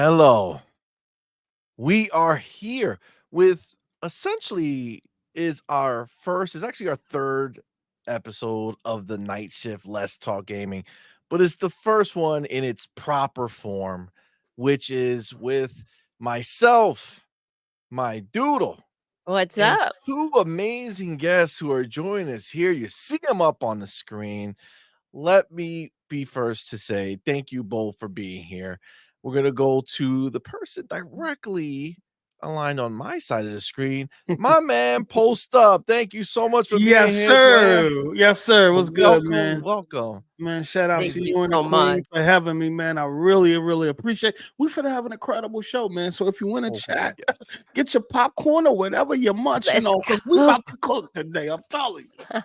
Hello. We are here with essentially is actually our third episode of the night shift Let's Talk Gaming, but it's the first one in its proper form, which is with myself, my Doodle, What's and up? two amazing guests who are joining us here. You see them up on the screen. Let me be first to say thank you both for being here. We're going to go to the person directly aligned on my side of the screen. My man, Post Up. Thank you so much for being Yes, here, player. sir. Yes, sir. What's good, man? Welcome. Man, shout out Thank to you you and so the queen much. for having me, man. I really, really appreciate. We finna have an incredible show, man. So if you want to chat, Yes. get your popcorn or whatever you're munching Let's on, because we about to cook today. I'm telling you.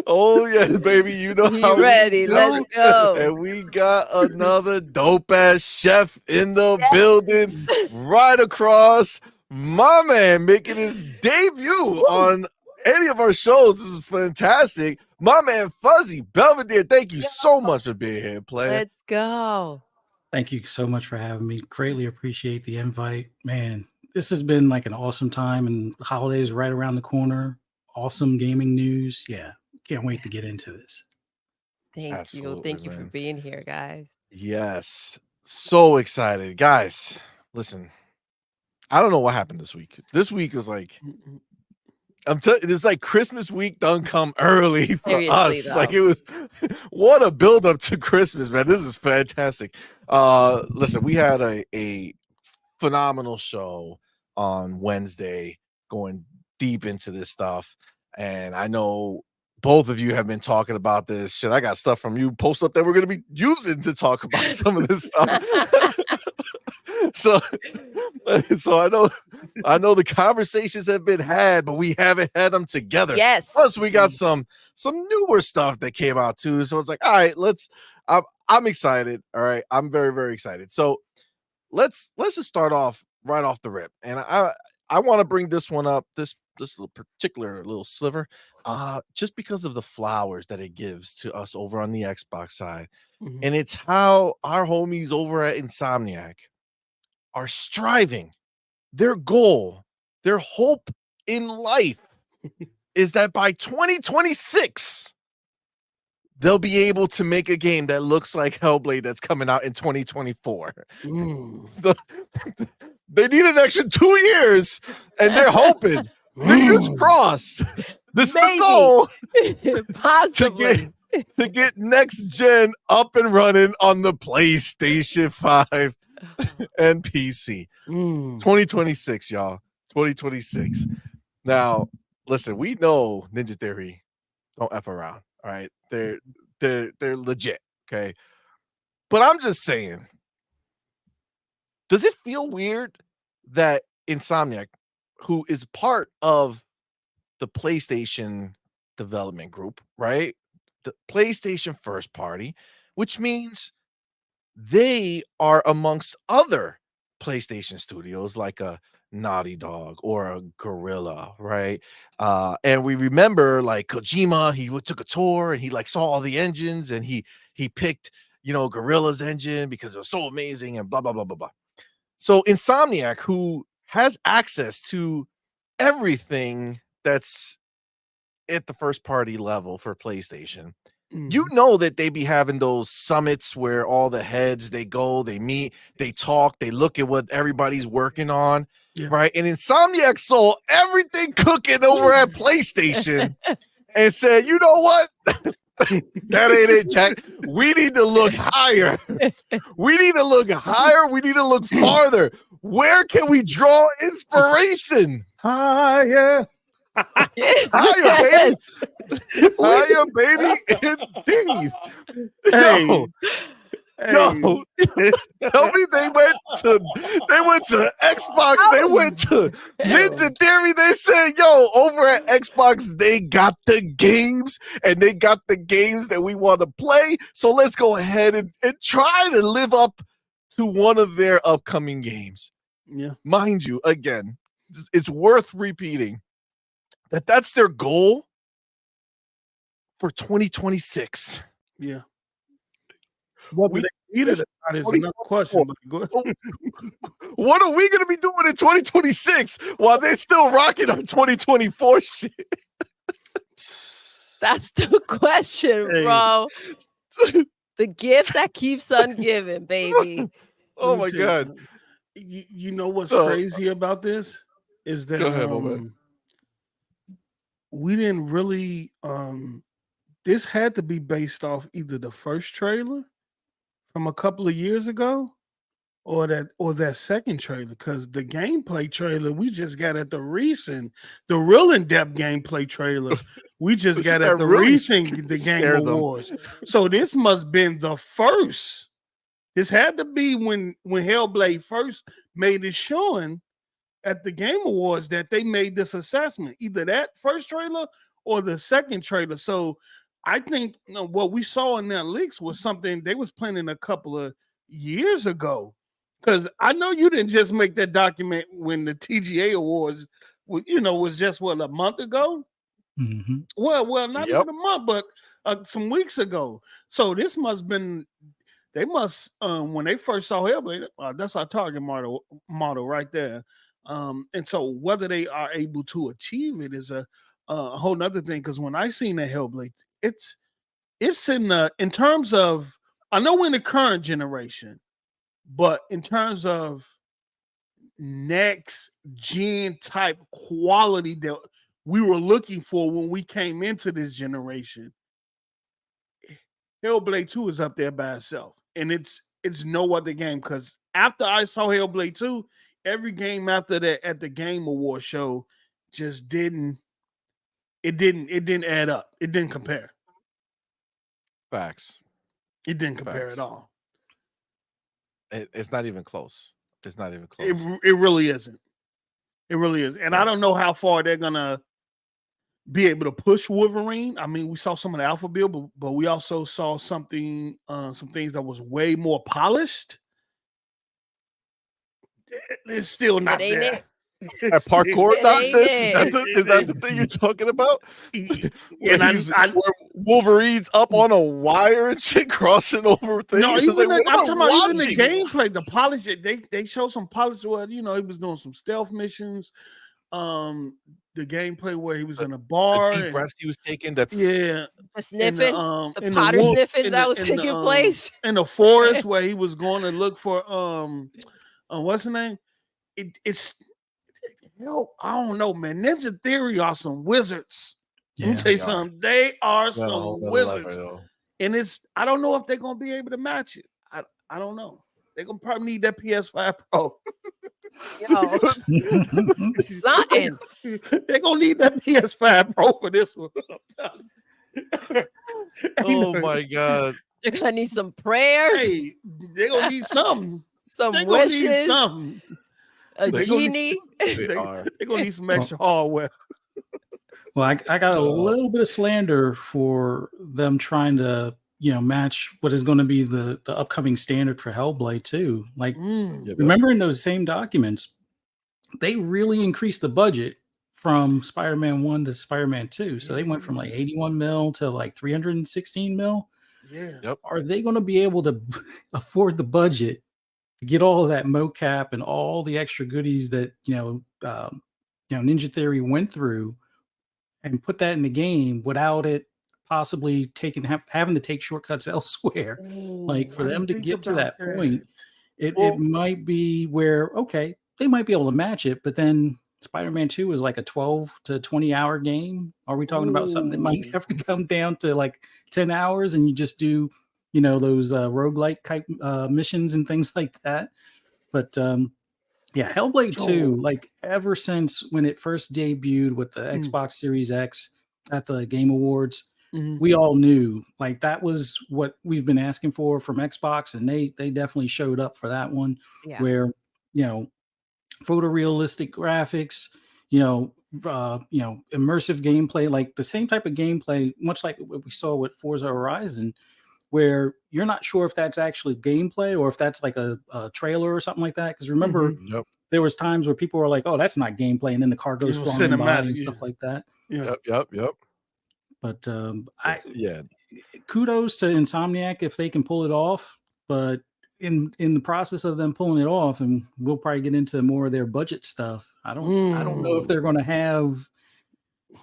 Oh yeah, baby, you know He how ready. we do. Let's go. And we got another dope ass chef in the Yes. building right across. My man making his debut on any of our shows. This is fantastic. My man Fuzzy Belvedere, thank you so much for being here, player. Let's go. Thank you so much for having me. Greatly appreciate the invite. Man, this has been like an awesome time, and the holidays right around the corner. Awesome gaming news. Yeah, can't wait to get into this. Thank Absolutely, you. Thank you for man. being here, guys. Yes, so excited. Guys, listen, I don't know what happened this week. This week was like, I'm telling you, it's like Christmas week done come early for Seriously, us. though. Like it was what a build up to Christmas, man. This is fantastic. Listen, we had a phenomenal show on Wednesday going deep into this stuff. And I know both of you have been talking about this shit. I got stuff from you Post Up that we're going to be using to talk about some of this stuff. so I know the conversations have been had, but we haven't had them together. Yes. Plus we got some newer stuff that came out too. So it's like, all right, I'm excited. All right. I'm very, very excited. So let's just start off right off the rip. And I want to bring this one up, this little particular little sliver, just because of the flowers that it gives to us over on the Xbox side. Mhm. And it's how our homies over at Insomniac are striving. Their goal, their hope in life is that by 2026, they'll be able to make a game that looks like Hellblade that's coming out in 2024. So, they need an extra 2 years, and they're hoping, fingers crossed, this is the goal Possibly. to get next gen up and running on the PlayStation 5 and PC. 2026, y'all. 2026. Now, listen, we know Ninja Theory don't F around. All right. They're legit. Okay. But I'm just saying, does it feel weird that Insomniac, who is part of the PlayStation development group, right? The PlayStation first party, which means they are amongst other PlayStation studios like a Naughty Dog or a Gorilla, right? And we remember like Kojima, he took a tour and he like saw all the engines and he picked, Gorilla's engine because it was so amazing and blah blah blah blah blah. So Insomniac, who has access to everything that's at the first party level for PlayStation, you know that they be having those summits where all the heads, they go, they meet, they talk, they look at what everybody's working on, right? And Insomniac saw everything cooking over at PlayStation and said, you know what? That ain't it, Jack. We need to look higher. We need to look higher. We need to look farther. Where can we draw inspiration? Higher. Higher, baby. Higher, baby. Indeed. Hey. Yo, tell me they went to Xbox, they went to Ninja Theory, they said, yo, over at Xbox, they got the games, and they got the games that we want to play, so let's go ahead and try to live up to one of their upcoming games. Yeah. Mind you, again, it's worth repeating that that's their goal for 2026. Yeah. What do they Either is another question, but go ahead. What are we going to be doing in 2026 while they're still rocking on 2024 shit? That's the question, Hey. bro. The gift that keeps on giving, baby. Oh my God. You know what's So, crazy about this is that go ahead, my man. we didn't really this had to be based off either the first trailer from a couple of years ago or that second trailer, because the gameplay trailer we just got at the real in-depth gameplay trailer we just got at the recent the Game Awards. So this must been the first. This had to be when Hellblade first made it showing at the Game Awards that they made this assessment, either that first trailer or the second trailer. So I think what we saw in that leaks was something they was planning a couple of years ago. Because I know you didn't just make that document when the TGA Awards, was just a month ago. Mm-hmm. Well, not even a month, but some weeks ago. So this must have been. They must when they first saw Hellblade, that's our target model right there. And so whether they are able to achieve it is a whole nother thing. Because when I seen that Hellblade, it's in terms of, I know we're in the current generation, but in terms of next gen type quality that we were looking for when we came into this generation, Hellblade 2 is up there by itself. And it's no other game, because after I saw Hellblade 2, every game after that at the Game Award show just didn't add up. It didn't compare. Facts. It didn't compare at all. It's not even close. It's not even close. It really isn't. It really is. And I don't know how far they're gonna be able to push Wolverine. I mean, we saw some of the alpha build, but we also saw some things that was way more polished. It's still not there. That parkour nonsense? Is that the thing you're talking about? And where Wolverine's up on a wire and shit, crossing over things. No, even I'm talking about even the gameplay, the polish. They showed some polish where he was doing some stealth missions. The gameplay where he was in a bar, the deep breaths he was taking, the sniffing, the Potter sniffing that was taking place in the forest where he was going to look for what's the name? It's I don't know, man. Ninja Theory are some wizards. Let me tell you something. They are some wizards, and I don't know if they're gonna be able to match it. I don't know. They're gonna probably need that PS5 Pro. Something. They're gonna need that PS5 Pro for this one. Oh my God. They're gonna need some prayers. Hey, they're gonna need something. Some they're wishes. Gonna need something. A genie. They're gonna need some extra hardware. Well, I got a little bit of slander for them trying to, match what is going to be the upcoming standard for Hellblade 2. Like, remember in those same documents, they really increased the budget from Spider-Man 1 to Spider-Man 2. So they went from like 81 mil to like 316 mil. Yeah. Yep. Are they going to be able to afford the budget to get all of that mocap and all the extra goodies that, Ninja Theory went through and put that in the game without it possibly having to take shortcuts elsewhere? Like, for them to get to that point, it might be where, okay, they might be able to match it, but then Spider-Man 2 is like a 12 to 20 hour game. Are we talking about something that might have to come down to like 10 hours and you just do, those roguelike type missions and things like that? But Hellblade 2, like ever since when it first debuted with the Xbox Series X at the Game Awards, we all knew like that was what we've been asking for from Xbox, and they definitely showed up for that one. Where photorealistic graphics, immersive gameplay, like the same type of gameplay, much like what we saw with Forza Horizon, where you're not sure if that's actually gameplay or if that's like a trailer or something like that. Because remember, there was times where people were like, "Oh, that's not gameplay," and then the car goes flying by and stuff like that. Yep. But kudos to Insomniac if they can pull it off. but in the process of them pulling it off, and we'll probably get into more of their budget stuff. I don't know if they're going to have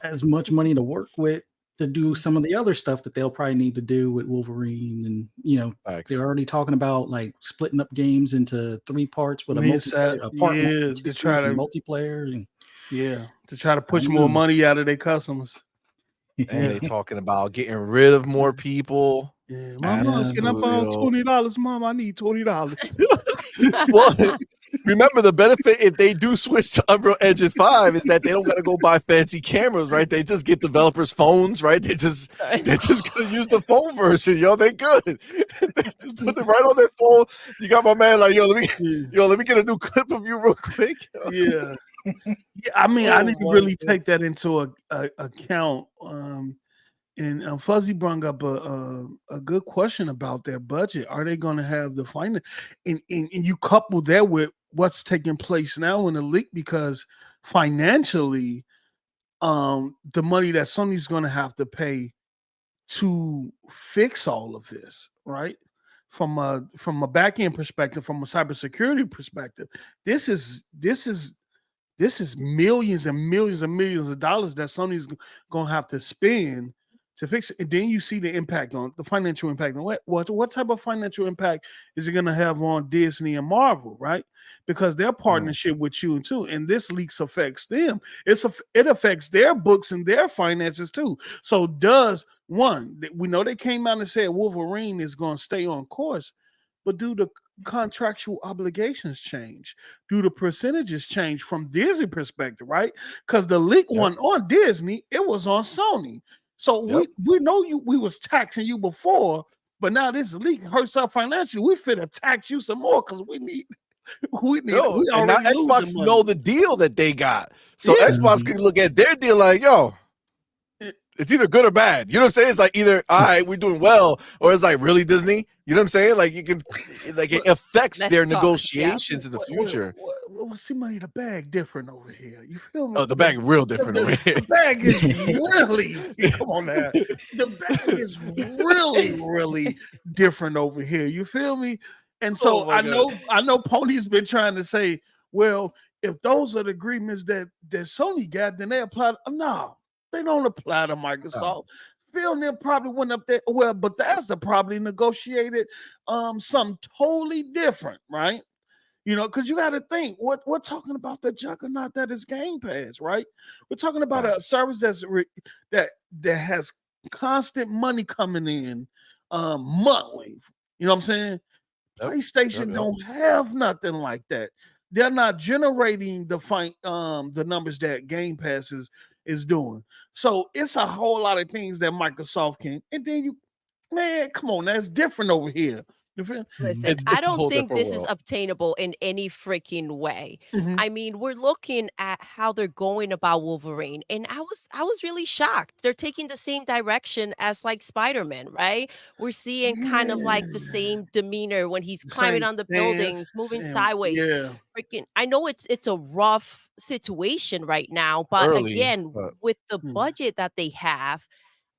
as much money to work with to do some of the other stuff that they'll probably need to do with Wolverine. And, you know, they're already talking about like splitting up games into 3 parts with a multiplayer, to try to multiplayer. And, to try to push more money out of their customers. And they talking about getting rid of more people. Yeah, Mama, can I borrow $20? Mom, I need $20. Well, remember the benefit if they do switch to Unreal Engine 5 is that they don't got to go buy fancy cameras, right? They just get developers' phones, right? They're just gonna use the phone version, yo. They good. They just put it right on their phone. You got my man like, let me get a new clip of you real quick. Yeah, I mean, I didn't really take that into account. And Fuzzy brought up a good question about their budget. Are they going to have the finance? And you couple that with what's taking place now in the league, because financially, the money that Sony's going to have to pay to fix all of this, right? From a back end perspective, from a cybersecurity perspective, this is millions and millions and millions of dollars that Sony's going to have to spend to fix it. And then you see the impact on the financial impact on what type of financial impact is it going to have on Disney and Marvel, right? Because their partnership with you too, and this leaks affects them. It affects their books and their finances too. So we know they came out and said Wolverine is going to stay on course, but do the contractual obligations change? Do the percentages change from Disney perspective, right? Because the leak one on Disney, it was on Sony. So we know we was taxing you before, but now this leak hurts our financially. We finna tax you some more because we need. And now Xbox know the deal that they got, so Xbox can look at their deal like, it's either good or bad. You know what I'm saying? It's like either all right, we're doing well, or it's like really Disney. You know what I'm saying? Like you can, like it affects their negotiations in the future. See, money, the bag different over here. You feel me? Oh, the bag real different over here. The bag is really come on now. The bag is really, really different over here. You feel me? And so I know Pony's been trying to say, well, if those are the agreements that Sony got, then they apply. No, they don't apply to Microsoft. No. Phil and them probably went up there. Well, Bethesda probably negotiated something totally different, right? You know, because you got to think, we're talking about the juggernaut that is Game Pass, right? We're talking about a service that has constant money coming in monthly. You know what I'm saying? PlayStation don't have nothing like that. They're not generating the numbers that Game Pass is doing. So it's a whole lot of things that Microsoft can. And then come on, that's different over here. Listen, I don't think this is obtainable in any freaking way. I mean, we're looking at how they're going about Wolverine, and I was really shocked. They're taking the same direction as like Spider-Man, right? We're seeing kind of like the same demeanor when he's climbing on the buildings, moving sideways. Freaking, I know it's a rough situation right now, but with the budget that they have,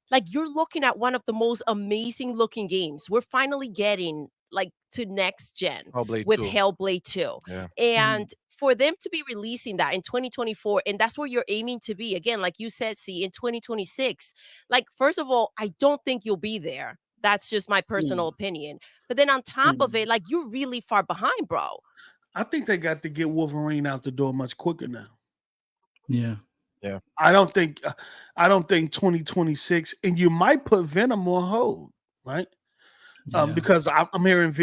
like you're looking at one of the most amazing looking games. We're finally getting like to next gen with Hellblade 2. Yeah. And for them to be releasing that in 2024, and that's where you're aiming to be, again, like you said, in 2026, like, first of all, I don't think you'll be there. That's just my personal opinion. But then on top of it, like, you're really far behind, bro. I think they got to get Wolverine out the door much quicker now. Yeah. Yeah. I don't think 2026, and you might put Venom on hold, right? Because I'm hearing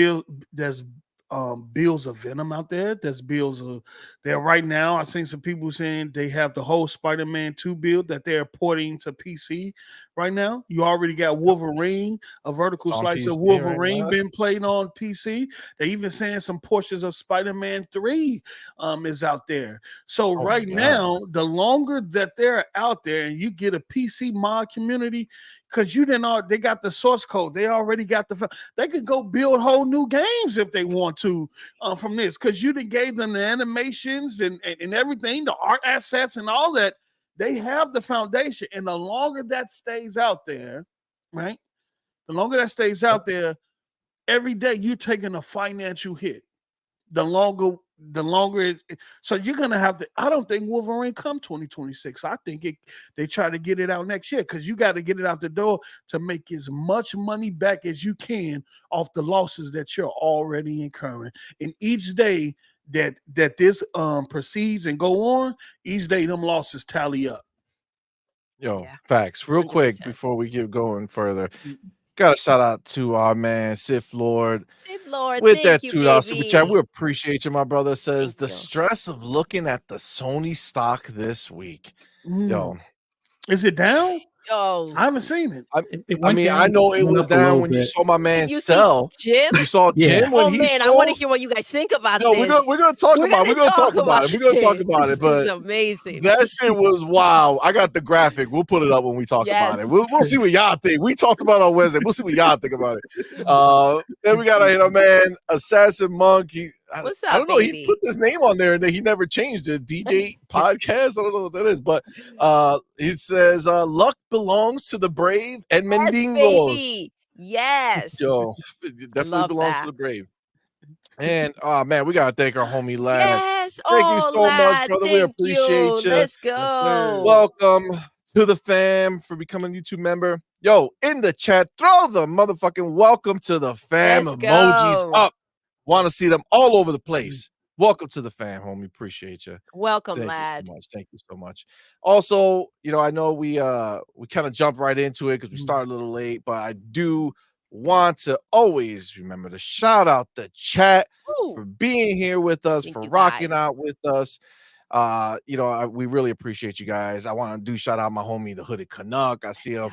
there's bills of Venom out there. There's bills of there right now. I've seen some people saying they have the whole Spider-Man 2 build that they're porting to PC right now. You already got Wolverine, a vertical slice of Wolverine being played on PC. They even saying some portions of Spider-Man 3 is out there. So now, the longer that they're out there and you get a PC mod community, because they got the source code. They already got they could go build whole new games if they want to from this, because you done gave them the animations and everything, the art assets and all that. They have the foundation, and the longer that stays out there, right? The longer that stays out there, every day you're taking a financial hit. The longer so you're gonna have to. I don't think Wolverine come 2026. I think they try to get it out next year because you got to get it out the door to make as much money back as you can off the losses that you're already incurring. And each day that this proceeds and go on, each day them losses tally up. Yo, facts. Real 100%. Quick before we get going further. Got a shout out to our man Sith Lord. Sith Lord, with thank that you, $2 super chat. We appreciate you, my brother. Says thank the you. stress of looking at the Sony stock this week. Yo, is it down? Oh, I haven't seen it. I mean, I know it was down when you saw my man sell. Jim? You saw Jim when he sold. I want to hear what you guys think about this. We're gonna talk about it. We're gonna talk about it. But this is amazing. That shit was wow. I got the graphic. We'll put it up when we talk about it. We'll see what y'all think. We talked about it on Wednesday. We'll see what y'all think about it. Then we gotta hit our man Assassin Monk. What's up, I don't know. baby? He put his name on there and then he never changed it. DJ Podcast. I don't know what that is, but he says luck belongs to the brave and Mendingos. Baby. Yes. Yo, it definitely belongs to the brave. And man, we gotta thank our homie Lad. Yes. Thank you so much, brother. We appreciate you. Let's go. Welcome to the fam for becoming a YouTube member. Yo, in the chat, throw the motherfucking welcome to the fam emojis up. Want to see them all over the place. Welcome to the fam, homie. Appreciate you. Welcome, lad. Thank you so much. Also, I know we kind of jumped right into it because we started a little late, but I do want to always remember to shout out the chat for being here with us, for rocking out with us. We really appreciate you guys. I want to shout out my homie, the Hooded Canuck. I see him,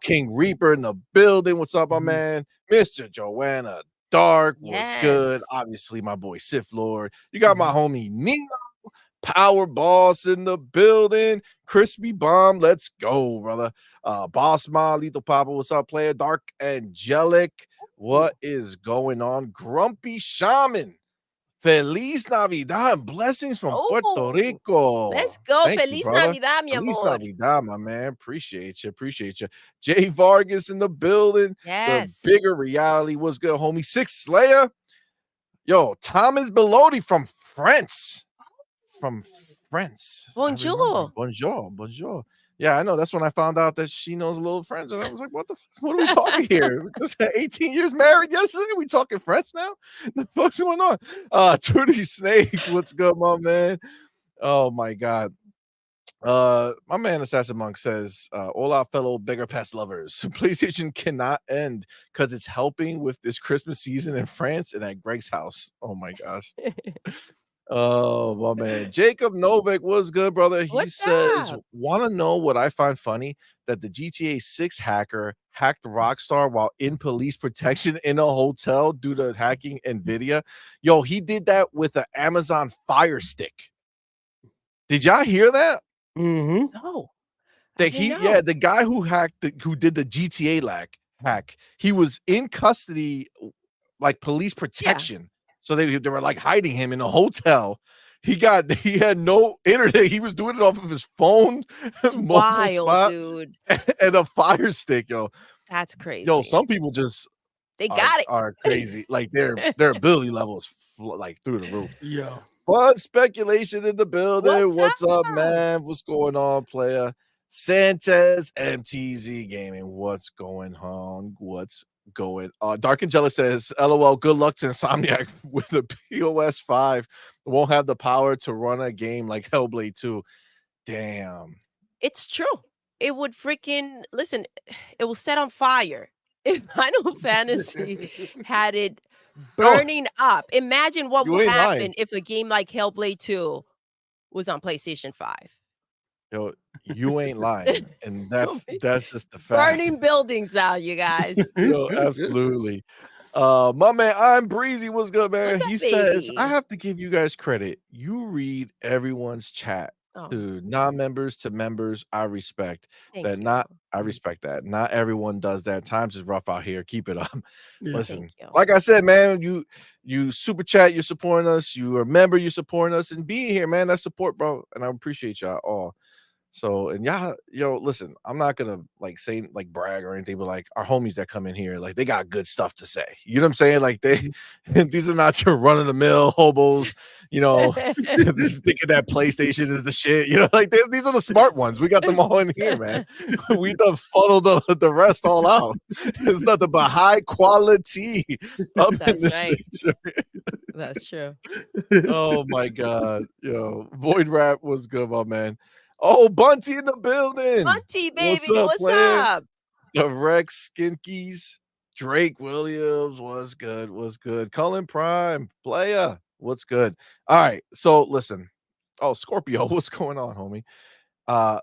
King Reaper in the building. What's up, my man? Mr. Joanna Dark was good. Obviously, my boy Sith Lord. You got my homie Nino, Power Boss in the building. Crispy Bomb, let's go, brother. Boss Ma, Lethal Papa, what's up, player? Dark Angelic, what is going on? Grumpy Shaman. Feliz Navidad and blessings from Puerto Rico. Let's go. Thank Feliz you, Navidad, mi amor. Feliz Navidad, my man. Appreciate you. Jay Vargas in the building. Yes. The bigger reality was good, homie. Six Slayer. Yo, Thomas Bellotti from France. Bonjour. Bonjour. Yeah, I know. That's when I found out that she knows a little French. And I was like, what are we talking here? We just had 18 years married yesterday. We talking French now? The fuck's going on? Trudy Snake, what's good, my man? Oh my God. My man Assassin Monk says, all our fellow Beggar Pass lovers, PlayStation cannot end because it's helping with this Christmas season in France and at Greg's house. Oh my gosh. Oh my man, Jacob Novik was good, brother. He says, want to know what I find funny? That the GTA 6 hacker hacked Rockstar while in police protection in a hotel due to hacking NVIDIA. Yo, he did that with an Amazon Fire Stick. Did y'all hear that? No. The guy who did the GTA hack, he was in custody, like police protection. Yeah. So they were like hiding him in a hotel. He had no internet. He was doing it off of his phone. It's wild, dude. And a Fire Stick, yo. That's crazy. Yo, some people just are crazy. Like their ability level is like through the roof. Yeah. Fun speculation in the building. What's up, man? What's going on, player? Sanchez MTZ Gaming. What's going on? Dark Angelic says, LOL, good luck to Insomniac with the POS 5. Won't have the power to run a game like Hellblade 2. Damn. It's true. It would freaking listen, it will set on fire. If Final Fantasy had it burning up. Imagine what would happen if a game like Hellblade 2 was on PlayStation 5. Yo, you ain't lying, and that's just the fact. Burning buildings out, you guys. Yo, absolutely. My man, I'm Breezy. What's good, man? He says, I have to give you guys credit. You read everyone's chat. To non-members to members, I respect that. I respect that. Not everyone does that. Times is rough out here. Keep it up. Listen, like I said, man, you super chat, you're supporting us. You are a member, you're supporting us, and being here, man. That's support, bro. And I appreciate y'all all. So, and y'all, listen, I'm not gonna like say like brag or anything, but like our homies that come in here, like they got good stuff to say. You know what I'm saying? Like these are not your run of the mill hobos. This is thinking that PlayStation is the shit. Like these are the smart ones. We got them all in here, man. We done funneled the rest all out. It's nothing but high quality up in this bitch. That's true. Oh my god, Void Rap was good, my man. Oh, Bunty in the building. Bunty, baby, what's up? The Rex Skinkies, Drake Williams, what's good? What's good? Cullen Prime, Playa, what's good? All right, so listen. Oh, Scorpio, what's going on, homie? All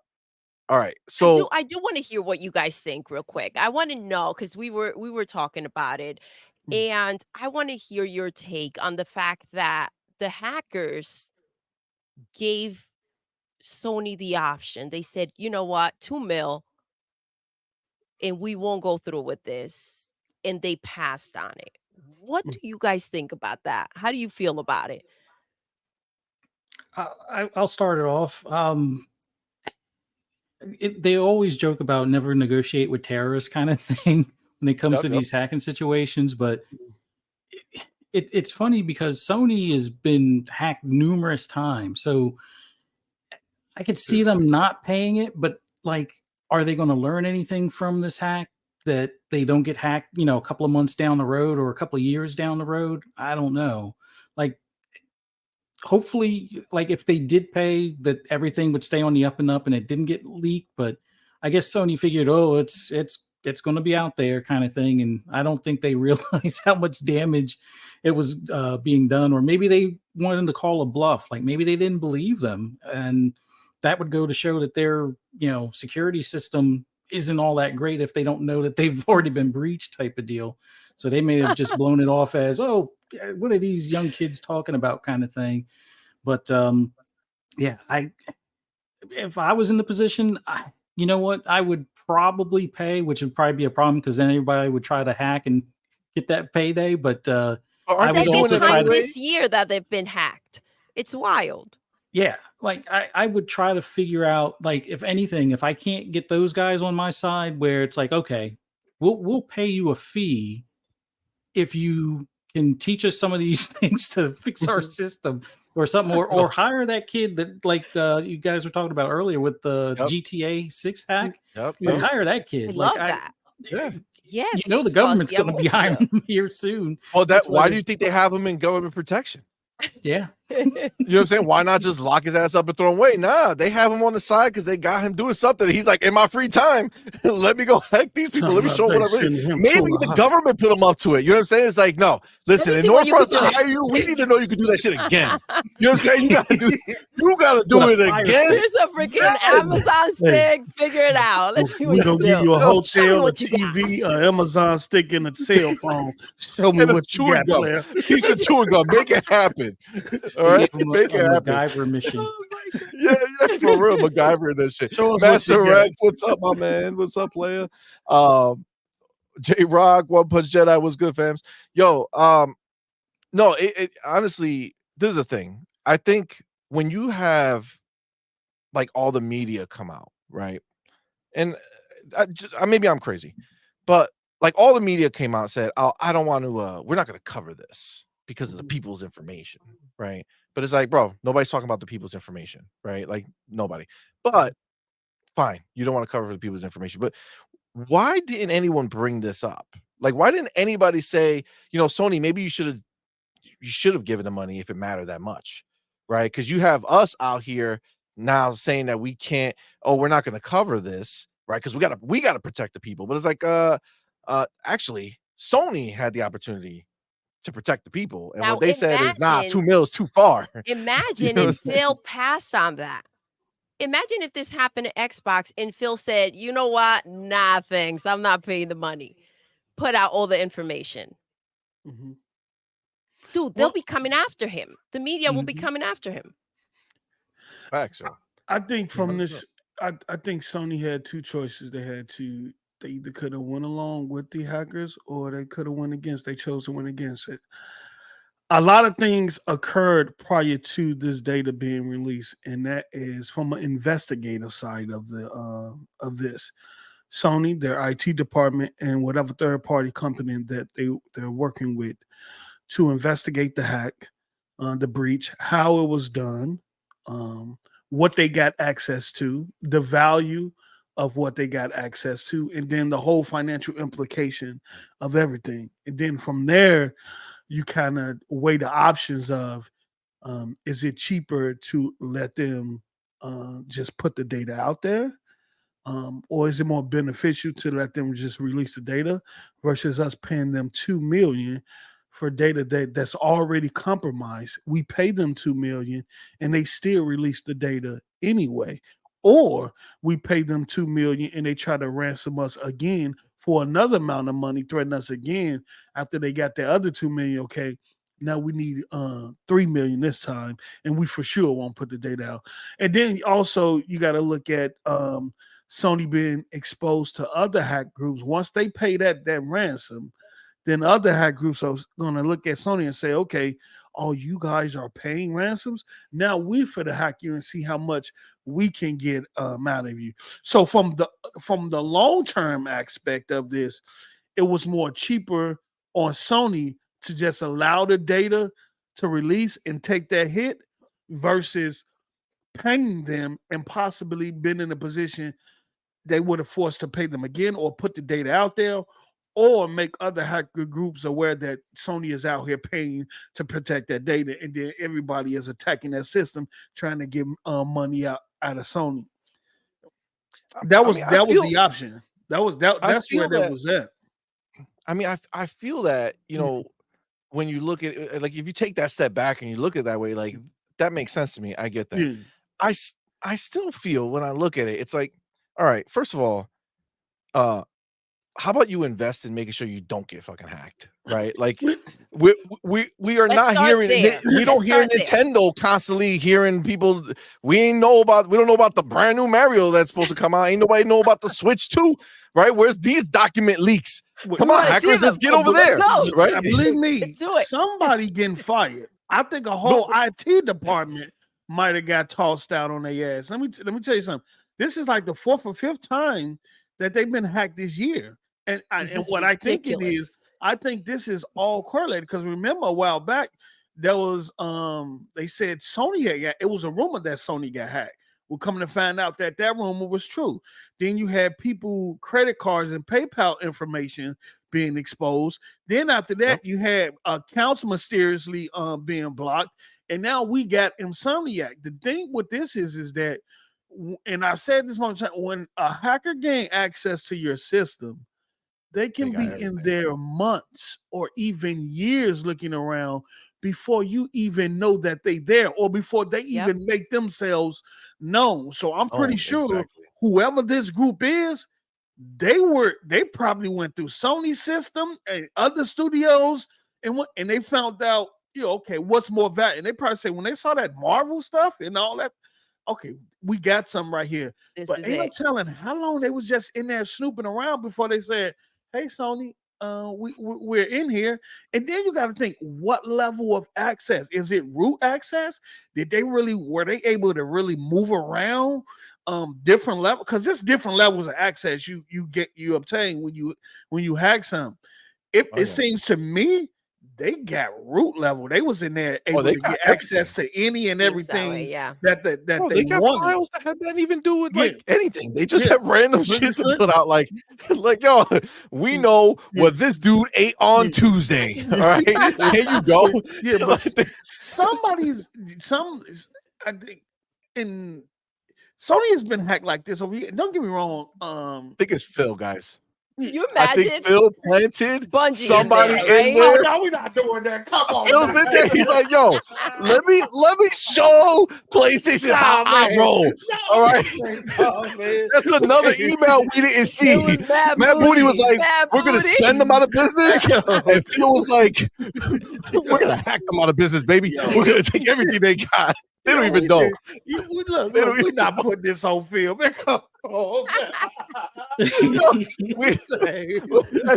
right, so I do want to hear what you guys think real quick. I want to know because we were talking about it, and I want to hear your take on the fact that the hackers gave Sony the option. They said, you know what, $2 million, and we won't go through with this, and they passed on it. What do you guys think about that? How do you feel about it? I'll start it off. They always joke about never negotiate with terrorists kind of thing when it comes to these hacking situations, but it's funny because Sony has been hacked numerous times, so I could see them not paying it, but like, are they going to learn anything from this hack that they don't get hacked, a couple of months down the road or a couple of years down the road? I don't know. Like, hopefully, like if they did pay, that everything would stay on the up and up and it didn't get leaked. But I guess Sony figured, oh, it's going to be out there kind of thing. And I don't think they realized how much damage it was being done. Or maybe they wanted to call a bluff. Like maybe they didn't believe them. And that would go to show that their, security system isn't all that great if they don't know that they've already been breached type of deal. So they may have just blown it off as, oh, what are these young kids talking about kind of thing. But if I was in the position, you know what, I would probably pay, which would probably be a problem because then everybody would try to hack and get that payday. But I would also try this year that they've been hacked. It's wild. Yeah, like I would try to figure out, like, if anything, if I can't get those guys on my side, where it's like, okay, we'll pay you a fee if you can teach us some of these things to fix our system or something, or hire that kid that like you guys were talking about earlier with the GTA 6 hack. Like, hire that kid. I love that. Yeah. Yes. The government's going to be hiring them here soon. Well, why do you think they have him in government protection? Yeah. You know what I'm saying? Why not just lock his ass up and throw him away? Nah, they have him on the side because they got him doing something. He's like, in my free time, let me go hack these people. Let me show what I really. Maybe the government put him up to it. You know what I'm saying? It's like, no, listen, in order for us to hire you, we need to know you can do that shit again. You know what I'm saying? You gotta do it again. Here's a freaking Amazon stick. Figure it out. Let's see what you do. We're gonna give you a hotel, a TV, an Amazon stick, and a cell phone. Show me what you got, player. He's a chewing gum. Make it happen. All right, make it happen. MacGyver mission. Yeah, for real, MacGyver and that shit. Master Rex, what's up, my man? What's up, player? J Rock, One Punch Jedi, what's good, fams? Yo, no, it honestly, this is a thing. I think when you have like all the media come out, right? And maybe I'm crazy, but like all the media came out and said, "Oh, I don't want to. We're not going to cover this because of the people's information, right?" But it's like, bro, nobody's talking about the people's information, right? Like nobody. But fine, you don't want to cover the people's information. But why didn't anyone bring this up? Like, why didn't anybody say, Sony, maybe you should have given the money if it mattered that much, right? Because you have us out here now saying that we can't. Oh, we're not going to cover this, right? Because we gotta protect the people. But it's like, actually, Sony had the opportunity to protect the people, and now, what they said is, nah, $2 million is too far. Imagine if Phil passed on that. Imagine if this happened to Xbox and Phil said, you know what? Nah, thanks. I'm not paying the money. Put out all the information. Mm-hmm. Dude, they'll be coming after him. The media will be coming after him. Facts. I think from this, I think Sony had two choices. They either could have went along with the hackers or they could have went against. They chose to went against it. a lot of things occurred prior to this data being released, and that is from an investigative side of of this. Sony, their IT department, and whatever third party company that they're working with to investigate the hack, the breach, how it was done, what they got access to, the value of what they got access to, and then the whole financial implication of everything. And then from there, you kind of weigh the options of is it cheaper to let them just put the data out there? Or is it more beneficial to let them just release the data versus us paying them $2 million for data that's already compromised? We pay them $2 million and they still release the data anyway. Or we pay them $2 million and they try to ransom us again for another amount of money, threaten us again after they got their other $2 million. Okay, now we need $3 million this time, and we for sure won't put the data out. And then also you got to look at Sony being exposed to other hack groups. Once they pay that ransom, then other hack groups are going to look at Sony and say, okay, oh, you guys are paying ransoms? Now we for the hack you and see how much we can get out of you. So from the long-term aspect of this, it was more cheaper on Sony to just allow the data to release and take that hit versus paying them and possibly been in a position they would have forced to pay them again or put the data out there or make other hacker groups aware that Sony is out here paying to protect that data, and then everybody is attacking that system trying to get money out of Sony. That was the option. That's where that was at. I mean, I feel that, you know, when you look at it, like if you take that step back and you look at it that way, like that makes sense to me. I get that. Yeah. I still feel when I look at it, it's like, all right, first of all, how about you invest in making sure you don't get fucking hacked, right? Like we are not hearing we don't hear Nintendo constantly hearing people. We don't know about the brand new Mario that's supposed to come out. Ain't nobody know about the Switch 2, right? Where's these document leaks? Come on, hackers, let's get over there. Right? Believe me, somebody getting fired. I think a whole IT department might have got tossed out on their ass. Let me tell you something. This is like the 4th or 5th time that they've been hacked this year. And what I think it is, I think this is all correlated because remember a while back there was they said Sony it was a rumor that Sony got hacked. We're coming to find out that rumor was true. Then you had people credit cards and PayPal information being exposed. Then after that, you had accounts mysteriously being blocked, and now we got Insomniac. The thing with this is that, and I've said this much time, when a hacker gain access to your system, they can be in there months or even years looking around before you even know that they there or before they even make themselves known. So I'm pretty sure whoever this group is, they probably went through Sony system and other studios and they found out, okay, what's more value? And they probably say when they saw that Marvel stuff and all that, okay, we got something right here. But ain't no telling how long they was just in there snooping around before they said, hey, Sony, we're in here. And then you got to think, what level of access? Is it root access? Were they able to really move around different levels? Because there's different levels of access you obtain when you hack something. It seems to me they got root level. They was in there able to get access to any and everything that they got wanted. Files that had nothing even do with like anything. They just have random shit to put out. Like yo, we know what this dude ate on Tuesday. All right, here you go. Yeah, but I think in Sony has been hacked like this over here. Don't get me wrong. I think it's Phil, guys. You imagine? I think Phil planted Bungie somebody in there. No, we're not doing that. Come on. Phil's in there. He's like, yo, let me show PlayStation how I roll. No, all right. That's another email we didn't see. Matt Booty was like, we're going to send them out of business. And Phil was like, we're going to hack them out of business, baby. We're going to take everything they got. They don't even know. Look, we're not putting this on film. Oh, that's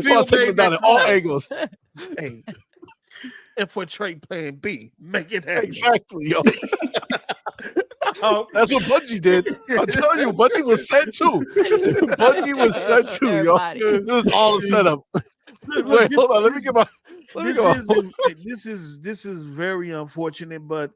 why I'm taking it down at all angles. Hey, infiltrate Plan B. Make it happen. Exactly, yo. That's what Bungie did. I'm telling you, Bungie was set too. Bungie was set too, yo. This is all a setup. Wait, hold on. Let me get my. This is very unfortunate, but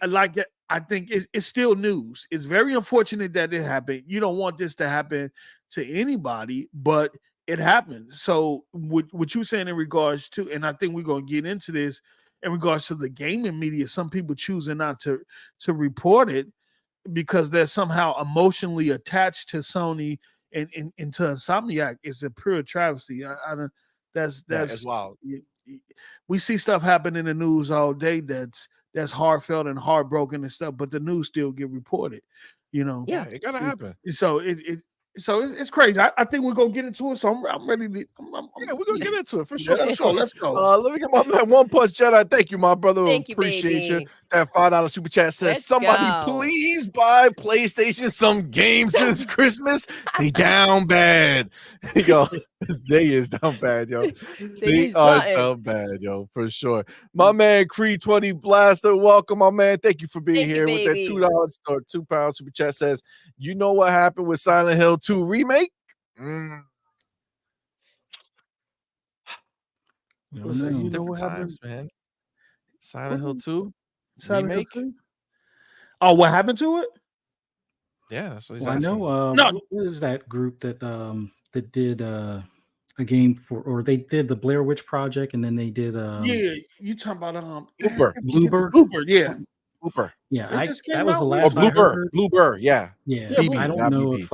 like I think it's still news. It's very unfortunate that it happened. You don't want this to happen to anybody, but it happened. So what you saying in regards to, and I think we're gonna get into this in regards to the gaming media, some people choosing not to report it because they're somehow emotionally attached to Sony and to Insomniac is a pure travesty. That's wild. We see stuff happen in the news all day that's heartfelt and heartbroken and stuff, but the news still get reported. Yeah, it gotta happen. So it's crazy. I think we're gonna get into it. So I'm ready to. We're gonna get into it for sure. Yeah, let's go. Let me get my man One Punch Jedi. Thank you, my brother. Thank you, Appreciate baby. you. That $5 super chat says, Let's somebody go. please buy PlayStation some games this Christmas. They down bad. Yo, they is down bad, yo. They are down bad, yo, for sure. My man Creed 20 Blaster, welcome, my man. Thank you for being here with that $2 or £2 super chat says, you know what happened with Silent Hill 2 remake? Listen, you know what times, happened, man. Silent Hill 2 Silent Hill remake. 2? Oh, what happened to it? Yeah, that's what he's Well, I asking. know. What is that group that did a game for, or they did the Blair Witch Project, and then they did yeah, you talking about Bloober, yeah. Blooper. Yeah, that was the last I heard. Bloober, yeah. Yeah, BB, I don't not know BB. if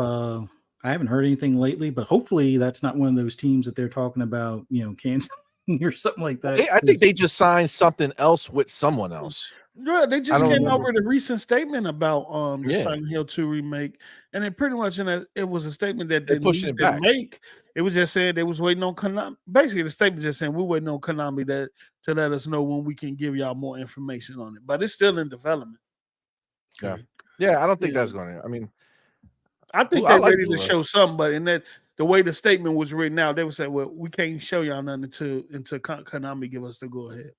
I haven't heard anything lately, but hopefully that's not one of those teams that they're talking about, canceling or something like that. I think they just signed something else with someone else. Yeah, they just came out remember. with a recent statement about the Yeah. Silent Hill 2 remake, and it pretty much it was a statement that They're they pushing it back. make. It was just saying they was waiting on Konami. Basically, the statement just saying we're waiting on Konami to let us know when we can give y'all more information on it. But it's still in development. Yeah, I don't think that's going to. I mean, I think I they're like ready to Bloober. show something, but in that the way the statement was written out, they would say, "Well, we can't show y'all nothing until Konami give us the go ahead."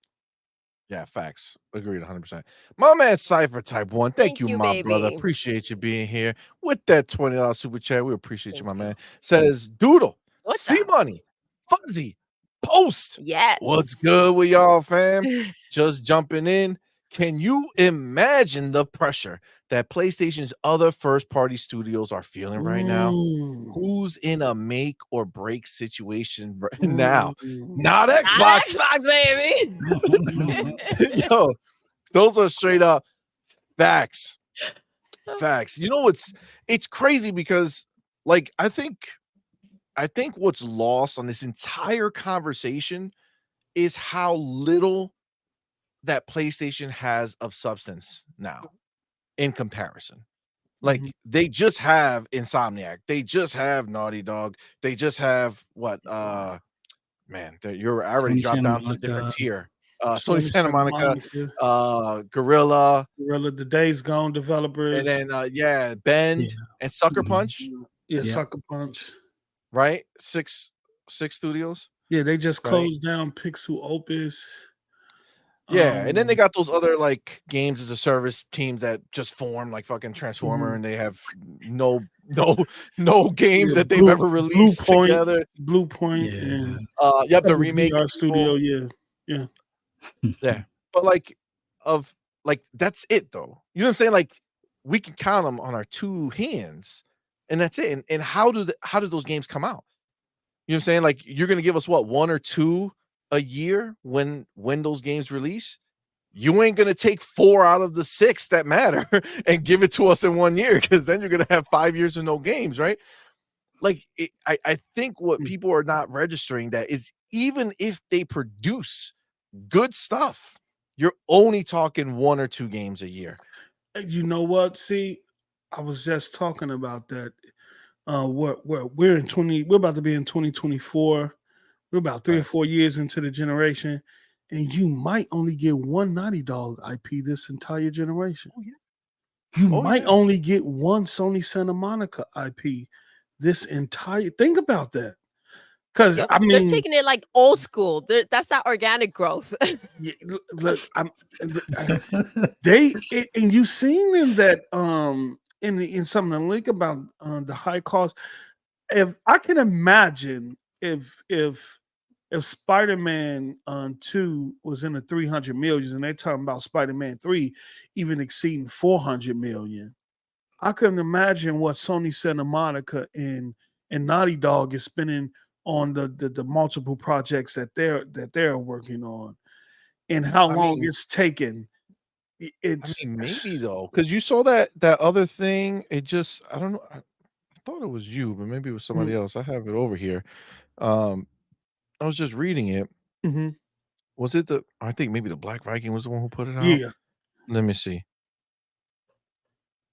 Yeah, facts. Agreed 100%. My man Cypher Type 1. Thank you, my brother. baby. Appreciate you being here with that $20 super chat. We appreciate you, my man. Says Doodle, CMoney, Fuzzy, Post. Yes. What's good with y'all, fam? Just jumping in. Can you imagine the pressure that PlayStation's other first-party studios are feeling right now? Who's in a make or break situation right now? Not Xbox. Not Xbox, baby. Yo, those are straight up facts. Facts. You know it's crazy because like I think what's lost on this entire conversation is how little that PlayStation has of substance now in comparison. Like they just have Insomniac, they just have Naughty Dog, they just have what man, I already dropped down to a different tier. Sony Santa Monica, Guerrilla, the Days Gone developers, and then Bend and Sucker Punch. Sucker Punch. Right? Six studios. Yeah, they just closed down Pixel Opus. Yeah, and then they got those other like games as a service teams that just form like fucking Transformer, and they have no games that they've ever released together. Blue Point, and you have the remake studio, yeah. But like that's it though. You know what I'm saying? Like we can count them on our two hands, and that's it. And how do those games come out? You know what I'm saying? Like you're gonna give us what, one or two a year when those games release? You ain't gonna take 4 out of the 6 that matter and give it to us in 1 year, because then you're gonna have 5 years of no games, right? Like I think what people are not registering that is even if they produce good stuff, you're only talking 1 or 2 games a year. You know what? See, I was just talking about that. We're about to be in 2024. We're about 3 or 4 years into the generation, and you might only get one Naughty Dog IP this entire generation. You might only get one Sony Santa Monica IP this entire. Think about that. Because I mean, they're taking it like old school. That's not organic growth. yeah, look, they and you seen in that in some of the link about the high cost. If I can imagine if Spider-Man 2 was in the 300 million and they're talking about Spider-Man 3 even exceeding 400 million, I couldn't imagine what Sony Santa Monica and Naughty Dog is spending on the multiple projects that they're working on and how long it's taken. It's maybe though, because you saw that other thing. It just I don't know. I thought it was you, but maybe it was somebody else. I have it over here. I was just reading it. Was it I think maybe the Black Viking was the one who put it out. Yeah. Let me see.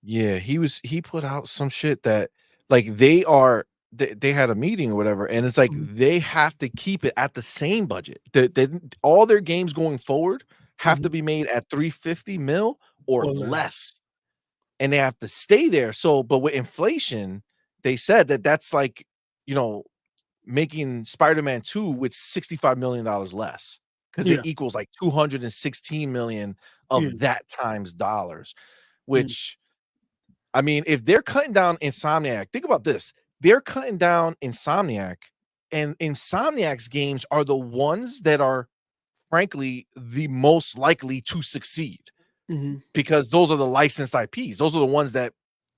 Yeah, he put out some shit that like they had a meeting or whatever, and it's like they have to keep it at the same budget. All their games going forward have to be made at 350 mil or less. And they have to stay there. So, but with inflation, they said that's like, making Spider-Man 2 with $65 million less because it equals like 216 million of that times dollars, which I mean, if they're cutting down Insomniac, think about this. They're cutting down Insomniac, and Insomniac's games are the ones that are, frankly, the most likely to succeed because those are the licensed IPs. Those are the ones that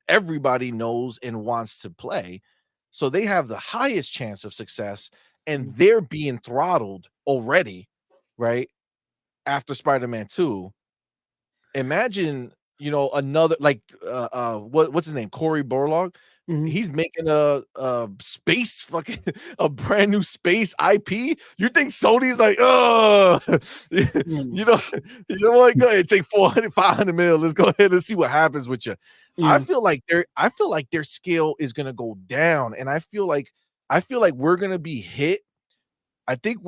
everybody knows and wants to play. So they have the highest chance of success, and they're being throttled already, right? After Spider-Man 2. Imagine another like what's his name? Cory Barlog. He's making a space a brand new space IP. You think Sony's like, you know what? Go ahead, take 400, 500 mil. Let's go ahead and see what happens with you. I feel like their scale is gonna go down, and I feel like we're gonna be hit. I think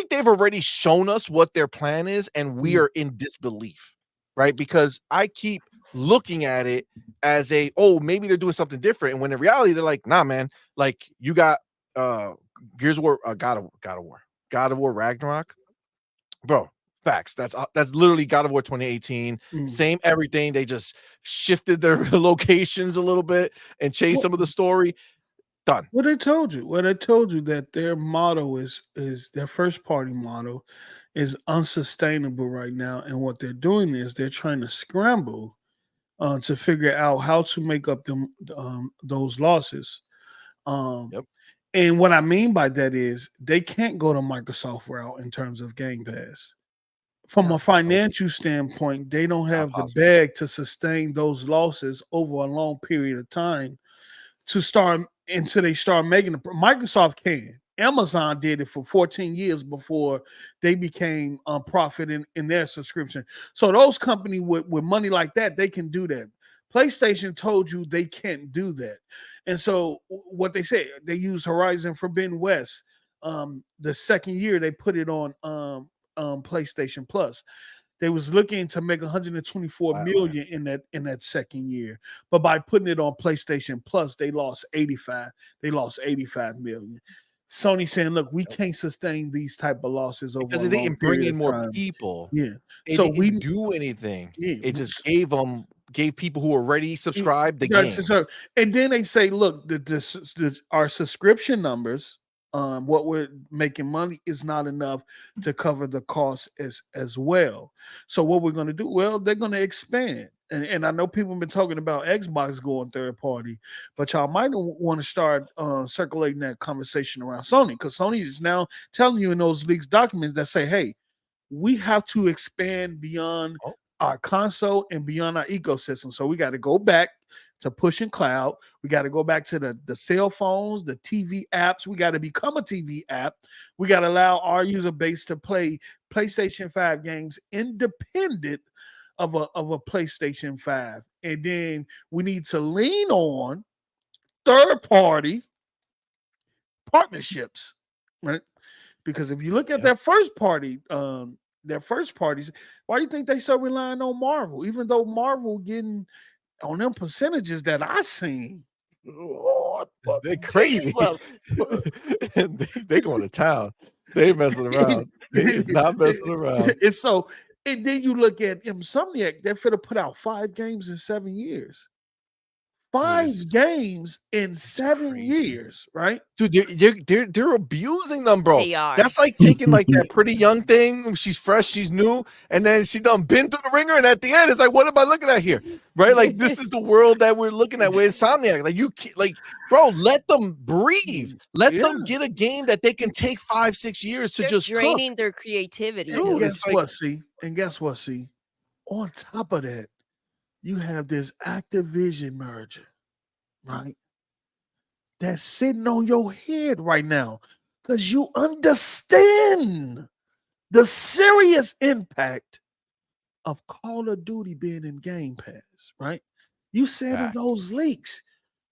they've already shown us what their plan is, and we are in disbelief. Right, because I keep looking at it as maybe they're doing something different, and when in reality they're like, nah, man, like you got Gears of War, God of War Ragnarok, bro. Facts. That's literally God of War 2018. Same everything. They just shifted their locations a little bit and changed some of the story. Done. What I told you that their motto is their first party motto is unsustainable right now, and what they're doing is they're trying to scramble to figure out how to make up them those losses. And what I mean by that is they can't go to Microsoft route in terms of Game Pass. From a financial standpoint, they don't have the bag to sustain those losses over a long period of time until they start making it. Microsoft can. Amazon did it for 14 years before they became profit in their subscription. So those companies with money like that, they can do that. PlayStation told you they can't do that. And so what they say, they used Horizon Forbidden West. The second year they put it on PlayStation Plus. They was looking to make 124 million in that second year, but by putting it on PlayStation Plus, they lost 85 million. Sony saying, "Look, we can't sustain these type of losses over because a they long didn't bring period in of more time." people. So we didn't do anything. It just gave people who already subscribed the game. And then they say, "Look, our subscription numbers." What we're making money is not enough to cover the cost as well. So what we're going to do? Well, they're going to expand. And I know people have been talking about Xbox going third party, but y'all might want to start circulating that conversation around Sony, because Sony is now telling you in those leaks documents that say, hey, we have to expand beyond our console and beyond our ecosystem. So we got to go back to pushing cloud. We got to go back to the cell phones, the TV apps. We got to become a TV app. We got to allow our user base to play PlayStation 5 games independent of a PlayStation 5. And then we need to lean on third-party partnerships, right? Because if you look at their first parties, why do you think they so relying on Marvel? Even though Marvel getting on them percentages that I seen, Lord, they're crazy. And they going to town. They ain't messing around. They not messing around. And so, and then you look at Insomniac, they're finna put out 5 games in 7 years. 5 games in 7 years, right? Dude, they're abusing them, bro. They are. That's like taking like that pretty young thing. She's fresh, she's new, and then she done been through the ringer, and at the end, it's like, what am I looking at here? Right? Like, this is the world that we're looking at with Insomniac. Like, bro, let them breathe. Let them get a game that they can take 5-6 years to just draining their creativity. And guess what? See, on top of that, you have this Activision merger, right? That's sitting on your head right now because you understand the serious impact of Call of Duty being in Game Pass, right? You said in those leaks,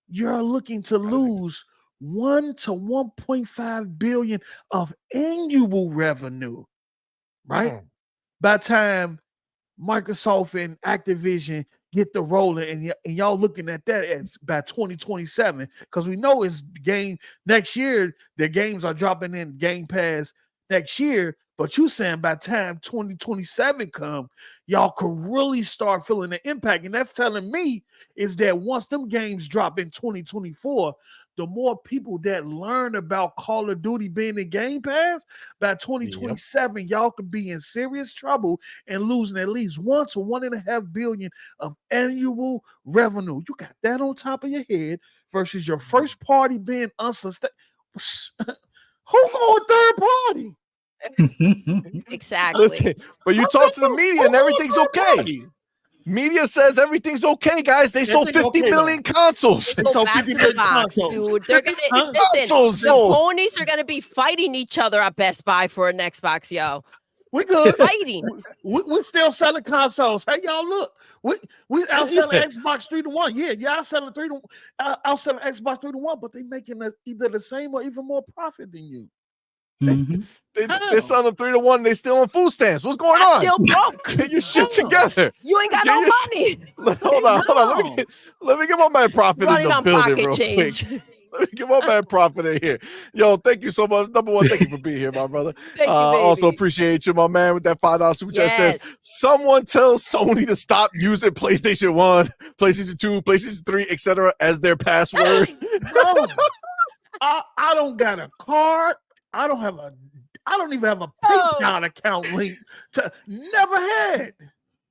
you're looking to lose 1 to 1.5 billion of annual revenue, right? By the time Microsoft and Activision get the rolling, and y'all looking at that as by 2027, because we know it's game next year. Their games are dropping in Game Pass next year, but you saying by time 2027 come, y'all could really start feeling the impact. And that's telling me is that once them games drop in 2024, the more people that learn about Call of Duty being in Game Pass, by 2027, y'all could be in serious trouble and losing at least 1 to 1.5 billion of annual revenue. You got that on top of your head versus your first party being unsustainable. Who going third party? Exactly. Listen, but you talk to the media and everything's okay. Media says everything's okay, guys. They sold 50 million consoles. They sold 50 million consoles, dude. They're gonna listen. The ponies are gonna be fighting each other at Best Buy for an Xbox, yo. We good. Fighting. We're still selling consoles. Hey, y'all, look. We outselling Xbox 3-1. Yeah, outselling outselling Xbox 3-1, but they making either the same or even more profit than you. They're selling them 3-1. They still on food stamps. What's going on? Still broke. Get your shit together. You ain't got no money. Hold on. Let me get my man Profit in the building real change. quick. Let me get my man Profit in here. Yo, thank you so much. Number one, thank you for being here, my brother. Thank you, baby. Also appreciate you, my man, with that $5 super chat. Says someone tell Sony to stop using PlayStation 1, PlayStation 2, PlayStation 3, etc. as their password. Bro, I don't got a card. I don't even have a PayPal account link to never had.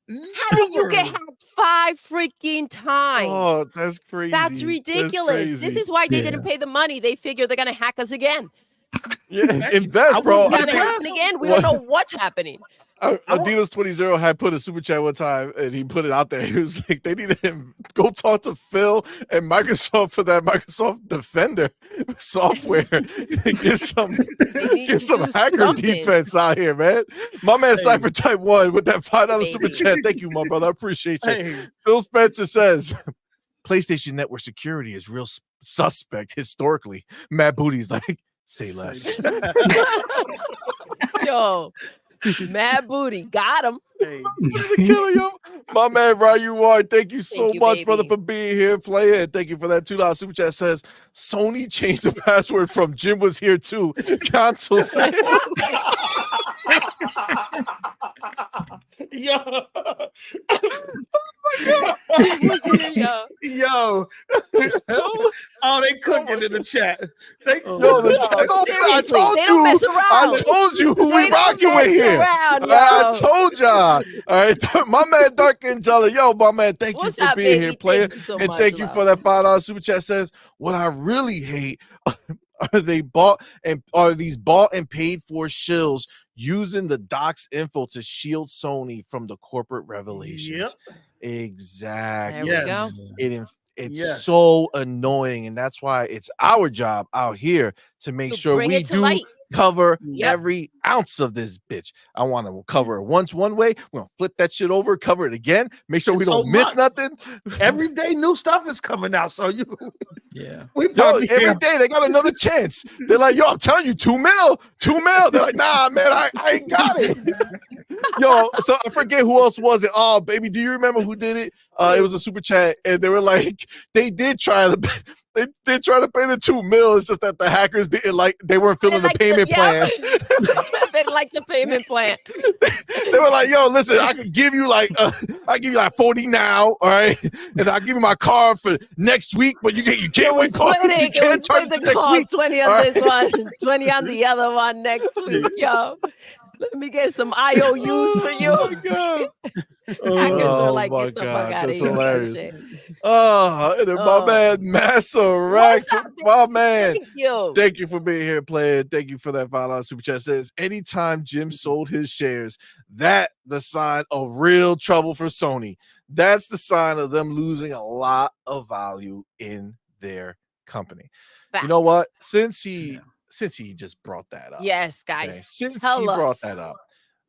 How do you get hacked 5 freaking times? Oh, that's crazy. That's ridiculous. This is why they didn't pay the money. They figure they're gonna hack us again. Yeah, invest, bro. It's gonna happen again. We don't know what's happening. Adidas 20 had put a super chat one time and he put it out there. He was like, they need to go talk to Phil and Microsoft for that Microsoft Defender software. get some hacker defense out here, man. My man Cypher Type 1 with that $5 super chat. Thank you, my brother. I appreciate you. Phil Spencer says PlayStation Network security is real suspect historically. Matt Booty's like, say less. Yo. Mad Booty, got him. My man Ryu Ward, thank you so much, brother, for being here, playing. Thank you for that $2 super chat. Says Sony changed the password from Jim was here too. Console sales. Yo. Yo. Oh, they cooking in the chat. I told you who we rocking with here. I told y'all. All right, my man Dark Angela. Yo, my man, thank you for being here, player. And thank you for that $5 super chat. Says what I really hate are these bought and paid for shills using the docs info to shield Sony from the corporate revelations. Exactly. There we go. It's so annoying, and that's why it's our job out here to make sure we do cover every ounce of this bitch. I want to cover it once one way. We're gonna flip that shit over, cover it again, make sure we don't miss nothing. Every day new stuff is coming out. So every day they got another chance. They're like, yo, I'm telling you, 2 mil. They're like, nah, man, I ain't got it. Yo, so I forget who else was it. Oh, baby, do you remember who did it? It was a super chat, and they were like, they did try They try to pay the $2 million. It's just that the hackers didn't they weren't filling the payment plan. They didn't like the payment plan. They were like, "Yo, listen, I can give you I give you like 40 now, all right, and I'll give you my card for next week, but you can't wait. You can't charge it next week. 20 on this one, 20 on the other one next week, yo. Let me get some IOUs for you." Oh my God. Hackers are like, my get the God, fuck out of that's here. hilarious. Shit. And then my man, Maserac, my man. Thank you For being here, playing. Thank you for that $5 super chat. Says anytime Jim sold his shares, that the sign of real trouble for Sony. That's the sign of them losing a lot of value in their company. Facts. You know what? Since he just brought that up. Yes, guys. Okay, since Tell he us. brought that up.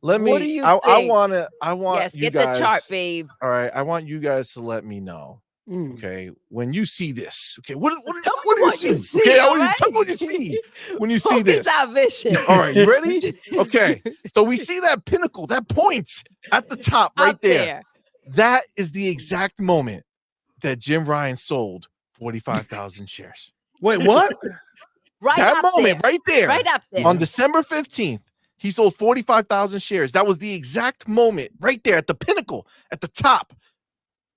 Let What me do you I think? want Yes, you get guys, the chart, babe. all right. I want you guys to let me know. Okay, when you see this, okay, what do you see? Okay, I want you to tell me what you see when you see this. That vision. All right, you ready? Okay, so we see that pinnacle, that point at the top right there. That is the exact moment that Jim Ryan sold 45,000 shares. Wait, what? That moment right there, right up there, on December 15th. He sold 45,000 shares. That was the exact moment right there at the pinnacle, at the top.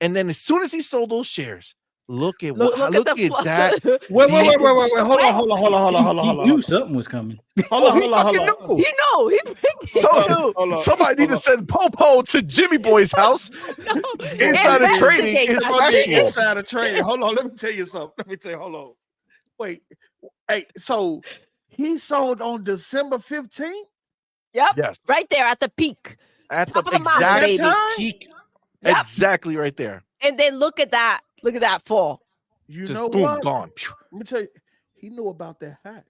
And then as soon as he sold those shares, look at that. Wait. Hold on. He knew something was coming. Hold on. He knew. Somebody need to send Popo to Jimmy Boy's house. Insider trading is factual. Insider trading. Hold on. Let me tell you something. Hold on. Wait. Hey, so he sold on December 15th? Yep. Yes. Right there at the peak. At Top the of the mountain, exact baby. peak. Yep. Exactly right there. And then look at that. Look at that fall. You just know boom, what? Gone. Let me tell you, he knew about that hack.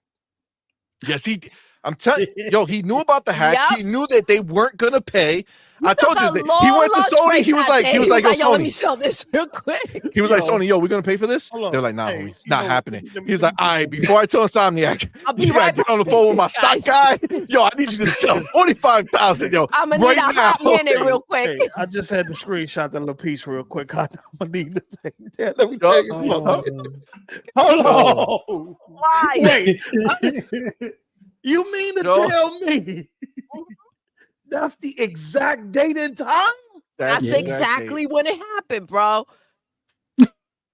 Yes, I'm telling you, he knew about the hack. Yep. He knew that they weren't gonna pay. I told you that long he went to lunch Sony. break He was that like, day. yo, Yo, let Sony. me sell this real quick. He was like, Sony, yo, we're gonna pay for this. They're like, nah, homie, it's not happening. He's like, all right, before I tell Insomniac, you gotta get on the phone with my stock guy. Yo, I need you to sell 45,000. Yo, I'm gonna need a hot minute real quick. Hey, I just had to screenshot that little piece real quick. I'm gonna need the thing. Yeah, let me tell you something. Hold on. Why? Wait. You mean to tell me that's the exact date and time? That's exactly when it happened, bro.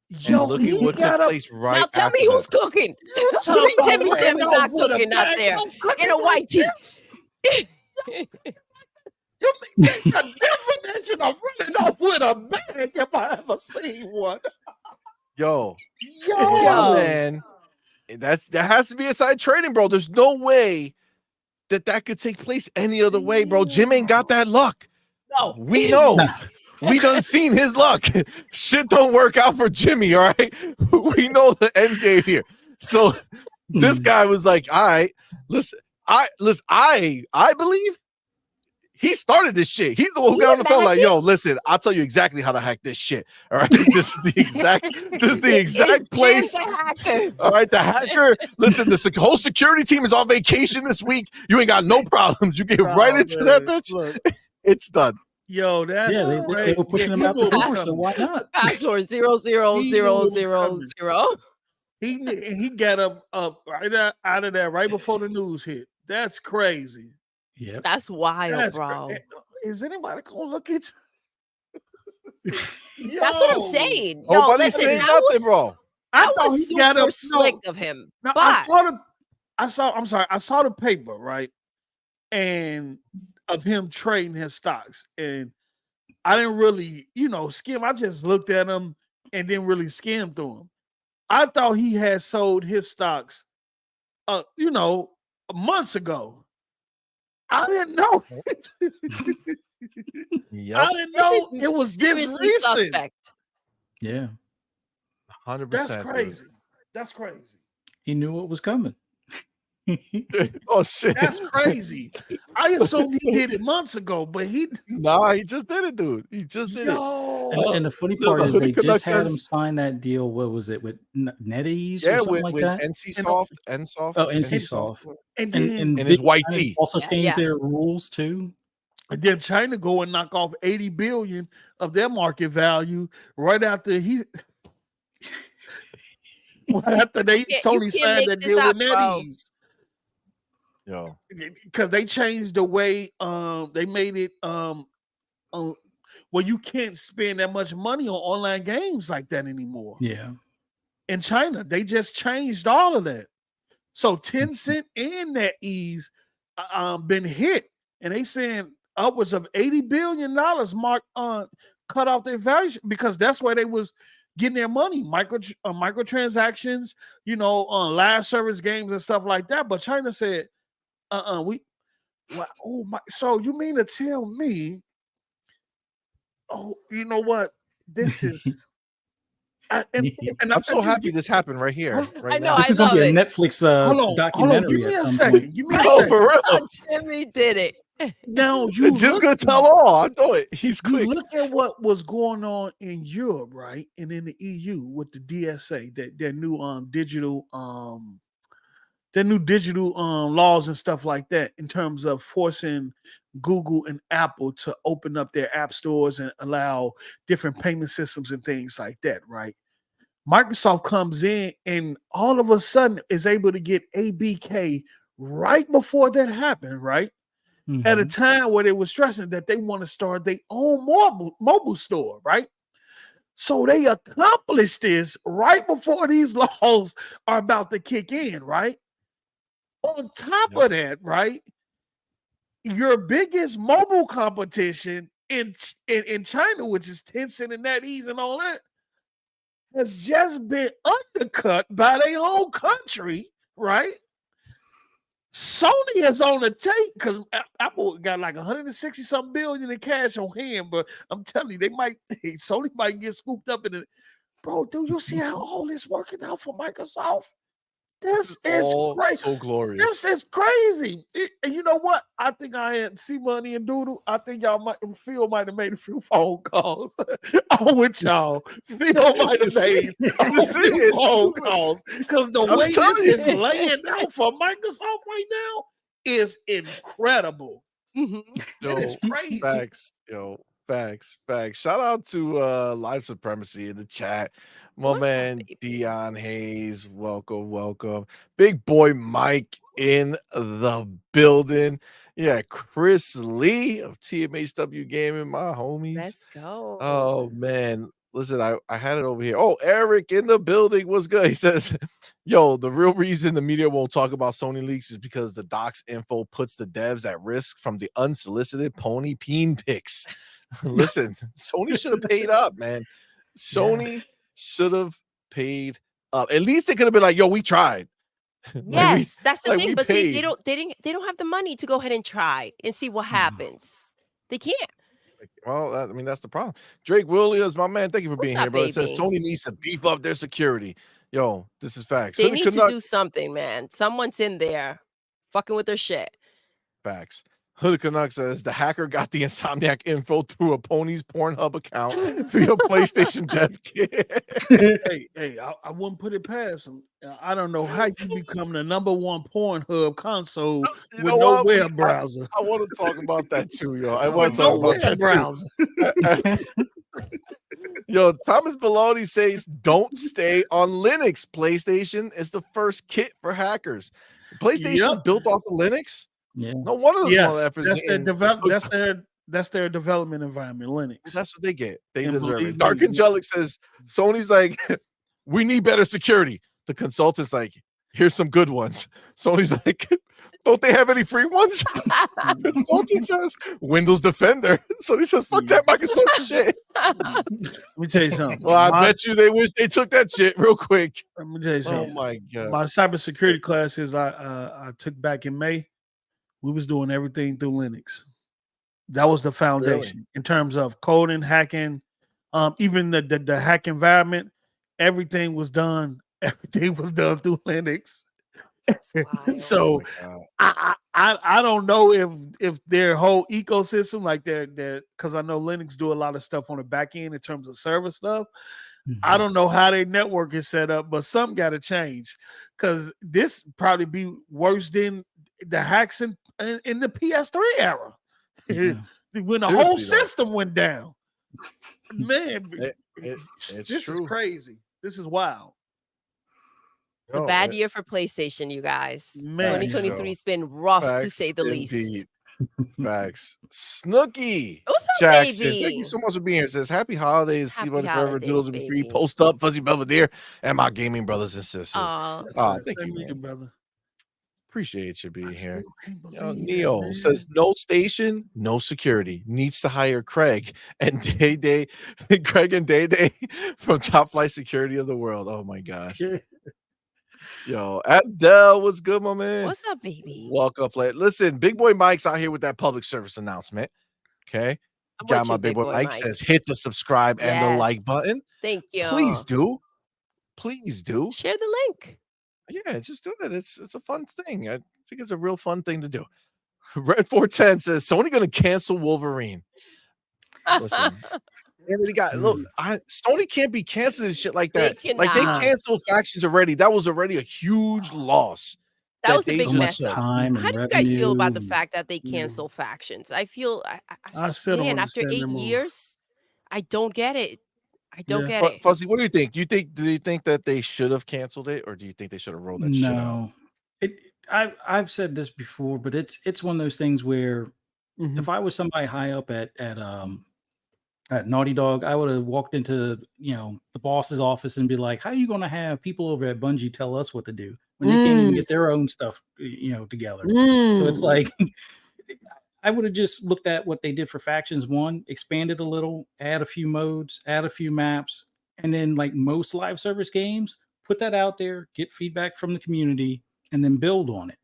Yo, look at what's in place right now tell me who's cooking. Tell me Jimmy not cooking out there in a white tee. You mean the definition of running off with a bag if I ever seen one. Yo, man. That has to be inside trading, bro. There's no way that could take place any other way, bro. Jim ain't got that luck. No, we know. We done seen his luck. Shit don't work out for Jimmy, all right? We know the end game here. So this guy was like, all right, listen, I believe he started this shit. He's the one who got on the phone like, yo, listen, I'll tell you exactly how to hack this shit. All right. This is the exact place. All right. The hacker. Listen, the whole security team is on vacation this week. You ain't got no problems. You get right into that bitch. Look. It's done. Yo, that's they were pushing him out the door, so why not? Password 00000. He got up right out of there right before the news hit. That's crazy. Yeah, that's wild, bro. Is anybody gonna look at you? That's what I'm saying. Yo, nobody's saying nothing, bro. I thought he got up slick of him. No, but I saw the paper, right? And of him trading his stocks. And I didn't really, skim. I just looked at him and didn't really skim through him. I thought he had sold his stocks, months ago. I didn't know. Yep. I didn't know it was this recent. Suspect. Yeah. 100%. That's crazy. That's crazy. He knew what was coming. Oh shit. That's crazy. I assumed he did it months ago, but he just did it, dude. He just did it. And the funny part is they just had him sign that deal. What was it with NetEase or something like that? NCSoft. Oh, NCSoft. And his white tee also changed their rules too. And then China go and knock off 80 billion of their market value right after he. after Sony signed that deal with NetEase. Yo, because they changed the way they made it well, you can't spend that much money on online games like that anymore. Yeah. In China, they just changed all of that. So Tencent and NetEase been hit, and they saying upwards of $80 billion cut off their valuation because that's where they was getting their money, microtransactions, live service games and stuff like that. But China said, oh my, so you mean to tell me, oh, you know what? This is I'm so happy this happened right here. Right now. This is gonna be a Netflix documentary. Give me at a some second. point. Give me a second. For real. Jimmy did it. Now Jim's gonna tell all. I know it. He's quick. You look at what was going on in Europe, right, and in the EU with the DSA, their new digital laws and stuff like that, in terms of forcing Google and Apple to open up their app stores and allow different payment systems and things like that, right? Microsoft comes in and all of a sudden is able to get ABK right before that happened, right? Mm-hmm. At a time where they were stressing that they want to start their own mobile store, right? So they accomplished this right before these laws are about to kick in, right? On top of that, right, your biggest mobile competition in China, which is Tencent and NetEase and all that, has just been undercut by their own country, right? Sony is on the tape because Apple got like 160-something billion in cash on hand, but I'm telling you, Sony might get scooped up in it. Bro, do you see how all this working out for Microsoft? This is crazy. So glorious. This is crazy. And you know what? I think I am CMoney and Doodle. I think Phil might have made a few phone calls. I'm with y'all. Phil might have made a few phone calls because the way this is laying out for Microsoft right now is incredible. Mm-hmm. It is crazy. Facts. Shout out to Live Supremacy in the chat. My man Dion Hayes, welcome. Big boy Mike in the building. Yeah, Chris Lee of TMHW Gaming, my homies. Let's go. Oh man, listen, I had it over here. Oh, Eric in the building was good. He says, yo, the real reason the media won't talk about Sony leaks is because the docs info puts the devs at risk from the unsolicited pony peen pics. Listen, Sony should have paid up, man. Sony should have paid up. At least they could have been like, yo, we tried. Yes, that's the thing. But see, they don't have the money to go ahead and try and see what happens. They can't. Well, that's the problem. Drake Williams, my man, thank you for being here, bro. It says Sony needs to beef up their security. Yo, this is facts. They need to do something, man. Someone's in there fucking with their shit. Facts. Hood Canuck says the hacker got the Insomniac info through a Pony's Pornhub account for your PlayStation dev kit. Hey, I wouldn't put it past him. I don't know how you become the #1 Pornhub console with no web browser. I want to talk about that too, yo. I want to talk about that browser. Yo, Thomas Bellotti says, don't stay on Linux. PlayStation is the first kit for hackers. PlayStation is built off of Linux. Yeah. No wonder that's their development environment, Linux. That's what they get. They deserve it. Dark Angelic says Sony's like, we need better security. The consultant's like, here's some good ones. Sony's like, don't they have any free ones? The consultant says Windows Defender. Sony says, fuck that Microsoft shit. Let me tell you something. Well, I bet you they wish they took that shit real quick. Let me tell you something. Oh my god. My cybersecurity classes I took back in May. We was doing everything through Linux. That was the foundation in terms of coding, hacking, even the hack environment. Everything was done. Everything was done through Linux. So I don't know if their whole ecosystem, like their because I know Linux do a lot of stuff on the back end in terms of server stuff. Mm-hmm. I don't know how their network is set up, but something got to change because this probably be worse than the hacks in the PS3 era. Yeah. When the whole system went down. Man, it's this true. is crazy. This is wild. a bad year for PlayStation, you guys. Man. 2023's been rough, to Facts say the indeed. least. Facts. Snooky What's up, Jackson, baby? thank you so much for being here. Says happy holidays. Happy CMoney forever. holidays, Doodle to be free. baby. Post up, Fuzzy Belvedere, and my gaming brothers and sisters. Aw. Thank you, you, man. brother. Appreciate you being here. still can't believe Neil that, says no station, no security. Needs to hire Craig and Day Craig and Day from Top Flight Security of the World. Oh my gosh. Yo, Abdel, what's good, my man? What's up, baby? Walk up late. Listen, Big Boy Mike's out here with that public service announcement. Okay. I'm Got with my you, Big Boy Mike Mike. says hit the subscribe and the like button. Thank you. Please do. Please do. Share the link. Yeah, just do it. It's a fun thing. I think it's a real fun thing to do. Red 410 says Sony gonna cancel Wolverine. Listen, look, Sony can't be canceling shit like that. They Like they cannot. canceled Factions already. That was already a huge loss. That was a they big just mess took. up. Time How and do you guys feel about the revenue. fact that they cancel Factions? I feel, I still don't man, after understand 8 their move. years, I don't get it. I don't get But it. Fuzzy, what do you think? Do you think that they should have canceled it, or do you think they should have rolled that shit out? No, I've said this before, but it's one of those things where if I was somebody high up at Naughty Dog, I would have walked into the boss's office and be like, "How are you going to have people over at Bungie tell us what to do when they can't even get their own stuff together?" So it's like I would have just looked at what they did for Factions 1, expanded a little, add a few modes, add a few maps, and then like most live service games, put that out there, get feedback from the community, and then build on it.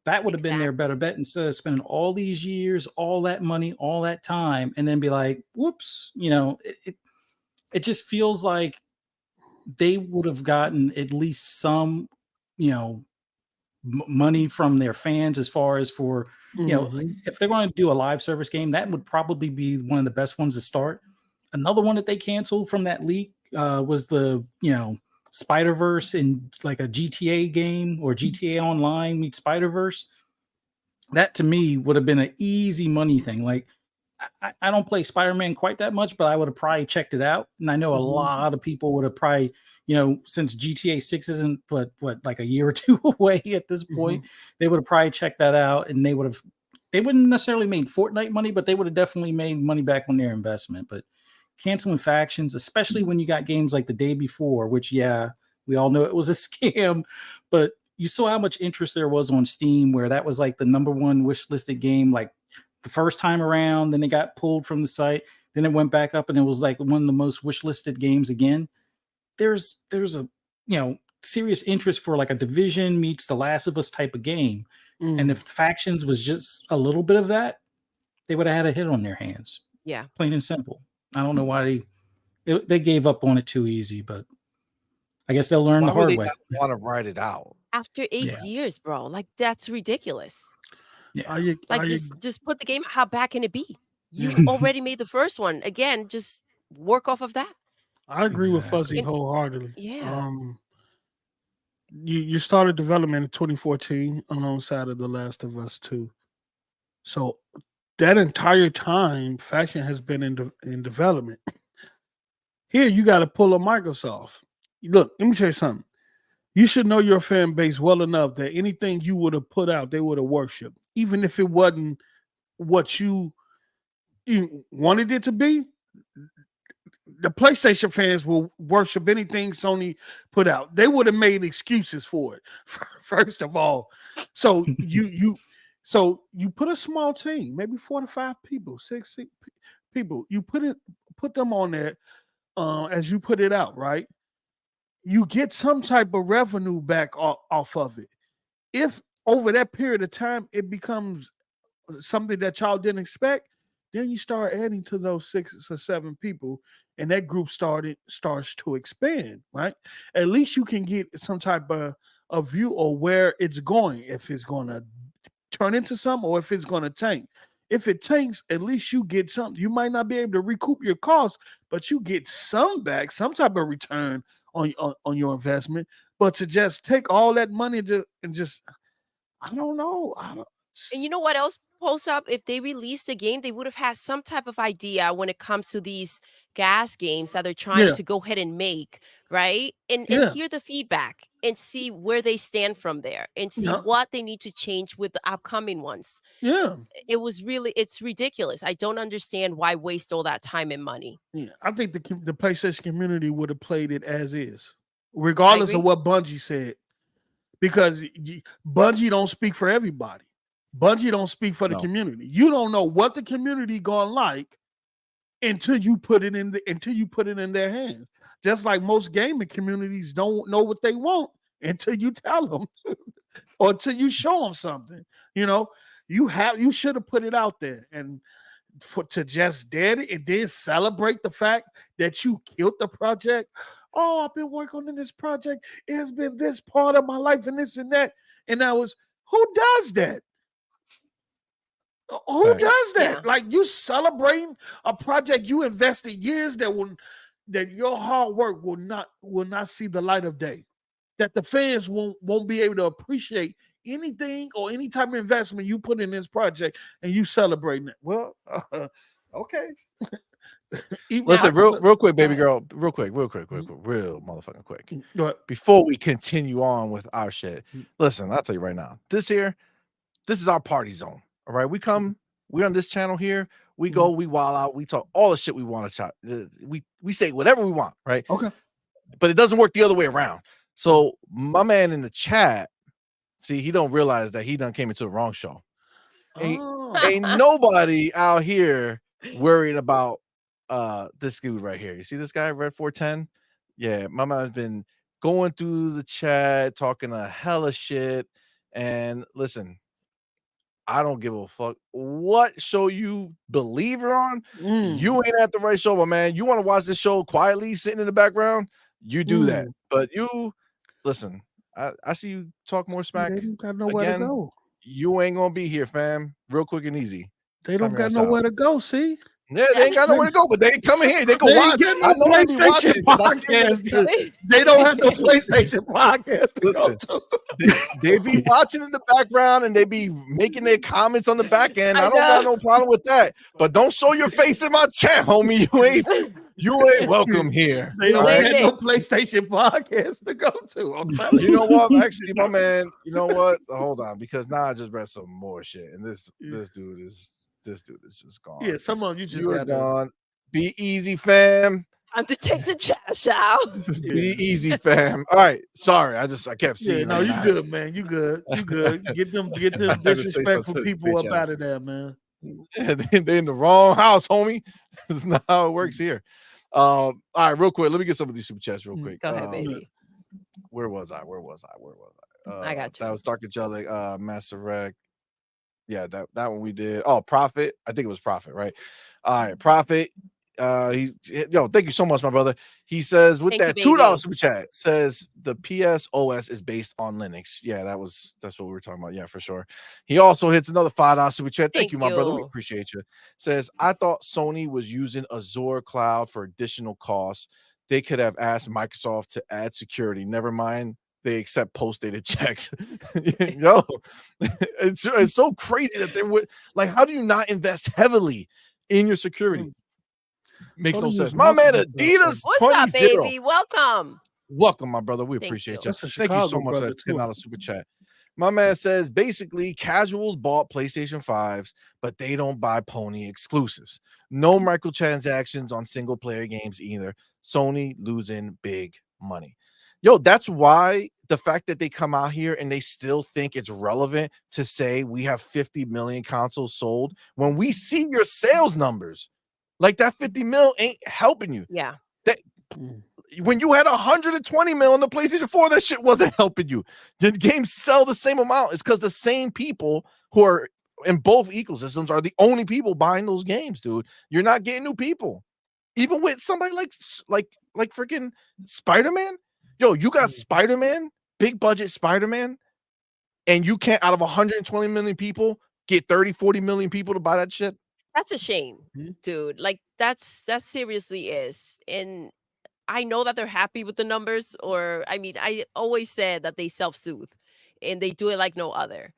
That would have been their better bet instead of spending all these years, all that money, all that time, and then be like, whoops, it just feels like they would have gotten at least some, money from their fans as far as for, if they're going to do a live service game, that would probably be one of the best ones to start. Another one that they canceled from that leak was the, Spider-Verse in like a GTA game or GTA Online meets Spider-Verse. That to me would have been an easy money thing. Like I don't play Spider-Man quite that much, but I would have probably checked it out. And I know a lot of people would have probably, since GTA 6 isn't what like a year or two away at this point, they would have probably checked that out, and they wouldn't necessarily made Fortnite money, but they would have definitely made money back on their investment. But canceling Factions, especially when you got games like the day before, which we all know it was a scam, but you saw how much interest there was on Steam, where that was like the #1 wish listed game, like the first time around, then it got pulled from the site, then it went back up and it was like one of the most wish listed games again. There's a serious interest for like a Division meets The Last of Us type of game. And if Factions was just a little bit of that, they would have had a hit on their hands. Yeah. Plain and simple. I don't know why they gave up on it too easy, but I guess they'll learn the hard way. Want to write it out After 8 years, bro. Like that's ridiculous. Yeah. Just put the game. How bad can it be? You already made the first one. Again, just work off of that. I agree with Fuzzy wholeheartedly. Yeah. You started development in 2014 alongside of The Last of Us 2. So that entire time, Faction has been in development. Here, you got to pull a Microsoft. Look, let me tell you something. You should know your fan base well enough that anything you would have put out, they would have worshipped. Even if it wasn't what you wanted it to be, the PlayStation fans will worship anything Sony put out. They would have made excuses for it, first of all. So you put a small team, maybe 4 to 5 people, 6 people. You put them on there as you put it out, right? You get some type of revenue back off of it. If over that period of time it becomes something that y'all didn't expect, then you start adding to those 6 or 7 people, and that group starts to expand, right? At least you can get some type of view of where it's going, if it's going to turn into something or if it's going to tank. If it tanks, at least you get something. You might not be able to recoup your costs, but you get some back, some type of return on your investment. But to just take all that money and just, I don't know. And you know what else, Post Up? If they released a game, they would have had some type of idea when it comes to these GaaS games that they're trying to go ahead and make, right? And hear the feedback. and see where they stand from there and see what they need to change with the upcoming ones. Yeah. It's ridiculous. I don't understand why waste all that time and money. Yeah, I think the PlayStation community would have played it as is, regardless of what Bungie said, because Bungie don't speak for everybody. Bungie don't speak for the community. You don't know what the community gonna like until you put it in their hands. Just like most gaming communities don't know what they want until you tell them or until you show them something. You know, you should have put it out there, and to just dead it and then celebrate the fact that you killed the project. Oh, I've been working on this project. It has been this part of my life and this and that. And I was, who does that? Who does that? Yeah. Like, you celebrating a project you invested years that your hard work will not see the light of day. That the fans won't be able to appreciate anything or any type of investment you put in this project, and you celebrating it. Well, okay. Listen, real quick, baby girl. Real quick. Real motherfucking quick. Before we continue on with our shit, listen, I'll tell you right now. This is our party zone. All right. We're on this channel here. We go, we wild out, we talk all the shit we want to chat. We say whatever we want, right? Okay. But it doesn't work the other way around. So my man in the chat, see, he don't realize that he done came into the wrong show. Ain't nobody out here worried about this dude right here. You see this guy, Red 410? Yeah, my man's been going through the chat, talking a hella shit. And listen, I don't give a fuck what show you believe you're on. You ain't at the right show, my man. You want to watch this show quietly, sitting in the background? You do that. But you, listen, I see you talk more smack. They don't got nowhere to go. You ain't gonna be here, fam. Real quick and easy. They don't got nowhere to go. See? Yeah, they ain't got nowhere to go, but they coming here. They go watch. I know PlayStation podcast. They don't have no PlayStation podcast to go to. They be watching in the background and they be making their comments on the back end. I don't got no problem with that. But don't show your face in my chat, homie. You ain't welcome here. They don't have no PlayStation podcast to go to. I'm telling you. You know what? Actually, my man, you know what? Hold on, because now I just read some more shit, and this dude is just gone. Yeah, some of you just got gone. Be easy, fam. Time to take the trash out. Be easy, fam. All right, sorry, I kept seeing. Yeah, no, you good, man. You good. Get them disrespectful people up out of there, man. Yeah, they in the wrong house, homie. That's not how it works here. All right, real quick. Let me get some of these super chats real quick. Go ahead, baby. Where was I? I got you. That was Dark Angelic, Master Rec. Yeah, that one we did. Oh, Prophet. I think it was Prophet, right? All right, Prophet. Thank you so much, my brother. He says with that $2 super chat says the PS OS is based on Linux. Yeah, that's what we were talking about. Yeah, for sure. He also hits another $5 super chat. Thank you, my brother. We appreciate you. Says I thought Sony was using Azure Cloud for additional costs. They could have asked Microsoft to add security. Never mind. They accept post-dated checks. Yo, it's so crazy that they would how do you not invest heavily in your security? Makes no sense. My man Adidas. What's up, baby? Welcome, my brother. We appreciate you. Thank you so much for that $10 super chat. My man says basically casuals bought PlayStation 5s, but they don't buy Pony exclusives. No microtransactions on single player games either. Sony losing big money. Yo, that's why the fact that they come out here and they still think it's relevant to say we have 50 million consoles sold when we see your sales numbers. Like that 50 mil ain't helping you. Yeah. When you had 120 mil on the PlayStation 4, that shit wasn't helping you. The games sell the same amount. It's because the same people who are in both ecosystems are the only people buying those games, dude. You're not getting new people. Even with somebody like freaking Spider-Man. Yo, you got Spider-Man, big budget Spider-Man, and you can't, out of 120 million people, get 30, 40 million people to buy that shit? That's a shame, dude. Like, that seriously is. And I know that they're happy with the numbers, I always said that they self-soothe, and they do it like no other.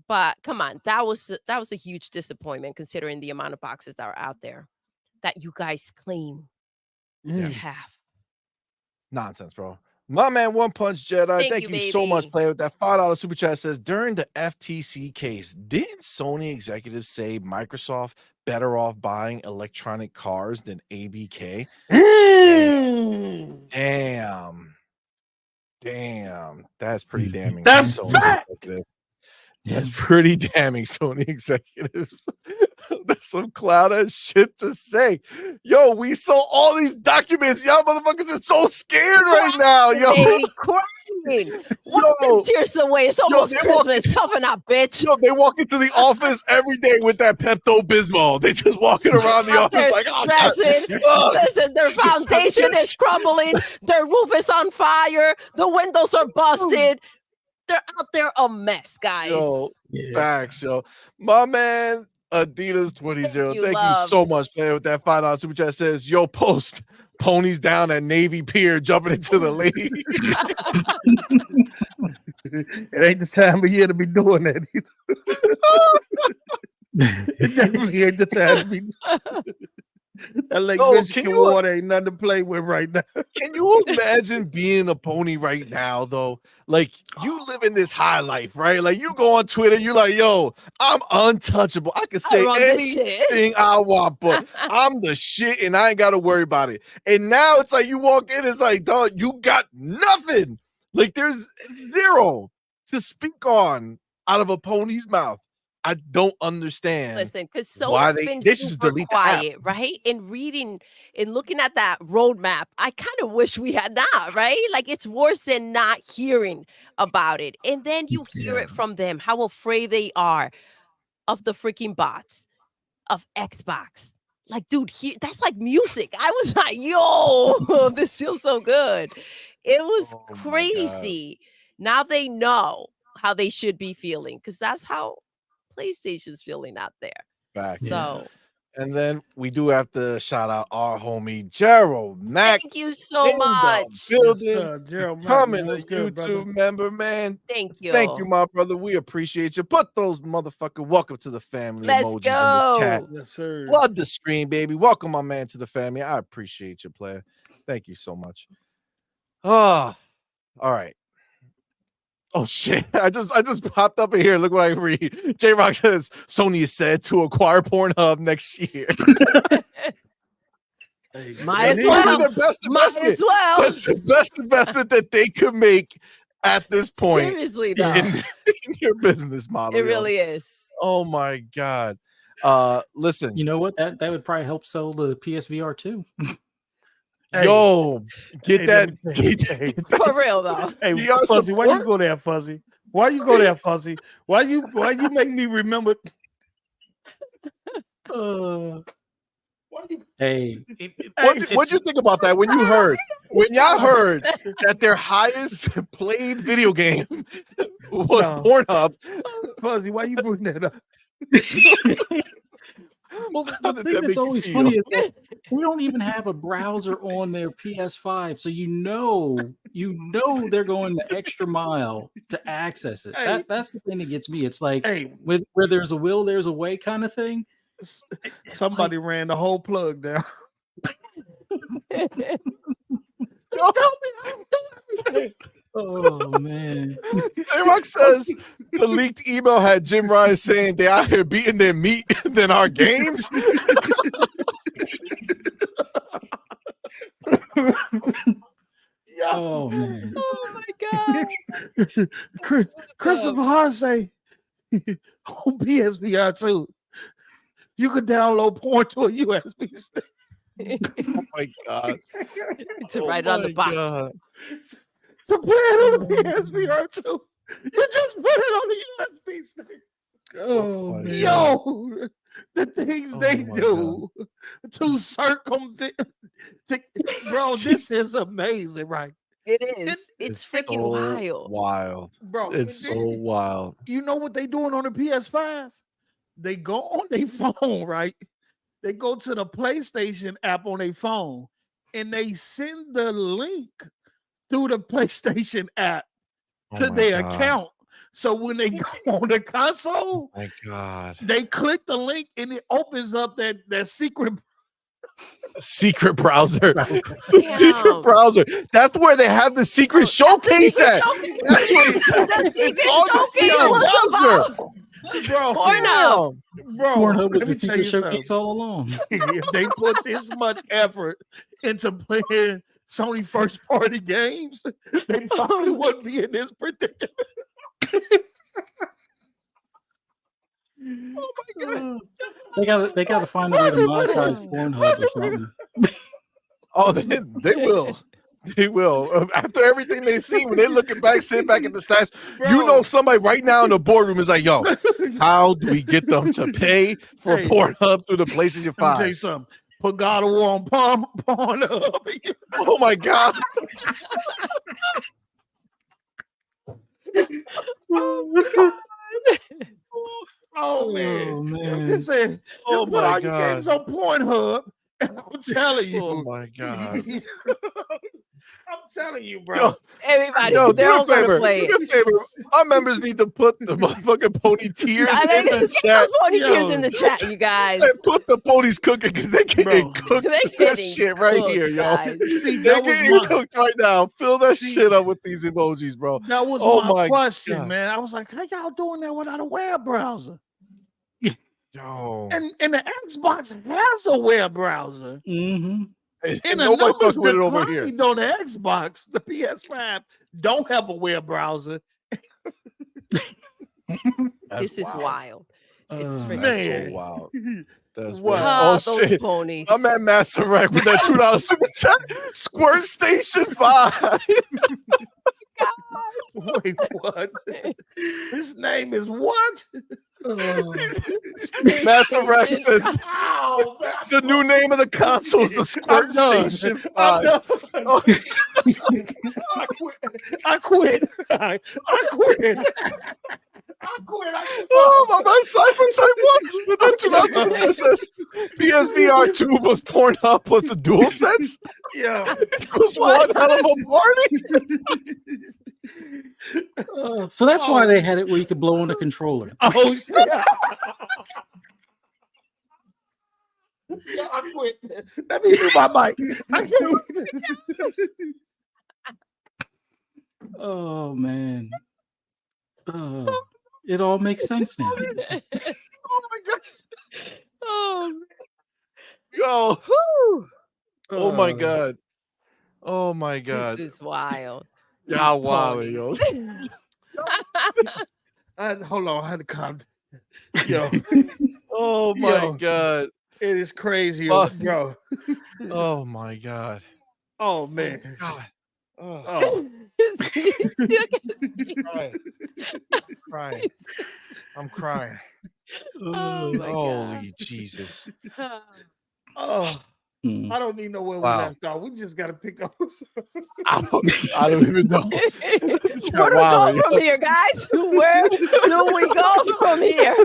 But come on, that was a huge disappointment considering the amount of boxes that are out there that you guys claim to have. Nonsense, bro. My man, One Punch Jedi, Thank thank you, you so much, baby. player. With that $5 super chat says, during the FTC case, didn't Sony executives say Microsoft better off buying electronic cars than ABK? Damn. That's pretty damning. That's Sony fact. executives. That's pretty damning, Sony executives. That's some cloud ass shit to say. Yo, we saw all these documents. Y'all motherfuckers are so scared right now. Yo, Baby, crying. Wipe them tears away. It's almost Christmas. Toughen up, bitch. Yo, they walk into the office every day with that Pepto-Bismol. They just walking around the office They're like, stressing. Listen, their foundation is crumbling. Their roof is on fire. The windows are busted. They're out there a mess, guys. Yo, facts, yo. My man, Adidas 20. Thank you so much, man. With that $5 super chat says, yo, post ponies down at Navy Pier jumping into the lake. It ain't the time of year to be doing that either. It definitely ain't the time to be. That Lake Michigan water ain't nothing to play with right now. Can you imagine being a pony right now, though? Like, you live in this high life, right? Like, you go on Twitter, you're like, yo, I'm untouchable. I can say anything I want, but I'm the shit and I ain't got to worry about it. And now it's like you walk in, it's like, dog, you got nothing. Like, there's zero to speak on out of a pony's mouth. I don't understand. Listen, because Sony's been super quiet, right? And reading and looking at that roadmap, I kind of wish we had not, right? Like, it's worse than not hearing about it. And then you hear it from them, how afraid they are of the freaking bots, of Xbox. Like, dude, that's like music. I was like, yo, this feels so good. It was crazy. Now they know how they should be feeling, because that's how PlayStation's feeling out there. Back. So, and then we do have to shout out our homie Gerald Mack. Thank you so much. Building, Gerald becoming Mack, a YouTube member, man. Thank you. Thank you, my brother. We appreciate you. Put those motherfucking welcome to the family Let's emojis go. in the chat. Yes, sir. Flood the screen, baby. Welcome, my man, to the family. I appreciate you, player. Thank you so much. Oh, all right. Oh shit! I just popped up in here. Look what I read. J Rock says Sony is said to acquire Pornhub next year. Might as well. That's the best investment that they could make at this point. Seriously, though, in your business model. It really is. Oh my god. Listen. You know what? That would probably help sell the PSVR too. Yo, get that. For real though. Hey, Fuzzy, why you go there, Fuzzy? Why you go there, Fuzzy? Why you make me remember? Hey, what'd you think about that when y'all heard that their highest played video game was Pornhub? Fuzzy, why you bring that up? Well, the thing that's always funny is that we don't even have a browser on their PS5, so you know they're going the extra mile to access it. That's the thing that gets me. It's like where there's a will, there's a way kind of thing. Somebody ran the whole plug down. Don't tell me I'm doing. Oh man. J-Rock says the leaked email had Jim Ryan saying they out here beating their meat than our games. Oh man. Oh my god. Christopher Hart say on PSVR 2, you could download porn to a USB stick. Oh my god. To write it on the box. God. To play it on the PSVR 2. You just put it on the USB stick. Oh, yo, the things they do to circumvent. Bro, this is amazing, right? It is. It's freaking so wild. Bro, it's so wild. You know what they doing on the PS5? They go on their phone, right? They go to the PlayStation app on their phone and they send the link through the PlayStation app to their account. So when they go on the console, my god, they click the link and it opens up that secret Secret browser. The secret browser. That's where they have the secret showcase at. That's what it's at. It's on the secret browser. Bro, Pornhub was let me the tell secret you showcase something. all along. If they put this much effort into playing Sony first party games, they probably wouldn't be in this predicament. Oh my god! They gotta find a way to monetize Pornhub or something. Oh, they will. They will. After everything they've seen, when they're looking back, sitting back at the stats, you know somebody right now in the boardroom is like, yo, how do we get them to pay for Pornhub through the PlayStation 5? Let me tell you something. Put God of War on Pornhub. Oh my god. Oh man. Man. Just saying, Oh just put my all your god. games on Pornhub. And I'm telling you. Oh my god. I'm telling you, bro. Yo, Everybody, yo, they're all going to play do me a favor. Our members need to put the motherfucking pony tears in the chat. Pony tears in the chat, you guys. And put the ponies cooking because they getting Bro, cooked. They're That getting shit right cooked, here, yo. guys. See, They're that was getting my, cooked right now. Fill that See, shit up with these emojis, bro. that was Oh my my question, God. man. I was like, how y'all doing that without a web browser? Yo. And the Xbox has a web browser. Mm-hmm. And And the nobody numbers fucking with it over here. declined on the Xbox. The PS5 don't have a web browser. This is wild. It's freaking That's so crazy. wild. That's What? wild. Ah, Oh those shit. ponies. I'm at Master Rack with that $2 super chat. Squirt Station 5. Wait, what? His name is what? Master Rack says Oh, it's the new name of the console is the Squirt done. Station I'm 5. done. Oh, I quit. I quit. oh my man, Cypher type 1 with that $2 super chat says PSVR 2 plus Pornhub plus the dual sense Yeah. equals one hell of a party. So that's why they had it where you could blow on the controller. Oh shit. Yeah, I quit. Let me do my mic. I can't. Oh man. It all makes sense now. Oh my god. Oh, Yo. whew. Oh my god. Oh my god. This is wild. Y'all wild, yo. Hold on, I had to calm down. Yo, Oh my Yo. god. it is crazy, Oh. bro. Oh my god. Oh man. God. Oh, Oh. crying. Crying. I'm crying. Oh my Holy Jesus. God. Oh. Mm. I don't need know where Wow. we left off. We just gotta pick up. I don't even know. Where do we Wow, go from here, guys? Where do we go from here?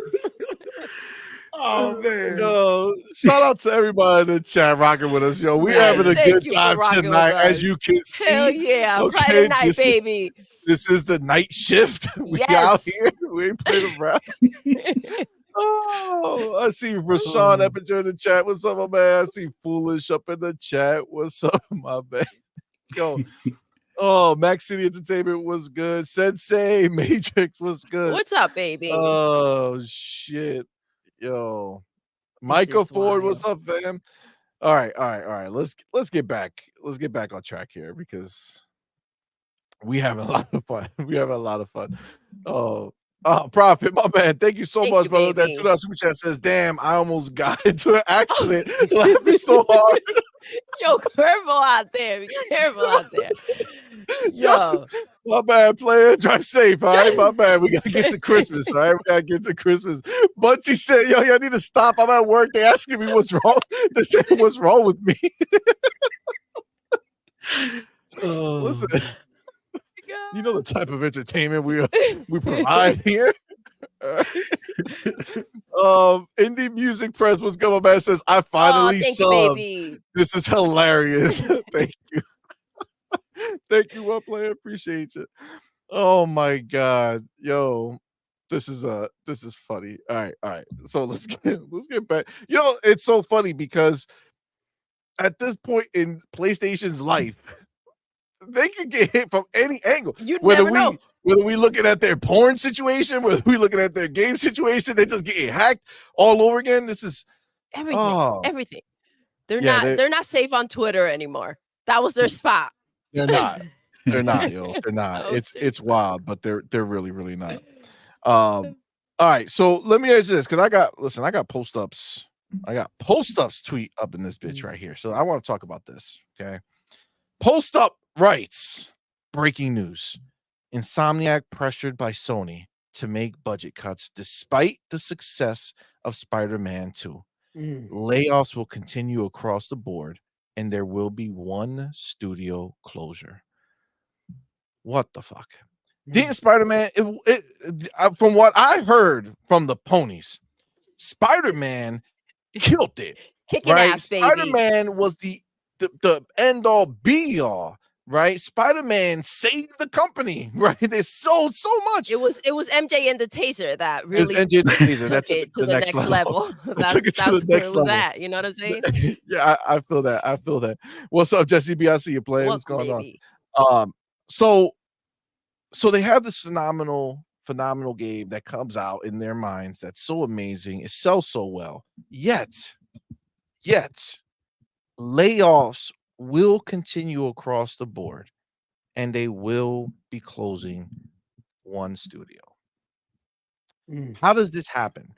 Oh man. Yo, shout out to everybody in the chat rocking with us, yo. We Yes, having a thank good you for time rocking with tonight, us. as you can see. Hell yeah. Okay, Friday night, this is- baby. This is the night shift. We Yes. out here. We ain't playing around. Oh, I see Rashawn Eppinger in the chat. What's up, my man? I see Foolish up in the chat. What's up, my man? Yo. Oh, Max City Entertainment was good. Sensei Matrix was good. What's up, baby? Oh shit. Yo. Micah is Ford, wild. what's up, fam? All right. Let's get back. Let's get back on track here because we have a lot of fun. We have a lot of fun. Oh, Prophet, my man. Thank you so Thank much, you, brother. That baby. $2 super chat says, damn, I almost got into an accident. Laughing so hard. Yo, careful out there. Be careful out there. Yo. My bad, player. Drive safe, all right? My bad. We gotta get to Christmas, all right? We gotta get to Christmas. Bunsy said, yo, y'all need to stop. I'm at work. They asking me what's wrong. They said, what's wrong with me? Listen, you know the type of entertainment we provide here. Indie Music Press was going, man. Says, I finally thank you, subbed. baby. This is hilarious. Thank you. Thank you, well player. Appreciate you. Oh my god. Yo, this is funny. All right. So let's get back. You know, it's so funny because at this point in PlayStation's life, they can get hit from any angle. You never know. Whether we looking at their porn situation, whether we looking at their game situation, they just getting hacked all over again. This is everything. They're not safe on Twitter anymore. That was their spot. They're not. They're not, yo. They're not. It's wild, but they're really, really not. All right. So let me ask you this, because I got post-ups. I got post-ups tweet up in this bitch right here. So I want to talk about this. Okay. Post-up writes, breaking news. Insomniac pressured by Sony to make budget cuts despite the success of Spider-Man 2. Layoffs will continue across the board, and there will be one studio closure. What the fuck? Didn't Spider-Man, from what I heard from the ponies, Spider-Man killed it. Kicking ass, baby. Spider-Man was the end all be all, right? Spider-Man saved the company, right? They sold so much. It was MJ and the Taser that really MJ and the Taser. took it to the next level. That's where it was at. You know what I'm saying? Yeah, I feel that. What's up, Jesse B? I see you playing. What's going on? So they have this phenomenal game that comes out in their minds that's so amazing. It sells so well. Yet layoffs will continue across the board, and they will be closing one studio. How does this happen?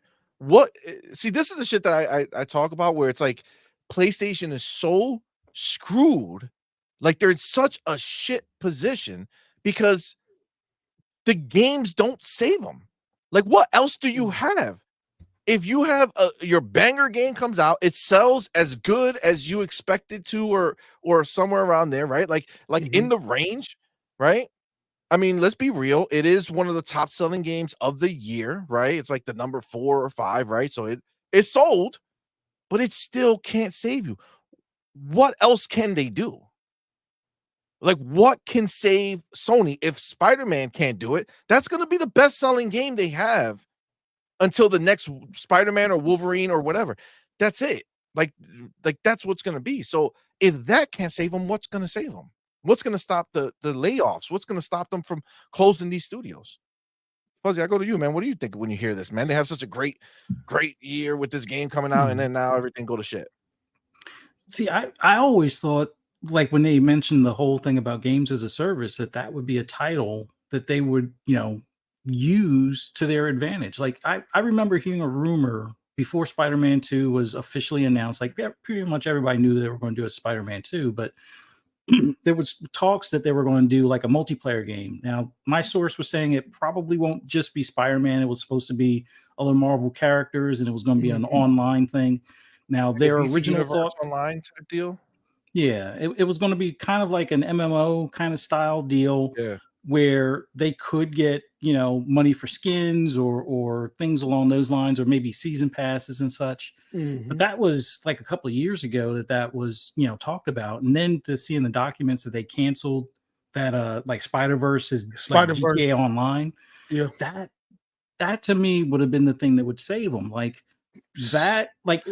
See, this is the shit that I talk about, where it's like PlayStation is so screwed, like they're in such a shit position because the games don't save them. Like, what else do you have? If you have your banger game comes out, it sells as good as you expect it to, or somewhere around there, right? Like in the range, right? I mean, let's be real. It is one of the top selling games of the year, right? It's like the number 4 or 5, right? So it sold, but it still can't save you. What else can they do? Like, what can save Sony if Spider-Man can't do it? That's going to be the best selling game they have until the next Spider-Man or Wolverine or whatever. That's it. Like that's what's going to be. So if that can't save them, what's going to save them? What's going to stop the layoffs? What's going to stop them from closing these studios? Fuzzy, I go to you, man. What do you think when you hear this, man? They have such a great year with this game coming out, and then now everything go to shit. See, I always thought, like, when they mentioned the whole thing about games as a service, that would be a title that they would, use to their advantage. Like, I remember hearing a rumor before Spider-Man 2 was officially announced. Like, pretty much everybody knew that they were going to do a Spider-Man 2, but there was talks that they were going to do like a multiplayer game. Now, my source was saying it probably won't just be Spider-Man. It was supposed to be other Marvel characters, and it was going to be an online thing. Now, their original thought, online type deal. Yeah, it was going to be kind of like an MMO kind of style deal, where they could get, money for skins or things along those lines, or maybe season passes and such. But that was like a couple of years ago that was, talked about. And then to see in the documents that they canceled that, like Spider-Verse is like GTA Online. Yeah, that to me would have been the thing that would save them. Like that, like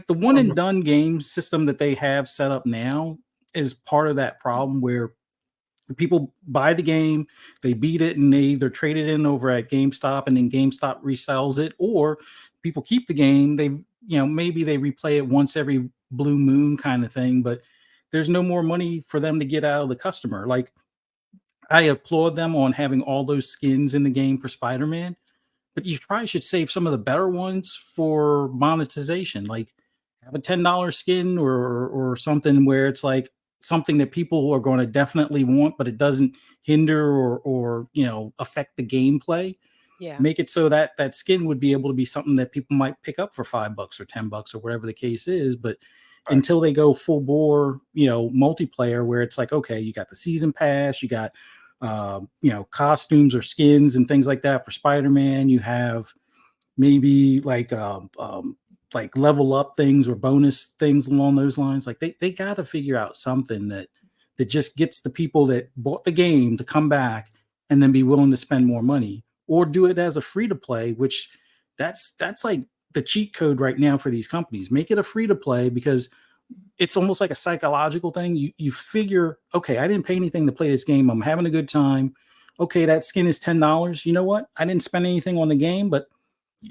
the one and done game system that they have set up now is part of that problem, where people buy the game, they beat it, and they either trade it in over at GameStop, and then GameStop resells it, or people keep the game. They, maybe they replay it once every blue moon kind of thing, but there's no more money for them to get out of the customer. Like, I applaud them on having all those skins in the game for Spider-Man, but you probably should save some of the better ones for monetization. Like, have a $10 skin or something where it's like something that people are going to definitely want, but it doesn't hinder or affect the gameplay. Yeah. Make it so that that skin would be able to be something that people might pick up for $5 or $10 or whatever the case is. But until they go full bore, multiplayer, where it's like, okay, you got the season pass, you got costumes or skins and things like that for Spider-Man. You have maybe like level up things or bonus things along those lines. Like they got to figure out something that just gets the people that bought the game to come back and then be willing to spend more money, or do it as a free to play, which that's like the cheat code right now for these companies. Make it a free to play, because it's almost like a psychological thing. You figure, okay, I didn't pay anything to play this game. I'm having a good time. Okay, that skin is $10. You know what? I didn't spend anything on the game, but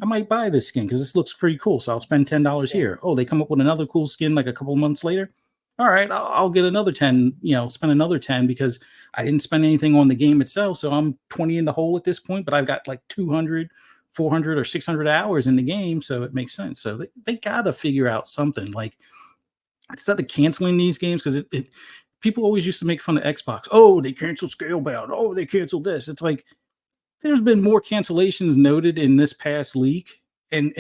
I might buy this skin because this looks pretty cool. So I'll spend $10 here. Oh, they come up with another cool skin like a couple months later. All right, I'll get another 10, spend another 10 because I didn't spend anything on the game itself. So I'm 20 in the hole at this point, but I've got like 200, 400 or 600 hours in the game. So it makes sense. So they got to figure out something like instead of canceling these games, because people always used to make fun of Xbox. Oh, they canceled Scalebound. Oh, they canceled this. It's like there's been more cancellations noted in this past leak and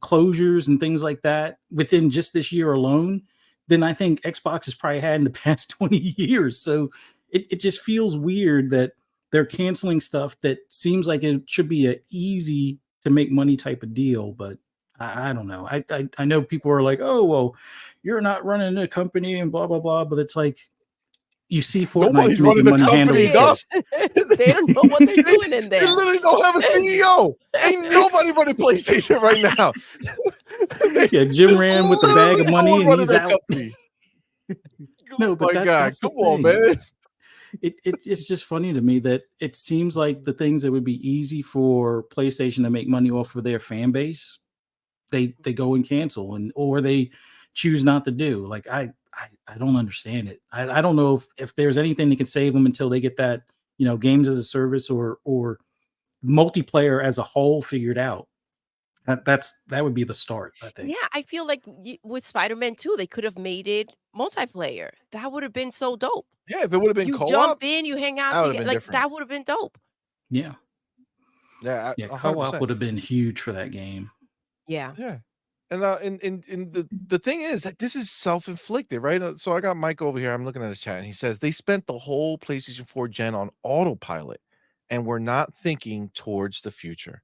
closures and things like that within just this year alone than I think Xbox has probably had in the past 20 years. So it just feels weird that they're canceling stuff that seems like it should be a easy to make money type of deal, but I don't know. I know people are like, oh, well, you're not running a company and blah, blah, blah. But it's like, you see Fortnite's making money handling stuff. They don't know what they're doing in there. They literally don't have a CEO. Ain't nobody running PlayStation right now. Yeah, Jim Rand with the bag of money and he's out. No, but that's come on, man. It's just funny to me that it seems like the things that would be easy for PlayStation to make money off of their fan base, they go and cancel or they choose not to do. Like I don't understand it. I don't know if there's anything that can save them until they get that, games as a service or multiplayer as a whole figured out. That would be the start, I think. Yeah, I feel like with Spider-Man 2, they could have made it multiplayer. That would have been so dope. Yeah, if it would have been co-op, you jump in, you hang out together. Like that would have been dope. Yeah. Yeah, co-op would have been huge for that game. Yeah. Yeah. And the thing is that this is self-inflicted, right? So I got Mike over here. I'm looking at his chat, and he says they spent the whole PlayStation 4 gen on autopilot, and we're not thinking towards the future.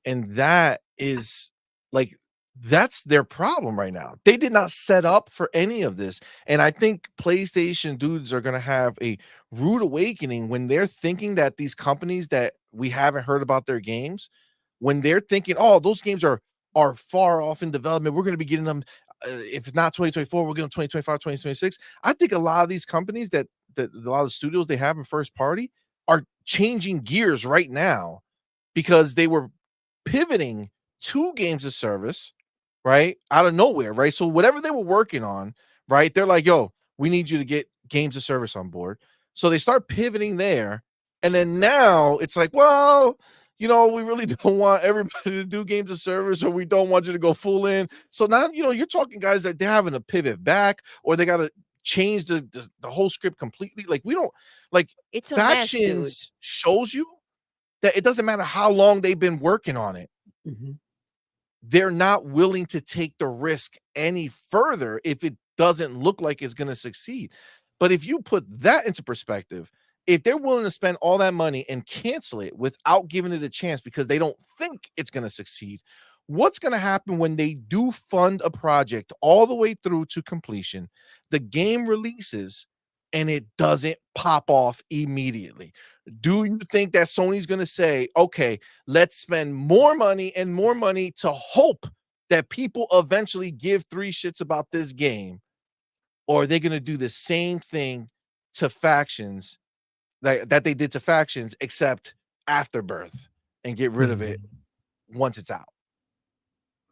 And that is like that's their problem right now. They did not set up for any of this. And I think PlayStation dudes are going to have a rude awakening when they're thinking that these companies that we haven't heard about their games, when they're thinking, oh, those games are far off in development. We're going to be getting them. If it's not 2024, we'll get them 2025, 2026. I think a lot of these companies that a lot of the studios they have in first party are changing gears right now because they were pivoting to games of service, right? Out of nowhere, right? So whatever they were working on, right? They're like, yo, we need you to get games of service on board. So they start pivoting there. And then now it's like, well, we really don't want everybody to do games of service, or we don't want you to go full in. So now, you're talking guys that they're having to pivot back, or they got to change the whole script completely. Like we don't like it's Factions mess, shows you that it doesn't matter how long they've been working on it. Mm-hmm. They're not willing to take the risk any further if it doesn't look like it's going to succeed. But if you put that into perspective, if they're willing to spend all that money and cancel it without giving it a chance because they don't think it's going to succeed, what's going to happen when they do fund a project all the way through to completion, the game releases, and it doesn't pop off immediately? Do you think that Sony's going to say, okay, let's spend more money to hope that people eventually give three shits about this game? Or are they going to do the same thing to Factions that they did to Factions, except Afterbirth, and get rid of it once it's out?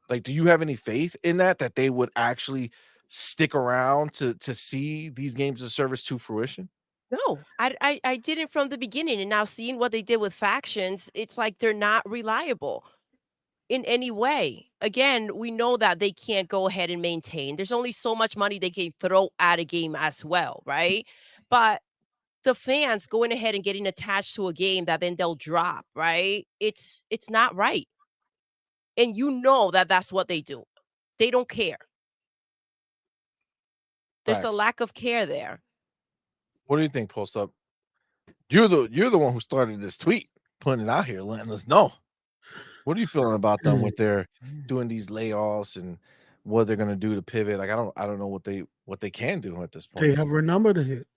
Like, do you have any faith in that they would actually stick around to see these games of service to fruition? No, I didn't from the beginning, and now seeing what they did with Factions, it's like they're not reliable in any way. Again, we know that they can't go ahead and maintain. There's only so much money they can throw at a game as well, right? But the fans going ahead and getting attached to a game that then they'll drop, right? It's not right. And that's what they do. They don't care. There's a lack of care there. What do you think, Post Up? You're the one who started this tweet, putting it out here, letting us know. What are you feeling about them with their doing these layoffs and what they're gonna do to pivot? Like I don't know what they can do at this point. They have a number to hit.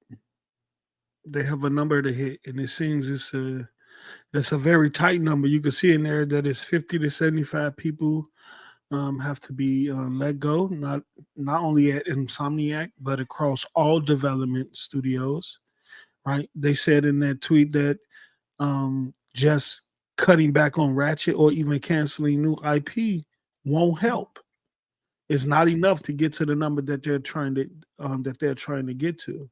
And it seems it's a very tight number. You can see in there that it's 50 to 75 people have to be let go, not only at Insomniac, but across all development studios, right? They said in that tweet that just cutting back on Ratchet or even canceling new IP won't help. It's not enough to get to the number that they're trying to get to.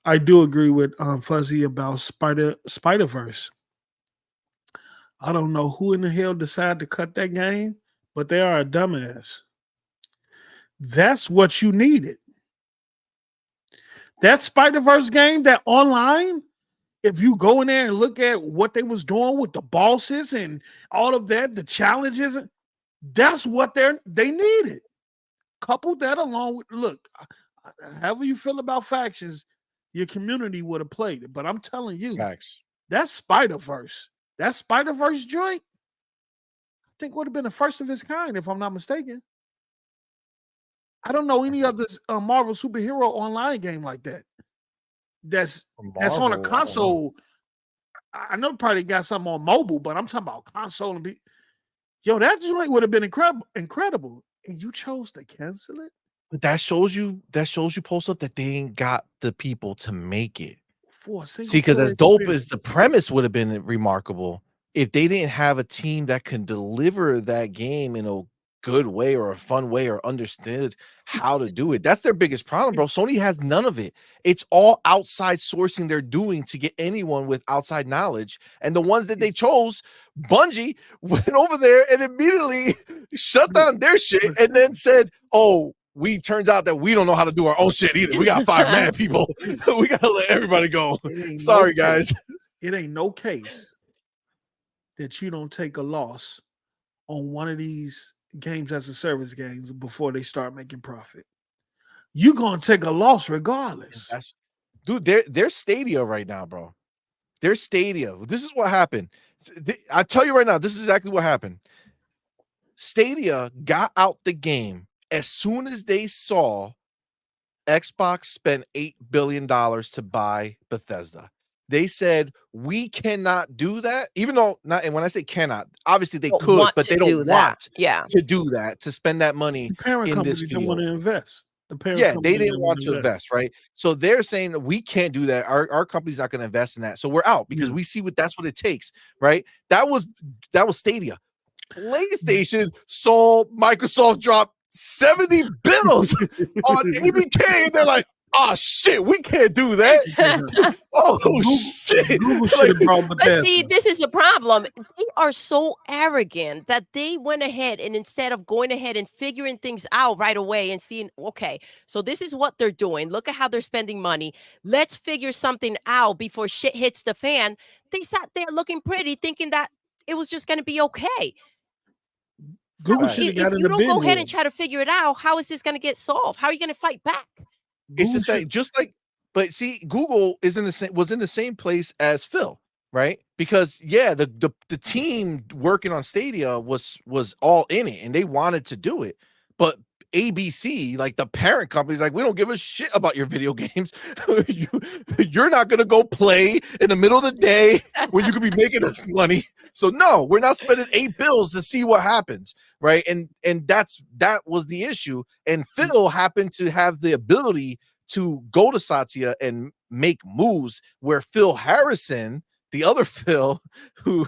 I do agree with Fuzzy about Spider-Verse. I don't know who in the hell decided to cut that game, but they are a dumbass. That's what you needed. That Spider-Verse game, that online, if you go in there and look at what they was doing with the bosses and all of that, the challenges, that's what they needed. Couple that along with, look, however you feel about factions, your community would have played it. But I'm telling you, that Spider-Verse joint, I think would have been the first of its kind, if I'm not mistaken. I don't know any other Marvel superhero online game like that. That's on a console. I know probably got something on mobile, but I'm talking about console and that joint would have been incredible. And you chose to cancel it. But that shows you post up that they ain't got the people to make it. See, because as dope as the premise would have been remarkable, if they didn't have a team that can deliver that game in a good way or a fun way or understood how to do it. That's their biggest problem, bro. Sony has none of it. It's all outside sourcing they're doing to get anyone with outside knowledge. And the ones that they chose, Bungie went over there and immediately shut down their shit and then said, oh, turns out that we don't know how to do our own shit either. We got 5 mad people. We gotta let everybody go. Sorry, guys. It ain't no case that you don't take a loss on one of these games as a service games before they start making profit. You're gonna take a loss regardless. Dude, they're Stadia right now, bro. They're Stadia. This is what happened. I tell you right now, this is exactly what happened. Stadia got out the game as soon as they saw Xbox spend $8 billion to buy Bethesda. They said, we cannot do that, even though not. And when I say cannot, obviously they could, but they don't want to do that, to spend that money in this field. Didn't want to invest. They didn't want to invest, right? So they're saying we can't do that. Our company's not going to invest in that. So we're out because we see that's what it takes, right? That was Stadia. PlayStation saw Microsoft drop 70 bills on ABK, and they're like, oh shit, we can't do that. Shit. But see, this is a problem. They are so arrogant that they went ahead and instead of going ahead and figuring things out right away and seeing, okay, so this is what they're doing. Look at how they're spending money. Let's figure something out before shit hits the fan. They sat there looking pretty, thinking that it was just going to be okay. If you don't go ahead and try to figure it out, how is this going to get solved? How are you going to fight back? It's just like, but see, Google was in the same place as Phil, right? Because the team working on Stadia was all in it and they wanted to do it, but ABC, like the parent company's like, we don't give a shit about your video games. You're not gonna go play in the middle of the day when you could be making us money. So no, we're not spending $8 billion to see what happens, right? And that was the issue. And Phil happened to have the ability to go to Satya and make moves where Phil Harrison, the other Phil, who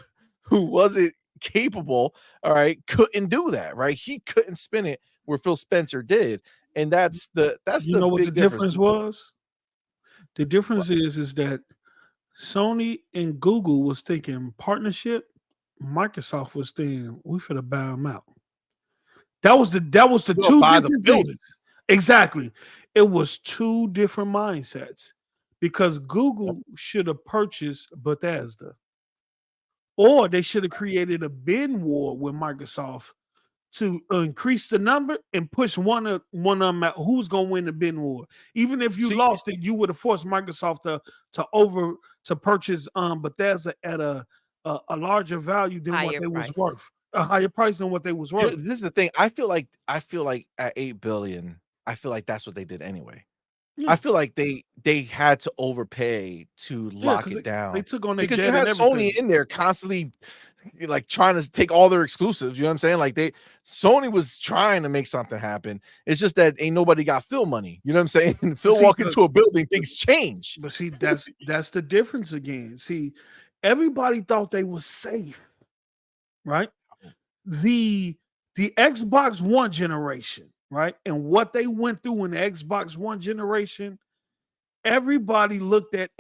wasn't capable, all right, couldn't do that, right? He couldn't spin it where Phil Spencer did. And that's the what the difference was? The difference is that Sony and Google was thinking partnership. Microsoft was thinking we finna buy them out. That was the two different things. Exactly. It was two different mindsets because Google should have purchased Bethesda, or they should have created a bid war with Microsoft to increase the number and push one of them out. Who's gonna win the bid war? Even if you lost it, you would have forced Microsoft to purchase Bethesda at a larger value than what they was worth, a higher price than what they was worth. This is the thing. I feel like at $8 billion, I feel like that's what they did anyway. I feel like they had to overpay to lock it down. They took on their because you had Sony in there constantly like trying to take all their exclusives. You know what I'm saying? Like Sony was trying to make something happen. It's just that ain't nobody got Phil money. You know what I'm saying? Phil walk into a building, things change. But see, that's the difference again. See, everybody thought they was safe, right? The Xbox One generation, right? And what they went through in the Xbox One generation, everybody looked at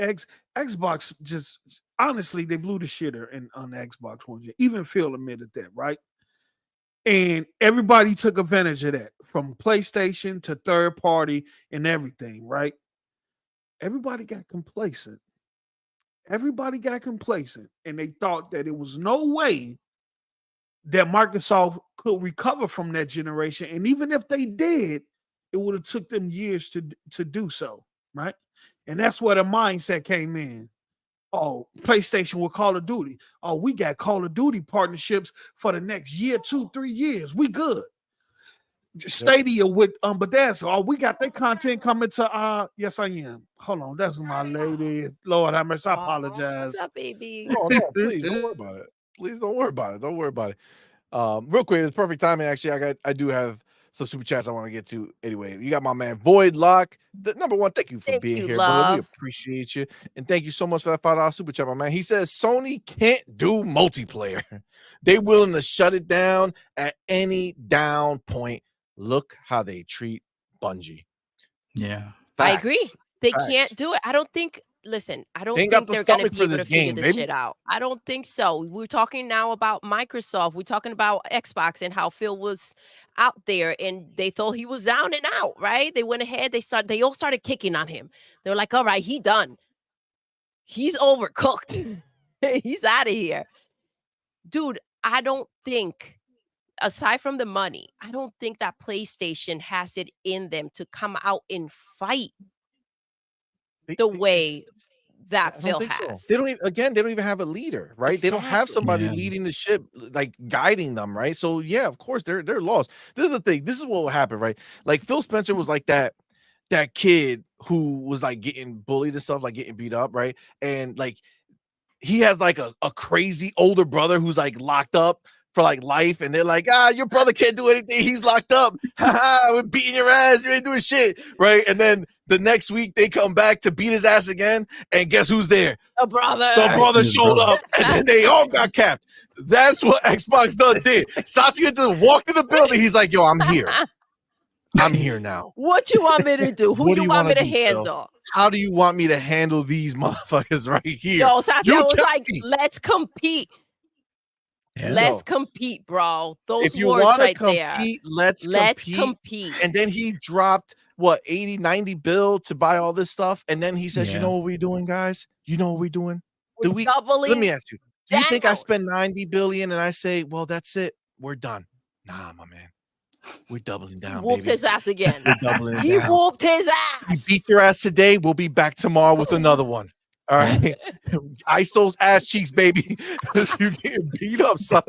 Xbox just honestly, they blew the shitter on the Xbox One. Even Phil admitted that, right? And everybody took advantage of that, from PlayStation to third party and everything, right? Everybody got complacent. Everybody got complacent, and they thought that it was no way that Microsoft could recover from that generation. And even if they did, it would have took them years to do so, right? And that's where the mindset came in. Oh, PlayStation with Call of Duty. Oh, we got Call of Duty partnerships for the next year, 2-3 years. We good. Stadia with Bethesda. Oh, we got their content coming to yes, I am. Hold on, that's my lady. Lord have mercy. I apologize. What's up, baby? Oh, no, please don't worry about it. Please don't worry about it. Don't worry about it. Real quick, it's perfect timing. Actually, I do have some super chats I want to get to. Anyway, you got my man Void Lock. Number one, thank you for being here, brother. We appreciate you, and thank you so much for that $5 super chat, my man. He says Sony can't do multiplayer. They willing to shut it down at any down point. Look how they treat Bungie. Yeah, I agree. They can't do it. I don't think. Listen, I don't think they're going to be able to figure this shit out. I don't think so. We're talking now about Microsoft. We're talking about Xbox and how Phil was out there and they thought he was down and out, right? They went ahead. They all started kicking on him. They were like, all right, he done. He's overcooked. He's out of here. Dude, I don't think, aside from the money, I don't think that PlayStation has it in them to come out and fight the way that Phil has. So. They don't even have a leader, right? Exactly. They don't have somebody leading the ship, like guiding them, right? So yeah, of course they're lost. This is the thing. This is what will happen, right? Like Phil Spencer was like that kid who was like getting bullied and stuff, like getting beat up, right? And like he has like a crazy older brother who's like locked up for like life, and they're like, your brother can't do anything, he's locked up. We're beating your ass, you ain't doing shit, right? And then the next week they come back to beat his ass again, and guess who's there? The brother. The brother showed up, and then they all got capped. That's what Xbox did. Satya just walked in the building. He's like, yo, I'm here. I'm here now. What you want me to do? Who do you want me to handle? Phil? How do you want me to handle these motherfuckers right here? Yo, Satya was like, let's compete. Yeah. Let's compete, bro. Those if you words right compete, there. Let's compete. And then he dropped what 80, 90 bill to buy all this stuff. And then he says, you know what we're doing, guys? You know what we're doing? Let me ask you. Do you think I spend 90 billion and I say, well, that's it, we're done? Nah, my man. We're doubling down. He whooped his ass again. We're doubling he down. Whooped his ass. He beat your ass today. We'll be back tomorrow with another one. All right. Ice those ass cheeks, baby. You getting beat up, son.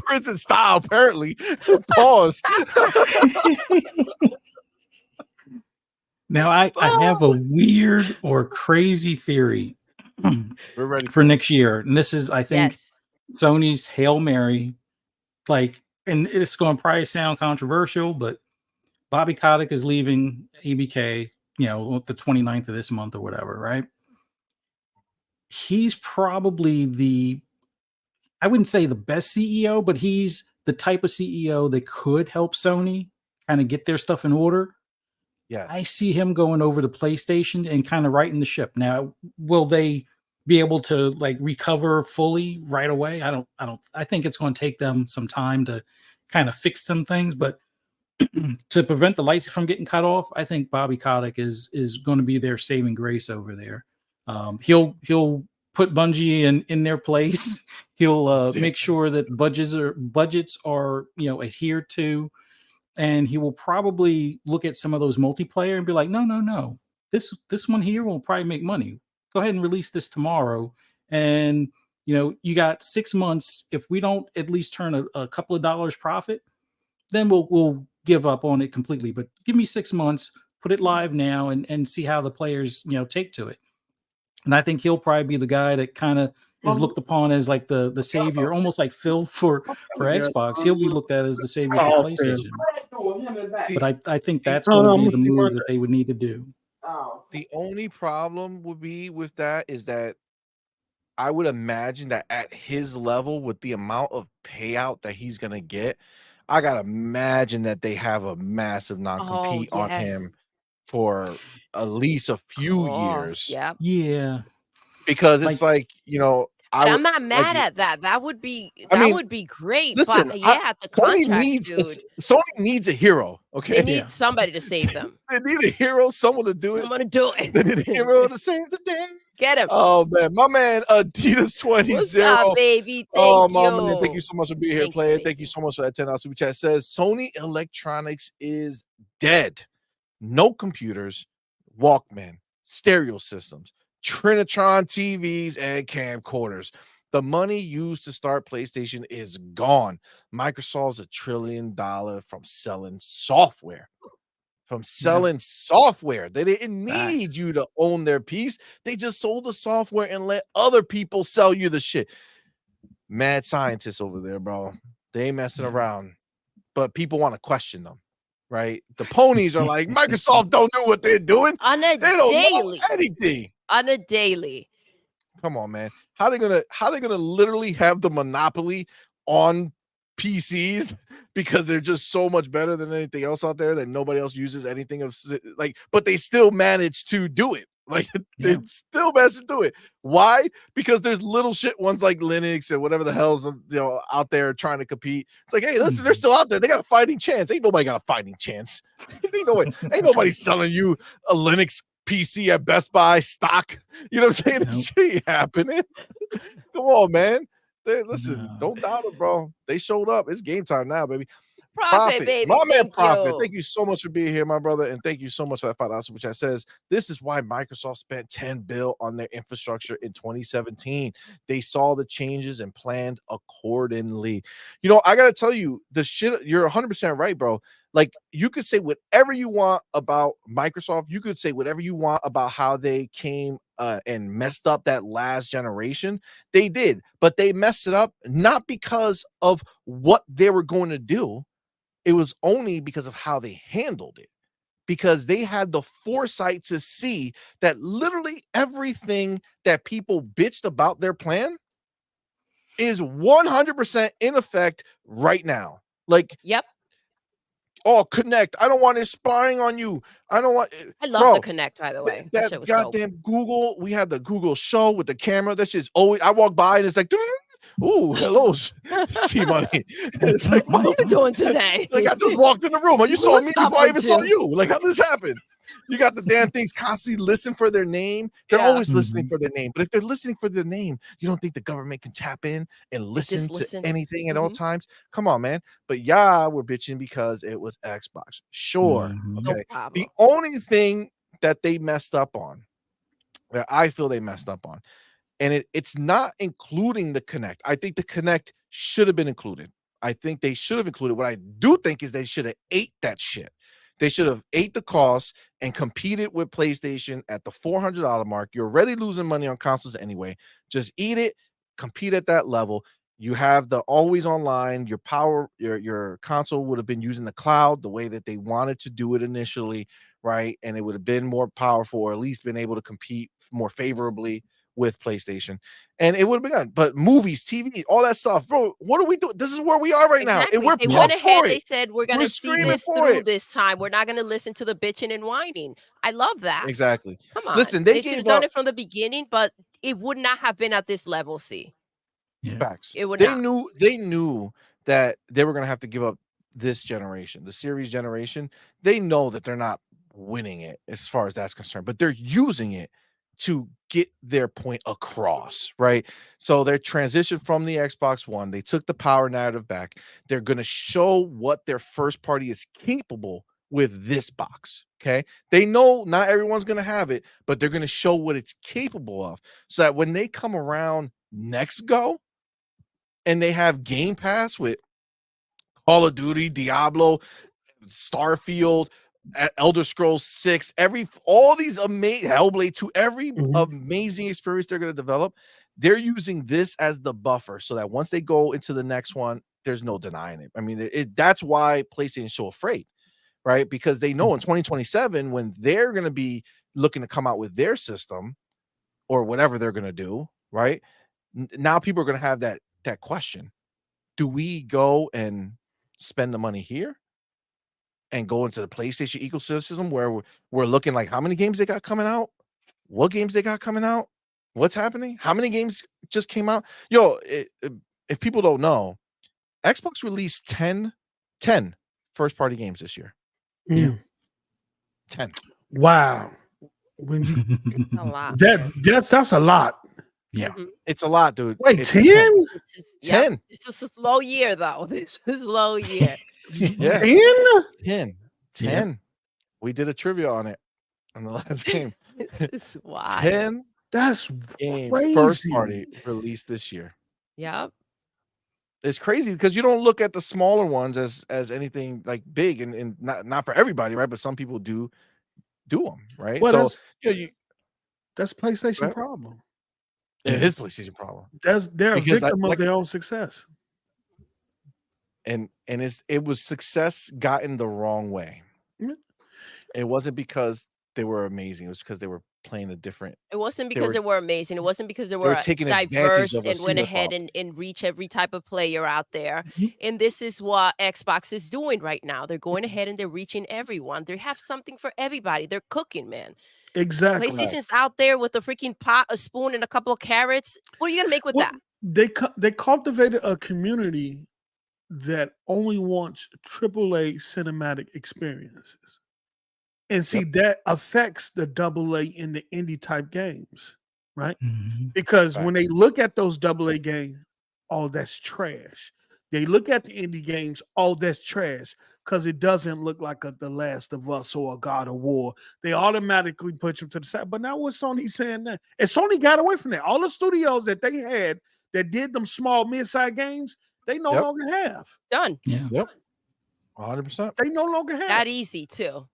Prison style, apparently. Pause. Now I have a weird or crazy theory. We're ready for next year. And this is, I think, Sony's Hail Mary. Like, and it's going to probably sound controversial, but Bobby Kotick is leaving ABK, the 29th of this month or whatever, right? He's probably I wouldn't say the best CEO, but he's the type of CEO that could help Sony kind of get their stuff in order. Yes. I see him going over to PlayStation and kind of righting the ship. Now, will they be able to like recover fully right away? I think it's going to take them some time to kind of fix some things, but to prevent the lights from getting cut off, I think Bobby Kotick is going to be their saving grace over there. He'll put Bungie in their place. He'll make sure that budgets are adhered to, and he will probably look at some of those multiplayer and be like, no, this one here will probably make money. Go ahead and release this tomorrow, and you got 6 months. If we don't at least turn a couple of dollars profit, then we'll give up on it completely. But give me 6 months, put it live now, and see how the players take to it. And I think he'll probably be the guy that kind of is looked upon as like the savior, almost like Phil for Xbox. He'll be looked at as the savior for PlayStation. But I think that's going to be the move that they would need to do. The only problem would be with that is that I would imagine that at his level, with the amount of payout that he's going to get, I got to imagine that they have a massive non-compete on him for at least a few years. Yep. Yeah. Because it's like, you know, I'm not mad at that. That would be would be great. Listen, but yeah, the contracts, dude. Sony needs a hero. Okay, they need somebody to save them. They need a hero, someone to do it. Someone to do it. They need a hero to save the day. Get him. Oh man, my man Adidas 20. What's up, baby? Thank you. Man, thank you so much for being here, player. Thank you so much for that $10 super chat. Says Sony Electronics is dead. No computers, Walkman, stereo systems, Trinitron TVs, and camcorders. The money used to start PlayStation is gone. Microsoft's $1 trillion from selling software. They didn't need you to own their piece. They just sold the software and let other people sell you the shit. Mad scientists over there, bro. They ain't messing around. But people want to question them. Right? The ponies are like, Microsoft don't know what they're doing. On a they don't daily. know anything. On a daily. Come on, man. How they gonna literally have the monopoly on PCs because they're just so much better than anything else out there that nobody else uses anything of like, but they still manage to do it. Like they still manage to do it. Why? Because there's little shit ones like Linux and whatever the hell's out there trying to compete. It's like, hey, listen, they're still out there. They got a fighting chance. Ain't nobody got a fighting chance. ain't nobody selling you a Linux PC at Best Buy stock. You know what I'm saying? That shit ain't happening. Come on, man. Listen, don't doubt it, bro. They showed up. It's game time now, baby. Profit, baby. My man Profit. Thank you so much for being here, my brother. And thank you so much for that $5 super chat. Says this is why Microsoft spent $10 billion on their infrastructure in 2017. They saw the changes and planned accordingly. You know, I gotta tell you, the shit, you're 100% right, bro. Like, you could say whatever you want about Microsoft. You could say whatever you want about how they came and messed up that last generation. They did, but they messed it up not because of what they were going to do. It was only because of how they handled it, because they had the foresight to see that literally everything that people bitched about their plan is 100% in effect right now. Like, oh, Connect. I don't want it spying on you. I don't want it. I love the Connect, by the way. That goddamn Google. We had the Google show with the camera. That's just always, I walk by and it's like, ooh, hello, CMoney. It's like, what are you doing today? Like, I just walked in the room. You saw me before I even saw you. Like, how this happened? You got the damn things constantly listen for their name. They're always listening for their name. But if they're listening for their name, you don't think the government can tap in and listen to anything at all times? Come on, man. But we're bitching because it was Xbox. Sure. Okay. No, the only thing that they messed up on, that I feel they messed up on, and it's not including the Connect. I think the Connect should have been included. I think they should have included. What I do think is they should have ate that shit. They should have ate the cost and competed with PlayStation at the $400 mark. You're already losing money on consoles anyway. Just eat it, compete at that level. You have the always online. Your console would have been using the cloud the way that they wanted to do it initially, right? And it would have been more powerful, or at least been able to compete more favorably with PlayStation, and it would have been good. But movies, TV, all that stuff, bro. What are we doing? This is where we are right now, and we're they went ahead. They said we're gonna see this through this time. We're not gonna listen to the bitching and whining. I love that. Exactly. Come on, listen. They should have done it from the beginning, but it would not have been at this level. Facts. It would. They knew that they were gonna have to give up this generation, the series generation. They know that they're not winning it as far as that's concerned, but they're using it to get their point across, right? So they're transitioned from the Xbox One. They took the power narrative back. They're going to show what their first party is capable with this box, okay? They know not everyone's going to have it, but they're going to show what it's capable of, so that when they come around next go and they have Game Pass with Call of Duty, Diablo, Starfield, Elder Scrolls 6, all these amazing Hellblade 2, every amazing experience they're going to develop, they're using this as the buffer so that once they go into the next one, there's no denying it. I mean, that's why PlayStation is so afraid, right? Because they know in 2027 when they're going to be looking to come out with their system or whatever they're going to do, right? Now people are going to have that question. Do we go and spend the money here and go into the PlayStation ecosystem where we're looking like how many games they got coming out, what games they got coming out, what's happening, how many games just came out? Yo, if people don't know, Xbox released 10 first-party games this year. Yeah. 10. Wow. When you A lot. that's a lot. Yeah. It's a lot, dude. Wait, It's 10? 10. This is a slow year, though. This is a slow year. Yeah. 10? 10. We did a trivia on it on the last game. It's wild. 10 That's games crazy. first party released this year. Yep. It's crazy because you don't look at the smaller ones as anything like big and not for everybody, right? But some people do them, right? Well, so that's PlayStation Right. problem. it is PlayStation problem. They're a Because victim of their own success. And it was success gotten the wrong way. Mhm. It wasn't because they were amazing. It was because they were playing a different. It wasn't because they were amazing. It wasn't because they were were taking advantage diverse of a and went single ahead problem. and reach every type of player out there. Mhm. And this is what Xbox is doing right now. They're going ahead and they're reaching everyone. They have something for everybody. They're cooking, man. Exactly. PlayStation's out there with a freaking pot, a spoon, and a couple of carrots. What are you gonna make with Well, that? they cultivated a community that only wants AAA cinematic experiences. And see, that affects the AA and the indie type games, right? Mhm. Because when they look at those AA games, oh, that's trash. They look at the indie games, oh, that's trash, because it doesn't look like The Last of Us or a God of War. They automatically put them to the side. But now what Sony's saying that? And Sony got away from that. All the studios that they had that did them small mid-sized games, they no longer have. Done. Yeah. Yep. 100%. They no longer have. That easy too.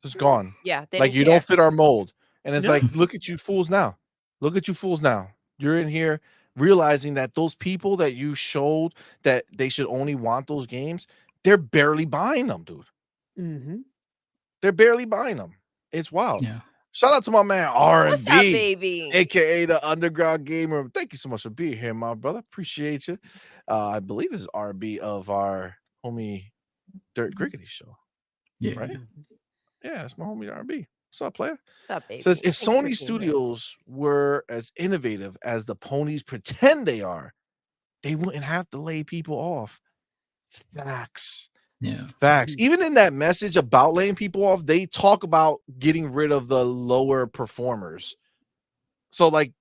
Just gone. Yeah. They Like didn't you care. don't fit our mold. And it's Yeah. like, look at you fools now. Look at you fools now. You're in here realizing that those people that you showed that they should only want those games, they're barely buying them, dude. Mm-hmm. They're barely buying them. It's wild. Yeah. Shout out to my man R&B, What's up, baby? aka the Underground Gamer. Thank you so much for being here, my brother. Appreciate you. I believe this is R&B of our homie Dirt Griggity show. Yeah. Right? Yeah, it's my homie R&B. What's up, player? What's up, baby? Says if Thank you for Sony being here. Studios were as innovative as the ponies pretend they are, they wouldn't have to lay people off. Facts. Yeah. Facts. Even in that message about laying people off, they talk about getting rid of the lower performers. So like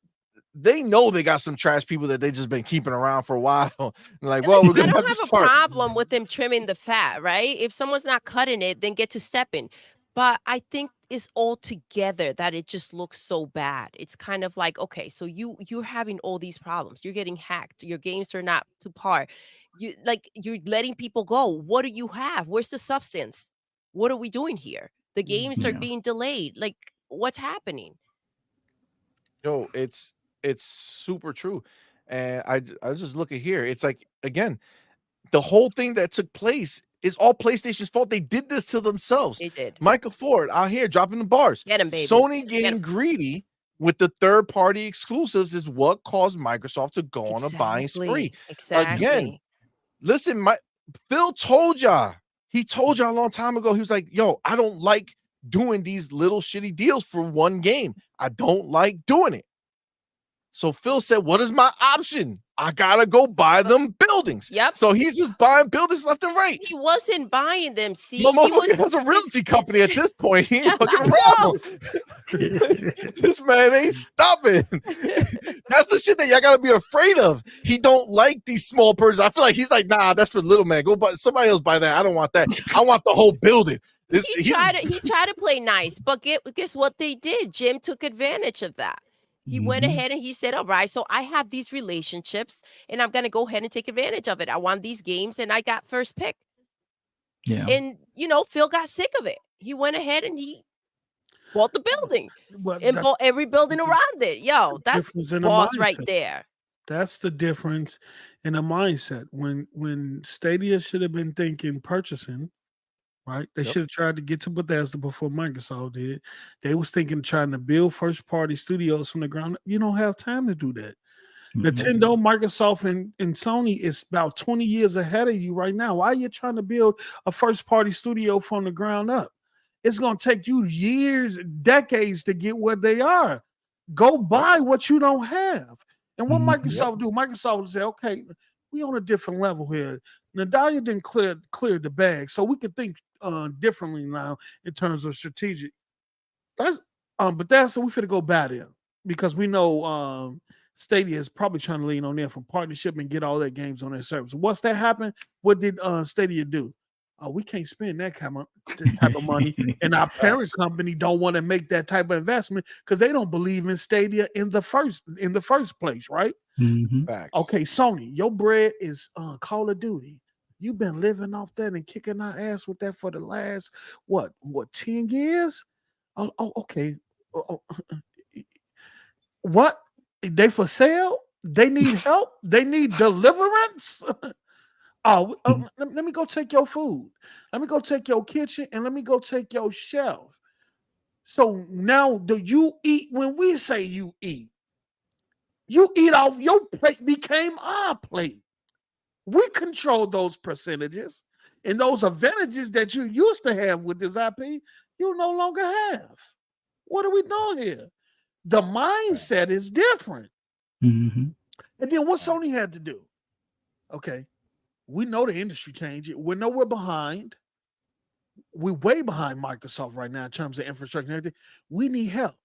they know they got some trash people that they just been keeping around for a while. Like, well, we're I gonna don't have to have a start. problem with them trimming the fat, right? If someone's not cutting it, then get to stepping. But I think it's all together that it just looks so bad. It's kind of like, okay, so you're having all these problems. You're getting hacked. Your games are not to par. You're letting people go. What do you have? Where's the substance? What are we doing here? The games are Yeah. being delayed. Like, what's happening? Yo, it's super true. And I was just looking here. It's like, again, the whole thing that took place is all PlayStation's fault. They did this to themselves. They did. Michael Ford out here dropping the bars. Get him, baby. Sony Get 'em. getting greedy with the third-party exclusives is what caused Microsoft to go on a buying spree. Exactly. Again, listen, Phil told y'all. He told y'all a long time ago. He was like, yo, I don't like doing these little shitty deals for one game. I don't like doing it. So Phil said, what is my option? I gotta go buy them buildings. Yep. So he's just buying buildings left and right. He wasn't buying them. See, No, he was has a realty company at this point. He ain't fucking I around. This man ain't stopping. That's the shit that y'all gotta be afraid of. He don't like these small purchases. I feel like he's like, nah, that's for little man. Go buy somebody else buy that. I don't want that. I want the whole building. He tried to play nice, but guess what they did? Jim took advantage of that. He went ahead and he said, all right, so I have these relationships and I'm going to go ahead and take advantage of it. I want these games and I got first pick. Yeah. And, Phil got sick of it. He went ahead and he bought the building Well, and bought every building around it. Yo, that's boss right there. That's the difference in the mindset. When Stadia should have been thinking purchasing, right? They should have tried to get to Bethesda before Microsoft did. They was thinking trying to build first party studios from the ground up. You don't have time to do that. Nintendo, Microsoft, and Sony is about 20 years ahead of you right now. Why are you trying to build a first party studio from the ground up? It's going to take you years, decades to get where they are. Go buy what you don't have. And what Microsoft do? Microsoft will say, okay, we on a different level here. Nadalia didn't clear the bag, so we can think differently now in terms of strategic. That's but that's we finna go buy them because we know Stadia is probably trying to lean on them for partnership and get all their games on their service. Once that happened, what did Stadia do? We can't spend that type of money, and our parent company don't want to make that type of investment because they don't believe in Stadia in the first place, right? Okay, Sony, your bread is Call of Duty. You've been living off that and kicking our ass with that for the last what 10 years? Okay. What? They for sale? They need help? They need deliverance? Let me go take your food. Let me go take your kitchen, and let me go take your shelf. So now, do you eat? When we say you eat off your plate became our plate. We control those percentages, and those advantages that you used to have with this IP, you no longer have. What are we doing here? The mindset is different. And then what Sony had to do? Okay. We know the industry changed. We know we're behind. We're way behind Microsoft right now in terms of infrastructure and everything. We need help.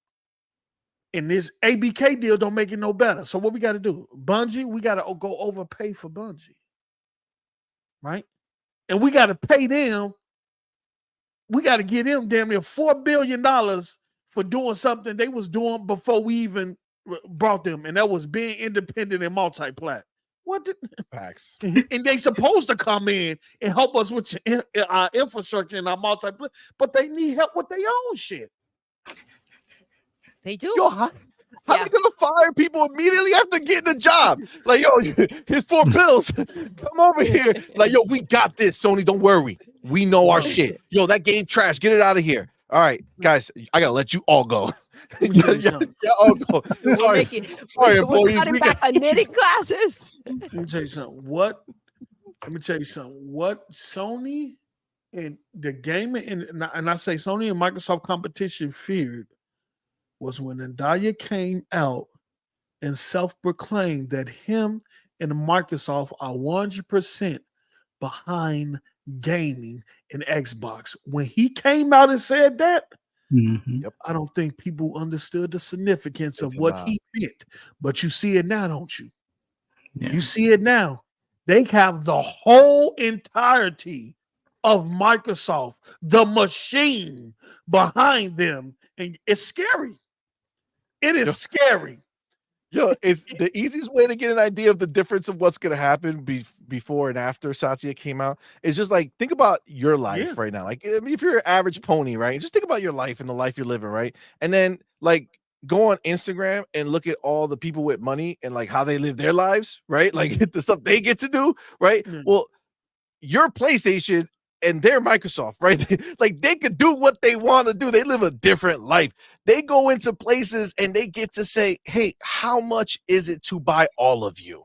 And this ABK deal don't make it no better. So what we got to do? Bungie, we got to go overpay for Bungie. Right? And we got to pay them. We got to get them damn near $4 billion for doing something they was doing before we even brought them. And that was being independent and multi-plat. What did facts? And they supposed to come in and help us with our infrastructure and our multi-play, but they need help with their own shit. They do. Yo, how they gonna fire people immediately after getting the job? Like, yo, here's $4 bills. Come over here. Like, yo, we got this, Sony. Don't worry. We know our shit. Yo, that game trash. Get it out of here. All right, guys, I gotta let you all go. All go. Sorry, employees. We're cutting back knitting classes. Let me tell you something. What Sony and the gaming and I say Sony and Microsoft competition feared was when Nadalia came out and self-proclaimed that him and Microsoft are 100% behind gaming and Xbox. When he came out and said that, I don't think people understood the significance of what he meant. But you see it now, don't you? You see it now. They have the whole entirety of Microsoft, the machine behind them, and it's scary. It is scary. Yo, it's the easiest way to get an idea of the difference of what's going to happen before and after Satya came out is just like, think about your life right now. Like, I mean, if you're an average pony, right? Just think about your life and the life you're living, right? And then like go on Instagram and look at all the people with money and like how they live their lives, right? Like the stuff they get to do, right? Well, your PlayStation and their Microsoft, right? Like they could do what they want to do. They live a different life. They go into places and they get to say, hey, how much is it to buy all of you?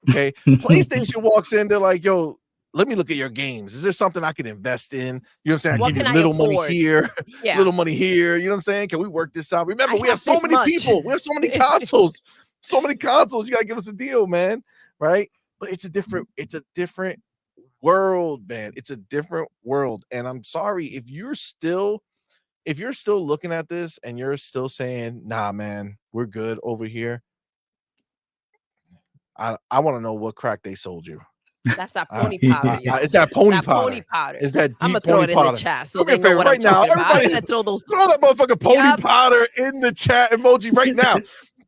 Okay. PlayStation walks in, they're like, yo, let me look at your games. Is there something I can invest in? You know what I'm saying? I give you little money here, little money here. You know what I'm saying? Can we work this out? Remember, we have so many people. We have so many consoles. So many consoles. You got to give us a deal, man. Right? But it's a different world, man. It's a different world. And I'm sorry if you're still looking at this and you're still saying, nah, man, we're good over here. I want to know what crack they sold you. That's that pony powder. It's that pony powder. It's that deep I'm gonna throw it in the chat so they know what I'm talking about. I'm gonna throw that motherfucking pony powder in the chat emoji right now.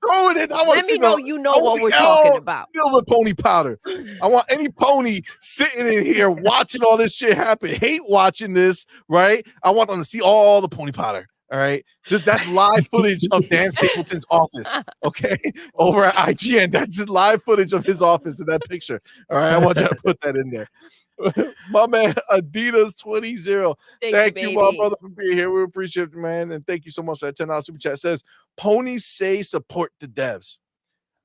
Throw it in. Let me know you know what we're talking about. Filled with pony powder. I want any pony sitting in here watching all this shit happen. Hate watching this, right? I want them to see all the pony powder, All right, that's live footage of Dan Stapleton's office. Okay, over at IGN, that's just live footage of his office in that picture. All right, I want you to put that in there. My man, Adidas 20. Thank you, my brother, for being here. We appreciate it, man, and thank you so much for that $10 super chat. It says ponies say support the devs.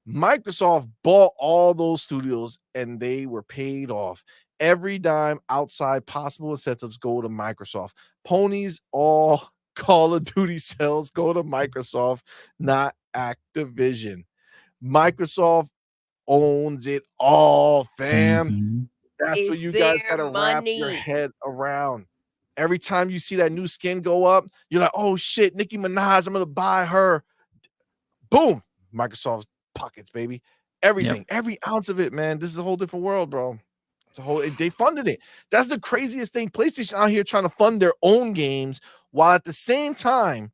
Microsoft bought all those studios and they were paid off. Every dime outside possible incentives go to Microsoft. Ponies all Call of Duty sales go to Microsoft, not Activision. Microsoft owns it all, fam. That's what you guys gotta wrap your head around. Every time you see that new skin go up, you're like, oh shit, Nicki Minaj, I'm gonna buy her. Boom, Microsoft's pockets, baby. Everything, every ounce of it, man. This is a whole different world, bro. It's a whole. They funded it. That's the craziest thing. PlayStation out here trying to fund their own games, while at the same time,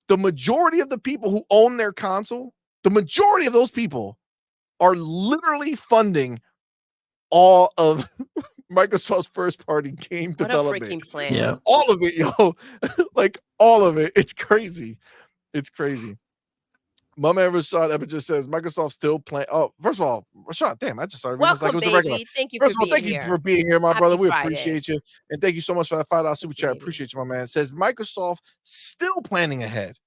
the majority of the people who own their console, the majority of those people are literally funding all of Microsoft's first-party game development. What a freaking plan! Yeah, all of it, yo. Like all of it. It's crazy. It's crazy. My man Rashad Epinger says Microsoft still playing. Oh, first of all, Rashad, damn, I just started reading this like it was a regular. Thank you First for of all, being thank here. you for being here, my Happy brother. We Friday. appreciate you. And thank you so much for that $5 super chat. Appreciate you, my man. It says Microsoft still planning ahead.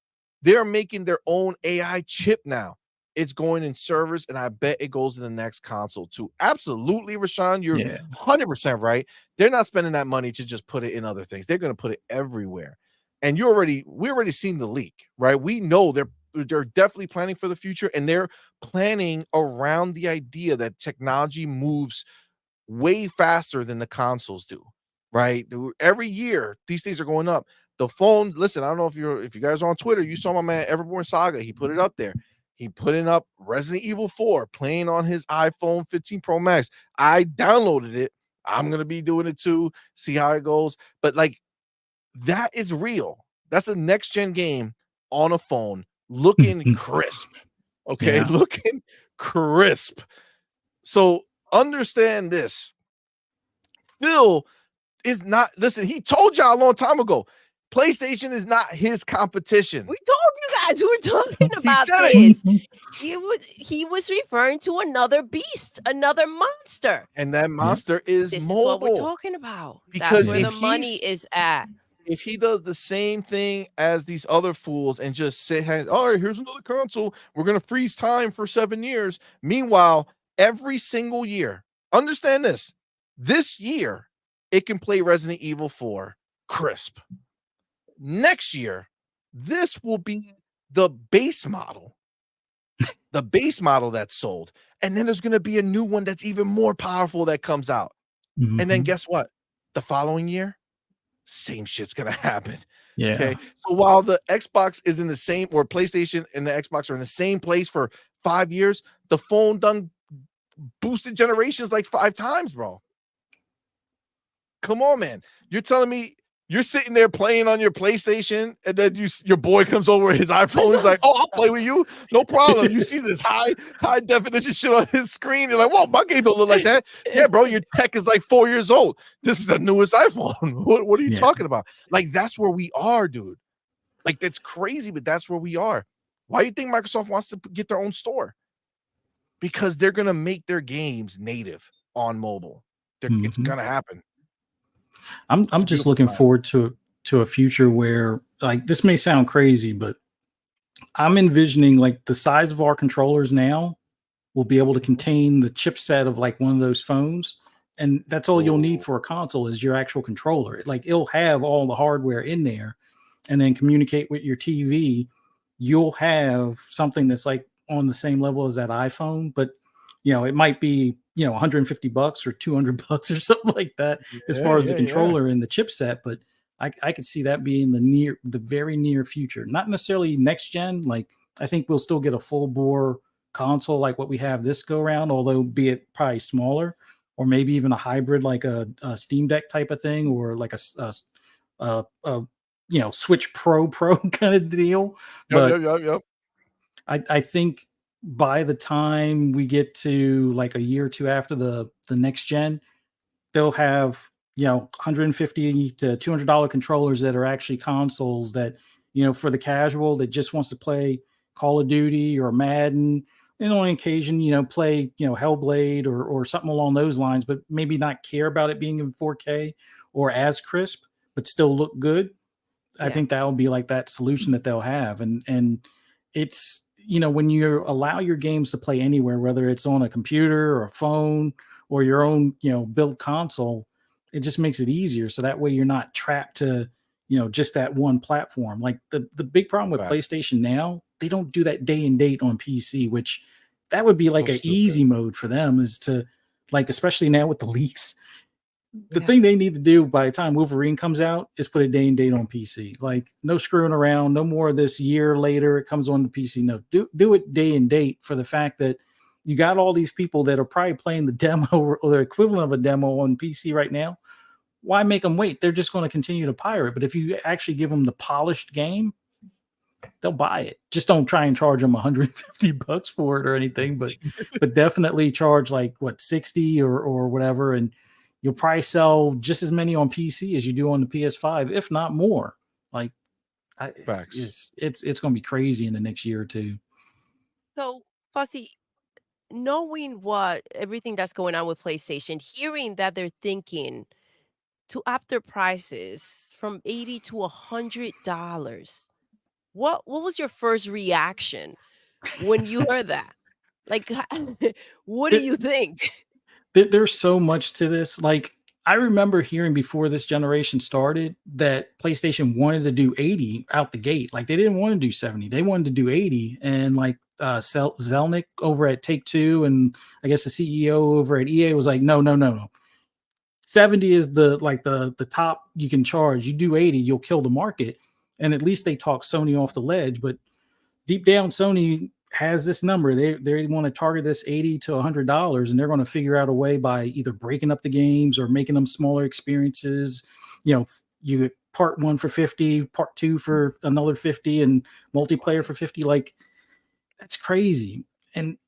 They're making their own AI chip now. It's going in servers, and I bet it goes in the next console too. Absolutely, Rashawn, you're 100% right. They're not spending that money to just put it in other things. They're going to put it everywhere. And we already seen the leak, right? We know they're definitely planning for the future, and they're planning around the idea that technology moves way faster than the consoles do, right? Every year, these things are going up. The phone, listen, I don't know if you guys are on Twitter, you saw my man Everborn Saga. He put it up there. He put it up Resident Evil 4 playing on his iPhone 15 Pro Max. I downloaded it. I'm going to be doing it too, see how it goes. But like, that is real. That's a next gen game on a phone looking crisp. Okay, looking crisp. So understand this. Phil is not, listen, he told y'all a long time ago, PlayStation is not his competition. We told you guys we were talking about this. He was referring to another beast, another monster. And that monster is this mobile. Is what we're talking about. Because that's where the money is at. If he does the same thing as these other fools and just say, hey, all right, here's another console, we're going to freeze time for 7 years. Meanwhile, every single year, understand this year, it can play Resident Evil 4 crisp. Next year, this will be the base model. The base model that's sold. And then there's going to be a new one that's even more powerful that comes out. And then guess what? The following year, same shit's going to happen. Yeah. Okay. So while the Xbox is in the same, or PlayStation and the Xbox are in the same place for 5 years, the phone done boosted generations like 5 times, bro. Come on, man. You're telling me you're sitting there playing on your PlayStation, and then your boy comes over with his iPhone. He's like, "Oh, I'll play with you, no problem." You see this high definition shit on his screen. You're like, "Whoa, my game don't look like that." Yeah, bro, your tech is like 4 years old. This is the newest iPhone. What are you talking about? Like, that's where we are, dude. Like, that's crazy, but that's where we are. Why do you think Microsoft wants to get their own store? Because they're gonna make their games native on mobile. It's gonna happen. I'm just looking forward to a future where, like, this may sound crazy, but I'm envisioning like the size of our controllers now will be able to contain the chipset of like one of those phones, and that's all you'll need for a console is your actual controller. Like, it'll have all the hardware in there, and then communicate with your TV. You'll have something that's like on the same level as that iPhone, but it might be $150 or $200 or something like that as far as the controller and the chipset. But I could see that being the very near future. Not necessarily next gen. Like, I think we'll still get a full bore console like what we have this go around, although be it probably smaller, or maybe even a hybrid like a Steam Deck type of thing, or like a Switch Pro kind of deal. Yep. I think by the time we get to like a year or two after the next gen, they'll have $150 to $200 controllers that are actually consoles that for the casual that just wants to play Call of Duty or Madden, and on occasion, play, Hellblade or something along those lines, but maybe not care about it being in 4K or as crisp, but still look good. I think that'll be like that solution that they'll have. And it's, when you allow your games to play anywhere, whether it's on a computer or a phone or your own, built console, it just makes it easier. So that way you're not trapped to, just that one platform. Like the big problem with PlayStation now, they don't do that day and date on PC, which that would be like an easy mode for them, is to, like, especially now with the leaks. The thing they need to do by the time Wolverine comes out is put a day and date on PC. Like, no screwing around, no more of this year later it comes on the PC. No, do it day and date, for the fact that you got all these people that are probably playing the demo or the equivalent of a demo on PC right now. Why make them wait? They're just going to continue to pirate. But if you actually give them the polished game, they'll buy it. Just don't try and charge them $150 for it or anything, but definitely charge like what, 60 or whatever, and you'll probably sell just as many on PC as you do on the PS5, if not more. Like, it's going to be crazy in the next year or two. So, Fossey, knowing everything that's going on with PlayStation, hearing that they're thinking to up their prices from $80 to $100, what was your first reaction when you heard that? Like, what do you think? There's so much to this. Like, I remember hearing before this generation started that PlayStation wanted to do 80 out the gate. Like, they didn't want to do 70. They wanted to do 80. And like Zelnick over at Take-Two, and I guess the CEO over at EA was like, no. 70 is the top you can charge. You do 80, you'll kill the market. And at least they talk Sony off the ledge. But deep down, Sony has this number. They want to target this $80 to $100, and they're going to figure out a way by either breaking up the games or making them smaller experiences. You part 1 for 50, part 2 for another 50, and multiplayer for 50. Like, that's crazy. And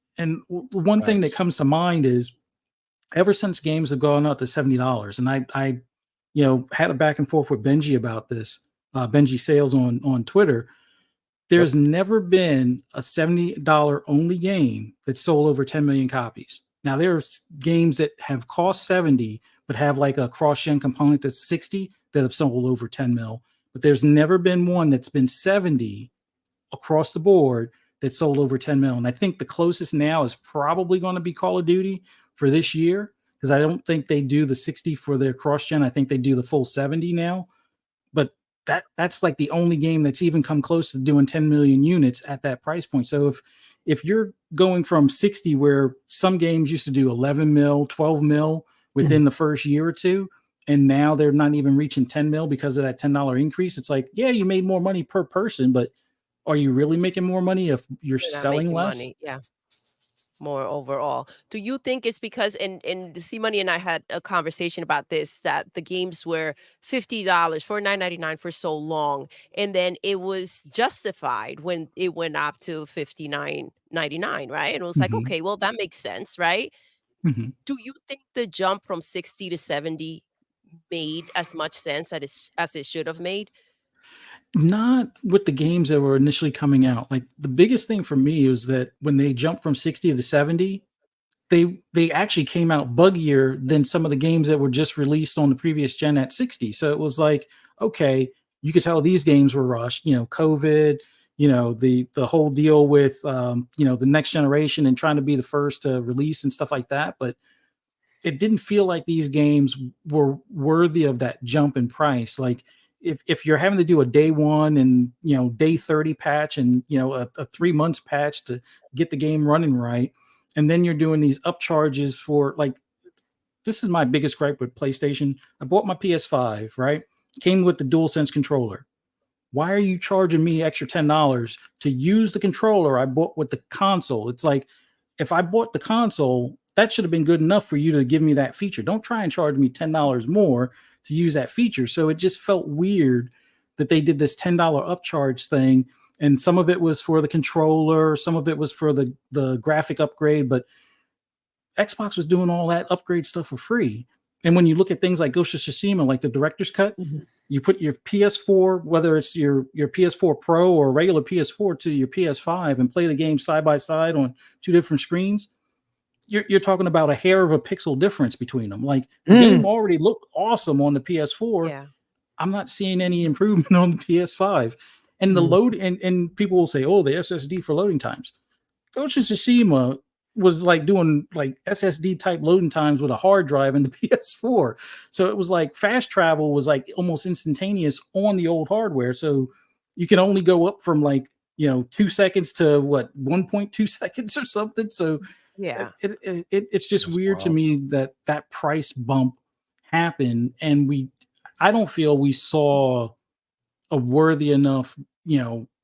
one thing that comes to mind is, ever since games have gone up to $70, and I had a back and forth with Benji about this, Benji Sales on Twitter. There's never been a $70 only game that sold over 10 million copies. Now, there's games that have cost 70 but have like a cross-gen component that's 60 that have sold over 10 mil. But there's never been one that's been 70 across the board that sold over 10 mil. And I think the closest now is probably going to be Call of Duty for this year, because I don't think they do the 60 for their cross-gen. I think they do the full 70 now. But that's like the only game that's even come close to doing 10 million units at that price point. So if you're going from 60, where some games used to do 11 mil, 12 mil within the first year or two, and now they're not even reaching 10 mil because of that $10 increase, it's like, yeah, you made more money per person, but are you really making more money if you're selling less? Money. Yeah. More overall. Do you think it's because, and CMoney and I had a conversation about this, that the games were $50, $49.99 for so long, and then it was justified when it went up to $59.99, right? And it was like, okay, well, that makes sense, right? Do you think the jump from 60 to 70 made as much sense as it should have made? Not with the games that were initially coming out. Like, the biggest thing for me was that when they jumped from 60 to 70, they actually came out buggier than some of the games that were just released on the previous gen at 60. So it was like, okay, you could tell these games were rushed, COVID, the whole deal with, the next generation and trying to be the first to release and stuff like that. But it didn't feel like these games were worthy of that jump in price. Like, if you're having to do a day 1 and day 30 patch and a 3 months patch to get the game running right, and then you're doing these upcharges for, like, this is my biggest gripe with PlayStation. I bought my PS5, right? Came with the DualSense controller. Why are you charging me extra $10 to use the controller I bought with the console? It's like, if I bought the console, that should have been good enough for you to give me that feature. Don't try and charge me $10 more to use that feature. So it just felt weird that they did this $10 upcharge thing. And some of it was for the controller, some of it was for the graphic upgrade, but Xbox was doing all that upgrade stuff for free. And when you look at things like Ghost of Tsushima, like the director's cut, you put your PS4, whether it's your PS4 Pro or regular PS4 to your PS5 and play the game side by side on 2 different screens, you're talking about a hair of a pixel difference between them. Like the game already looked awesome on the PS4. Yeah. I'm not seeing any improvement on the PS5. And the load, and people will say, oh, the SSD for loading times. Ghost of Tsushima was like doing like SSD type loading times with a hard drive in the PS4. So it was like fast travel was like almost instantaneous on the old hardware. So you can only go up from like, 2 seconds to 1.2 seconds or something. So yeah, it's just weird to me that price bump happened. And I don't feel we saw a worthy enough,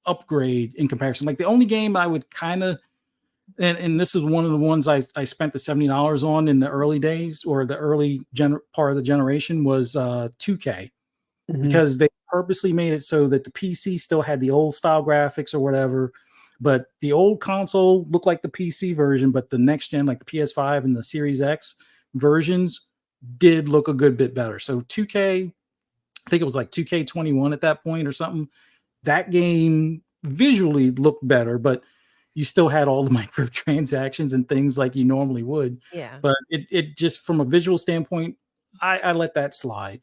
upgrade in comparison. Like the only game I would kind of, and this is one of the ones I spent the $70 on in the early days or the early part of the generation was 2K, because they purposely made it so that the PC still had the old style graphics or whatever, but the old console looked like the PC version, but the next gen, like the PS5 and the Series X versions, did look a good bit better. So 2K, I think it was like 2K21 at that point or something. That game visually looked better, but you still had all the microtransactions and things like you normally would. Yeah. But it just from a visual standpoint, I let that slide.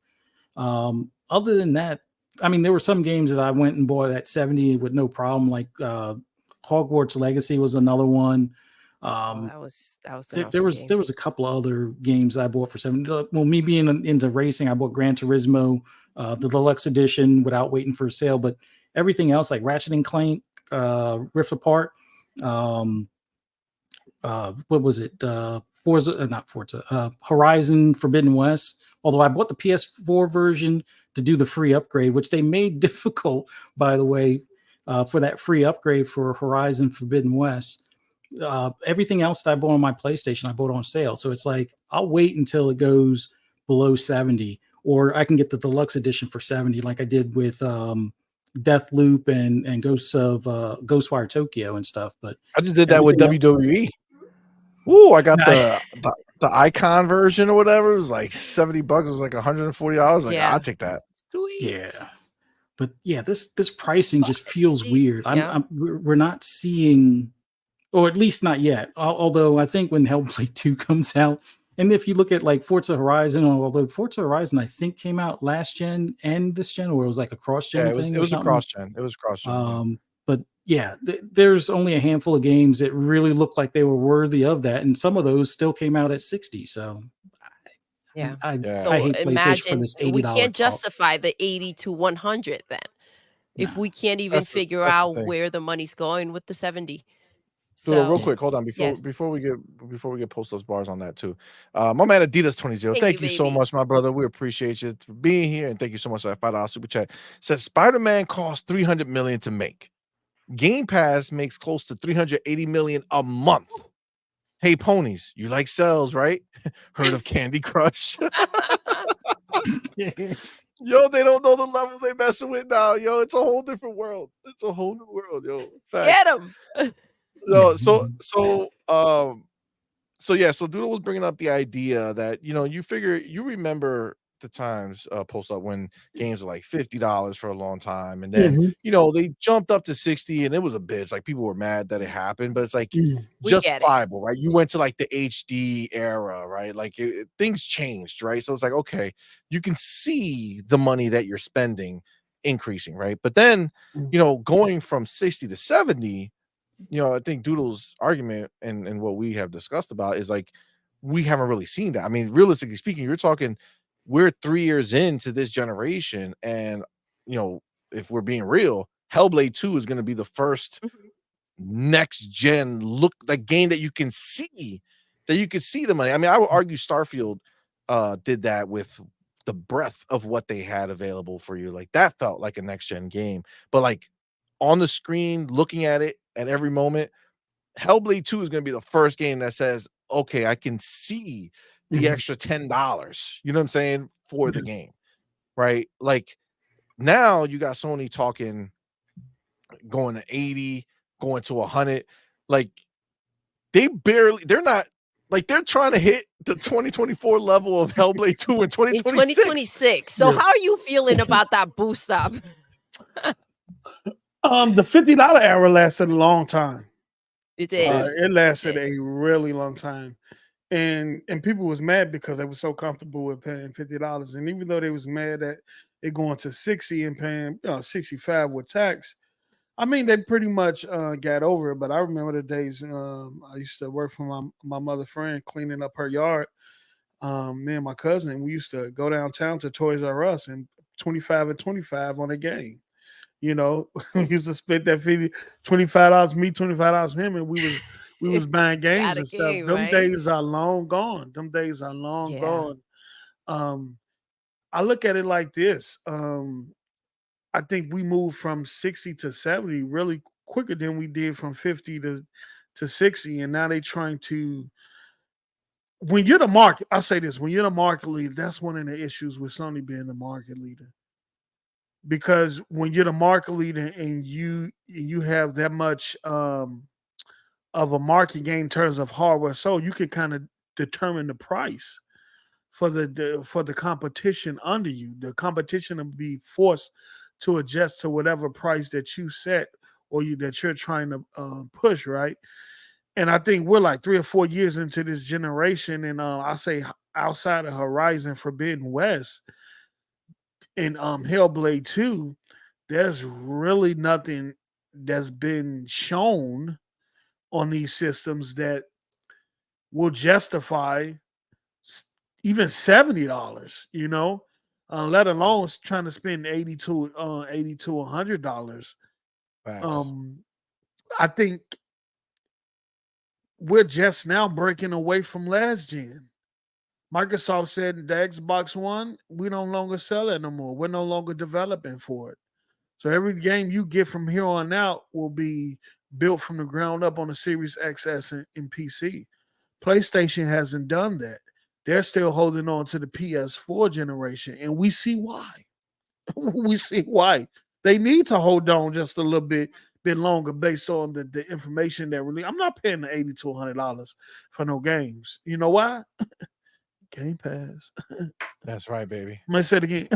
Other than that, I mean, there were some games that I went and bought at 70 with no problem. Like Hogwarts Legacy was another one. That was there was a couple of other games I bought for 70. Well, me being into racing, I bought Gran Turismo, the deluxe edition without waiting for a sale. But everything else, like Ratchet and Clank, Rift Apart, what was it? Horizon Forbidden West. Although I bought the PS4 version to do the free upgrade, which they made difficult, by the way, for that free upgrade for Horizon Forbidden West. Everything else that I bought on my PlayStation, I bought on sale. So it's like, I'll wait until it goes below 70, or I can get the deluxe edition for 70, like I did with Deathloop and Ghosts of Ghostwire Tokyo and stuff. But I just did that with WWE. Ooh, I got the icon version or whatever. It was like $70. It was like $140. Like, I'll take that. Sweet. Yeah. But yeah, this pricing just feels weird. We're not seeing, or at least not yet. Although I think when Hellblade 2 comes out, and if you look at like Forza Horizon, although Forza Horizon I think came out last gen and this gen, or it was like a cross gen thing. It was a cross gen. It was cross gen. But yeah, there's only a handful of games that really look like they were worthy of that, and some of those still came out at 60. So yeah, I hate PlayStation for this $80. We can't talk. justify the 80 to 100 then, if we can't even figure out where the money's going with the 70. So real quick, hold on before we get post those bars on that too. My man Adidas 20. Thank you so much, my brother. We appreciate you for being here, and thank you so much for that $5 super chat. Says Spider-Man cost $300 million to make. Game Pass makes close to $380 million a month. Hey ponies, you like cells, right? Heard of Candy Crush? Yo, they don't know the level they messing with now. Yo, it's a whole different world. It's a whole new world, yo. Facts. Get them. So Doodle was bringing up the idea that, you remember the times post up when games were like $50 for a long time, and then they jumped up to 60, and it was a bitch. Like, people were mad that it happened, but it's like justifiable, right? You went to like the HD era, right? Like things changed, right? So it's like, okay, you can see the money that you're spending increasing, right? But then going from 60 to 70, I think Doodle's argument and what we have discussed about is like, we haven't really seen that. I mean, realistically speaking, you're talking, we're 3 years into this generation, and if we're being real, Hellblade 2 is going to be the first next gen look like game that you can see the money. I mean, I would argue Starfield did that with the breadth of what they had available for you. Like, that felt like a next gen game, but like on the screen, looking at it at every moment, Hellblade 2 is going to be the first game that says, okay, I can see the extra $10, you know what I'm saying, for the game, right? Like, now you got Sony talking, going to 80, going to 100. Like, they're not Like they're trying to hit the 2024 level of Hellblade 2 in 2026. In 2026. So how are you feeling about that boost up? The $50 era lasted a long time. It did. It lasted a really long time. And people was mad because they were so comfortable with paying $50. And even though they was mad at it going to 60 and paying 65 with tax, I mean, they pretty much got over it. But I remember the days I used to work for my mother's friend cleaning up her yard. Me and my cousin, we used to go downtown to Toys R Us and 25 and 25 on a game. You know, we used to split that $25 me, $25 him, and we was buying games and stuff. Them days are long gone. Them days are long gone. I look at it like this. I think we moved from 60 to 70 really quicker than we did from 50 to 60. And now they trying to, when you're the market, I'll say this, when you're the market leader, that's one of the issues with Sony being the market leader. Because when you're the market leader and you have that much of a market gain in terms of hardware, so you can kind of determine the price for the competition under you. The competition will be forced to adjust to whatever price that you set or that you're trying to push, right? And I think we're like 3 or 4 years into this generation, and I say outside of Horizon Forbidden West and Hellblade 2, there's really nothing that's been shown on these systems that will justify even $70, you know, let alone trying to spend $80 to $100. I think we're just now breaking away from last gen. Microsoft said the Xbox One, we no longer sell it no more. We're no longer developing for it. So every game you get from here on out will be built from the ground up on the Series XS and PC. PlayStation hasn't done that. They're still holding on to the PS4 generation, and we see why. We see why. They need to hold on just a little bit longer based on the information that really. I'm not paying the $80 to $100 for no games. You know why? Game Pass. That's right, baby. I'm gonna say it again.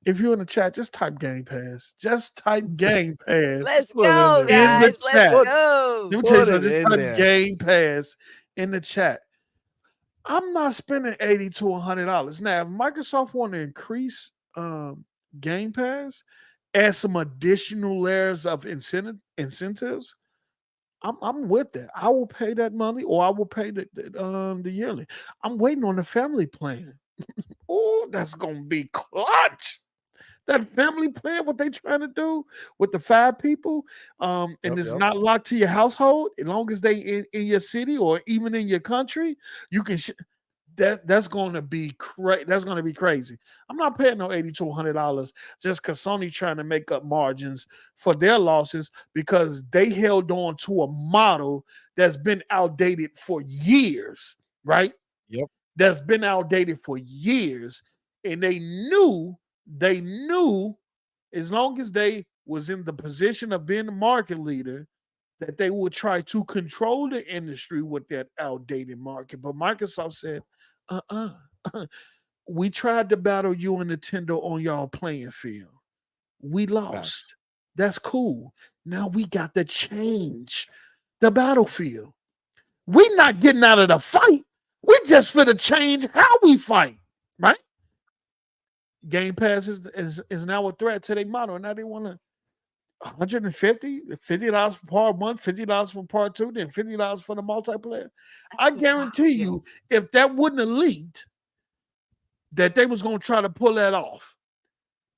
If you're in the chat, just type Game Pass. Just type Game Pass. Let's go, guys. Let's go. Let me tell you something. Just type Game Pass in the chat. I'm not spending $80 to $100. Now, if Microsoft want to increase Game Pass, add some additional layers of incentives, I'm with that. I will pay that money, or I will pay the yearly. I'm waiting on the family plan. Oh, that's gonna be clutch. That family plan, what they trying to do with the 5 people, and it's not locked to your household. As long as they in your city or even in your country, you can. That's going to be crazy. That's going to be crazy. I'm not paying no $80 to $100 just because Sony trying to make up margins for their losses because they held on to a model that's been outdated for years, right? Yep. That's been outdated for years, and they knew as long as they was in the position of being the market leader, that they would try to control the industry with that outdated market. But Microsoft said, we tried to battle you and Nintendo on y'all playing field. We lost. Right. That's cool. Now we got to change the battlefield. We're not getting out of the fight. We just finna change how we fight, right? Game Pass is now a threat to their model. Now they want to $50 for part 1, $50 for part 2, then $50 for the multiplayer. I guarantee you, if that wouldn't have leaked, that they was going to try to pull that off.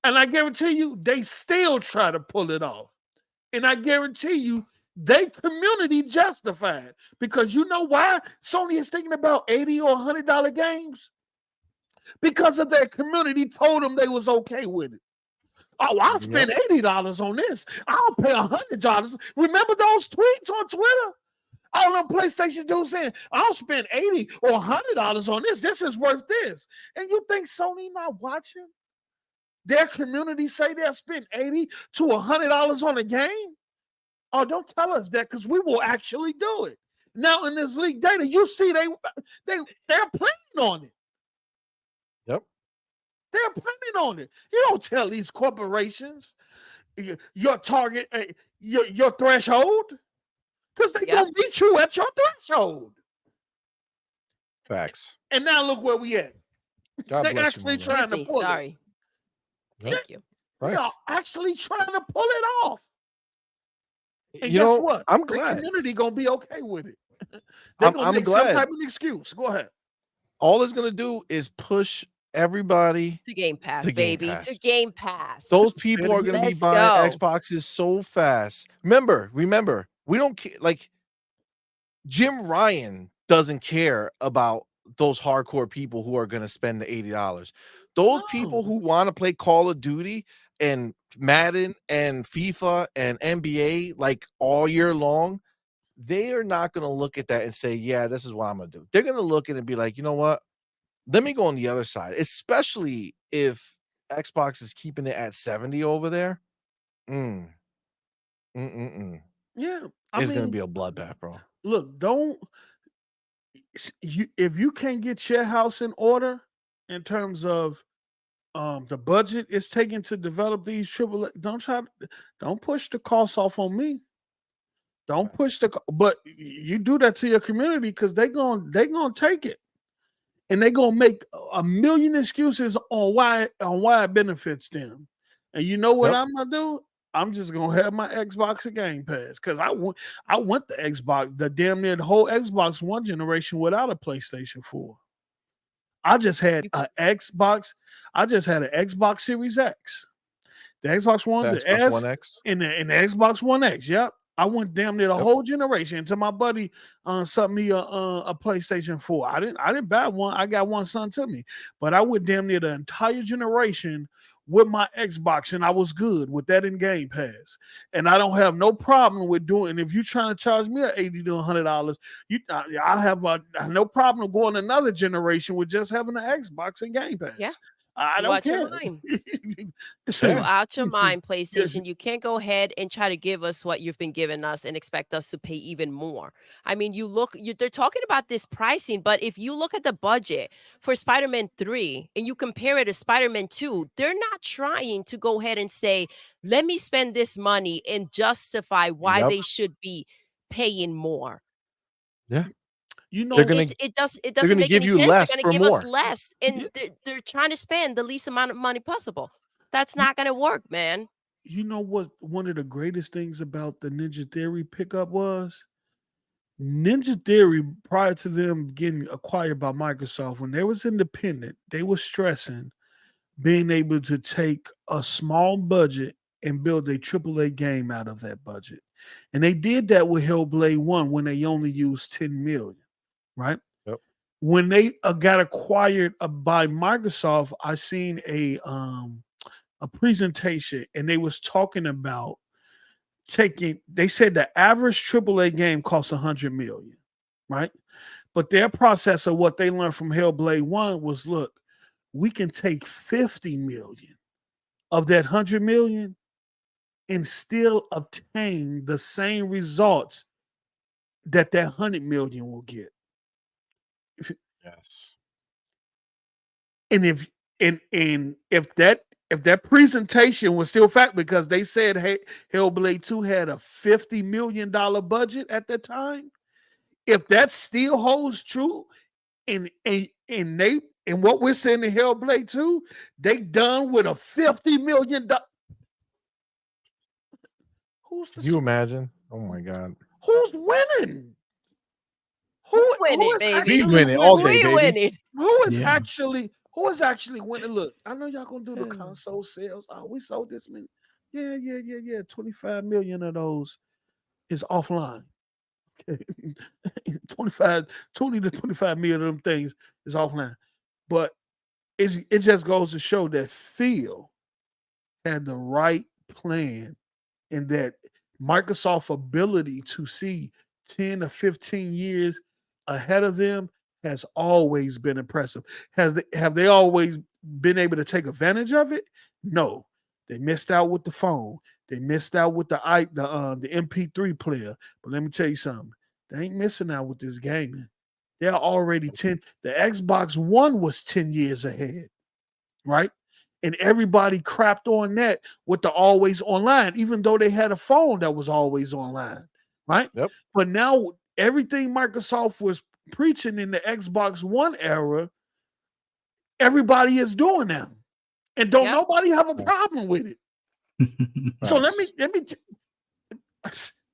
And I guarantee you, they still try to pull it off. And I guarantee you, they community justified. Because you know why Sony is thinking about $80 or $100 games? Because of their community told them they was okay with it. Oh, I'll spend $80 on this. I'll pay $100. Remember those tweets on Twitter? All them PlayStation dudes saying, I'll spend $80 or $100 on this. This is worth this. And you think Sony not watching? Their community say they'll spend $80 to $100 on a game? Oh, don't tell us that because we will actually do it. Now in this leak data, you see they're planning on it. Yep. They're planning on it. You don't tell these corporations your target, your threshold, because they're gonna meet you at your threshold. Facts. And now look where we at. They're actually trying to pull it. Thank you. They are actually trying to pull it off. And you guess know what? I'm glad the community gonna be okay with it. They're gonna I'm make glad. some type of excuse. Go ahead. All it's gonna do is push everybody to Game Pass, to Game baby. Pass. To Game Pass. Those people are gonna be buying Xboxes so fast. Remember, we don't care. Like Jim Ryan doesn't care about those hardcore people who are gonna spend the $80. Those people who want to play Call of Duty and Madden and FIFA and NBA like all year long, they are not going to look at that and say, yeah, this is what I'm going to do. They're going to look at it and be like, you know what? Let me go on the other side, especially if Xbox is keeping it at 70 over there. Yeah. It's going to be a bloodbath, bro. Look, if you can't get your house in order in terms of the budget it's taking to develop these AAA, don't push the cost off on me. Don't push but you do that to your community because they're gonna take it, and they're gonna make a million excuses on why it benefits them. And you know what I'm gonna do? I'm just gonna have my Xbox and Game Pass because I went the Xbox, the damn near the whole Xbox One generation without a PlayStation 4. I just had an Xbox. I just had an Xbox Series X, the Xbox One, the Xbox S, One X, and the Xbox One X. Yep, I went damn near the whole generation until my buddy sent me a PlayStation 4. I didn't buy one. I got one sent to me, but I went damn near the entire generation with my Xbox, and I was good with that in Game Pass. And I don't have no problem with doing. If you're trying to charge me $80 to $100, I have no problem going another generation with just having an Xbox and Game Pass. Yeah. I don't care. Out your mind, PlayStation. You can't go ahead and try to give us what you've been giving us and expect us to pay even more. I mean, they're talking about this pricing, but if you look at the budget for Spider-Man 3 and you compare it to Spider-Man 2, they're not trying to go ahead and say, let me spend this money and justify why they should be paying more. Yeah. You know, it doesn't make any sense. They're going to give us less, and they're trying to spend the least amount of money possible. That's not going to work, man. You know what? One of the greatest things about the Ninja Theory pickup was Ninja Theory, prior to them getting acquired by Microsoft, when they was independent, they were stressing being able to take a small budget and build a AAA game out of that budget. And they did that with Hellblade 1 when they only used $10 million. Right. Yep. When they got acquired by Microsoft, I seen a presentation, and they was talking about they said the average AAA game costs $100 million, right? But their process of what they learned from Hellblade 1 was, look, we can take 50 million of that 100 million and still obtain the same results that 100 million will get. Yes. And if that presentation was still fact, because they said, hey, Hellblade 2 had a $50 million budget at that time. If that still holds true, and what we're saying in Hellblade 2, they done with a $50 million. Can you imagine? Oh my God. Who's winning? Who's winning, baby? We winning all day, baby. Winning. Who is actually winning? Look, I know y'all gonna do the console sales. Oh, we sold this many. Yeah. 25 million of those is offline. Okay. 20 to 25 million of them things is offline. But it just goes to show that Phil had the right plan, and that Microsoft's ability to see 10 to 15 years ahead of them has always been impressive. Have they always been able to take advantage of it? No. They missed out with the phone. They missed out with the MP3 player. But let me tell you something. They ain't missing out with this gaming. They're already 10. The Xbox One was 10 years ahead, right? And everybody crapped on that with the always online, even though they had a phone that was always online, right? Yep. But now everything Microsoft was preaching in the Xbox One era, everybody is doing now. And don't nobody have a problem with it. So let me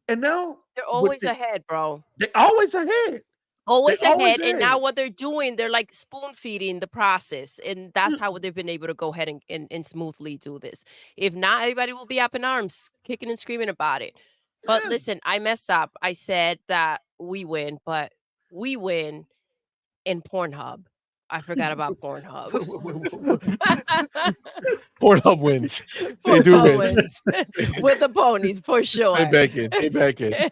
and now they're always ahead, bro. They're always ahead. Always ahead. And now what they're doing, they're like spoon feeding the process. And that's how they've been able to go ahead and smoothly do this. If not, everybody will be up in arms, kicking and screaming about it. But listen, I messed up. I said that we win, but we win in Pornhub. I forgot about Pornhub. Pornhub wins. They do win. Wins. With the ponies, for sure. Hey, back in.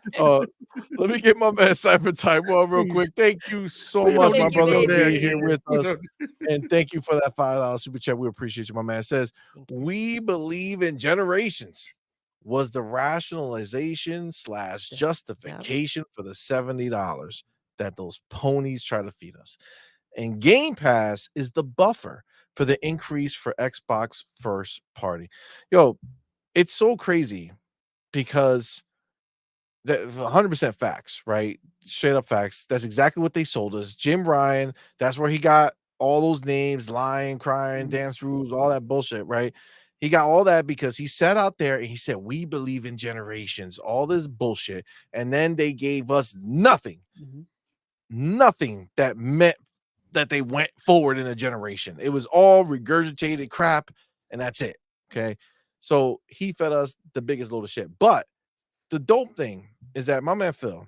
Let me get my man Cypher Type One real quick. Thank you so much, my brother, for being here with us. And thank you for that $5 super chat. We appreciate you, my man. It says, we believe in generations was the rationalization / justification for the $70 that those ponies try to feed us. And Game Pass is the buffer for the increase for Xbox first party. Yo, it's so crazy because that 100% facts, right? Straight up facts. That's exactly what they sold us. Jim Ryan, that's where he got all those names, lying, crying, dance rules, all that bullshit, right? He got all that because he sat out there and he said, we believe in generations, all this bullshit. And then they gave us nothing, nothing that meant that they went forward in a generation. It was all regurgitated crap, and that's it. Okay. So he fed us the biggest load of shit. But the dope thing is that my man Phil,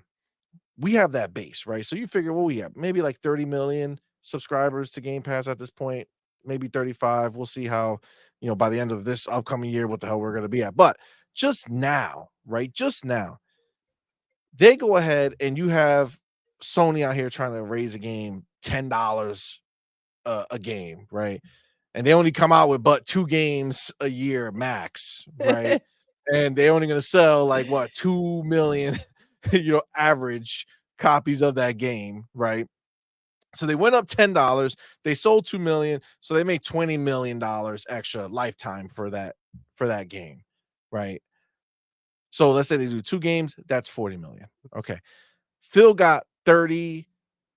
we have that base, right? So you figure, well, we have maybe like 30 million subscribers to Game Pass at this point, maybe 35. We'll see how, by the end of this upcoming year, what the hell we're going to be at. But just now, right? Just now, they go ahead and you have Sony out here trying to raise a game $10 a game, right? And they only come out with but 2 games a year max, right? And they're only going to sell like 2 million, average copies of that game, right? So they went up $10. They sold 2 million, so they make $20 million extra lifetime for that game, right? So let's say they do 2 games, that's 40 million. Okay. Phil got 30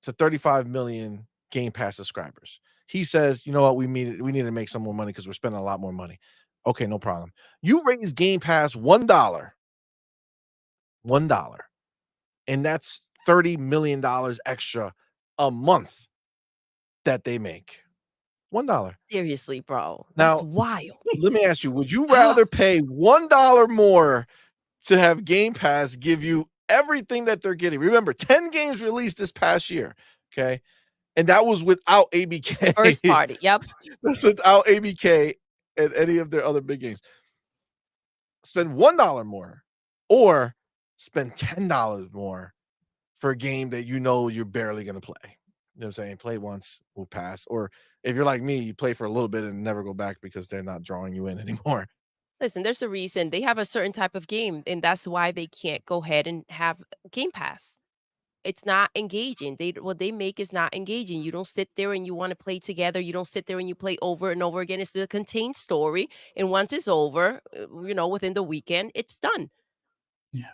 to 35 million Game Pass subscribers. He says, you know what, we need to make some more money because we're spending a lot more money. Okay, no problem. You raise Game Pass $1, and that's $30 million extra a month that they make. $1. Seriously, bro. That's wild. Let me ask you, would you rather pay $1 more to have Game Pass give you everything that they're getting? Remember, 10 games released this past year, okay? And that was without ABK. First party, yep. That's without ABK and any of their other big games. Spend $1 more or spend $10 more for a game that you're barely going to play. You know what I'm saying? Play once, will pass. Or if you're like me, you play for a little bit and never go back because they're not drawing you in anymore. Listen, there's a reason. They have a certain type of game, and that's why they can't go ahead and have Game Pass. It's not engaging. What they make is not engaging. You don't sit there and you want to play together. You don't sit there and you play over and over again. It's the contained story. And once it's over, within the weekend, it's done. Yeah.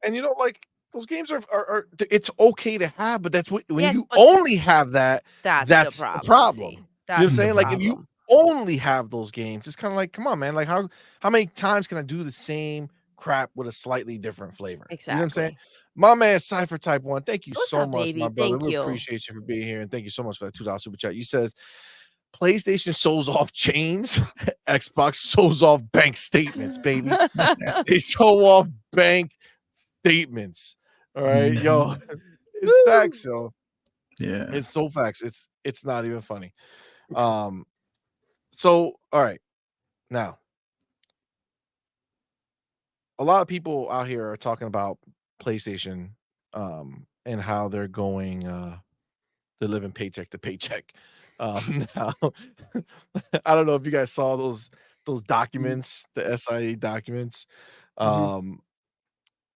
And those games are it's okay to have, but that's when you only have that, that's the problem. You know what I'm saying? Like if you only have those games, it's kind of like, come on, man. Like how many times can I do the same crap with a slightly different flavor? Exactly. You know what I'm saying? My man Cypher Type One, thank you so much, baby? My brother. Thank we you. Appreciate you for being here, and thank you so much for that $2 super chat. You says PlayStation shows off chains, Xbox shows off bank statements, baby. They show off bank statements. All right, yo, it's facts, yo. Yeah, it's so facts. It's not even funny. So all right, now a lot of people out here are talking about PlayStation and how they're going they're living paycheck to paycheck. Now I don't know if you guys saw those documents, the SIA documents.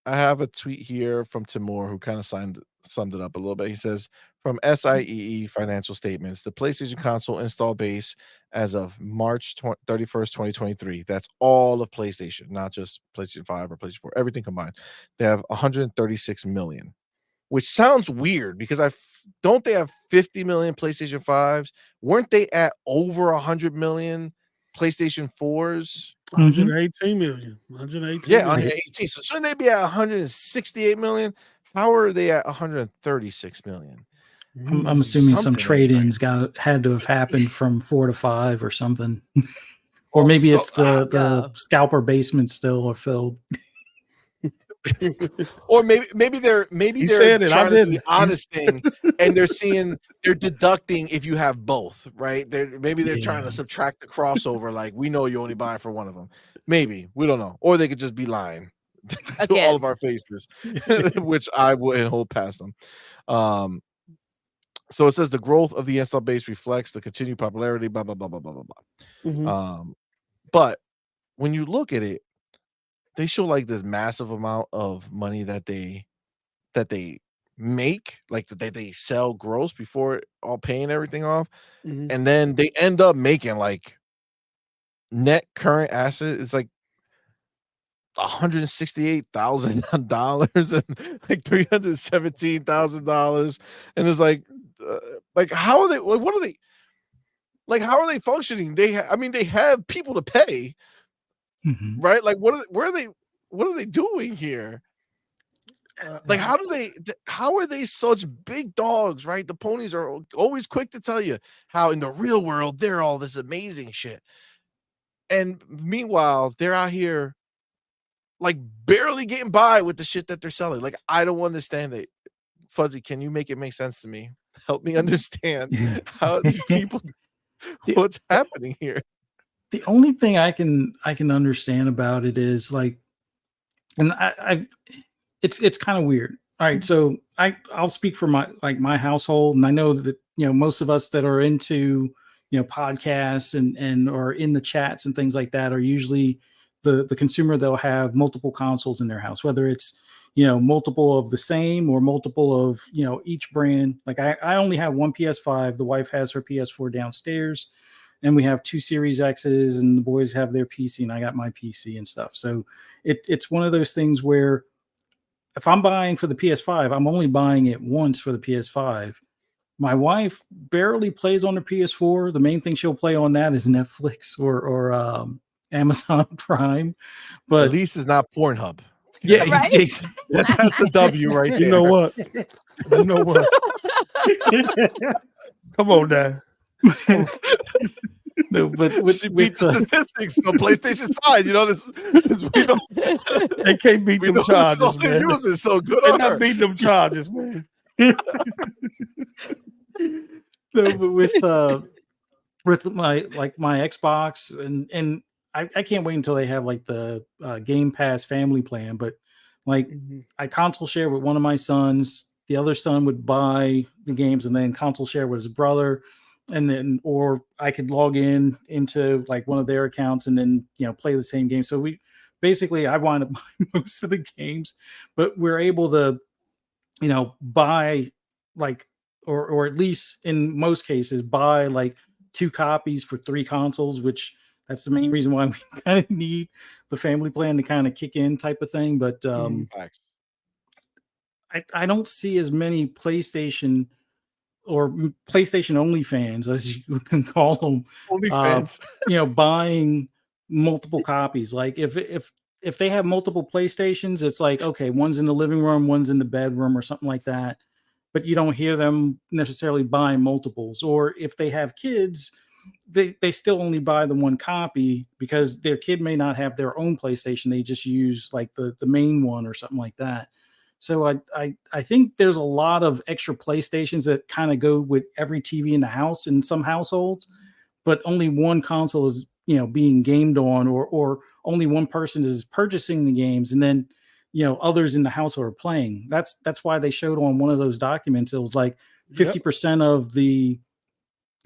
I have a tweet here from Timur who kind of summed it up a little bit. He says, from SIEE financial statements, the PlayStation console install base as of March 31st, 2023, that's all of PlayStation, not just PlayStation 5 or PlayStation 4, everything combined. They have 136 million, which sounds weird because don't they have 50 million PlayStation 5s? Weren't they at over 100 million PlayStation 4s? 118 million. 118 Yeah, million. 118. So shouldn't they be at 168 million? How are they at 136 million? I'm assuming some trade-ins had to have happened from 4 to 5 or something. Or maybe it's the scalper basement still are filled. Or maybe they're trying to be honest thing, and they're deducting if you have both, right? Maybe they're trying to subtract the crossover, like we know you only buy for one of them. Maybe, we don't know. Or they could just be lying to all of our faces, which I wouldn't hold past them. So it says the growth of the install base reflects the continued popularity, blah blah blah blah blah blah blah. Mm-hmm. But when you look at it, they show like this massive amount of money that they make, like that they sell gross before all paying everything off, and then they end up making like net current asset is like $168,000 and like $317,000, and it's like how are they? Like, what are they? Like, how are they functioning? They have people to pay, right? Like, what are they doing here? Like, how are they such big dogs, right? The ponies are always quick to tell you how in the real world they're all this amazing shit, and meanwhile they're out here like barely getting by with the shit that they're selling. Like, I don't understand it. Fuzzy, can you make it make sense to me? Help me understand how these people, what's happening here. The only thing I can understand about it is like, and it's kind of weird. All right, so I'll speak for my household, and I know that most of us that are into podcasts and or in the chats and things like that are usually the consumer. They'll have multiple consoles in their house, whether it's multiple of the same or multiple of each brand. Like I only have one PS5. The wife has her PS4 downstairs, and we have 2 Series X's, and the boys have their PC, and I got my PC and stuff. So it's one of those things where if I'm buying for the PS5, I'm only buying it once for the PS5. My wife barely plays on the PS4. The main thing she'll play on that is Netflix or Amazon Prime. But at least it's not Pornhub. Yeah, right? That's a W right there. You know what? Come on now. No, but she beat the statistics on PlayStation side. We don't. They can't beat them charges, man. Using so good. They're not beating them charges, man. No, but with my Xbox and I can't wait until they have like the Game Pass family plan. But like I console share with one of my sons. The other son would buy the games and then console share with his brother. And then, or I could log into like one of their accounts and then, play the same game. So I wind up buying most of the games, but we're able to, buy like, or at least in most cases, buy like 2 copies for 3 consoles, which that's the main reason why we kind of need the family plan to kind of kick in type of thing. But I don't see as many PlayStation or PlayStation only fans, as you can call them, only fans, buying multiple copies. Like if they have multiple PlayStations, it's like, okay, one's in the living room, one's in the bedroom or something like that. But you don't hear them necessarily buying multiples. Or if they have kids, they still only buy the 1 copy because their kid may not have their own PlayStation. They just use like the main one or something like that. So I think there's a lot of extra PlayStations that kind of go with every TV in the house in some households, but only one console is being gamed on, or only one person is purchasing the games, and then others in the house are playing. That's why they showed on one of those documents it was like 50% of the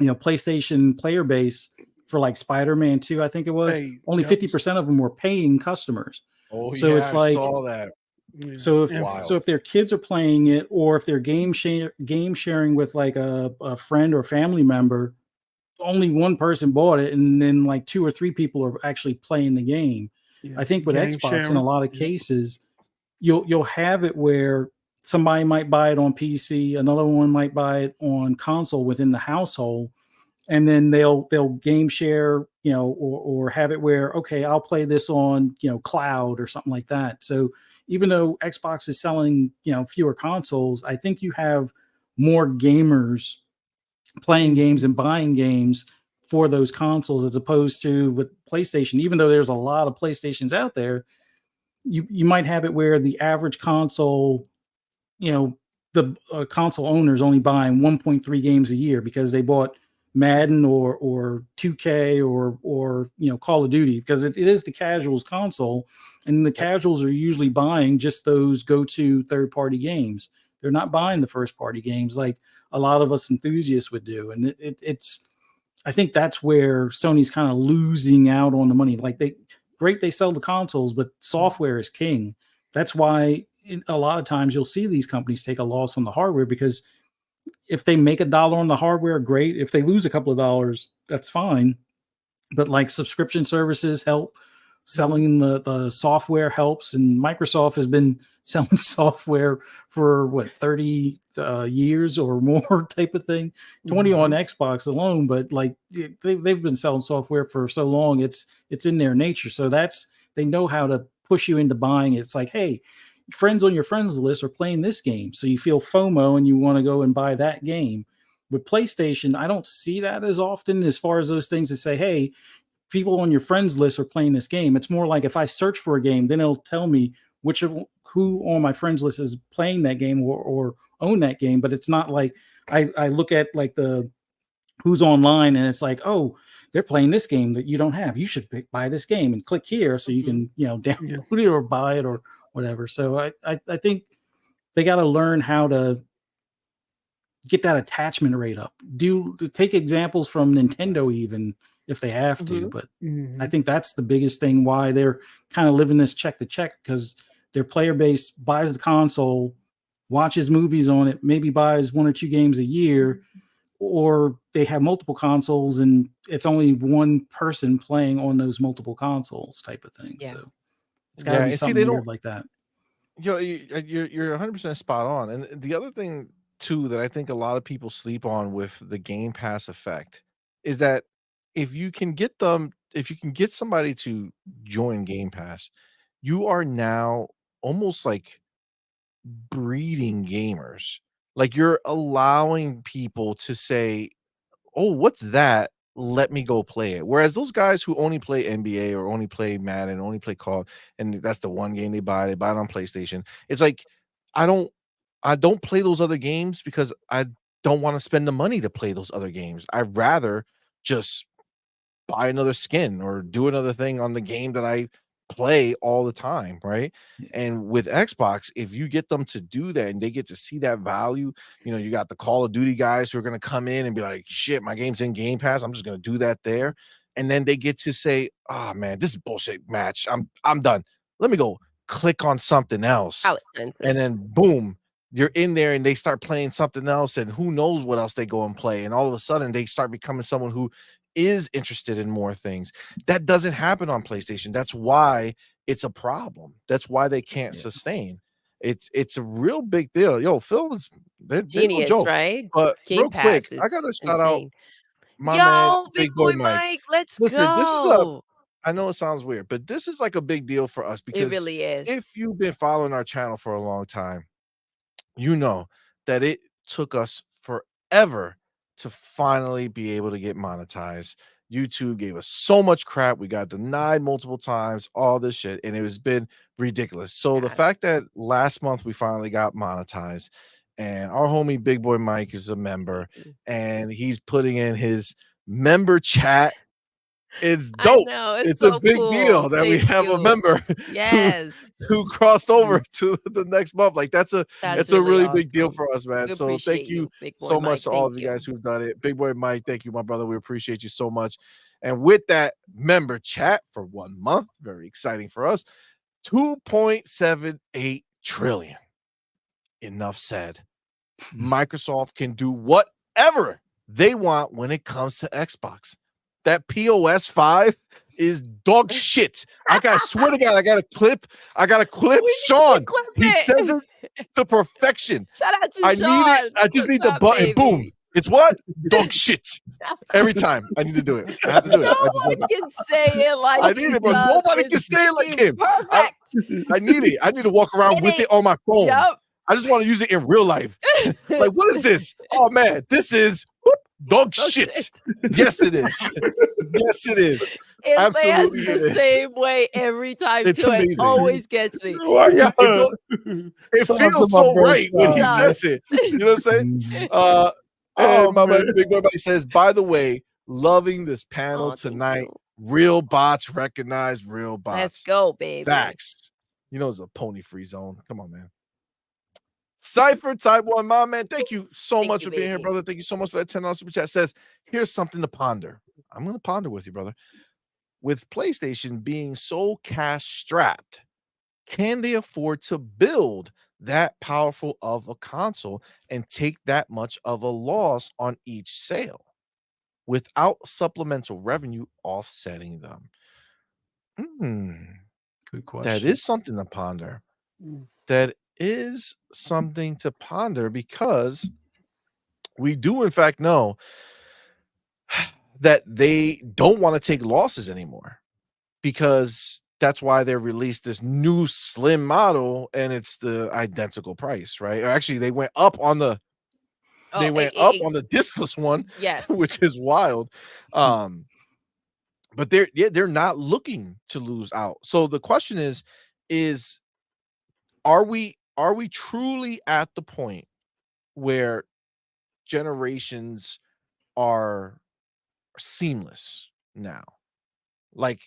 PlayStation player base for like Spider-Man 2, I think it was. Only 50% of them were paying customers. Oh, so it's like, I saw that. Yeah. So if their kids are playing it, or if they're game sharing with like a friend or family member, only one person bought it, and then like 2 or 3 people are actually playing the game. I think with Game Xbox, in sharing. a lot of cases, you'll have it where somebody might buy it on PC, another one might buy it on console within the household, and then they'll game share, or have it where, okay, I'll play this on cloud or something like that. So even though Xbox is selling fewer consoles, I think you have more gamers playing games and buying games for those consoles, as opposed to with PlayStation. Even though there's a lot of PlayStations out there, you might have it where the average console, the console owners only buying 1.3 games a year because they bought Madden or 2K or Call of Duty, because it is the casuals console, and the casuals are usually buying just those go-to third-party games. They're not buying the first-party games like a lot of us enthusiasts would do, and it's I think that's where Sony's kind of losing out on the money. Like they sell the consoles, but software is king. That's why a lot of times you'll see these companies take a loss on the hardware, because if they make $1 on the hardware, great. If they lose a couple of dollars, that's fine. But like subscription services help, selling the software helps, and Microsoft has been selling software for 30 years or more type of thing, 20 on Xbox alone. But like they've been selling software for so long, it's in their nature. So they know how to push you into buying it. It's like, hey, friends on your friends list are playing this game, so you feel FOMO and you want to go and buy that game. With PlayStation, I don't see that as often, as far as those things that say, hey, people on your friends list are playing this game. It's more like if I search for a game, then it'll tell me who on my friends list is playing that game or own that game. But it's not like I look at like the who's online, and it's like, oh, they're playing this game that you don't have. You should buy this game and click here so you can download it or buy it or whatever. So I think they got to learn how to get that attachment rate up. Take examples from Nintendo, even if they have to. But I think that's the biggest thing why they're kind of living this check to check, because their player base buys the console, watches movies on it, maybe buys 1 or 2 games a year, or they have multiple consoles and it's only one person playing on those multiple consoles type of thing. So it's got to be something weird like that. You're 100% spot on. And the other thing too that I think a lot of people sleep on with the Game Pass effect is that if you can get somebody to join Game Pass, you are now almost like breeding gamers. Like you're allowing people to say, "Oh, what's that? Let me go play it." Whereas those guys who only play NBA or only play Madden, only play Call, and that's the one game they buy it on PlayStation. It's like I don't play those other games because I don't want to spend the money to play those other games. I'd rather just buy another skin or do another thing on the game that I play all the time, right? And with Xbox, if you get them to do that and they get to see that value, you got the Call of Duty guys who are going to come in and be like, shit, my game's in Game Pass, I'm just going to do that there. And then they get to say, oh man, this is bullshit match, I'm done, let me go click on something else. And then boom, you're in there and they start playing something else, and who knows what else they go and play, and all of a sudden they start becoming someone who is interested in more things. That doesn't happen on PlayStation. That's why it's a problem. That's why they can't sustain. It's a real big deal. Yo, Phil is genius, joke. right? But Game real quick, Pass, I gotta it's shout out insane. my man, Yo, Big Boy Mike. let's Listen, this is go. I know it sounds weird, but this is like a big deal for us It because really is. if you've been following our channel for a long time, you know that it took us forever to finally be able to get monetized. YouTube gave us so much crap. We got denied multiple times, all this shit, and it has been ridiculous. So the fact that last month we finally got monetized, and our homie Big Boy Mike is a member, and he's putting in his member chat. It's dope. I know, It's so a big cool. deal that we have a member who crossed over to the next month. Like that's a really big deal for us, man. We So thank you Big Boy so much Mike. to all of you guys who've done it. Big Boy Mike, thank you, my brother. We appreciate you so much. And with that member chat for 1 month, very exciting for us. 2.78 trillion. Enough said. Microsoft can do whatever they want when it comes to Xbox. That POS 5 is dog shit. I swear to God, I got a clip. Sean. He says it to perfection. Shout out to I Sean. need it. I just need the button. Baby? Boom. It's what? Dog shit. Every time I need to do it. I have to do it. No one can say it like I need it, but nobody can say it like him. Perfect. I need it. I need to walk around with it on my phone. Yep. I just want to use it in real life. Like, what is this? Oh man, this is dog shit. Yes, it is. Yes, it is. It Absolutely lands the same way every time. It's too. amazing. It always gets me. It feels so right when he says it. You know what I'm saying? And my man Big Boy says, by the way, loving this panel tonight. Real bots recognize real bots. Let's go, baby. Facts. You know it's a pony free zone. Come on, man. Cypher Type 1, my man. Thank you so much for being here, brother. Thank you so much for that $10 super chat. Says, here's something to ponder. I'm gonna ponder with you, brother. With PlayStation being so cash strapped, can they afford to build that powerful of a console and take that much of a loss on each sale without supplemental revenue offsetting them? Good question. That is something to ponder. That is something to ponder, because we do in fact know that they don't want to take losses anymore, because that's why they released this new slim model and it's the identical price, right? Or actually, they went up on the on the discless one, yes, which is wild. But they're not looking to lose out. So the question is are we truly at the point where generations are seamless now? Like,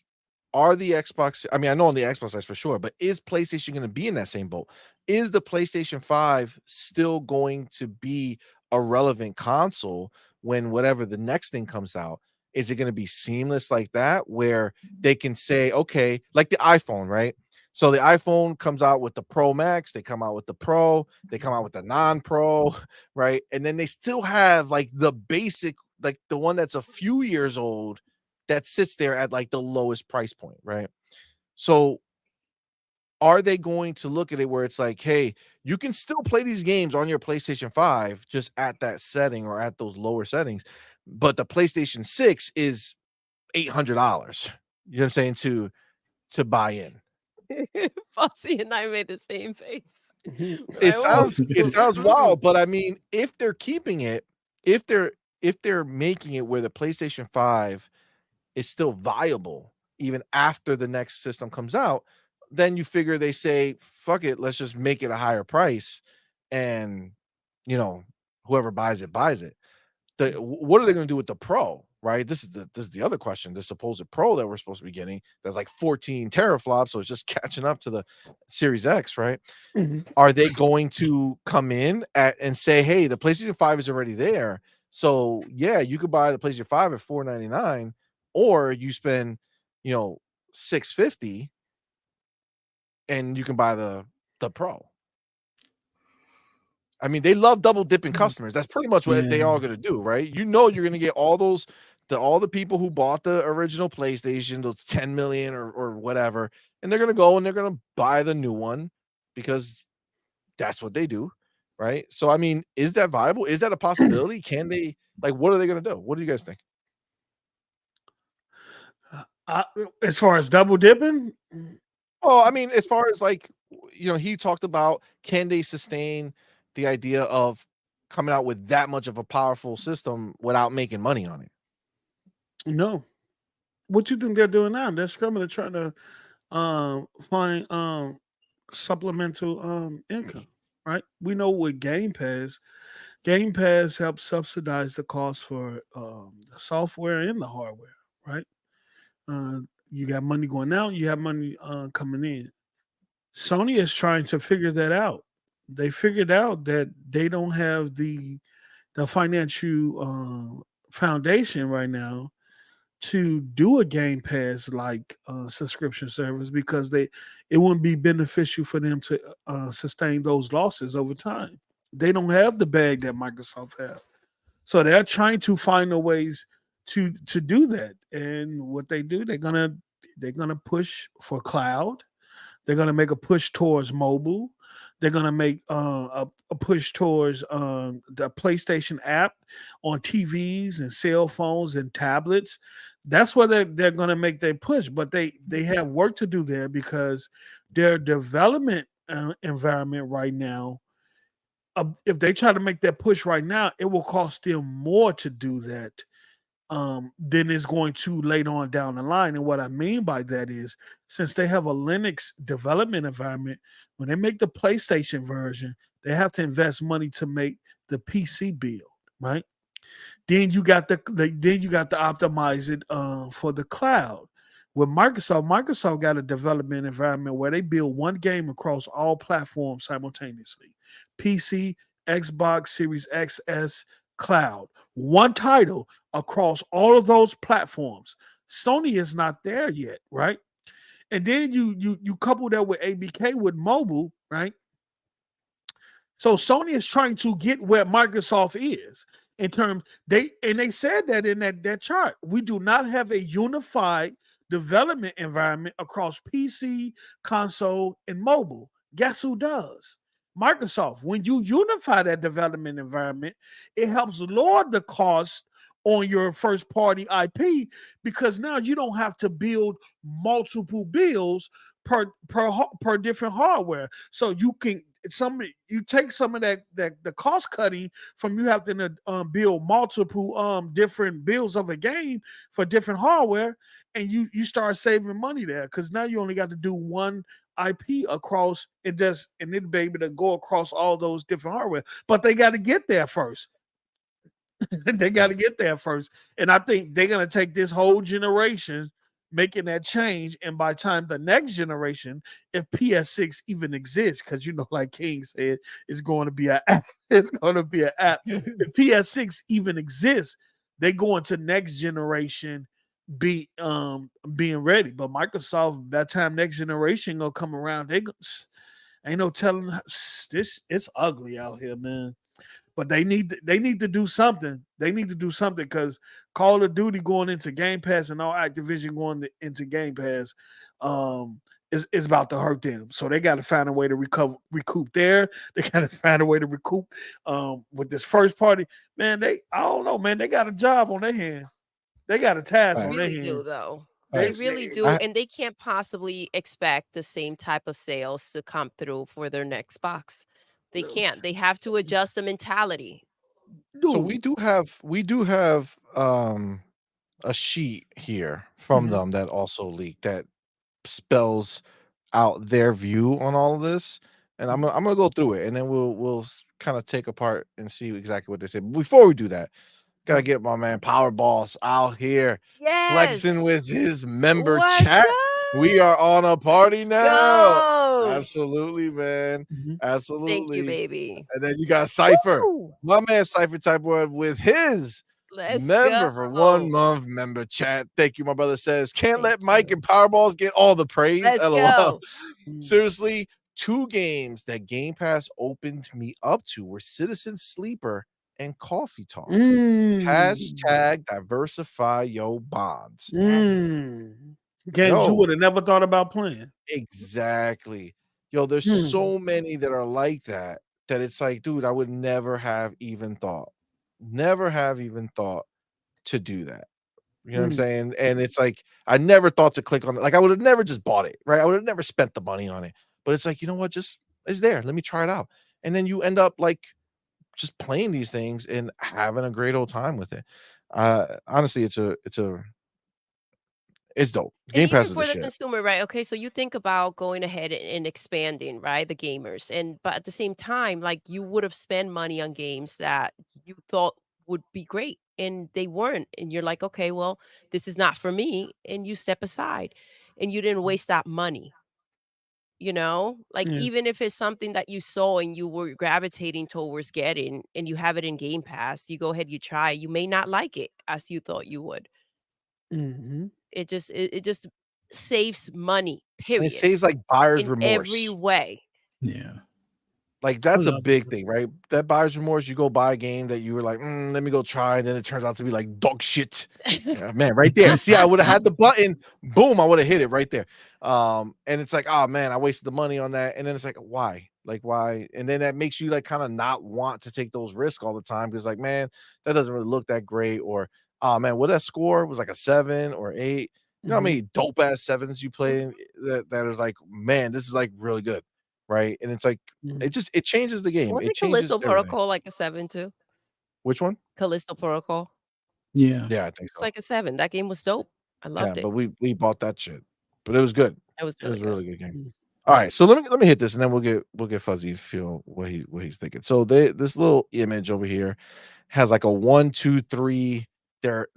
are the Xbox, I mean, I know on the Xbox side for sure, but is PlayStation going to be in that same boat? Is the PlayStation 5 still going to be a relevant console when whatever the next thing comes out? Is it going to be seamless like that, where they can say, okay, like the iPhone, right? So the iPhone comes out with the Pro Max, they come out with the Pro, they come out with the non-Pro, right? And then they still have like the basic, like the one that's a few years old that sits there at like the lowest price point, right? So are they going to look at it where it's like, hey, you can still play these games on your PlayStation 5 just at that setting or at those lower settings, but the PlayStation 6 is $800, you know what I'm saying, to buy in? Fossey and I made the same face. It sounds wild, but I mean, if they're keeping it, if they're making it where the PlayStation 5 is still viable even after the next system comes out, then you figure they say, fuck it, let's just make it a higher price, and you know, whoever buys it buys it. What are they going to do with the Pro, right? This is the other question. The supposed Pro that we're supposed to be getting, that's like 14 teraflops, so it's just catching up to the Series X, right? Are they going to come in and say, hey, the PlayStation 5 is already there, so yeah, you could buy the PlayStation 5 at $499, or you spend, you know, $650 and you can buy the Pro. I mean, they love double dipping customers. That's pretty much what they are going to do, right? You know, you're going to get all the people who bought the original PlayStation, those 10 million or whatever, and they're going to go and they're going to buy the new one because that's what they do, right? So, I mean, is that viable? Is that a possibility? Can they, like, what are they going to do? What do you guys think? As far as double dipping? Oh, I mean, as far as like, you know, he talked about, can they sustain the idea of coming out with that much of a powerful system without making money on it? No. What you think they're doing now? They're scrumming to try to find supplemental income, right? We know with Game Pass helps subsidize the cost for the software and the hardware, right? You got money going out, you have money coming in. Sony is trying to figure that out. They figured out that they don't have the financial foundation right now to do a Game Pass like subscription service because it wouldn't be beneficial for them to sustain those losses over time. They don't have the bag that Microsoft have, so they're trying to find a ways to do that. And what they do, they're gonna push for cloud. They're gonna make a push towards mobile. They're gonna make a push towards the PlayStation app on TVs and cell phones and tablets. That's where they're gonna make their push. But they have work to do there because their development environment right now. If they try to make that push right now, it will cost them more to do that than it's going to later on down the line. And what I mean by that is, since they have a Linux development environment, when they make the PlayStation version, they have to invest money to make the PC build, right? Then you got to optimize it for the cloud. With Microsoft got a development environment where they build one game across all platforms simultaneously: PC, Xbox Series XS, cloud. One title across all of those platforms. Sony is not there yet, right? And then you couple that with ABK with mobile, right? So Sony is trying to get where Microsoft is in terms they said that in that chart. We do not have a unified development environment across PC, console, and mobile. Guess who does? Microsoft. When you unify that development environment, it helps lower the cost on your first party IP because now you don't have to build multiple builds per different hardware. So you take some of that the cost cutting from you have to build multiple different builds of a game for different hardware, and you start saving money there because now you only got to do one IP across it does, and it'll be able to go across all those different hardware. But they got to get there first. They got to get there first. And I think they're going to take this whole generation making that change. And by the time the next generation, if PS6 even exists, because like King said, it's going to be an app. It's going to be an app. If PS6 even exists, they go into next generation being ready. But Microsoft, that time next generation gonna come around, ain't no telling this. It's ugly out here, man. But they need to do something. They need to do something because Call of Duty going into Game Pass and all Activision going into Game Pass is about to hurt them. So they got to find a way to recoup there. They got to find a way to recoup with this first party. Man, I don't know, man. They got a job on their hand. They got a task on their hand. They really do, though. They really do, and they can't possibly expect the same type of sales to come through for their next box. They can't. They have to adjust the mentality. So we do have a sheet here from them that also leaked that spells out their view on all of this, and I'm gonna go through it, and then we'll kind of take apart and see exactly what they say. But before we do that, gotta get my man Power Boss out here flexing with his member chat. We are on a party now. Go. Absolutely, man. Absolutely. Thank you, baby. And then you got Cypher. Woo! My man Cypher Type Word with his member for 1 month member chat. Thank you, my brother says. Can't let Mike and Powerballs get all the praise. LOL. Seriously, 2 games that Game Pass opened me up to were Citizen Sleeper and Coffee Talk. Hashtag diversify your bonds. Games you would have never thought about playing. Exactly. Yo, there's so many that are like that it's like, dude, I would never have even thought to do that. You know what I'm saying? And it's like, I never thought to click on it. Like, I would have never just bought it, right? I would have never spent the money on it. But it's like, you know what? Just it's there. Let me try it out. And then you end up like just playing these things and having a great old time with it. Honestly, it's dope. Game Pass is for the shit. consumer, right? Okay, so you think about going ahead and expanding, right? The gamers, but at the same time, like you would have spent money on games that you thought would be great, and they weren't, and you're like, okay, well, this is not for me, and you step aside, and you didn't waste that money. Like even if it's something that you saw and you were gravitating towards getting, and you have it in Game Pass, you go ahead, you try, you may not like it as you thought you would. It just saves money, period. And it saves like buyer's in remorse. every way. Yeah. Like that's a big thing, right? That buyer's remorse, you go buy a game that you were like, let me go try, and then it turns out to be like dog shit. Yeah, man, right there. See, I would have had the button, boom, I would have hit it right there. And it's like, oh man, I wasted the money on that. And then it's like, why? Like, why? And then that makes you like kind of not want to take those risks all the time because, like, man, that doesn't really look that great. Or, oh man, what that score was like a 7 or 8. You know how many dope ass 7s you play that is like, man, this is like really good. Right. And it's like it changes the game. Was It it changes Callisto everything. Protocol like a 7 too? Which one? Callisto Protocol. Yeah. Yeah, I think It's so. like a 7. That game was dope. I loved it. But we bought that shit. But it was good. It was It was a really really good game. All right, so let me hit this and then we'll get Fuzzy feel what he's thinking. So this little image over here has like a 1, 2, 3 their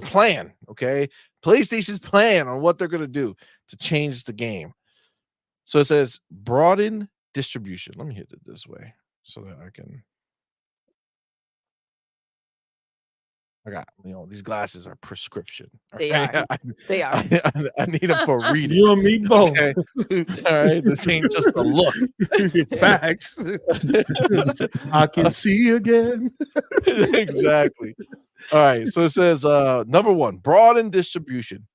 plan, okay? PlayStation's plan on what they're gonna do to change the game. So it says broaden distribution. Let me hit it this way so that I can. I got, these glasses are prescription. They are. They are. I need them for reading. You and me both. Okay. All right. This ain't just a look. Facts. I can see again. Exactly. All right. So it says number 1, broaden distribution.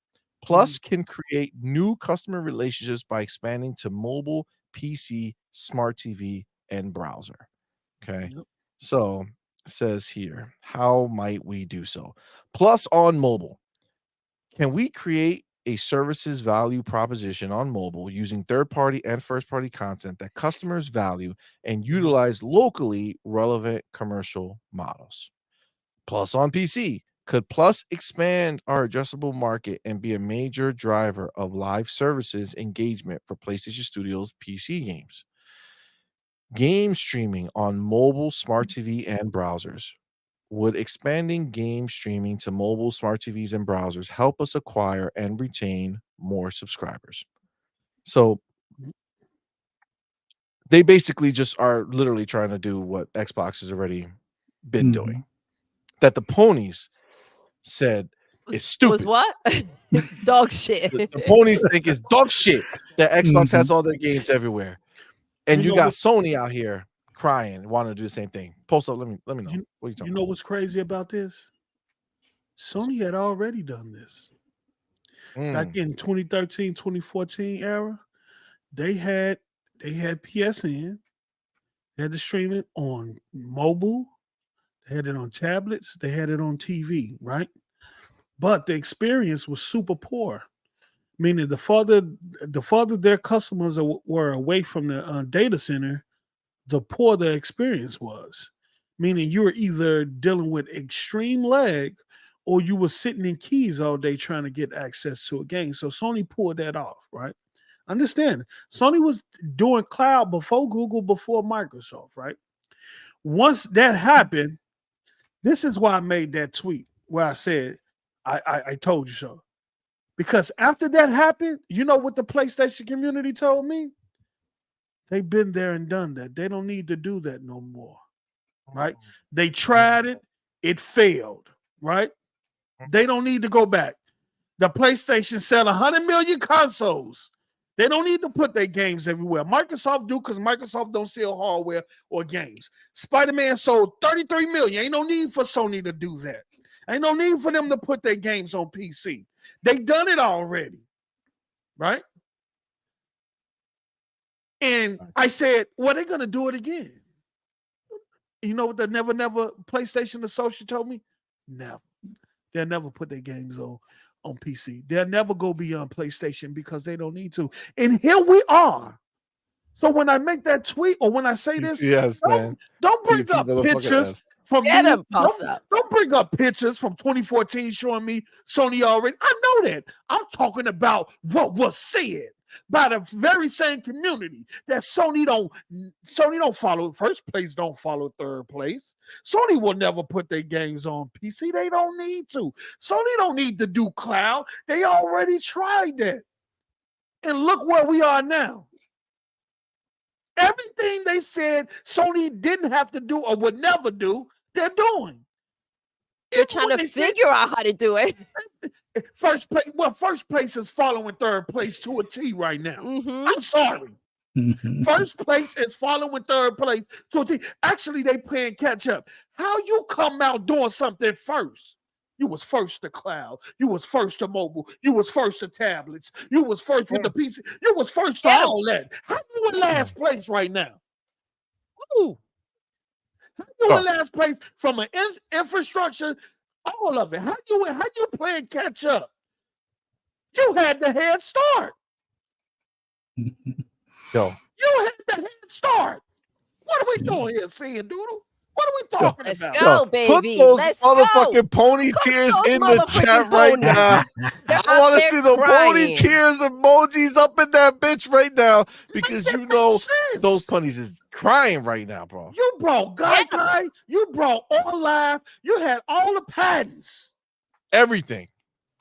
Plus can create new customer relationships by expanding to mobile, PC, smart TV, and browser. Okay. Yep. So it says here, how might we do so? Plus on mobile. Can we create a services value proposition on mobile using third-party and first-party content that customers value and utilize locally relevant commercial models? Plus on PC. Could Plus expand our addressable market and be a major driver of live services engagement for PlayStation Studios PC games? Game streaming on mobile, smart TV, and browsers. Would expanding game streaming to mobile, smart TVs, and browsers help us acquire and retain more subscribers? So they basically just are literally trying to do what Xbox has already been doing. That the ponies said is stupid. Was what? Dog shit. The ponies think it's dog shit that Xbox has all their games everywhere. And you got Sony out here crying, wanting to do the same thing. Post up, let me know. What are you talking You know what's crazy about this? Sony had already done this. Back in 2013, 2014 era, they had PSN, they had to stream it on mobile, they had it on tablets, they had it on TV, right? But the experience was super poor. Meaning the farther their customers were away from the data center, the poor the experience was. Meaning you were either dealing with extreme lag or you were sitting in keys all day trying to get access to a game. So Sony pulled that off, right? Understand, Sony was doing cloud before Google, before Microsoft, right? Once that happened, this is why I made that tweet where I said, I told you so. Because after that happened, you know what the PlayStation community told me? They've been there and done that. They don't need to do that no more, right? They tried it. It failed, right? They don't need to go back. The PlayStation sell 100 million consoles. They don't need to put their games everywhere. Microsoft do because Microsoft don't sell hardware or games. Spider-Man sold 33 million. Ain't no need for Sony to do that. Ain't no need for them to put their games on PC. They done it already, right? And I said, well, they're going to do it again. You know what the Never PlayStation Associate told me? Never. They'll never put their games on PC. They'll never go beyond PlayStation because they don't need to. And here we are. So when I make that tweet or when I say this, don't bring up pictures from me. Don't bring up pictures from 2014 showing me Sony already. I know that. I'm talking about what was said by the very same community that Sony don't follow first place, don't follow third place. Sony will never put their games on PC. They don't need to. Sony don't need to do cloud. They already tried that. And look where we are now. Everything they said Sony didn't have to do or would never do, they're doing. They're trying to figure out how to do it. First place is following third place to a T right now. I'm sorry. First place is following third place to a T. Actually, they playing catch up. How you come out doing something first? You was first to cloud. You was first to mobile. You was first to tablets. You was first with the PC. You was first to all that. How you in last place right now? Ooh. How you in last place from an infrastructure, all of it? How you playing catch up? You had the head start. Yo. You had the head start. What are we doing here, seeing Doodle? What are we talking Let's about? go, baby. Put those Let's motherfucking go. pony tears those in the chat motherfucking right ponies. now. They're I want to out see there the pony crying. tears emojis up in that bitch right now because you know sense. those ponies is crying right now, bro. You brought Guy. You brought All Live. You had all the patents. Everything.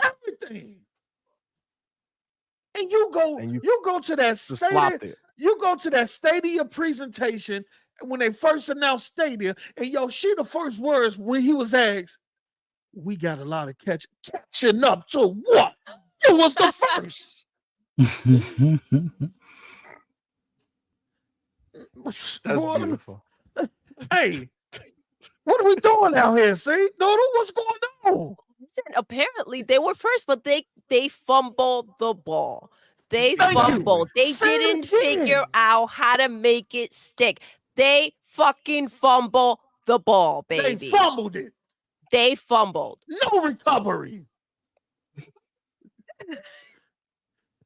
Everything. And you go to that Just flopped Stadia. it. You go to that Stadia presentation when they first announced Stadia, and the first words when he was asked, we got a lot of catching up to what? You was the first. That's beautiful. Hey, what are we doing out here? See, Doodle, what's going on? Listen, apparently they were first, but they fumbled the ball. They Thank fumbled. you. They Say it didn't again. figure out how to make it stick. They fucking fumbled the ball, baby. They fumbled it. They fumbled. No recovery.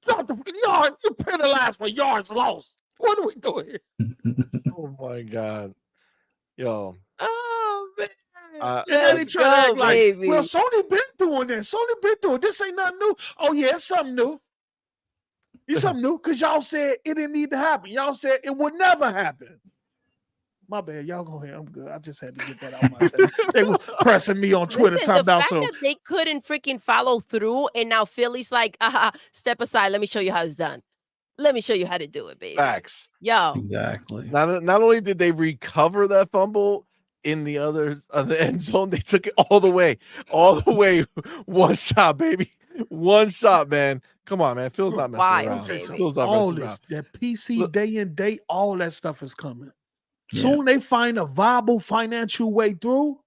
You penalized for yards lost. What are we doing here? Oh my god. Yo. Oh man. And then they Let's try to act go, like, baby. well, Sony been doing this. This ain't nothing new. Oh, yeah, it's something new. It's something new because y'all said it didn't need to happen. Y'all said it would never happen. My bad. Y'all go ahead. I'm good. I just had to get that out my chest. They were pressing me on Twitter. Listen, the fact that they couldn't freaking follow through, and now Philly's like, step aside. Let me show you how it's done. Let me show you how to do it, baby. Facts. Yo. Exactly. Not only did they recover that fumble in the other end zone, they took it all the way. One shot, baby. One shot, man. Come on, man. Phil's not messing around. Phil's not all messing this, around. that PC day and day, all that stuff is coming. Soon they find a viable financial way through,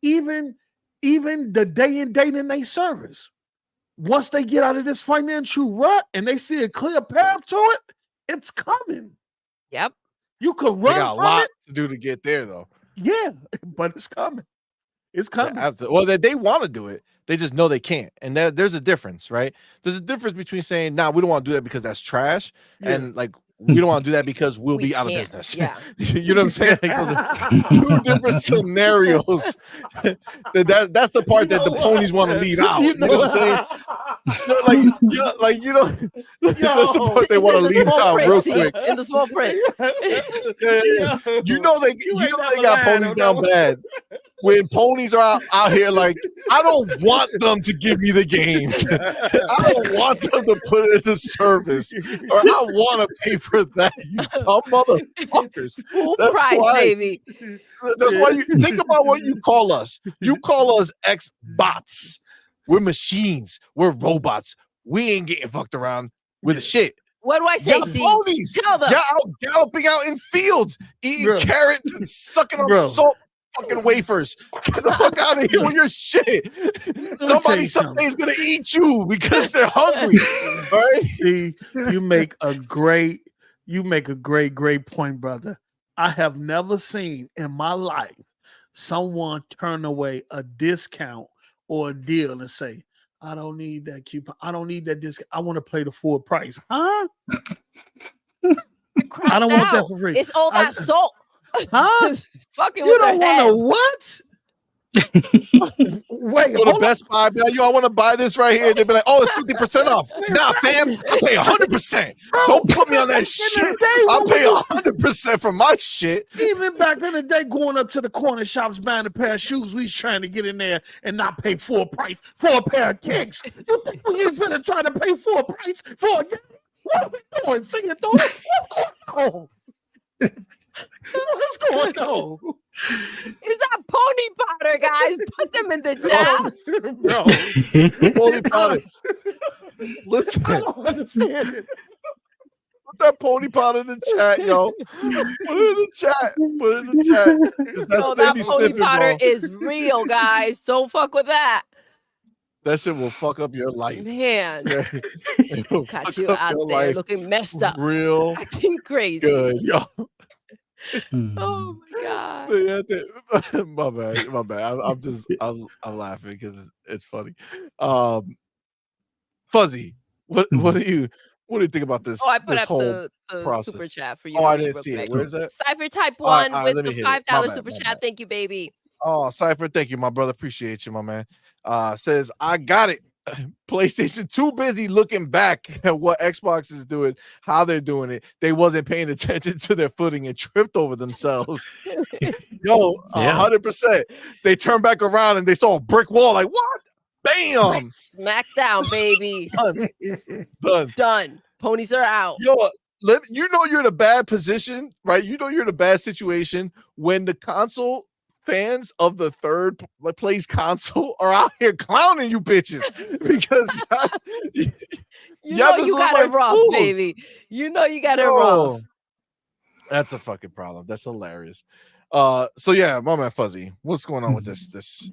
even the day and date in their service. Once they get out of this financial rut and they see a clear path to it, it's coming. Yep. You could run they got from a lot it. to do to get there, though. Yeah, but it's coming. It's coming. Yeah, well, they want to do it. They just know they can't. And there's a difference, right? There's a difference between saying, nah, we don't want to do that because that's trash. Yeah. And like, we don't want to do that because we'll be out of business. Yeah. You know what I'm saying? Like, those are two different scenarios. That's the part that the ponies want to leave out. You know what I'm saying? That's the part they want to leave out real quick. In the small print. Yeah. You know they got ponies down bad. When ponies are out here, like, I don't want them to give me the games. I don't want them to put it in the service, or I want to pay for that. You dumb motherfuckers. Full price, baby. That's why you think about what you call us. You call us ex-bots. We're machines. We're robots. We ain't getting fucked around with the shit. What do I say, ponies. Tell them. Y'all out galloping out in fields, eating carrots and sucking on salt fucking wafers. Get the fuck out of here with your shit. Somebody someday is gonna eat you because they're hungry. Right? See, you make a great point, brother. I have never seen in my life someone turn away a discount or a deal and say, I don't need that coupon. I don't need that discount. I want to play the full price. Huh? I don't want that for free. It's all that salt. Huh? Fucking you don't want to what? Wait, go to Best Buy, be like, yo, I want to buy this right here. They'd be like, oh, it's 50% off. Nah, fam, I pay 100%. Don't put me on that shit. I pay 100% for my shit. Even back in the day, going up to the corner shops, buying a pair of shoes, we was trying to get in there and not pay full price for a pair of kicks. You think we ain't finna try to pay full price for a game? What are we doing? Singing through it? What's going on? What's going on? Is that pony powder, guys? Put them in the chat. No, pony powder. Listen, I don't understand it. put that pony powder in the chat, yo. Put it in the chat. Put it in the chat. That's No, that baby pony sniffing, powder bro. is real, guys. Don't fuck with that. That shit will fuck up your life. Man, It will got fuck you up out your there life looking messed up, real acting crazy. good, yo. Oh my god. My bad. I'm laughing because it's funny. Fuzzy, what do you think about this? Oh, I put this up whole the process? super chat for you. Oh, to I read didn't real see it. quick. Where is that? Cypher Type All right, 1 with let me the hit it. My $5 bad, super my chat. bad. Thank you, baby. Oh, Cypher, thank you, my brother. Appreciate you, my man. Says, I got it. PlayStation too busy looking back at what Xbox is doing, how they're doing it. They wasn't paying attention to their footing and tripped over themselves. Yo, 100%. They turned back around and they saw a brick wall. Like, what? Bam! Smackdown, baby. Done. Ponies are out. Yo, you know you're in a bad position, right? You know you're in a bad situation when the console fans of the third place console are out here clowning you bitches because you know you got it rough, fools. baby. You know you got it rough. That's a fucking problem. That's hilarious. So yeah, my man Fuzzy, what's going on with this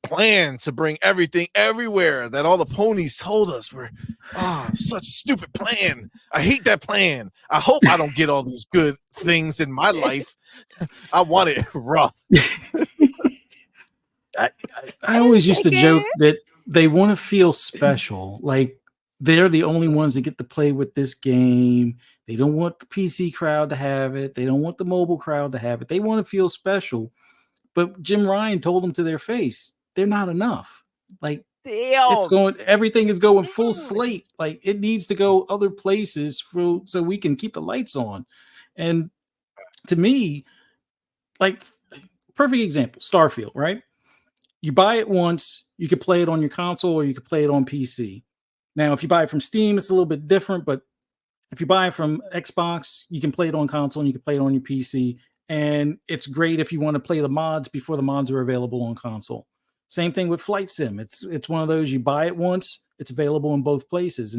plan to bring everything everywhere that all the ponies told us were such a stupid plan. I hate that plan. I hope I don't get all these good things in my life. I want it rough. I always used to joke that they want to feel special. Like they're the only ones that get to play with this game. They don't want the PC crowd to have it. They don't want the mobile crowd to have it. They want to feel special. But Jim Ryan told them to their face, they're not enough. Like everything is going full slate. Like it needs to go other places so we can keep the lights on. And to me, like perfect example, Starfield, right? You buy it once, you can play it on your console or you can play it on PC. Now, if you buy it from Steam, it's a little bit different, but if you buy it from Xbox, you can play it on console and you can play it on your PC. And it's great if you want to play the mods before the mods are available on console. Same thing with Flight Sim. It's one of those, you buy it once, it's available in both places.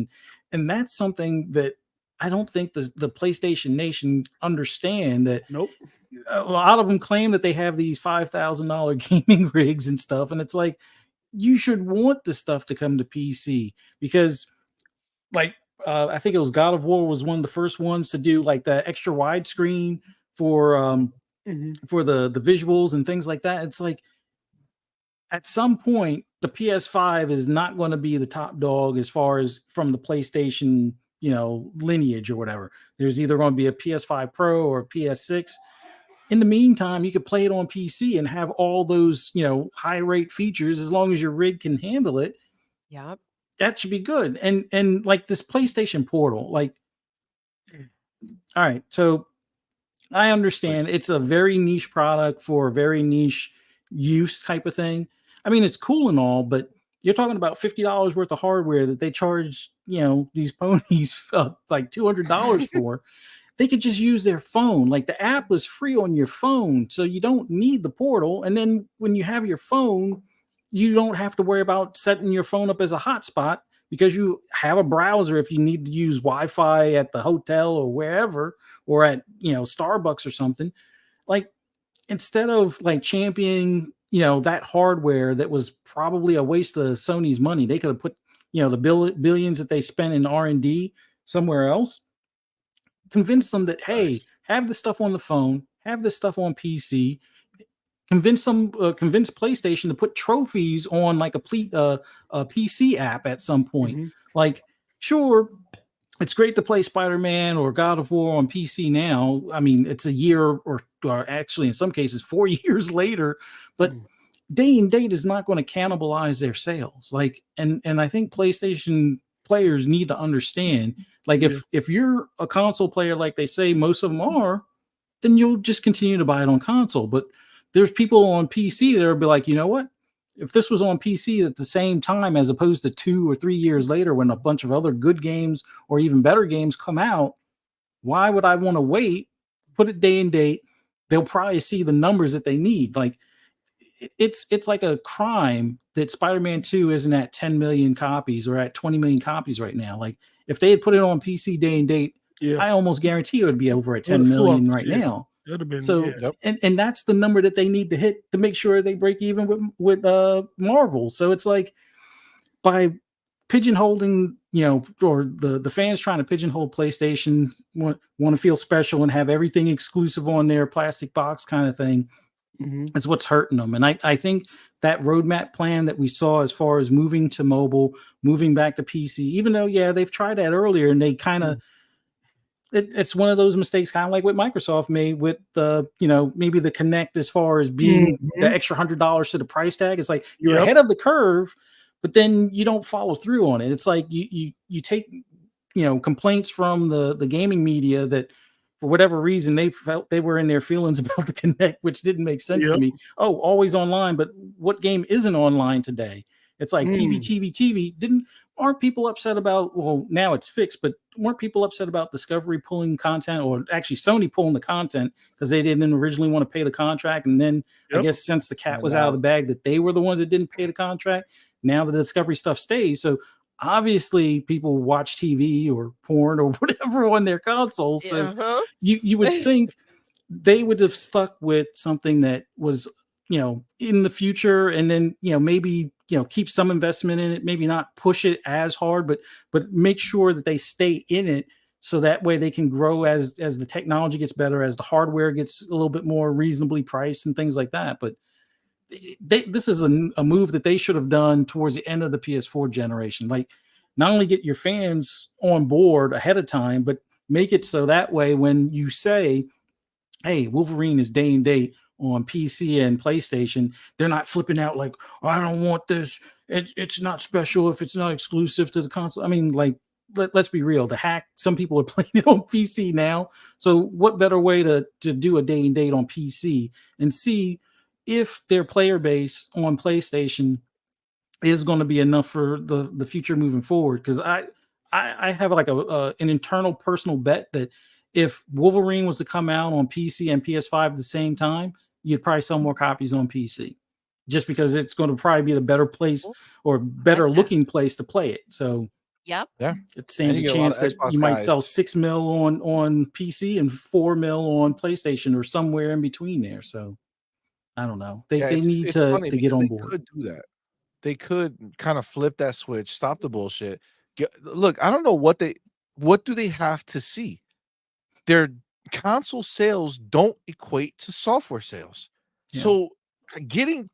And that's something that I don't think the PlayStation Nation understand that. Nope. A lot of them claim that they have these $5,000 gaming rigs and stuff. And it's like, you should want the stuff to come to PC because like, I think it was God of War was one of the first ones to do like the extra wide screen for the visuals and things like that. It's like at some point the PS5 is not going to be the top dog as far as from the PlayStation, lineage or whatever. There's either going to be a PS5 Pro or a PS6. In the meantime, you could play it on PC and have all those, high rate features as long as your rig can handle it. Yep. That should be good. And like this PlayStation Portal, like, all right, so I understand it's a very niche product for a very niche use type of thing. I mean, it's cool and all, but you're talking about $50 worth of hardware that they charge, these ponies like $200 for. They could just use their phone. Like the app was free on your phone, so you don't need the portal. And then when you have your phone, you don't have to worry about setting your phone up as a hotspot because you have a browser if you need to use Wi-Fi at the hotel or wherever, or at, Starbucks or something. Like instead of like championing, that hardware that was probably a waste of Sony's money, they could have put, the billions that they spent in R&D somewhere else. Convince them that, hey, have this stuff on the phone, have this stuff on PC. Convince PlayStation to put trophies on like a PC app at some point. Like, sure, it's great to play Spider-Man or God of War on PC now. I mean, it's a year or actually in some cases 4 years later, but day and date is not going to cannibalize their sales. Like, and I think PlayStation players need to understand, like, if you're a console player, like they say most of them are, then you'll just continue to buy it on console. But there's people on PC that will be like, you know what? If this was on PC at the same time, as opposed to 2 or 3 years later, when a bunch of other good games or even better games come out, why would I want to wait, put it day and date, they'll probably see the numbers that they need. Like it's like a crime that Spider-Man 2 isn't at 10 million copies or at 20 million copies right now. Like if they had put it on PC day and date, I almost guarantee it would be over at 10 million right now. Been, so and that's the number that they need to hit to make sure they break even with Marvel. So it's like by pigeonholing, or the fans trying to pigeonhole PlayStation, want to feel special and have everything exclusive on their plastic box kind of thing. It's what's hurting them. And I think that roadmap plan that we saw as far as moving to mobile, moving back to PC, even though, they've tried that earlier and they kind of, it's one of those mistakes, kind of like what Microsoft made with the, maybe the Kinect as far as being the extra $100 to the price tag. It's like you're ahead of the curve, but then you don't follow through on it. It's like you take, complaints from the gaming media that for whatever reason they felt they were in their feelings about the Kinect, which didn't make sense to me. Oh, always online, but what game isn't online today? It's like TV. Aren't people upset about, well, now it's fixed, but weren't people upset about Discovery pulling content, or actually Sony pulling the content because they didn't originally want to pay the contract? And then I guess since the cat was out of the bag, that they were the ones that didn't pay the contract. Now the Discovery stuff stays. So obviously people watch TV or porn or whatever on their consoles. So you would think they would have stuck with something that was, in the future, and then, maybe, keep some investment in it, maybe not push it as hard, but make sure that they stay in it. So that way they can grow as the technology gets better, as the hardware gets a little bit more reasonably priced and things like that. But this is a move that they should have done towards the end of the PS4 generation. Like, not only get your fans on board ahead of time, but make it so that way when you say, hey, Wolverine is day and date on PC and PlayStation, they're not flipping out like, oh, I don't want this. It's not special if it's not exclusive to the console. I mean, like, let's be real. The hack, some people are playing it on PC now. So what better way to do a day and date on PC and see if their player base on PlayStation is going to be enough for the future moving forward? Because I have like an internal personal bet that if Wolverine was to come out on PC and PS5 at the same time, you'd probably sell more copies on PC, just because it's going to probably be the better place or better looking place to play it. So it stands a chance that you might sell 6 mil on PC and 4 mil on PlayStation or somewhere in between there. So I don't know. They need to get on board. They could do that. They could kind of flip that switch, stop the bullshit. Look, I don't know what do they have to see? Their console sales don't equate to software sales. So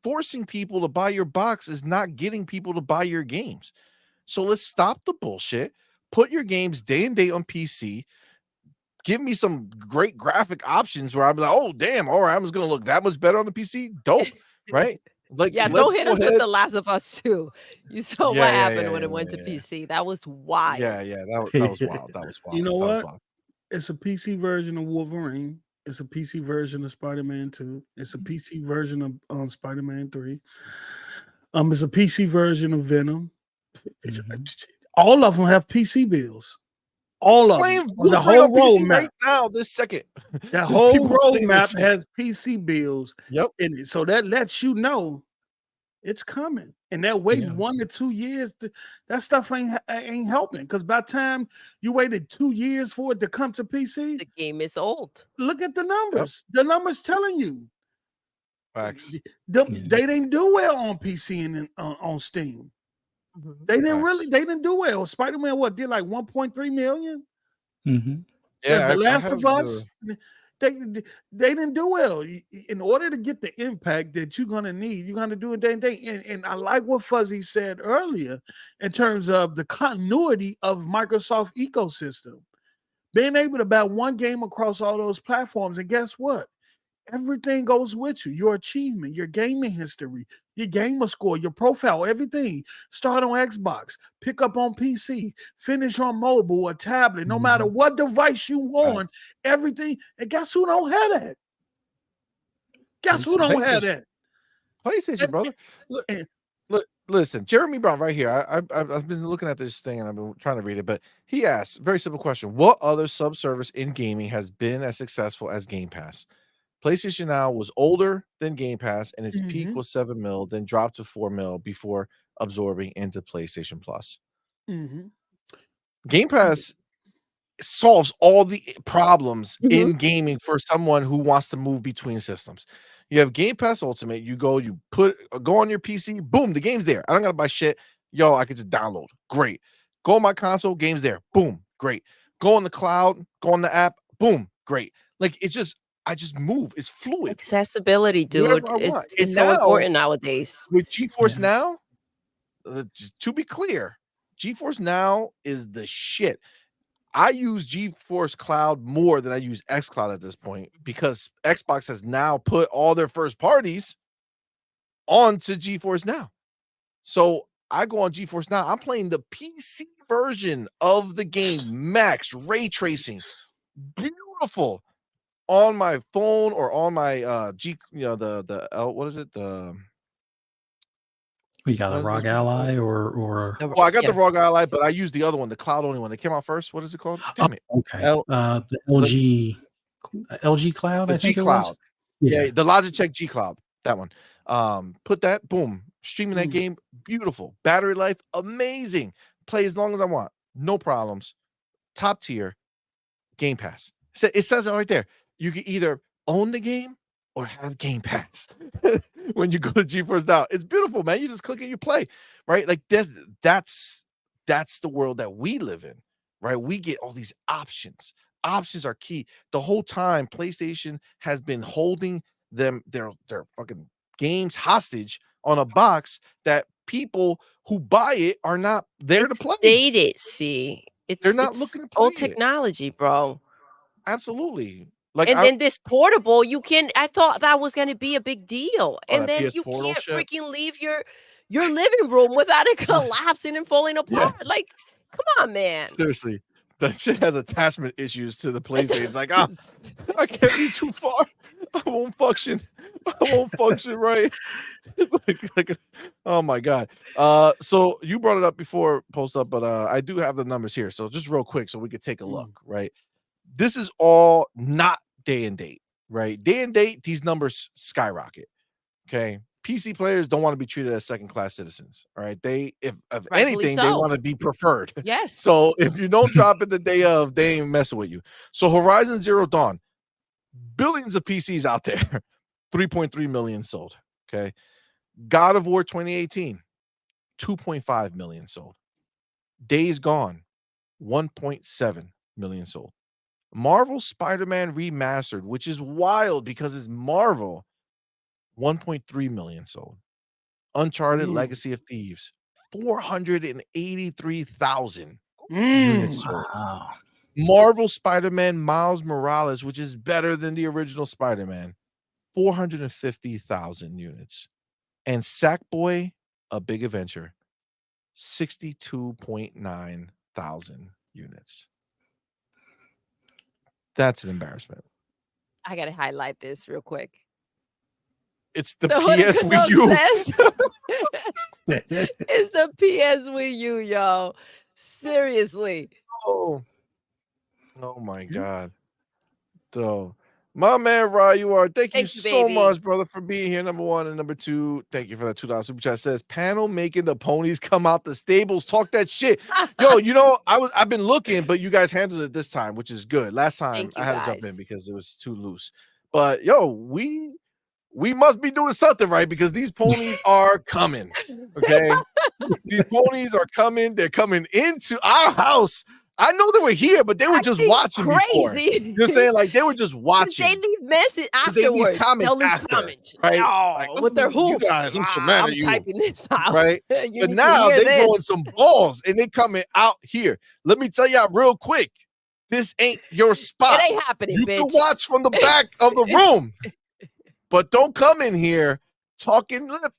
forcing people to buy your box is not getting people to buy your games. So let's stop the bullshit. Put your games day and date on PC. Give me some great graphic options where I'm like, oh damn, all right, I'm just gonna look that much better on the PC. Dope, right? Like, don't hit us with The Last of Us 2. You saw what happened when it went to PC. That was wild. That was wild. That was wild. You know what? It's a PC version of Wolverine. It's a PC version of Spider-Man 2. It's a PC version of Spider-Man 3. It's a PC version of Venom. All of them have PC bills. All of them. The whole roadmap right now, this second. That whole roadmap has PC bills in it. So that lets you know it's coming. And that waiting 1 to 2 years, that stuff ain't helping. Because by the time you waited 2 years for it to come to PC, the game is old. Look at the numbers. The numbers telling you. Facts. They didn't do well on PC and on Steam. They didn't do well. Spider-Man did like 1.3 million? The Last of Us, they didn't do well. In order to get the impact that you're gonna need, you're gonna do it day and day. And I like what Fuzzy said earlier in terms of the continuity of Microsoft ecosystem. Being able to buy one game across all those platforms, and guess what? Everything goes with you. Your achievement, your gaming history, your gamer score, your profile, everything. Start on Xbox, pick up on PC, finish on mobile or tablet, no matter what device you on, everything. And guess who don't have that? Guess who don't have that? PlayStation, brother. Look, listen, Jeremy Brown right here. I've been looking at this thing and I've been trying to read it, but he asked, very simple question. What other subservice in gaming has been as successful as Game Pass? PlayStation Now was older than Game Pass, and its peak was $7 million, then dropped to $4 million before absorbing into PlayStation Plus. Game Pass solves all the problems in gaming for someone who wants to move between systems. You have Game Pass Ultimate. You go on your PC. Boom, the game's there. I don't gotta buy shit. Yo, I can just download. Great. Go on my console. Game's there. Boom, great. Go on the cloud. Go on the app. Boom, great. Like I just move. It's fluid. Accessibility, dude, is so important nowadays. With GeForce Now, to be clear, GeForce Now is the shit. I use GeForce Cloud more than I use xCloud at this point because Xbox has now put all their first parties onto GeForce Now. So I go on GeForce Now. I'm playing the PC version of the game, max ray tracing, beautiful, on my phone or on my what is it? We got a ROG Ally or well, I got the ROG Ally, but I use the other one, the cloud only one. It came out first. What is it called? Damn it. Okay. The LG Cloud, I think it was. Yeah, the Logitech G Cloud. That one. Put that, boom, streaming that game, beautiful. Battery life, amazing. Play as long as I want. No problems. Top tier. Game Pass. It says it right there. You can either own the game or have Game Pass when you go to GeForce Now. It's beautiful, man. You just click and you play, right? Like that's the world that we live in, right? We get all these options. Options are key. The whole time, PlayStation has been holding their fucking games hostage on a box that people who buy it are not there to play. Dated, see. They're not looking to play old technology, bro. Absolutely. Then this portable, I thought that was going to be a big deal. And then you can't freaking leave your living room without it collapsing and falling apart. Yeah. Like, come on, man. Seriously. That shit has attachment issues to the PlayStation. It's like, I can't be too far. I won't function right. like, oh my God. So you brought it up before post up, but I do have the numbers here. So just real quick so we could take a look, right? This is all not day and date, right? Day and date, these numbers skyrocket. Okay. PC players don't want to be treated as second-class citizens. All right. If anything, they want to be preferred. Yes. So if you don't drop it the day of, they ain't messing with you. So Horizon Zero Dawn, billions of PCs out there, 3.3 million sold. Okay. God of War 2018, 2.5 million sold. Days Gone, 1.7 million sold. Marvel Spider-Man Remastered, which is wild because it's Marvel, 1.3 million sold. Uncharted Legacy of Thieves, 483,000 units sold. Wow. Marvel Spider-Man Miles Morales, which is better than the original Spider-Man, 450,000 units. And Sackboy, A Big Adventure, 62.9 thousand units. That's an embarrassment. I gotta highlight this real quick. It's the PS Wii U. It's the PS Wii U, yo. Seriously. Oh my God. So, my man, Rye, thank you so much, brother, for being here. Number one. And number two, thank you for that $2 super chat. Says panel making the ponies come out the stables. Talk that shit. Yo, I've been looking, but you guys handled it this time, which is good. Last time I had to jump in because it was too loose. But yo, we must be doing something right because these ponies are coming. Okay. These ponies are coming. They're coming into our house. I know they were here, but they were just watching before. You know what I'm saying? Like they were just watching. They leave messages afterwards. They leave comments, right? Like, with their hoops. You guys, I'm so mad at you. Typing this out. Right? But now they're throwing some balls and they coming out here. Let me tell y'all real quick. This ain't your spot. It ain't happening, you bitch. can watch from the back of the room. But don't come in here talking lip.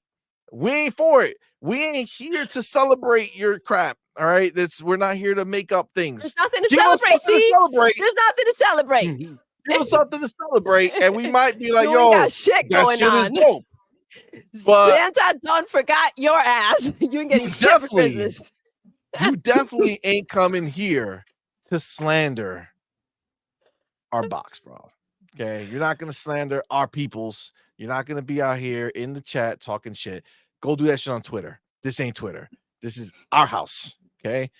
We ain't for it. We ain't here to celebrate your crap. All right, we're not here to make up things. There's nothing to celebrate. See, there's nothing to celebrate. Give us something to celebrate, and we might be like, "Yo, that shit is dope." But Santa done forgot your ass. You ain't getting shit for Christmas. You definitely ain't coming here to slander our box, bro. Okay, you're not gonna slander our peoples. You're not gonna be out here in the chat talking shit. Go do that shit on Twitter. This ain't Twitter. This is our house. Okay.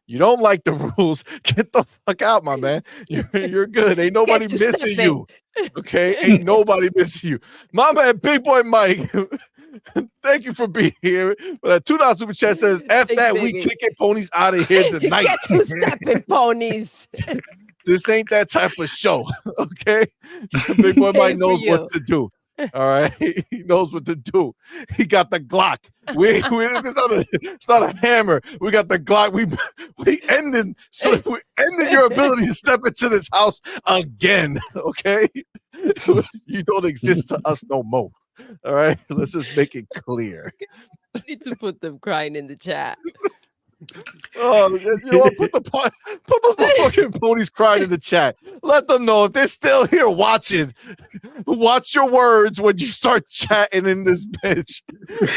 You don't like the rules. Get the fuck out, my man. You're good. Ain't nobody missing you. Okay. Ain't nobody missing you. My man, Big Boy Mike. Thank you for being here. But $2 super chat says, F that, we kicking ponies out of here tonight. Get to stepping ponies. This ain't that type of show. Okay. Big Boy Mike knows what to do. All right, he knows what to do. He got the Glock. It's not a hammer. We got the Glock. We ended your ability to step into this house again. Okay, you don't exist to us no more. All right, let's just make it clear. I need to put them crying in the chat. Oh, you know what? Put those motherfucking ponies crying in the chat. Let them know if they're still here watching. Watch your words when you start chatting in this bitch.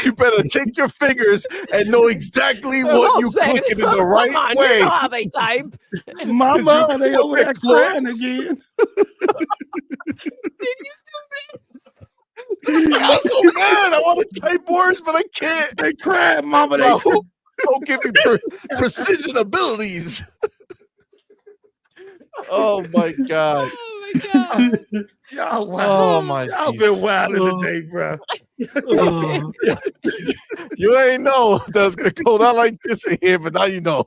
You better take your fingers and know exactly what you clicking in the right way. You know how they type. Mama, they over there crying again. Did you do this? I'm so mad. I want to type words, but I can't. They crying, Mama. Don't give me precision abilities. Oh my god. Oh my god. Y'all wow. Oh my Y'all been wilding today, bro. You ain't know that's gonna go down like this in here, but now you know.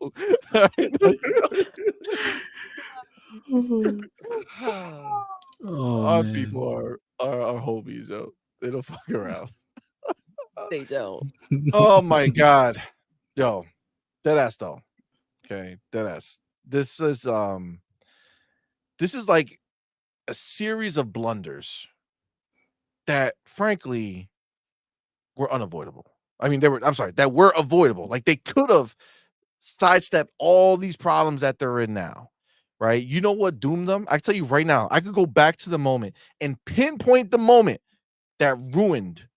Our people are our homies, yo. They don't fuck around. They don't. Oh my god. Yo, deadass though. Okay, deadass. This is like a series of blunders that frankly were unavoidable. I mean, that were avoidable. Like they could have sidestepped all these problems that they're in now. Right? You know what doomed them? I tell you right now, I could go back to the moment and pinpoint the moment that ruined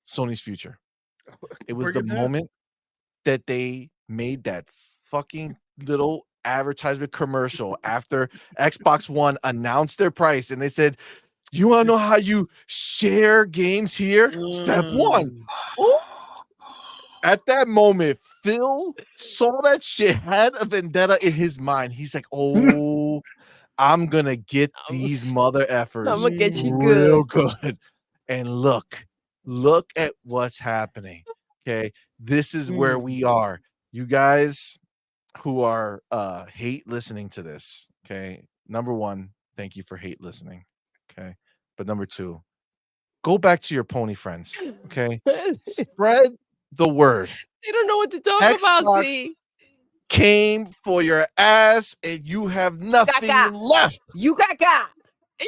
Sony's future. It was the moment that they made that fucking little advertisement commercial after Xbox One announced their price and they said, you want to know how you share games here? Step one. At that moment, Phil saw that shit, had a vendetta in his mind. He's like, oh, I'm going to get these mother effers I'm going to get you real good. And look at what's happening. Okay. This is where we are. You guys who are hate listening to this. Okay. Number one, thank you for hate listening. Okay. But number two, go back to your pony friends. Okay. Spread the word. They don't know what to talk about. See, came for your ass, and you have nothing left. You got.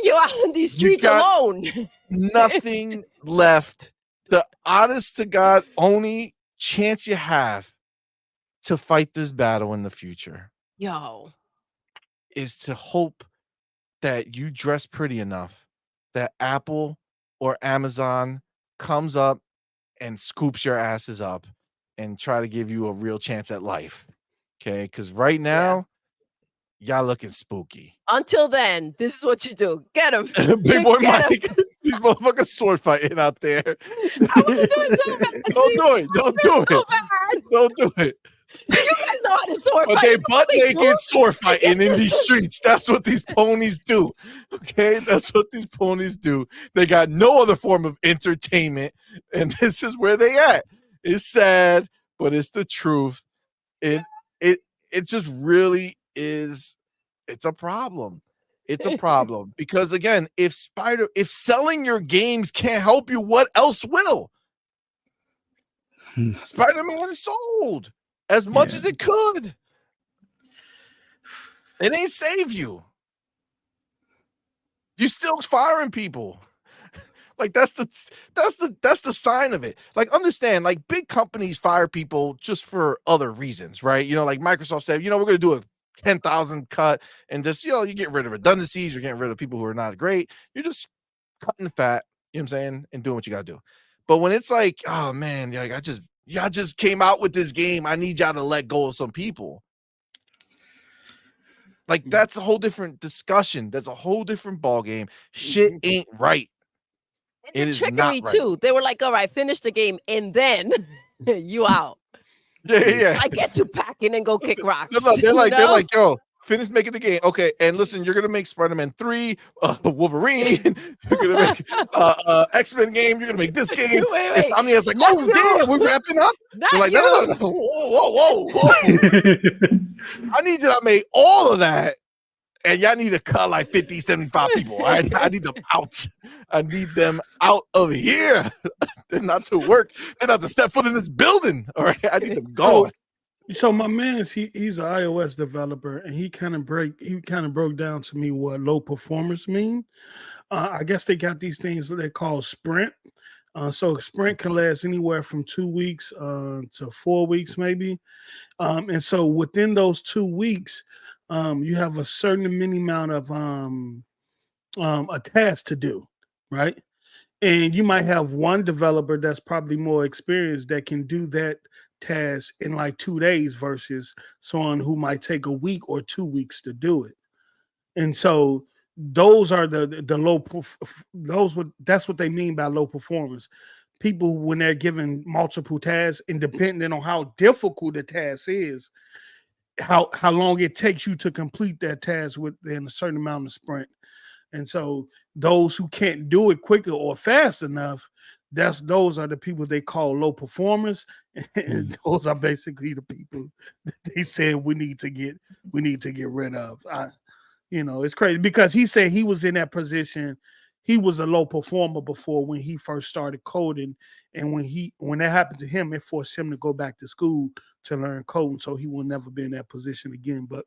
You're out on these streets alone. Nothing left. The honest to God only chance you have to fight this battle in the future, is to hope that you dress pretty enough that Apple or Amazon comes up and scoops your asses up and try to give you a real chance at life. Okay, because right now, y'all looking spooky. Until then, this is what you do. Get him. Big Boy Mike. These motherfuckers sword fighting out there. I was doing so bad. Don't do it. Don't do it. You guys know how to sword fight. But they butt naked sword fighting in these streets. That's what these ponies do. Okay? That's what these ponies do. They got no other form of entertainment. And this is where they at. It's sad, but it's the truth. It just really is. It's a problem. It's a problem. Because again, if selling your games can't help you, what else will? Spider-Man is sold as much as it could. It ain't save you. You still firing people. Like that's the sign of it. Like understand, like big companies fire people just for other reasons, right? You know, like Microsoft said, we're going to do a 10,000 cut and just, you get rid of redundancies. You're getting rid of people who are not great. You're just cutting the fat, you know what I'm saying? And doing what you got to do. But when it's like, oh man, like y'all just came out with this game. I need y'all to let go of some people. Like that's a whole different discussion. That's a whole different ball game. Shit ain't right. And the trickery too. They were like, all right, finish the game and then you out. Yeah. I get to packing and go kick rocks. They're like, yo, finish making the game. Okay, and listen, you're gonna make Spider-Man 3, Wolverine, you're gonna make X-Men game, you're gonna make this game. Insomniac's like, oh damn, we're wrapping up. They're like, no. Whoa. I need you to make all of that. And y'all need to cut like 50, 75 people. All right? I need them out. I need them out of here. They're not to work. They're not to step foot in this building. All right. I need them gone. So my man's he's an iOS developer, and he kind of broke down to me what low performers mean. I guess they got these things that they call sprint. So a sprint can last anywhere from 2 weeks to 4 weeks, maybe. And so within those 2 weeks, you have a certain mini amount of a task to do, right? And you might have one developer that's probably more experienced that can do that task in like 2 days versus someone who might take a week or 2 weeks to do it. And so those are that's what they mean by low performance. People, when they're given multiple tasks and depending on how difficult the task is, how long it takes you to complete that task within a certain amount of sprint. And so those who can't do it quicker or fast enough, those are the people they call low performers. And those are basically the people that they said we need to get rid of. It's crazy because he said he was in that position. He was a low performer before when he first started coding. And when that happened to him, it forced him to go back to school to learn coding. So he will never be in that position again. But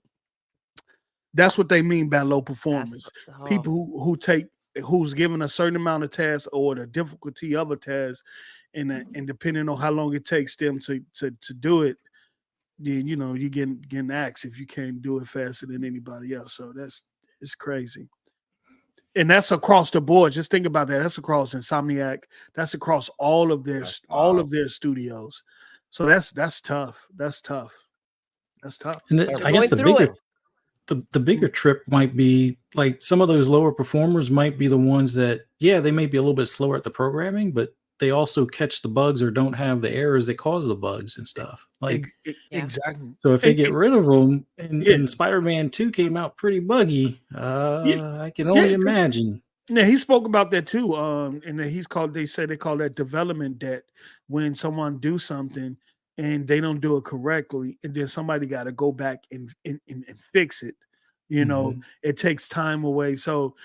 that's what they mean by low performers. People who's given a certain amount of tasks or the difficulty of a task, and depending on how long it takes them to do it, then you getting axed if you can't do it faster than anybody else. So it's crazy. And that's across the board. Just think about that. That's across Insomniac. That's across all of their studios. So that's tough. That's tough. And I guess the bigger trip might be like some of those lower performers might be the ones that, they may be a little bit slower at the programming, but they also catch the bugs or don't have the errors that cause the bugs and stuff. Like exactly. So if they get rid of them, and Spider-Man 2 came out pretty buggy, I can only imagine. Yeah, he spoke about that too. And they call that development debt when someone do something and they don't do it correctly, and then somebody got to go back and fix it. It takes time away. So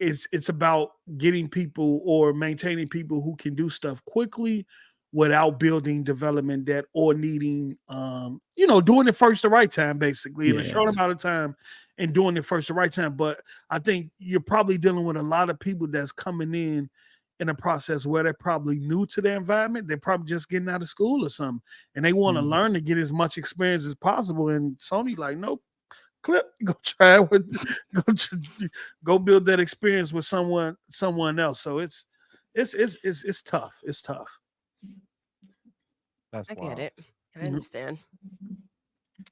it's about getting people or maintaining people who can do stuff quickly without building development debt or needing, doing it first the right time, basically, in a short amount of time and doing it first the right time. But I think you're probably dealing with a lot of people that's coming in a process where they're probably new to their environment. They're probably just getting out of school or something, and they want to learn to get as much experience as possible. And Sony like, nope. Clip, go try it go build that experience with someone else. So it's tough. It's tough. That's I wild. get it. I understand.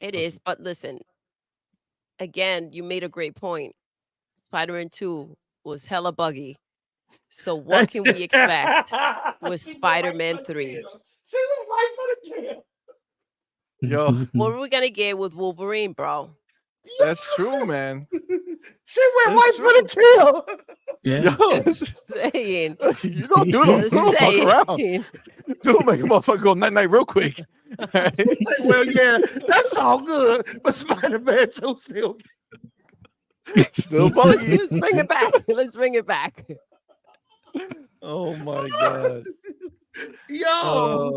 It is, but listen, again, you made a great point. Spider-Man 2 was hella buggy. So what can we expect with Spider-Man 3? Yo, What are we gonna get with Wolverine, bro? That's true, man. She went right for the kill. Yeah. Saying. You don't do it. Don't fuck around. Don't make a motherfucker go night real quick. Well, yeah, that's all good. But Spider-Man 2 still buggy. Let's bring it back. Let's bring it back. Oh my God. Yo,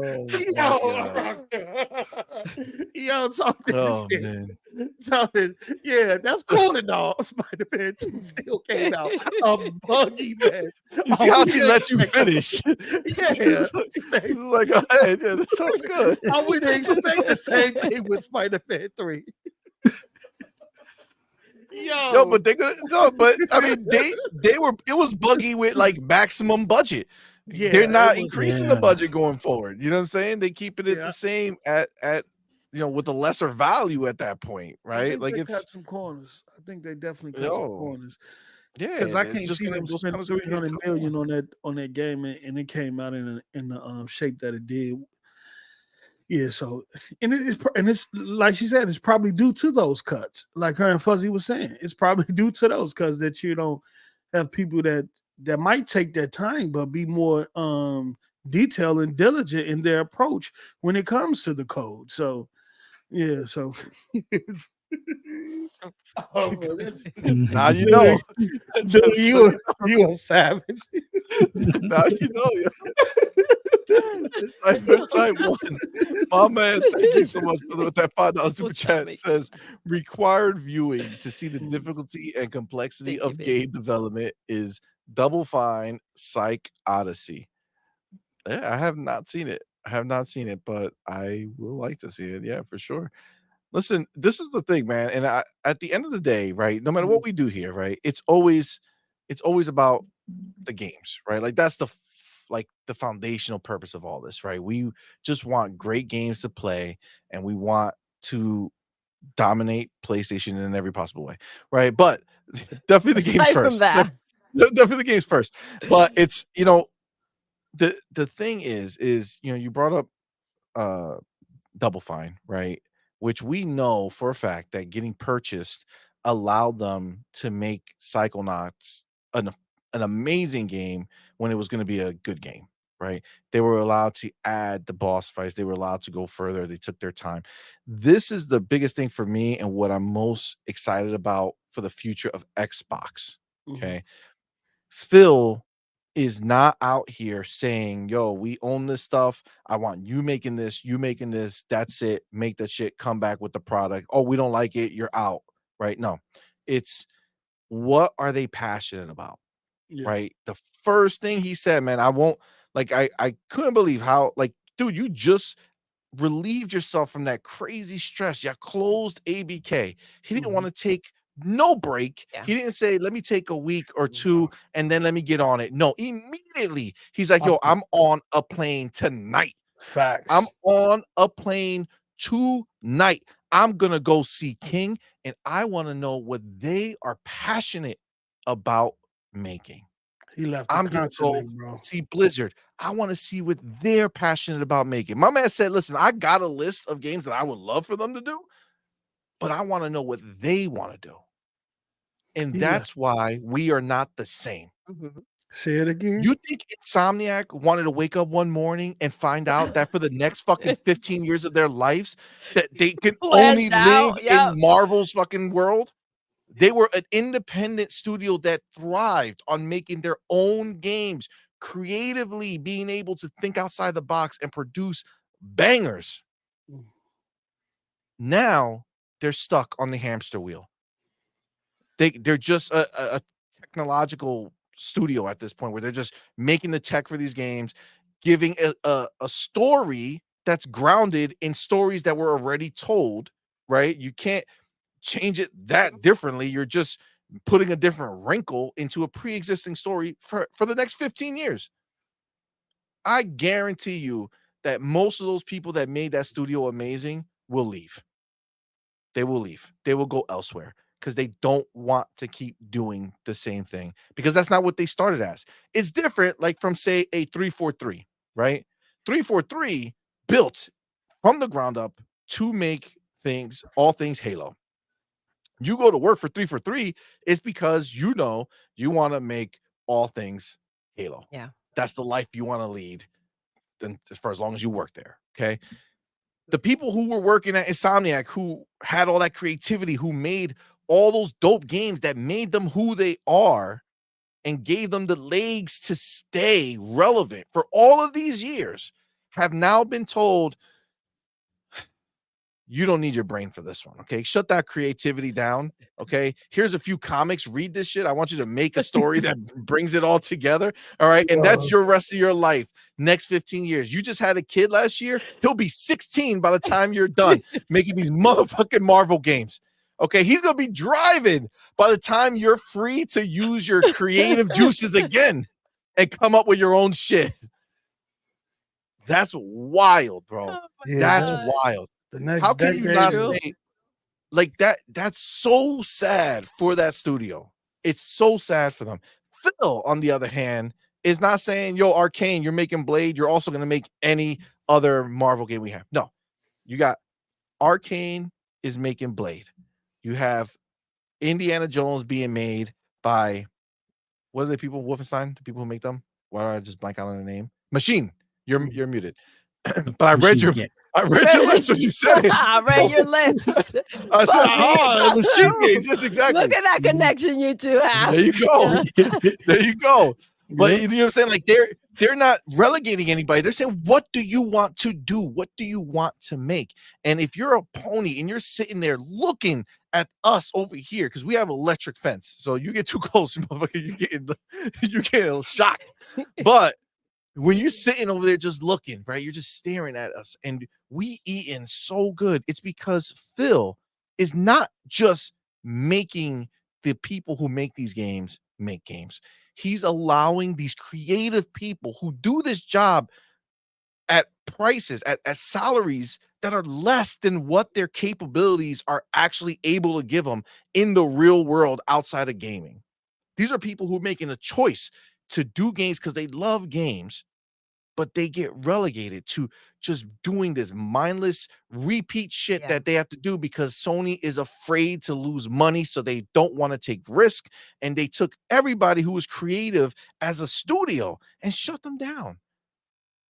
something shit. Man. Something, that's cool and all. Spider-Man 2 still came out a buggy mess. You see how she let you finish? Yeah. She's like, go ahead. Yeah, that sounds good. I would expect the same thing with Spider-Man 3. Yo, but I mean, they were. It was buggy with like maximum budget. Yeah, they're not increasing the budget going forward. You know what I'm saying? They keep it at the same at with a lesser value at that point, right? I think Like they it's cut some corners. I think they definitely cut some yo, corners. yeah, Because I it's can't just see gonna them those spend colors are gonna get 300 cut million more. on that game, and it came out in the shape that it did. Yeah, so and it's like she said, it's probably due to those cuts. Like her and Fuzzy was saying, it's probably due to those cuts that you don't have people that might take their time, but be more detailed and diligent in their approach when it comes to the code. So yeah, so oh, man, Now you know. Dude, you a savage. Now you know. Type 1. My man, thank you so much with that $5 super chat. Says required viewing to see the difficulty and complexity of game development is Double Fine Psych Odyssey. Yeah, I have not seen it. But I will like to see it. Yeah, for sure. Listen, this is the thing, man. And at the end of the day, right, no matter what we do here, right, it's always about the games, right? Like that's the foundational purpose of all this, right? We just want great games to play, and we want to dominate PlayStation in every possible way, right? But definitely the games first. Definitely the games first. But it's the thing is you brought up Double Fine, right? Which we know for a fact that getting purchased allowed them to make Psychonauts an amazing game when it was going to be a good game, right? They were allowed to add the boss fights. They were allowed to go further. They took their time. This is the biggest thing for me and what I'm most excited about for the future of Xbox. Okay. Phil is not out here saying, yo, we own this stuff. I want you making this, That's it. Make that shit, come back with the product. Oh, we don't like it. You're out. Right. No, it's what are they passionate about? Yeah. Right. The first thing he said, man, I won't I couldn't believe how, dude, you just relieved yourself from that crazy stress. You closed ABK. He didn't want to take no break. Yeah. He didn't say, let me take a week or two and then let me get on it. No, immediately he's like, yo, I'm on a plane tonight. Facts. I'm on a plane tonight. I'm gonna go see King, and I want to know what they are passionate about making. He left. I'm gonna go see Blizzard. I want to see what they're passionate about making. My man said, listen, I got a list of games that I would love for them to do, but I want to know what they want to do. And that's why we are not the same. Say it again. You think Insomniac wanted to wake up one morning and find out that for the next fucking 15 years of their lives that they can only live in Marvel's fucking world? They were an independent studio that thrived on making their own games, creatively being able to think outside the box and produce bangers. Now they're stuck on the hamster wheel. They're just a technological studio at this point where they're just making the tech for these games, giving a story that's grounded in stories that were already told, right? You can't change it that differently. You're just putting a different wrinkle into a pre-existing story for the next 15 years. I guarantee you that most of those people that made that studio amazing will leave. They will leave. They will go elsewhere because they don't want to keep doing the same thing, because that's not what they started as. It's different, like from, say, a 343, right? 343 built from the ground up to make all things Halo. You go to work for 343, it's because you want to make all things Halo. Yeah. That's the life you want to lead for as long as you work there. Okay. The people who were working at Insomniac, who had all that creativity, who made all those dope games that made them who they are and gave them the legs to stay relevant for all of these years, have now been told, you don't need your brain for this one. Okay. Shut that creativity down. Okay. Here's a few comics. Read this shit. I want you to make a story that brings it all together. All right. And that's your rest of your life. Next 15 years. You just had a kid last year. He'll be 16 by the time you're done making these motherfucking Marvel games. Okay. He's going to be driving by the time you're free to use your creative juices again and come up with your own shit. That's wild, bro. Yeah, that's wild. The next How can you decade. not say like that? That's so sad for that studio. It's so sad for them. Phil, on the other hand, is not saying, yo, Arcane, you're making Blade. You're also going to make any other Marvel game we have. No, you got Arcane is making Blade. You have Indiana Jones being made by, what are the people, Wolfenstein, the people who make them? Why do I just blank out on the name? Machine. You're muted. But I read your lips when you said it. I read your lips. I said, Machine Games. Yes, exactly. Look at that connection you two have. There you go. There you go. But you know what I'm saying? Like they're not relegating anybody. They're saying, what do you want to do? What do you want to make? And if you're a pony and you're sitting there looking at us over here, because we have electric fence, so you get too close, motherfucker, you're getting shocked. But when you're sitting over there just looking, right, you're just staring at us, and we eating so good. It's because Phil is not just making the people who make these games make games. He's allowing these creative people who do this job at prices, at salaries that are less than what their capabilities are actually able to give them in the real world outside of gaming. These are people who are making a choice to do games because they love games, but they get relegated to just doing this mindless repeat shit that they have to do because Sony is afraid to lose money, so they don't want to take risk. And they took everybody who was creative as a studio and shut them down.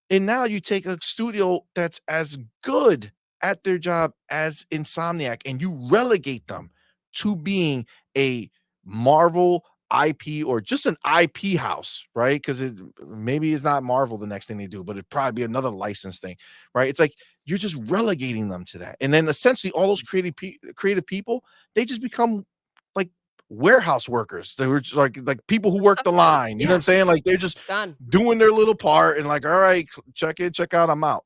And now you take a studio that's as good at their job as Insomniac, and you relegate them to being a Marvel IP or just an IP house, right? Because maybe it's not Marvel the next thing they do, but it'd probably be another license thing, right? It's like you're just relegating them to that. And then essentially all those creative people, they just become like warehouse workers. They were like people who work the line. You know what I'm saying? Like they're just doing their little part and like, all right, check in, check out, I'm out,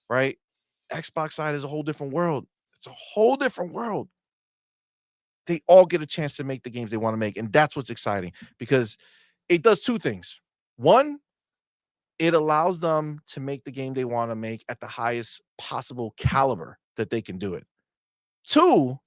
right? Xbox side is a whole different world. It's a whole different world. They all get a chance to make the games they want to make. And that's what's exciting because it does two things. One, it allows them to make the game they want to make at the highest possible caliber that they can do it. Two,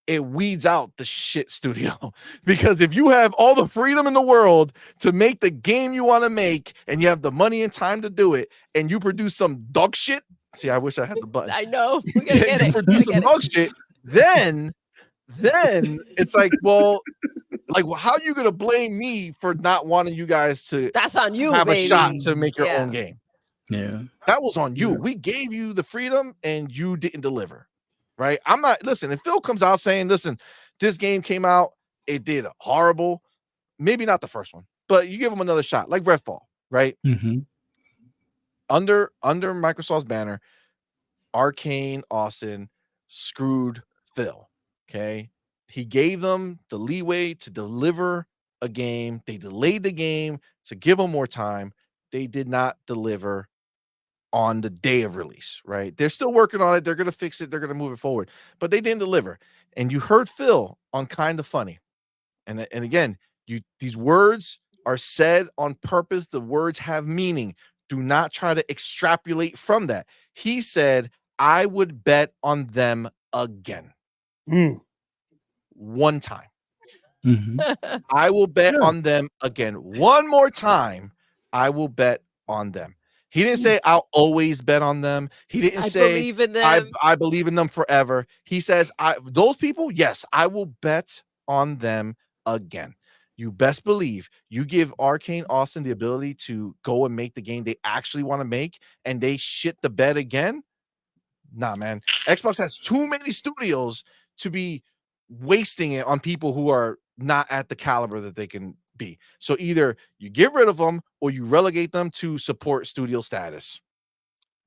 it weeds out the shit studio because if you have all the freedom in the world to make the game you want to make and you have the money and time to do it and you produce some dog shit. See, I wish I had the button. I know. We gotta get it. Produce some dog shit. Then it's like, well, how are you gonna blame me for not wanting you guys to that's on you have baby. A shot to make your own game? Yeah, that was on you. We gave you the freedom and you didn't deliver, right? I'm not listen. If Phil comes out saying, listen, this game came out, it did horrible, maybe not the first one, but you give them another shot, like Redfall, right? Under Microsoft's banner, Arcane Austin screwed Phil. Okay, he gave them the leeway to deliver a game. They delayed the game to give them more time. They did not deliver on the day of release, right? They're still working on it. They're going to fix it. They're going to move it forward, but they didn't deliver. And you heard Phil on Kind of Funny. And again, these words are said on purpose. The words have meaning. Do not try to extrapolate from that. He said, I would bet on them again. One time. I will bet on them again. One more time, I will bet on them. He didn't say I'll always bet on them. He didn't say believe in them. I believe in them forever. He says, those people, yes, I will bet on them again. You best believe you give Arcane Austin the ability to go and make the game they actually want to make, and they shit the bed again. Nah, man. Xbox has too many studios to be wasting it on people who are not at the caliber that they can be. So either you get rid of them or you relegate them to support studio status.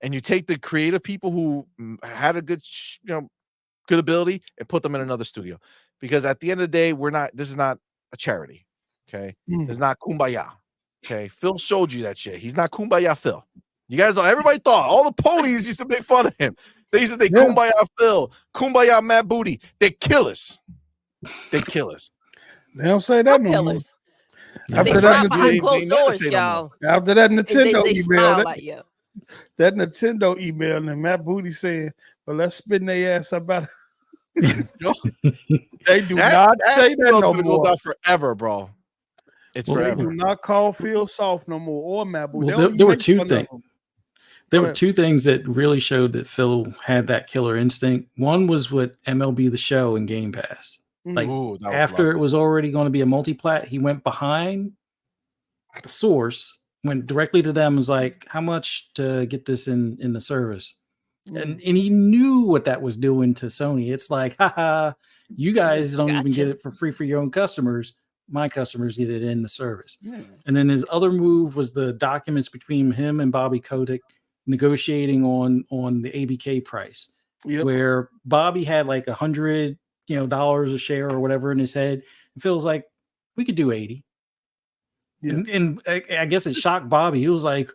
And you take the creative people who had a good, good ability and put them in another studio. Because at the end of the day, this is not a charity. Okay. It's not Kumbaya. Okay. Phil showed you that shit. He's not Kumbaya Phil. You guys, everybody thought all the ponies used to make fun of him. They used to say Kumbaya Phil, Kumbaya Matt Booty. They kill us. They kill us. They don't say that no more. After that, y'all. After that Nintendo email, that Nintendo email and Matt Booty saying, "Well, let's spin their ass about it." They do not say that no more. Go down forever, bro. It's forever. They do not call Phil Soft no more or Matt Booty. Well, there were two things. There were two things that really showed that Phil had that killer instinct. One was with MLB The Show and Game Pass. Like after it was already going to be a multi-plat, he went behind the source, went directly to them, was like, how much to get this in the service? And he knew what that was doing to Sony. It's like, haha, you guys don't even get it for free for your own customers. My customers get it in the service. Yeah. And then his other move was the documents between him and Bobby Kotick negotiating on the ABK price, where Bobby had like $100 dollars a share or whatever in his head. And Phil was like, we could do 80. Yeah. And I guess it shocked Bobby. He was like,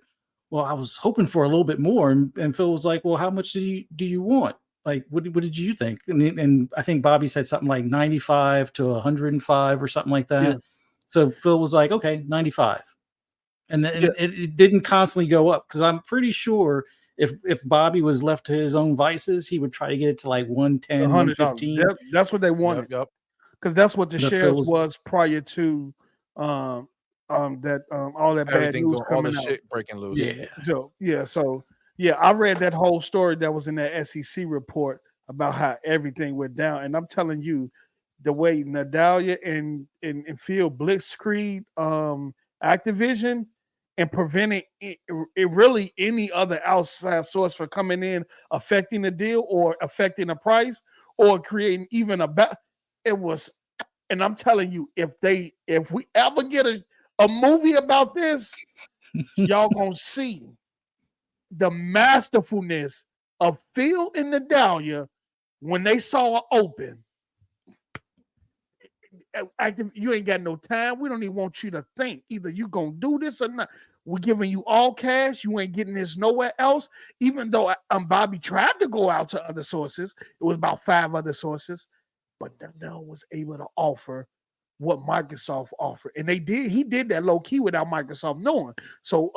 well, I was hoping for a little bit more. And Phil was like, well, how much do you want? Like, what did you think? And I think Bobby said something like 95 to 105 or something like that. Yeah. So Phil was like, okay, 95. And then it didn't constantly go up, because I'm pretty sure if Bobby was left to his own vices, he would try to get it to like 110, 115. That's what they wanted. Because that's what the shares was prior to all that bad news coming out. Shit breaking loose. Yeah. I read that whole story that was in that SEC report about how everything went down. And I'm telling you, the way Nadalia and Phil blitzkrieg Activision and preventing it really any other outside source from coming in, affecting the deal or affecting the price or creating even it was. And I'm telling you, if we ever get a movie about this, y'all gonna see the masterfulness of Phil and Nadalia when they saw it open. You ain't got no time. We don't even want you to think. Either you gonna do this or not. We're giving you all cash. You ain't getting this nowhere else. Even though Bobby tried to go out to other sources, it was about 5 other sources, but Nadal was able to offer what Microsoft offered, and he did that low key without Microsoft knowing. So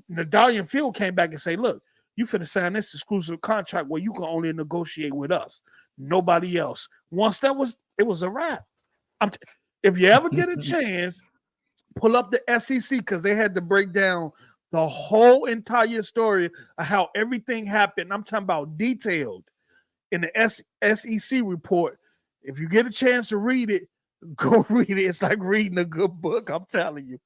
Nadalia and Phil came back and say, look, you finna sign this exclusive contract where you can only negotiate with us, nobody else. Once it was a wrap. If you ever get a chance, pull up the SEC, because they had to break down the whole entire story of how everything happened. I'm talking about detailed in the SEC report. If you get a chance to read it, go read it. It's like reading a good book. I'm telling you.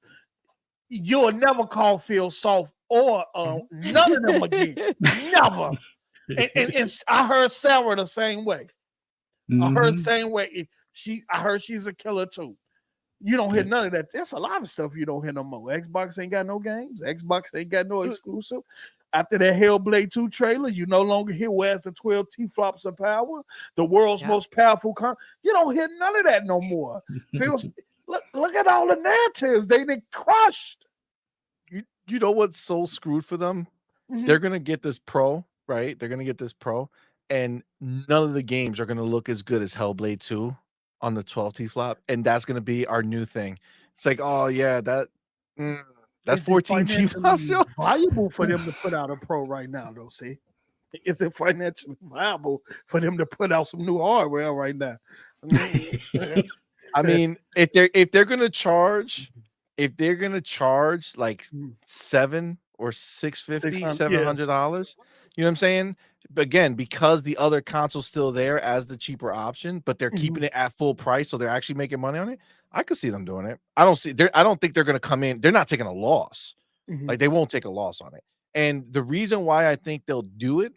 You'll never call Phil soft or none of them again. Never. And I heard Sarah the same way. I heard the same way. I heard she's a killer too. You don't hear none of that. There's a lot of stuff you don't hear no more. Xbox ain't got no games. Xbox ain't got no exclusive. After that Hellblade 2 trailer, you no longer hear where's the 12 T-flops of power, the world's most powerful you don't hear none of that no more. Look at all the narratives. They crushed. You know what's so screwed for them? Mm-hmm. They're going to get this Pro, right? They're going to get this Pro, and none of the games are going to look as good as Hellblade 2 on the 12 T-flop, and that's going to be our new thing. It's like, oh, yeah, that's 14 T-flops. Valuable for them to put out a Pro right now, though, see? Is it financially viable for them to put out some new hardware right now? I mean, if they're gonna charge like $700 or $700, you know what I'm saying? But again, because the other console's still there as the cheaper option, but they're keeping it at full price, so they're actually making money on it. I could see them doing it. I don't think they're gonna come in. They're not taking a loss. Like, they won't take a loss on it. And the reason why I think they'll do it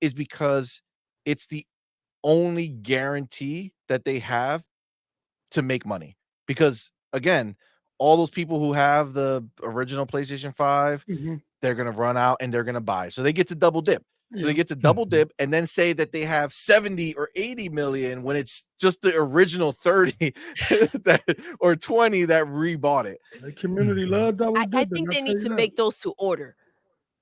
is because it's the only guarantee that they have to make money. Because again, all those people who have the original PlayStation 5, they're going to run out and they're going to buy. So they get to double dip. So they get to double dip and then say that they have 70 or 80 million when it's just the original 30 or 20 that rebought it. The community love double dip. I think they need to make those to order.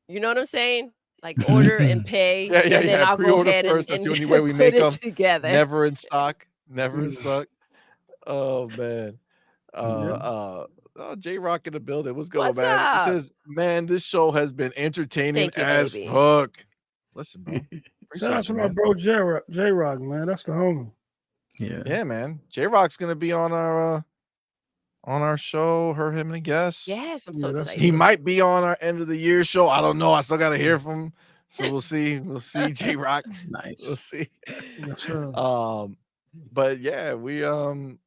You know what I'm saying? Like, order and pay. And then I'll go ahead first. And that's the only way we make them together. Never in stock. Never in stock. Oh man. Oh, J-Rock in the building. What's going, What's man? He up? says, man, this show has been entertaining Thank you, as baby. fuck. Listen, bro. Shout out Appreciate to you, my man. bro J-Rock, man. That's the homie. Yeah, man. J-Rock's gonna be on our show, her, him, and a guest. Yes, I'm so Yeah, that's- excited. He might be on our end of the year show. I don't know. I still gotta hear from him. So we'll see. We'll see, J-Rock. Nice. We'll see. Yes, sir. But yeah, we I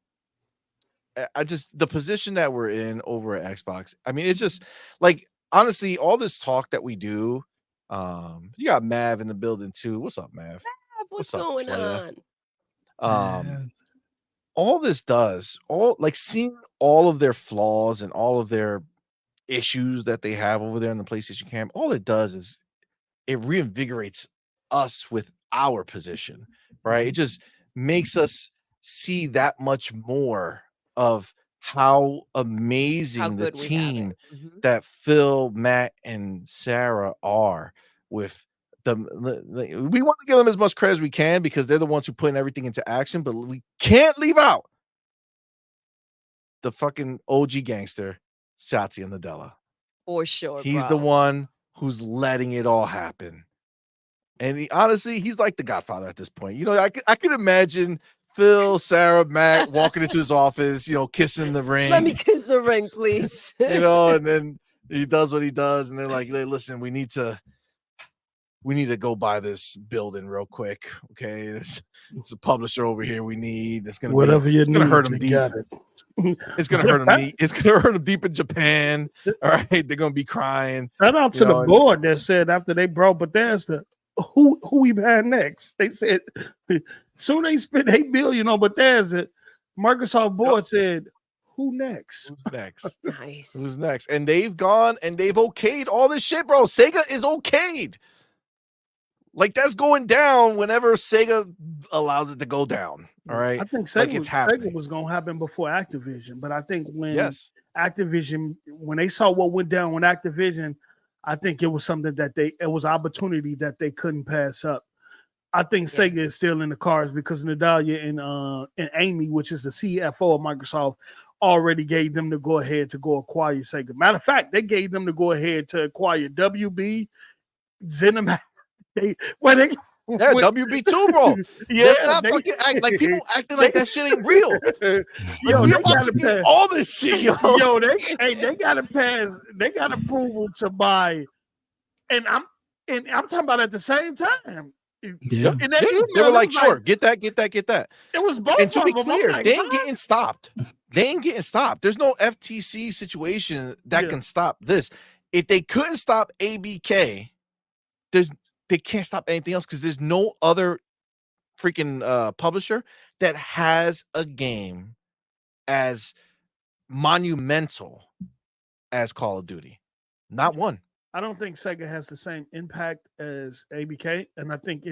just the position that we're in over at Xbox. I mean, it's just like honestly, all this talk that we do. You got Mav in the building too. What's up, Mav? What's up, going playa? on? All this does, seeing all of their flaws and all of their issues that they have over there in the PlayStation camp, all it does is it reinvigorates us with our position, right? It just makes us see that much more of how amazing How the good we have team it. Mhm. that Phil, Matt, and Sarah are with them. We want to give them as much credit as we can because they're the ones who put everything into action, but we can't leave out the fucking OG gangster, Satya Nadella. For sure, He's bro. the one who's letting it all happen. And honestly, he's like the Godfather at this point. You know, I could imagine Phil, Sarah, Matt walking into his office, kissing the ring. Let me kiss the ring, please. And then he does what he does, and they're like, "Hey, listen, we need to go buy this building real quick. Okay, there's a publisher over here we need. It's gonna hurt him deep. Got it. It's gonna hurt him deep. It's gonna hurt him deep in Japan. All right, they're gonna be crying. Shout out to the board that said after they brought Bethesda, who we buying next? They said soon they spent $8 billion on Bethesda. Microsoft board said, who next? Who's next? Nice. Who's next? And they've gone and they've okayed all this shit, bro. Sega is okayed. Like that's going down whenever Sega allows it to go down. All right. I think Sega was gonna happen before Activision, but I think when Activision, when they saw what went down with Activision, I think it was something that it was opportunity that they couldn't pass up. I think Sega is still in the cards because Nadalia and Amy, which is the CFO of Microsoft, already gave them the go ahead to go acquire Sega. Matter of fact, they gave them the go ahead to acquire WB, Zenimax. WB2, bro. Let's not fucking act like people acting like that shit ain't real. Yo, they gotta pass all this shit, yo. They gotta pass. They got approval to buy, and I'm talking about at the same time. Yeah, they were like, sure, get that. It was both. And to be clear, like, they ain't getting stopped. There's no FTC situation that can stop this. If they couldn't stop ABK, they can't stop anything else because there's no other freaking publisher that has a game as monumental as Call of Duty. Not one. I don't think Sega has the same impact as ABK, and I think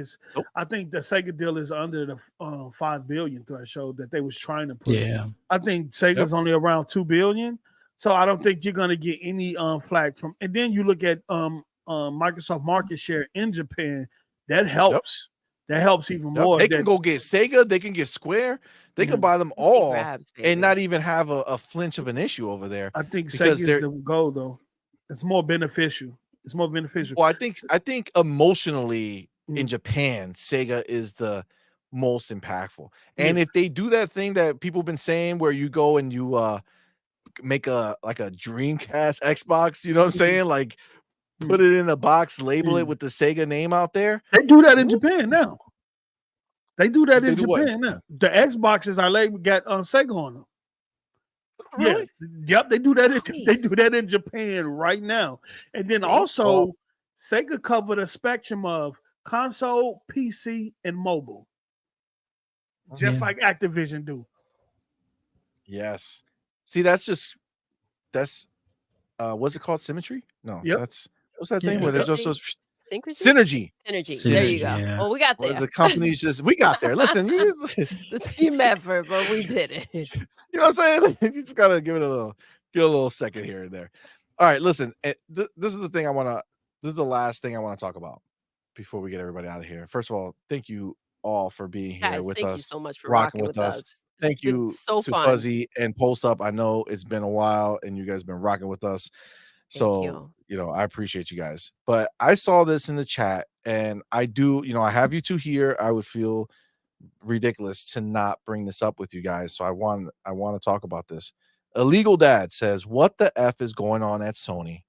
I think the Sega deal is under the $5 billion threshold that they was trying to push. Yeah, I think Sega's only around $2 billion, so I don't think you're gonna get any flag from. And then you look at Microsoft market share in Japan. That helps. That helps even more. They can go get Sega. They can get Square. They can buy them all and not even have a flinch of an issue over there. I think Sega's the goal, though. It's more beneficial. Well, I think emotionally in Japan, Sega is the most impactful. And if they do that thing that people have been saying where you go and you make a Dreamcast Xbox, you know what I'm saying? Like put it in a box, label it with the Sega name out there. They do that in Japan now. They do that in Japan now. The Xboxes are labeled got Sega on them. Really? Yeah, yep, they do that in Japan right now. And then also Sega covered a spectrum of console, PC, and mobile. Just like Activision do. Yes. See, that's what's it called? Symmetry? No, what's that thing where there's also Synergy. There you go. Yeah. Well, we got there. The companies we got there. Listen, it's a team effort, but we did it. You know what I'm saying? You just gotta give it a little second here and there. All right, listen. This is the thing this is the last thing I want to talk about before we get everybody out of here. First of all, thank you all for being here Guys, with thank you us, so much for rocking rocking with with us. us. It's Thank been you so to fun. Fuzzy and Post Up. I know it's been a while and you guys have been rocking with us. Thank So, you. I appreciate you guys. But I saw this in the chat and I do, I have you two here. I would feel ridiculous to not bring this up with you guys. So I want to talk about this. Illegal Dad says, "What the F is going on at Sony?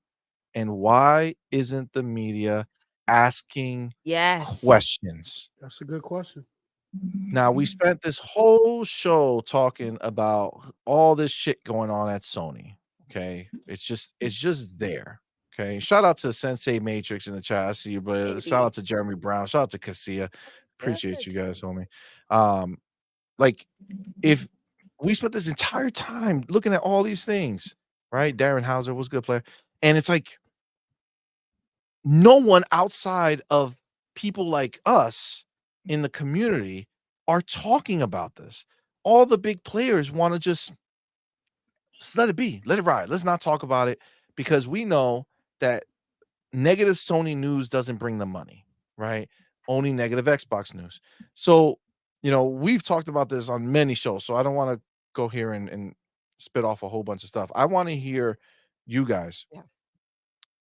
And why isn't the media asking Yes. questions?" That's a good question. Now, we spent this whole show talking about all this shit going on at Sony. Okay. It's just there. Okay. Shout out to Sensei Matrix in the chat. I see you, brother. Shout Maybe. out to Jeremy Brown. Shout out to Cassia. Appreciate Good. you guys, homie. Like if we spent this entire time looking at all these things, right? Darren Hauser was a good player. And it's like no one outside of people like us in the community are talking about this. All the big players want to just let it be, let it ride. Let's not talk about it because we know that negative Sony news doesn't bring them money, right? Only negative Xbox news. So, we've talked about this on many shows. So I don't want to go here and spit off a whole bunch of stuff. I want to hear you guys.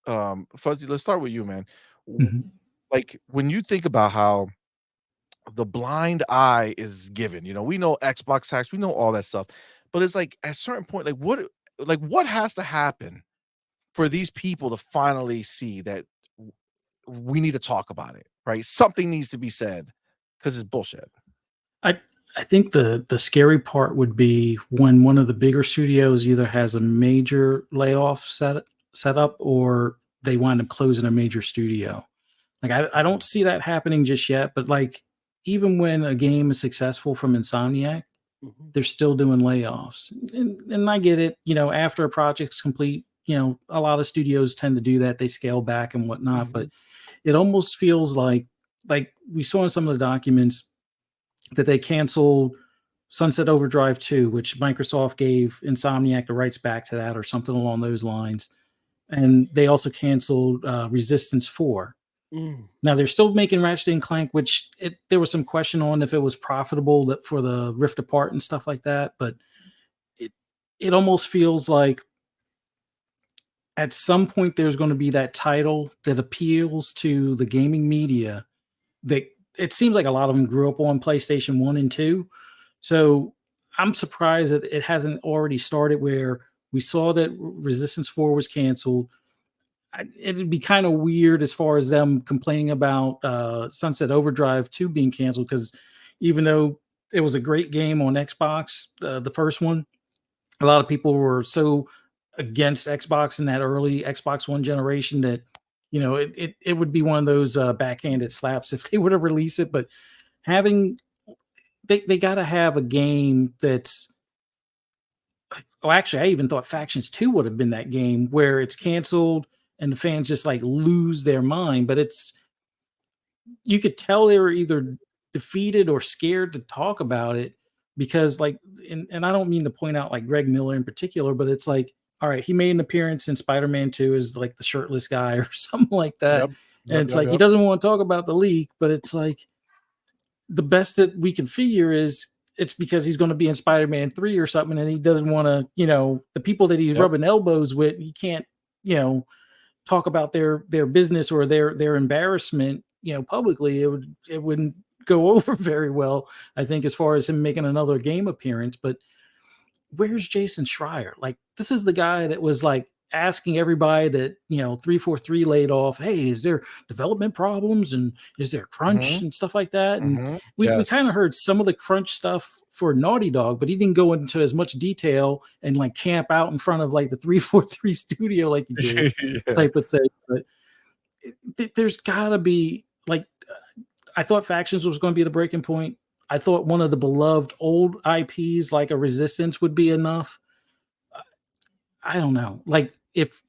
Yeah. Fuzzy, let's start with you, man. Mhm. Like when you think about how the blind eye is given, we know Xbox hacks, we know all that stuff, but it's like at a certain point, what has to happen for these people to finally see that we need to talk about it, right? Something needs to be said because it's bullshit. I think the scary part would be when one of the bigger studios either has a major layoff set up or they wind up closing a major studio. Like I don't see that happening just yet, but like even when a game is successful from Insomniac, they're still doing layoffs. And I get it, after a project's complete, a lot of studios tend to do that. They scale back and whatnot, but it almost feels like we saw in some of the documents that they canceled Sunset Overdrive 2, which Microsoft gave Insomniac the rights back to that or something along those lines. And they also canceled Resistance 4. Now they're still making Ratchet and Clank, which there was some question on if it was profitable for the Rift Apart and stuff like that. But it almost feels like at some point there's going to be that title that appeals to the gaming media that it seems like a lot of them grew up on PlayStation 1 and 2. So I'm surprised that it hasn't already started where we saw that Resistance 4 was canceled. It'd be kind of weird as far as them complaining about Sunset Overdrive 2 being canceled, because even though it was a great game on Xbox, the first one, a lot of people were so against Xbox in that early Xbox One generation that it would be one of those backhanded slaps if they would have released it. But they got to have a game that's actually I even thought Factions 2 would have been that game where it's canceled and the fans just like lose their mind. But you could tell they were either defeated or scared to talk about it because and I don't mean to point out like Greg Miller in particular, but it's like, all right, he made an appearance in Spider-Man 2 as like the shirtless guy or something like that. And it's like, he doesn't want to talk about the leak, but it's like the best that we can figure is it's because he's going to be in Spider-Man 3 or something. And he doesn't want to, the people that he's rubbing elbows with, he can't, talk about their business or their embarrassment, publicly. It wouldn't go over very well, I think, as far as him making another game appearance. But where's Jason Schreier? Like, this is the guy that was like asking everybody that 343 laid off, hey, is there development problems and is there crunch and stuff like that? And we kind of heard some of the crunch stuff for Naughty Dog, but he didn't go into as much detail and like camp out in front of like the 343 studio like he did type of thing. But there's gotta be like, I thought Factions was going to be the breaking point. I thought one of the beloved old IPs like a Resistance would be enough. I don't know. Like if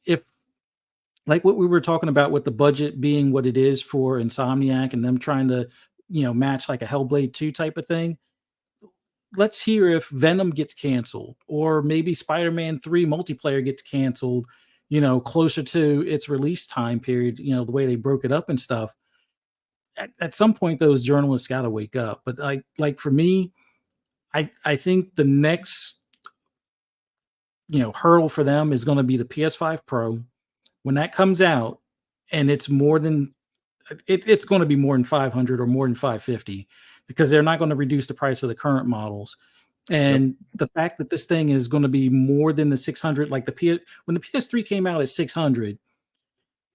like what we were talking about with the budget being what it is for Insomniac and them trying to, match like a Hellblade 2 type of thing. Let's hear if Venom gets canceled or maybe Spider-Man 3 multiplayer gets canceled, closer to its release time period, the way they broke it up and stuff. at some point those journalists got to wake up. But like for me, I think the next hurdle for them is going to be the PS5 Pro when that comes out, and it's more than it's going to be more than 500 or more than 550 because they're not going to reduce the price of the current models. And the fact that this thing is going to be more than the 600, like when the PS3 came out at 600,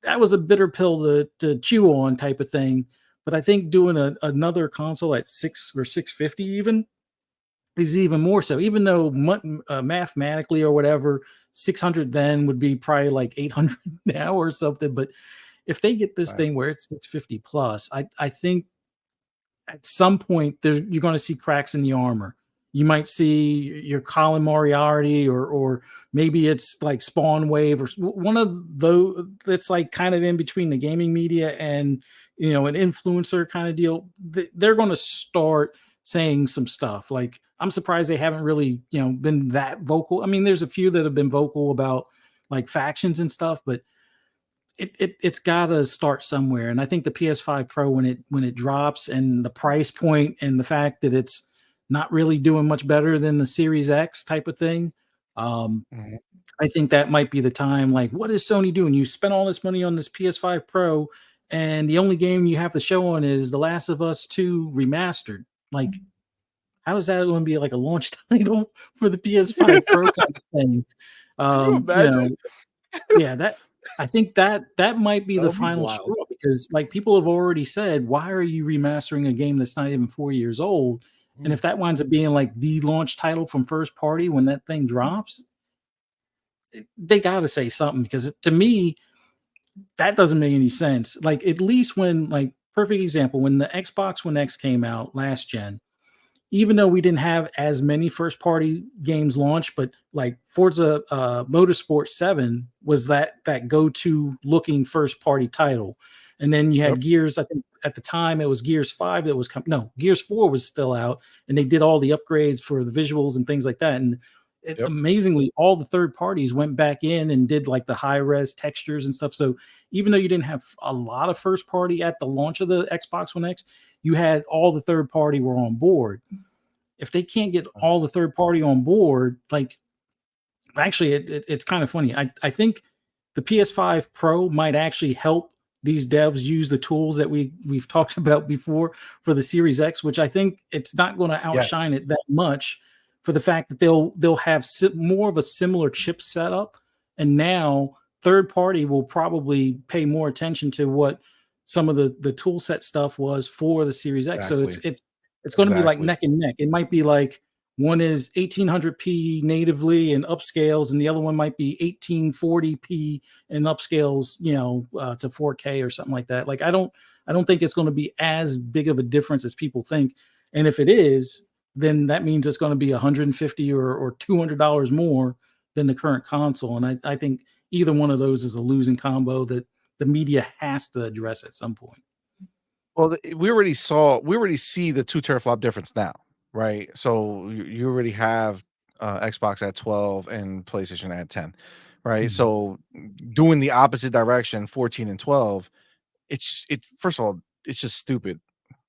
that was a bitter pill to chew on type of thing. But I think doing another console at 6 or 650 even is even more so, even though mathematically or whatever, 600 then would be probably like 800 now or something. But if they get this thing where it's 650 plus, I think at some point you're going to see cracks in the armor. You might see your Colin Moriarty or maybe it's like Spawn Wave or one of those that's like kind of in between the gaming media and, an influencer kind of deal. They're going to start saying some stuff. Like, I'm surprised they haven't really, been that vocal. I mean, there's a few that have been vocal about like factions and stuff, but it's got to start somewhere. And I think the PS5 Pro, when it drops, and the price point and the fact that it's not really doing much better than the Series X type of thing, I think that might be the time. Like, what is Sony doing? You spent all this money on this PS5 Pro, and the only game you have to show on is The Last of Us 2 Remastered. Like, how is that going to be like a launch title for the PS5 Pro kind of thing? Yeah, I think that might be the final straw, because like people have already said, why are you remastering a game that's not even 4 years old? And if that winds up being like the launch title from first party when that thing drops, they got to say something, because to me, that doesn't make any sense. Like, at least when, like, perfect example, when the Xbox One X came out last gen, even though we didn't have as many first party games launched, but like Forza Motorsport 7 was that go-to looking first party title. And then you had Gears, I think at the time it was Gears 5 that was Gears 4 was still out, and they did all the upgrades for the visuals and things like that. And amazingly, all the third parties went back in and did like the high res textures and stuff. So even though you didn't have a lot of first party at the launch of the Xbox One X, you had all the third party were on board. If they can't get all the third party on board, like, actually it's kind of funny. I think the PS5 Pro might actually help these devs use the tools that we've talked about before for the Series X, which I think it's not going to outshine it that much, for the fact that they'll have more of a similar chip setup, and now third party will probably pay more attention to what some of the tool set stuff was for the Series X. So it's going to be like neck and neck. It might be like one is 1800p natively and upscales, and the other one might be 1840p and upscales, to 4K or something like that. Like, I don't think it's going to be as big of a difference as people think. And if it is, then that means it's going to be $150 or $200 more than the current console. And I think either one of those is a losing combo that the media has to address at some point. Well, we already see the 2 teraflop difference now, right? So you already have Xbox at 12 and PlayStation at 10, right? Mm-hmm. So doing the opposite direction, 14 and 12, first of all, it's just stupid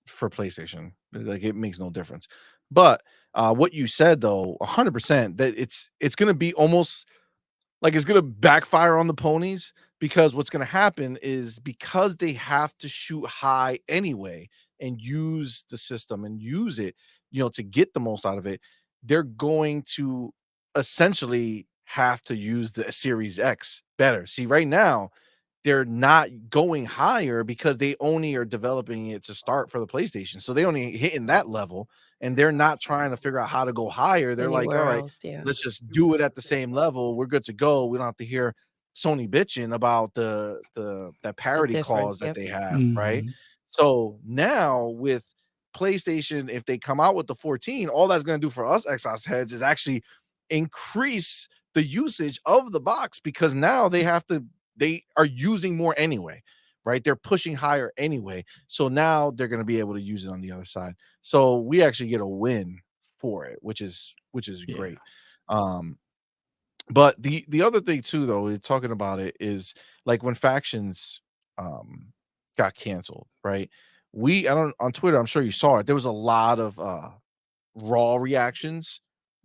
for PlayStation. Like, it makes no difference. But what you said, though, 100%, that it's going to be almost like it's going to backfire on the ponies, because what's going to happen is, because they have to shoot high anyway and use the system and use it, to get the most out of it, they're going to essentially have to use the Series X better. See, right now, they're not going higher because they only are developing it to start for the PlayStation. So they only hitting that level, and they're not trying to figure out how to go higher. They're like, all right, let's just do it at the same level. We're good to go. We don't have to hear Sony bitching about that parity clause that they have, right? So now with PlayStation, if they come out with the 14, all that's going to do for us Xbox heads is actually increase the usage of the box, because now they are using more anyway, right? They're pushing higher anyway. So now they're going to be able to use it on the other side. So we actually get a win for it, which is great. But the other thing too, though, talking about it, is like when Factions got canceled, right? on Twitter, I'm sure you saw it. There was a lot of raw reactions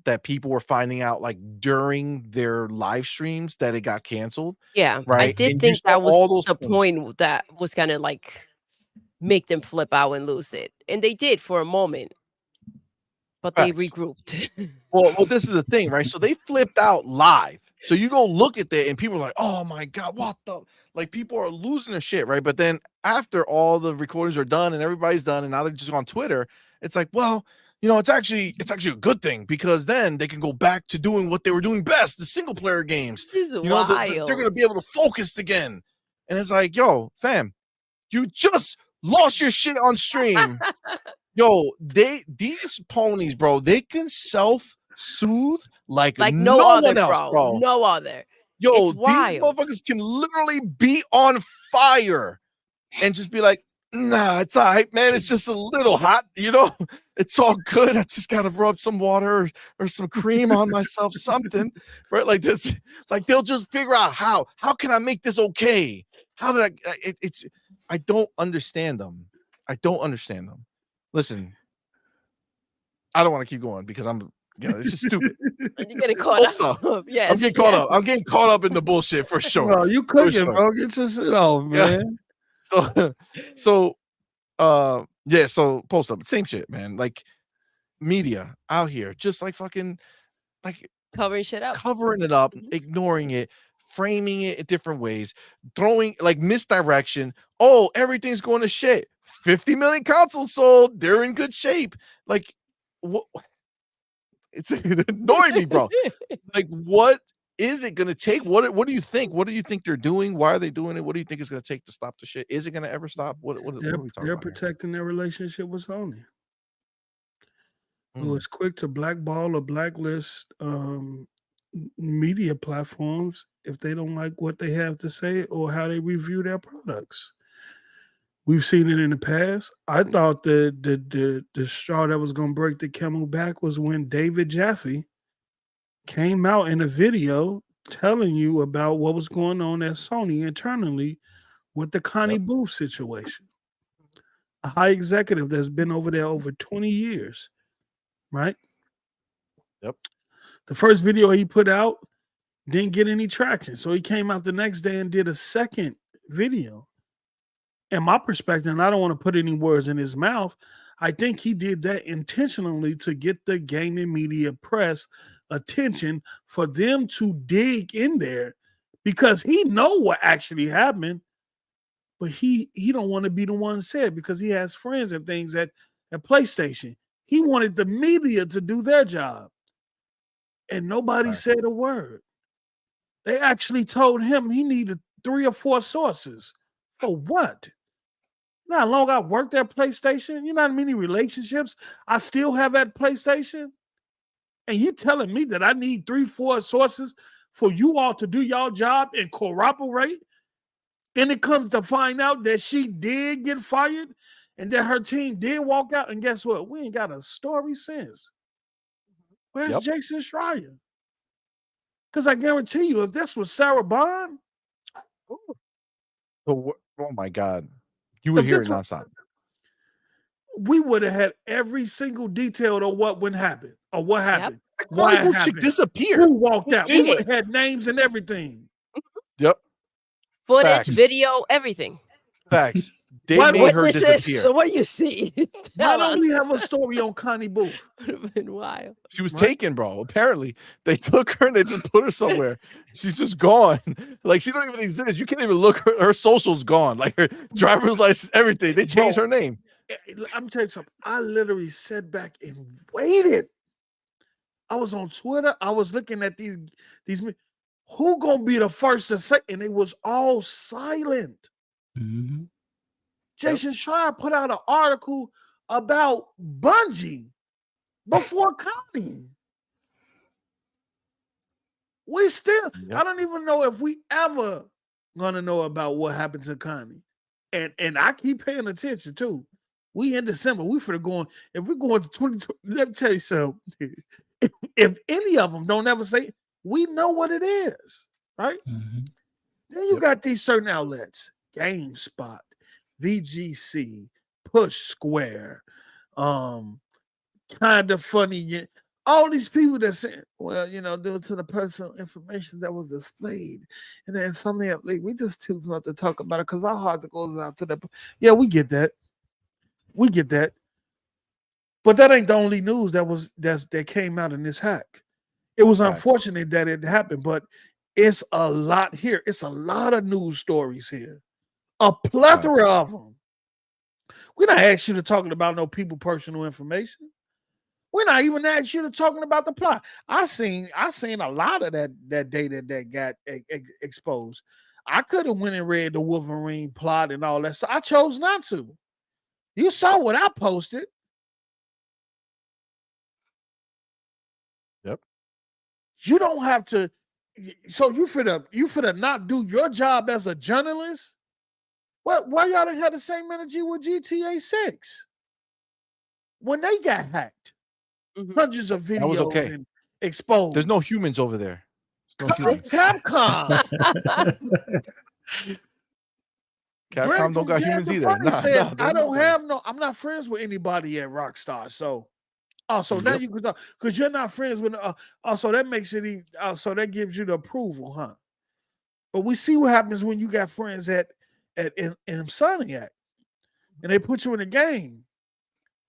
that people were finding out like during their live streams that it got canceled. Yeah, I Right. did And you think saw that was all those the posts. point that was gonna like make them flip out and lose it. And they did for a moment, but they Facts. regrouped. Well, this is the thing, right? So they flipped out live. So you go look at that and people are like, oh my God, what the, like people are losing their shit, right? But then after all the recordings are done and everybody's done and now they're just on Twitter, it's like, well, you know, it's actually a good thing because then they can go back to doing what they were doing best, the single player games. This is You know, wild. they're going to be able to focus again. And it's like, yo, fam, you just lost your shit on stream. Yo, these ponies, bro, they can self-soothe like no other, one else, bro. No other. Yo, these motherfuckers can literally be on fire and just be like, nah, it's all right, man. It's just a little hot, you know? It's all good. I just gotta rub some water or some cream on myself, something, right? Like this, like they'll just figure out how can I make this okay? How did I don't understand them. I don't understand them. Listen, I don't want to keep going because it's just stupid. You're getting caught up. Yes, I'm getting caught up. I'm getting caught up in the bullshit for sure. No, you cooking, bro. Get your shit off, man. Yeah. So post up, same shit, man. Like media out here, just like fucking like covering it up, ignoring it, framing it in different ways, throwing like misdirection. Oh, everything's going to shit. 50 million consoles sold. They're in good shape. Like, what? It's annoying me, bro. Like, what is it going to take? What do you think? What do you think they're doing? Why are they doing it? What do you think it's going to take to stop the shit? Is it going to ever stop? What are we talking They're about protecting their relationship with Sony. Who is quick to blackball or blacklist media platforms if they don't like what they have to say or how they review their products. We've seen it in the past. I thought the straw that was going to break the camel back was when David Jaffe came out in a video telling you about what was going on at Sony internally with the Connie Booth situation. A high executive that's been over there over 20 years, right? Yep. The first video he put out didn't get any traction. So he came out the next day and did a second video. In my perspective, and I don't want to put any words in his mouth, I think he did that intentionally to get the gaming media press attention for them to dig in there because he know what actually happened, but he don't want to be the one said because he has friends and things at PlayStation. He wanted the media to do their job, and nobody said a word. They actually told him he needed 3 or 4 sources. For what? You know how long I worked at PlayStation? You know how many relationships I still have at PlayStation? And you telling me that I need 3, 4 sources for you all to do your job and corroborate? And it comes to find out that she did get fired and that her team did walk out. And guess what? We ain't got a story since. Where's Jason Schreier? Because I guarantee you, if this was Sarah Bond, oh my God, you would hear it nonstop. We would have had every single detail of what would happen or what happened. Why did chick disappear? Who walked out? We would have had names and everything. Yep. Footage, Facts. Video, everything. Facts. They made her disappear. So what do you see? Why don't we have a story on Connie Booth? Would have been wild. She was taken, bro. Apparently, they took her and they just put her somewhere. She's just gone. Like she don't even exist. You can't even look. Her social's gone. Like her driver's license, everything. They changed her name. I'm telling you something. I literally sat back and waited. I was on Twitter. I was looking at these. Who gonna be the first to say? And it was all silent. Mm-hmm. Jason Schreier put out an article about Bungie before Connie. We still, I don't even know if we ever gonna know about what happened to Connie. And I keep paying attention too. We in December, we finna going, if we're going to 2020, let me tell you something. If any of them don't ever say, we know what it is, right? Mm-hmm. Then you got these certain outlets, GameSpot, VGC, push square, kind of funny. All these people that say, well, due to the personal information that was displayed, and then Insomniac League, we just choose not to talk about it because our heart goes out to the. Yeah, we get that. We get that. But that ain't the only news that came out in this hack. It was unfortunate that it happened, but it's a lot here. It's a lot of news stories here. A plethora of them. We're not asking you to talking about no people personal information. We're not even asking you to talking about the plot. I seen a lot of that data that got exposed. I could have went and read the Wolverine plot and all that. So I chose not to. You saw what I posted. Yep. You don't have to. So you finna not do your job as a journalist? Why y'all didn't have the same energy with GTA 6 when they got hacked? Hundreds of videos and exposed. There's no humans over there. No humans. Capcom. Capcom don't got humans either. I'm not friends with anybody at Rockstar. So, now you can talk because you're not friends with. So that makes it. So that gives you the approval, huh? But we see what happens when you got friends at Insomniac, and they put you in a game.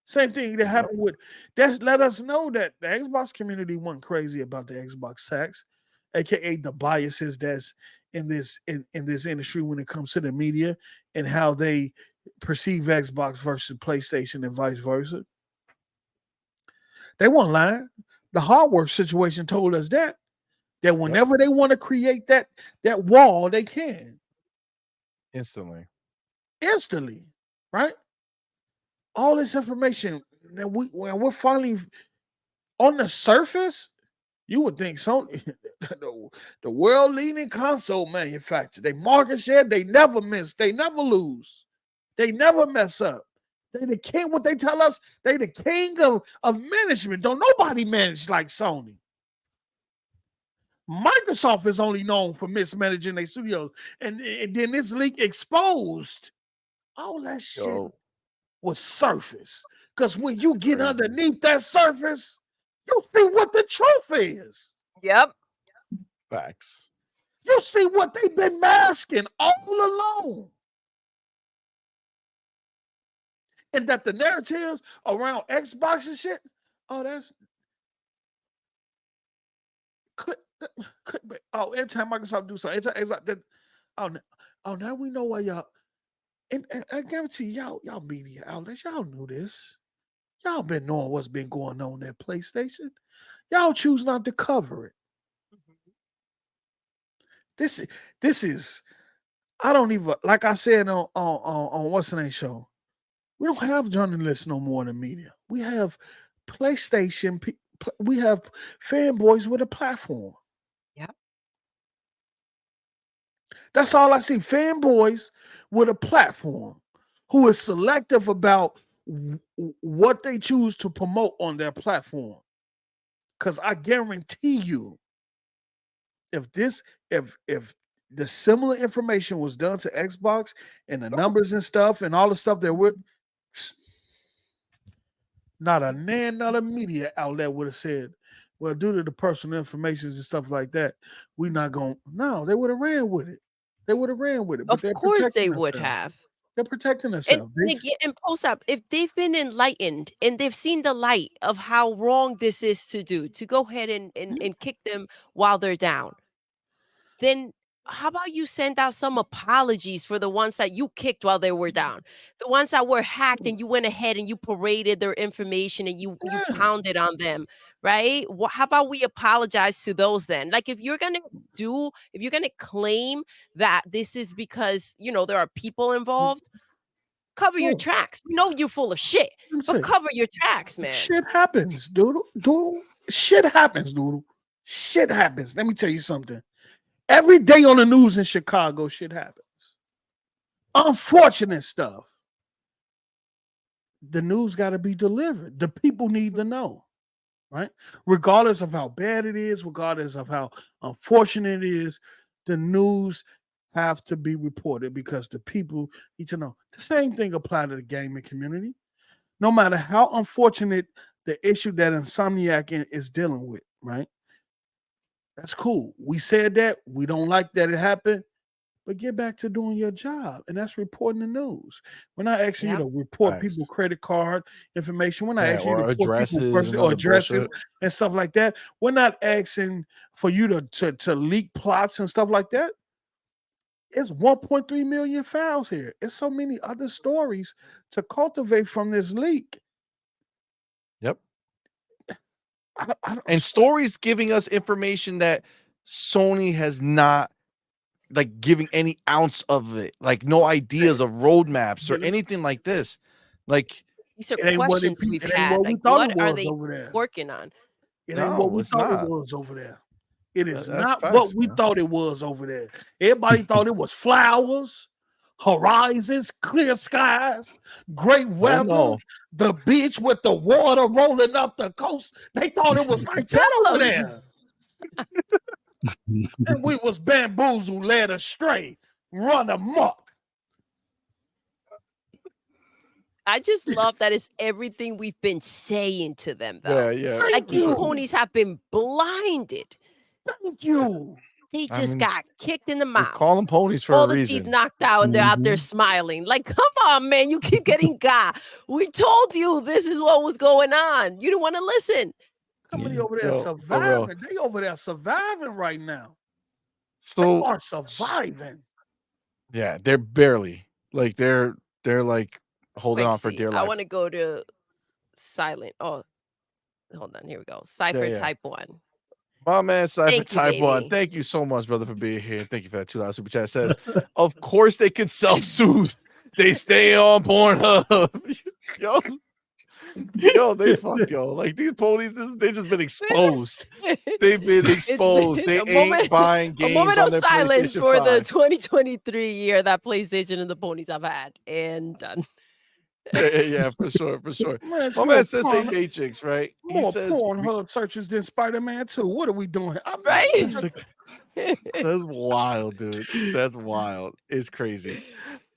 Same thing that happened with. That's let us know that the Xbox community wasn't crazy about the Xbox tax, aka the biases that's in this industry when it comes to the media and how they perceive Xbox versus PlayStation and vice versa. They weren't lying. The hardware situation told us that whenever they want to create that wall, they can instantly, right? All this information that when we're finally on the surface, you would think Sony, the world leading console manufacturer, they market share, they never miss, they never lose, they never mess up. They the king. What they tell us, they the king of management. Don't nobody manage like Sony. Microsoft is only known for mismanaging their studios, and then this leak exposed all that shit. Was surface. Because when you get underneath that surface, you see what the truth is. Yep. Facts. You see what they've been masking all along. And that the narratives around Xbox and shit, that's every time Microsoft do something, now we know why y'all. And I guarantee y'all media outlets, y'all knew this. Y'all been knowing what's been going on at PlayStation. Y'all choose not to cover it. This is, I don't even, like I said on what's the name show, we don't have journalists no more in the media. We have PlayStation, we have fanboys with a platform. Yeah. That's all I see. Fanboys with a platform who is selective about what they choose to promote on their platform. Because I guarantee you, if the similar information was done to Xbox and the numbers and stuff and all the stuff that would, not a media outlet would have said, well, due to the personal information and stuff like that, we're not going. No, they would have ran with it. They would have ran with it. Of course they would have. They're protecting themselves. And post up, if they've been enlightened and they've seen the light of how wrong this is to do, to go ahead and kick them while they're down, then how about you send out some apologies for the ones that you kicked while they were down, the ones that were hacked and you went ahead and you paraded their information and you pounded on them, right? How about we apologize to those then? Like if you're gonna claim that this is because there are people involved, cover your tracks. We know you're full of shit, but cover your tracks, man. Shit happens, Doodle. Shit happens, Doodle. Shit happens. Let me tell you something. Every day on the news in Chicago, shit happens. Unfortunate stuff. The news got to be delivered. The people need to know, right? Regardless of how bad it is, regardless of how unfortunate it is, the news have to be reported because the people need to know. The same thing applies to the gaming community. No matter how unfortunate the issue that Insomniac is dealing with, right? That's cool. We said that. We don't like that it happened. But get back to doing your job, and that's reporting the news. We're not asking you to report people's credit card information. We're not asking you to report addresses or addresses and stuff like that. We're not asking for you to leak plots and stuff like that. It's 1.3 million files here. It's so many other stories to cultivate from this leak. Yep. And stories giving us information that Sony has not like giving any ounce of it, like no ideas of roadmaps or anything like this. Like these are questions we've had. Like, what are they working on? It ain't what we thought it was over there. It is not what we thought it was over there. Everybody thought it was flowers, horizons, clear skies, great weather, the beach with the water rolling up the coast. They thought it was like that over there. And we was bamboozled, led astray, run amok. I just love that it's everything we've been saying to them, though. Yeah. Like these ponies have been blinded. Thank you. They just got kicked in the mouth. Call them ponies for all a reason. All the teeth knocked out, and they're out there smiling. Like, come on, man, you keep getting got. We told you this is what was going on. You didn't want to listen. Somebody over there surviving. They over there surviving right now. So they are surviving. Yeah, they're barely like they're like holding on for dear life. I want to go to silent. Oh, hold on. Here we go. Cypher Type 1. My man, Cypher Type 1. Thank you so much, brother, for being here. Thank you for that $2 super chat. It says, of course they can self-soothe. They stay on Pornhub. Yo, they fuck yo. Like these ponies, they just been exposed. They've been exposed. They ain't buying games. A moment on of their silence PlayStation for 5. the 2023 year that PlayStation and the ponies have had, and done. Yeah, for sure. My man says "Hey Matrix," right? He says Pornhub searches than Spider-Man 2. What are we doing? Right? That's wild, dude. That's wild. It's crazy.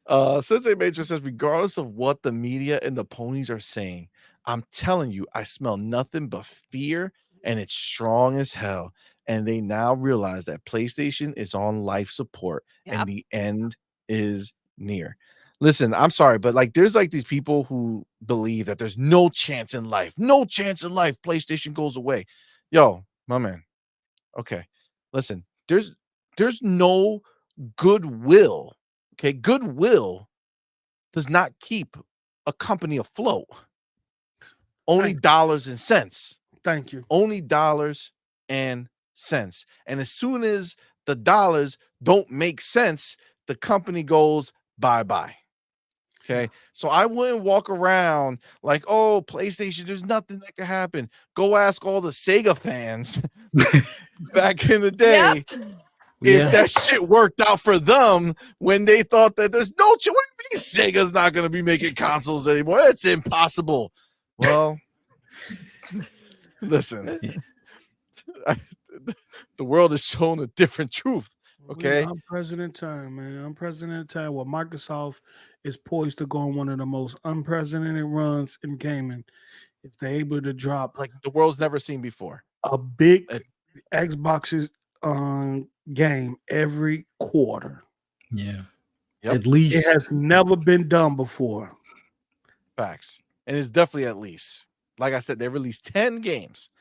Sensei Matrix says, regardless of what the media and the ponies are saying, I'm telling you, I smell nothing but fear, and it's strong as hell. And they now realize that PlayStation is on life support, and the end is near. Listen, I'm sorry, but like there's like these people who believe that there's no chance in life, PlayStation goes away. Yo, my man. Okay. Listen, there's no goodwill. Okay, goodwill does not keep a company afloat. Only dollars and cents. Thank you. Only dollars and cents. And as soon as the dollars don't make sense, the company goes bye-bye. Okay, so I wouldn't walk around like, oh, PlayStation, there's nothing that can happen. Go ask all the Sega fans back in the day if that shit worked out for them when they thought that there's no chance. What do you mean Sega's not going to be making consoles anymore? It's impossible. Well, listen, the world has shown a different truth. Okay, unprecedented time, man. Unprecedented time where Microsoft is poised to go on one of the most unprecedented runs in gaming. If they're able to drop like the world's never seen before a big Xbox's game every quarter. Yeah, at least it has never been done before. Facts, and it's definitely at least. Like I said, they released 10 games.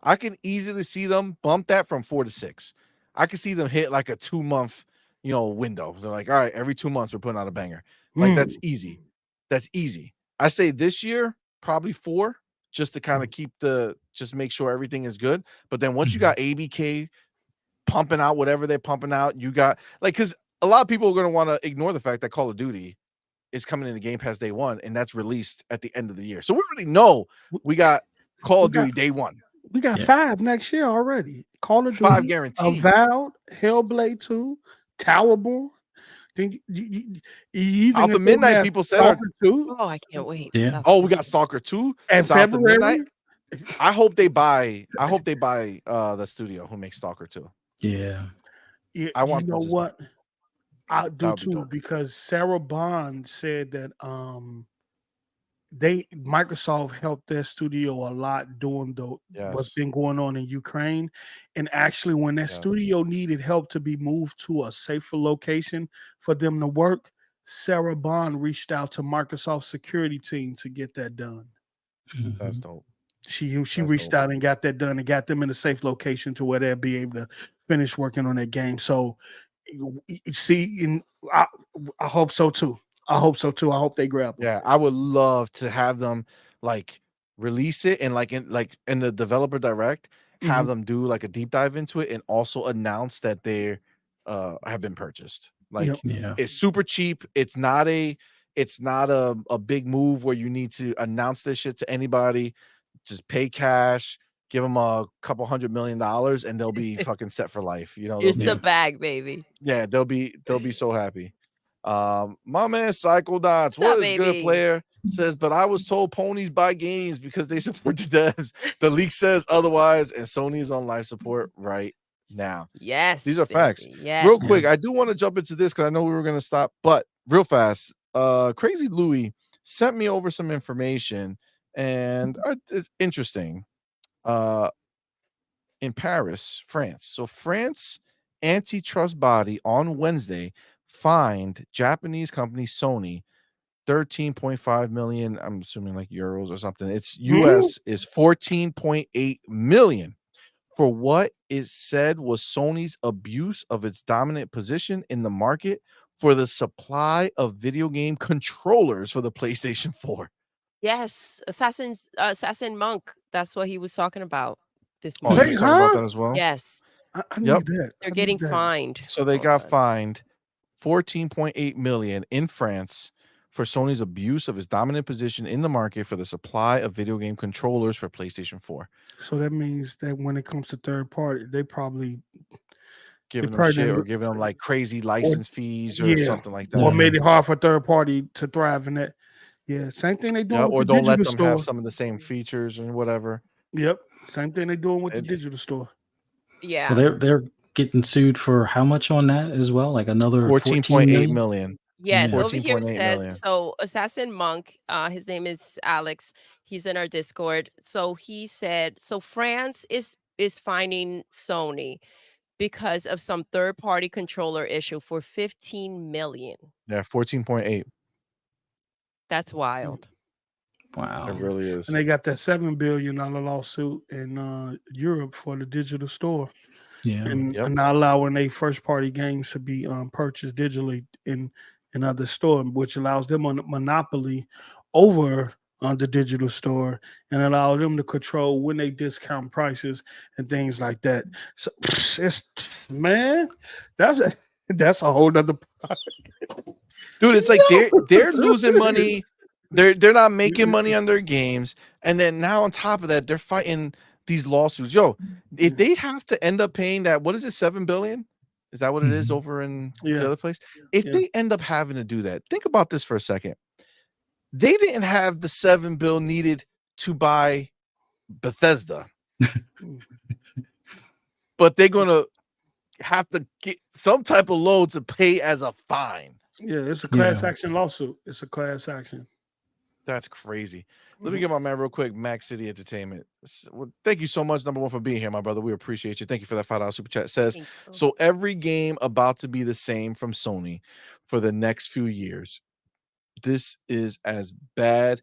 I can easily see them bump that from 4 to 6. I can see them hit like a 2-month, window. They're like, all right, every 2 months we're putting out a banger. Like that's easy. That's easy. I say this year, probably 4, just to kind of just make sure everything is good. But then once you got ABK pumping out whatever they're pumping out, you got because a lot of people are going to want to ignore the fact that Call of Duty is coming into Game Pass day 1, and that's released at the end of the year. So we already know we got Call of Duty day 1. We got 5 next year already. Call of Duty, 5 guaranteed. Avowed, Hellblade 2, Towerborn. Out the midnight, people said. Oh, I can't wait. Yeah. Oh, we got Stalker 2 and February. I hope they buy. the studio who makes Stalker 2. Yeah. I want. You know what? I That do would be too, dope. because Sarah Bond said that Microsoft helped their studio a lot during what's Yes. been going on in Ukraine. And actually, when that Yeah. studio needed help to be moved to a safer location for them to work, Sarah Bond reached out to Microsoft security team to get that done. That's dope. She That's reached dope. out and got that done and got them in a safe location to where they'll be able to finish working on that game. So, see, I hope so too. I hope so too. I hope they grab them. Yeah, I would love to have them like release it and like in the developer direct, have Mhm. them do like a deep dive into it and also announce that they have been purchased. Like Yep. Yeah. it's super cheap. It's not a big move where you need to announce this shit to anybody. Just pay cash, give them a couple $100 million and they'll be fucking set for life. You know, Here's they'll the be bag, baby. yeah, they'll be so happy. My man Psycho Dots, What's up, what is good, baby? player? Says, but I was told ponies buy games because they support the devs. The leak says otherwise, and Sony is on life support right now. Yes, These are baby. facts. Yes. Real quick, I do want to jump into this because I know we were gonna stop, but real fast. Crazy Louie sent me over some information, and it's interesting. In Paris, France. So France antitrust body on Wednesday fined Japanese company Sony 13.5 million. I'm assuming like euros or something. It's US is 14.8 million for what is said was Sony's abuse of its dominant position in the market for the supply of video game controllers for the PlayStation 4. Yes, Assassin Monk. That's what he was talking about this Oh, he morning. was talking about that as well. Yes, I Yep. need that. they're I getting need that. fined. So they Hold got on. fined 14.8 million in France for Sony's abuse of its dominant position in the market for the supply of video game controllers for PlayStation 4. So that means that when it comes to third party, they probably Giving them probably shit or didn't- giving them like crazy license fees or yeah, something like or that. made it hard for third party to thrive in that. Yeah, same thing they doing Yeah, with or the don't let digital them have store. some of the same features and whatever. Yep, same thing they doing with the It- digital store. Yeah. Well, they're getting sued for how much on that as well? Like another 14.8 million. Yes, Yeah. over here 14.8 says million. so Assassin Monk, his name is Alex. He's in our Discord. So he said so France is fining Sony because of some third-party controller issue for 15 million. Yeah, 14.8. That's wild. Wow. It really is. And they got that $7 billion lawsuit in Europe for the digital store. Yeah. And Yep. not allowing a first party games to be purchased digitally in other store, which allows them a monopoly over the digital store and allow them to control when they discount prices and things like that. So it's man, that's a whole nother Dude, it's like they're losing money. They're not making money on their games, and then now on top of that, they're fighting these lawsuits. Yo, if they have to end up paying that, what is it, $7 billion? Is that what it is over in the other place? If they end up having to do that, think about this for a second. They didn't have the $7 billion needed to buy Bethesda, but they're gonna have to get some type of load to pay as a fine. Yeah, it's a class action lawsuit. It's a class action. That's crazy. Let me get my man real quick, Max City Entertainment. Well, thank you so much, number one, for being here, my brother. We appreciate you. Thank you for that $5 super chat. It says, so every game about to be the same from Sony for the next few years. This is as bad.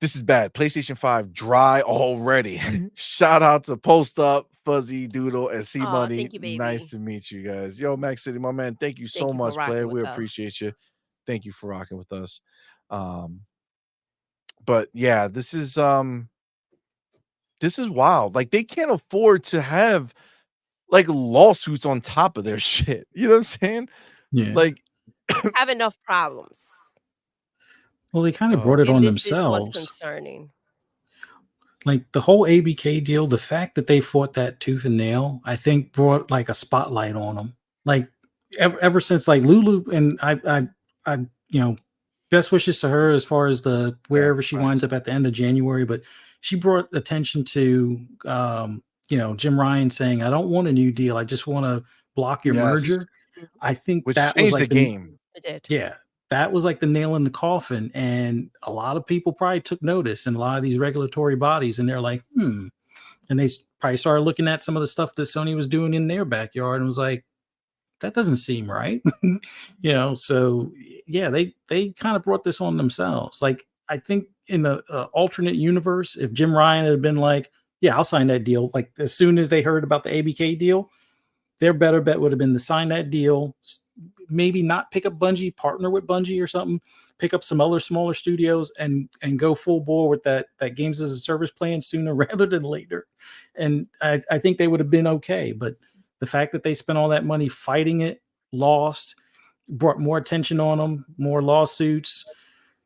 This is bad. PlayStation 5 dry already. Shout out to Post Up, Fuzzy, Doodle, and CMoney. Thank you, baby. Nice to meet you guys. Yo, Max City, my man. Thank you so much, player. We appreciate you. Thank you for rocking with us. But yeah, this is wild. Like they can't afford to have like lawsuits on top of their shit. You know what I'm saying? Yeah. Like have enough problems. Well, they kind of brought it on themselves. This was concerning. Like the whole ABK deal, the fact that they fought that tooth and nail, I think brought like a spotlight on them. Like ever since like Lulu, and I you know, best wishes to her as far as the wherever she winds up at the end of January, but she brought attention to you know, Jim Ryan saying, I don't want a new deal. I just want to block your merger. I think which that changed was like the game. It did. Yeah, that was like the nail in the coffin, and a lot of people probably took notice, and a lot of these regulatory bodies, and they're like, and they probably started looking at some of the stuff that Sony was doing in their backyard, and was like, that doesn't seem right, So yeah, they kind of brought this on themselves. Like, I think in the alternate universe, if Jim Ryan had been like, yeah, I'll sign that deal, like as soon as they heard about the ABK deal, their better bet would have been to sign that deal, maybe not pick up Bungie, partner with Bungie or something, pick up some other smaller studios and go full bore with that games as a service plan sooner rather than later. And I think they would have been okay. But the fact that they spent all that money fighting it, lost, brought more attention on them, more lawsuits,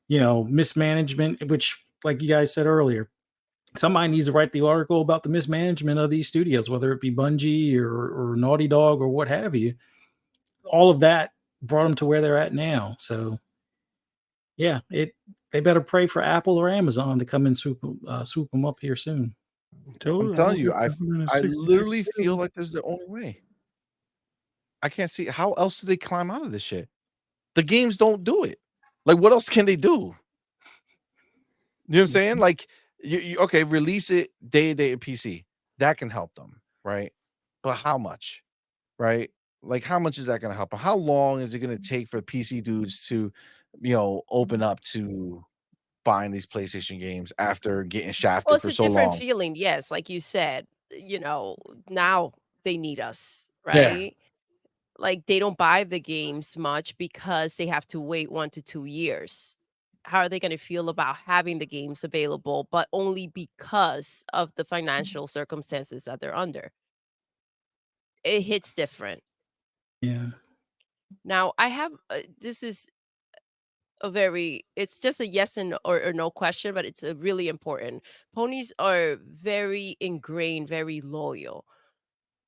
mismanagement, which, like you guys said earlier, somebody needs to write the article about the mismanagement of these studios, whether it be Bungie or Naughty Dog or what have you. All of that brought them to where they're at now. So yeah, they better pray for Apple or Amazon to come and swoop them up here soon. I'm telling you, I literally feel like there's the only way. I can't see how else do they climb out of this shit. The games don't do it. Like, what else can they do? You know what I'm saying? Like, you okay, release it day-to-day at PC. That can help them, right? But how much, right? Like, how much is that going to help them? How long is it going to take for PC dudes to, open up to buying these PlayStation games after getting shafted for so long? It's a different feeling, yes. Like you said, now they need us, right? Yeah. Like, they don't buy the games much because they have to wait 1 to 2 years. How are they going to feel about having the games available, but only because of the financial circumstances that they're under? It hits different. Yeah. Now, I have this is it's just a yes and or no question, but it's a really important. Ponies are very ingrained, very loyal.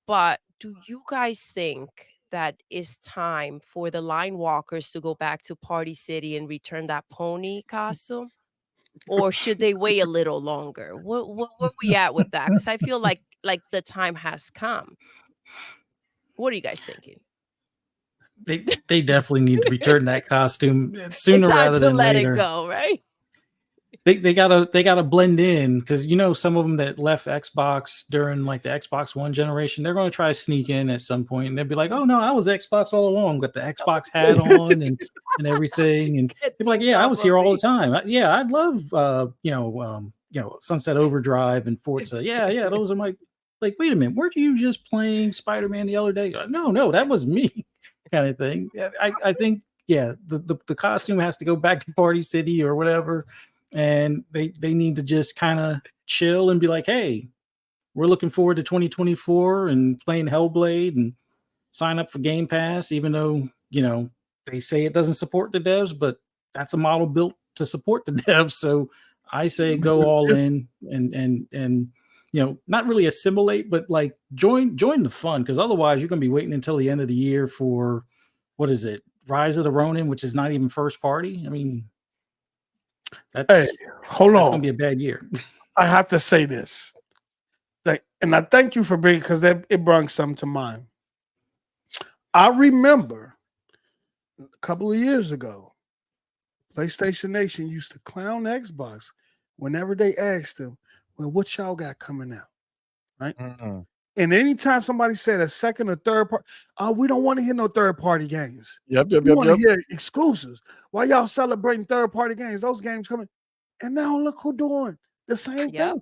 But do you guys think that it's time for the line walkers to go back to Party City and return that pony costume? Or should they wait a little longer? Where we at with that? Because I feel like the time has come. What are you guys thinking? They definitely need to return that costume sooner rather than let later. It go, right? They gotta blend in, because some of them that left Xbox during like the Xbox One generation, they're going to try to sneak in at some point, and they'll be like, "Oh no, I was Xbox all along," got the Xbox hat on and everything, and they'll be like, "Yeah, I was here all the time. I love Sunset Overdrive and Forza. Yeah, those are my." Like, wait a minute, weren't you just playing Spider-Man the other day? No, that was me, kind of thing. I think the costume has to go back to Party City or whatever. And they need to just kind of chill and be like, hey, we're looking forward to 2024 and playing Hellblade and sign up for Game Pass, even though, they say it doesn't support the devs, but that's a model built to support the devs. So I say go all in and not really assimilate, but like join the fun, because otherwise you're going to be waiting until the end of the year for, what is it, Rise of the Ronin, which is not even first party. I mean, that's gonna be a bad year. I have to say this, and I thank you for bringing, because it brought something to mind. I remember a couple of years ago, PlayStation Nation used to clown Xbox whenever they asked them, "Well, what y'all got coming out?" Right? Mm-hmm. And anytime somebody said a second or third party, we don't want to hear no third party games. We want to hear exclusives. Why y'all celebrating third party games? Those games coming. And now look who doing the same thing.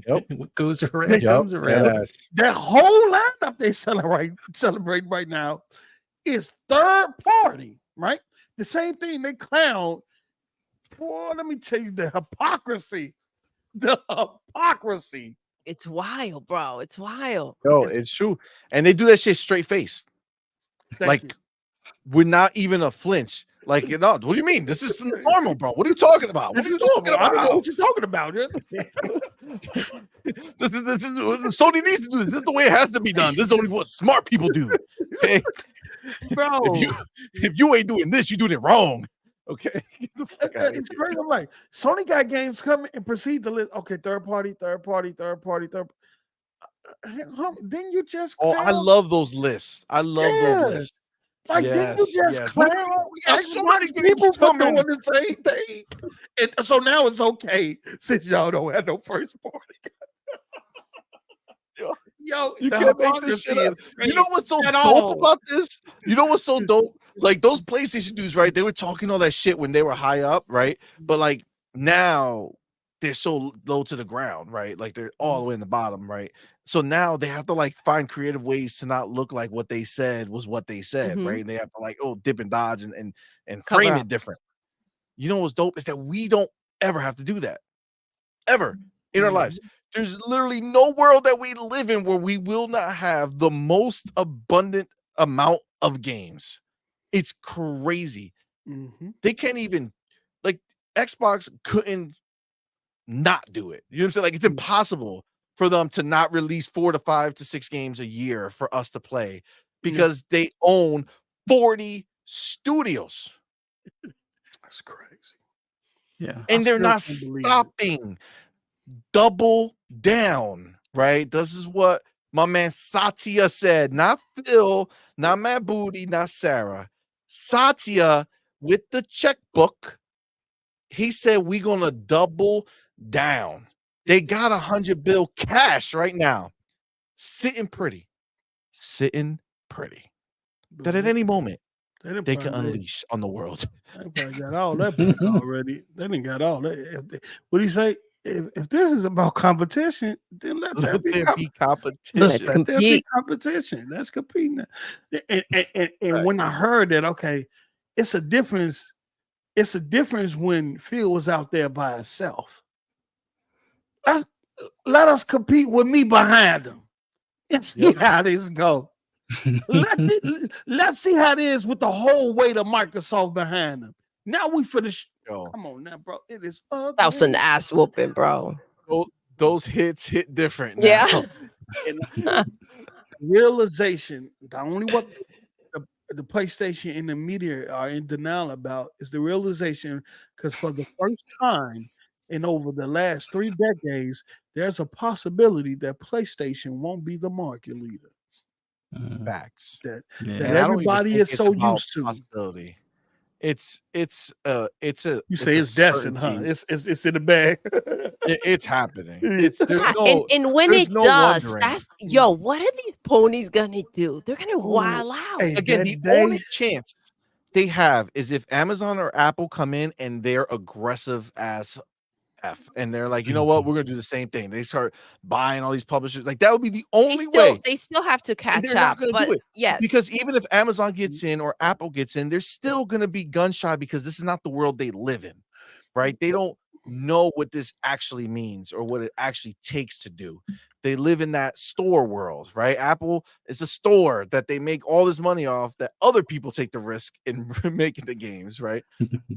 What goes around comes around. Yes. That whole lineup they celebrate right now is third party, right? The same thing they clown. Boy, let me tell you the hypocrisy. The hypocrisy. It's wild, bro. It's wild. Yo, it's true. And they do that shit straight faced. Like, we're not even a flinch. Like, what do you mean? This is normal, bro. What are you talking about? What are you talking about? I don't know what you're talking about. Sony needs to do this. This is the way it has to be done. This is only what smart people do. Okay? Bro. If you ain't doing this, you're doing it wrong. Okay. It's great. I'm like, Sony got games coming and proceed to list. Okay, third party. Didn't you just? I love those lists. I love those lists. Like, didn't you just clown We got so many Xbox games people for coming. doing the same thing? And so now it's okay since y'all don't have no first party. Yo, you can't make this shit up. You know what's so dope about this? You know what's so dope? Like those PlayStation dudes, right? They were talking all that shit when they were high up, right? But like now they're so low to the ground, right? Like they're all the way in the bottom, right? So now they have to like find creative ways to not look like what they said was what they said, right? And they have to like dip and dodge and frame it different. You know what's dope is that we don't ever have to do that ever in our lives. There's literally no world that we live in where we will not have the most abundant amount of games. It's crazy. They can't even, like, Xbox couldn't not do it. You know what I'm saying? Like, it's impossible for them to not release 4 to 5 to 6 games a year for us to play because they own 40 studios. That's crazy. Yeah. And they're not stopping. Double down, right? This is what my man Satya said, not Phil, not Matt Booty, not Sarah. Satya with the checkbook. He said we're gonna double down. They got $100 billion cash right now, sitting pretty, that at any moment they can unleash on the world. They probably got all that back already. They didn't got all that. What do you say? If this is about competition, then let there be competition. Let's compete. Let's compete now. And when I heard that, okay, it's a difference. It's a difference when Phil was out there by himself. Let us compete with me behind him and see how this go. Let's see how it is with the whole weight of Microsoft behind them. Now we finish. Come on now, bro. It is ugly. That was an ass whooping, bro. Those hits hit different now. Yeah. Realization, the only what the PlayStation and the media are in denial about is the realization, because for the first time in over the last 3 decades, there's a possibility that PlayStation won't be the market leader. Facts. That everybody is so used to. Possibility. It's a you say it's destined, huh? It's in the bag. It's happening. And when it does, wondering. What are these ponies gonna do? They're gonna wild out. Again, the only chance they have is if Amazon or Apple come in and they're aggressive as F, and they're like, you know what, we're gonna do the same thing. They start buying all these publishers. Like that would be the only way. They still have to catch up. But yes, because even if Amazon gets in or Apple gets in, they're still gonna be gun shy because this is not the world they live in, right? They don't know what this actually means or what it actually takes to do. They live in that store world, right? Apple is a store that they make all this money off that other people take the risk in making the games, right?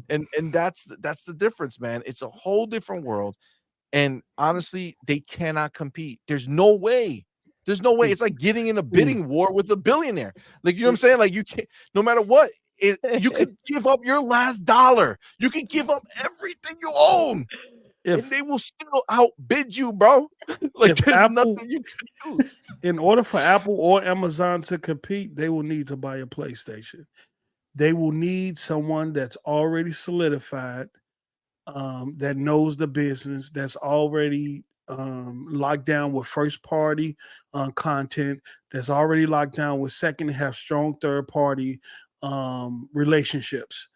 and that's the difference, man. It's a whole different world. And honestly, they cannot compete. There's no way. It's like getting in a bidding war with a billionaire. Like, you know what I'm saying? Like, you can't, no matter what, you could give up your last dollar. You can give up everything you own. And they will still outbid you, bro. Like there's nothing you can do. In order for Apple or Amazon to compete, they will need to buy a PlayStation. They will need someone that's already solidified, that knows the business, that's already locked down with first party content, that's already locked down with second, have strong third party relationships.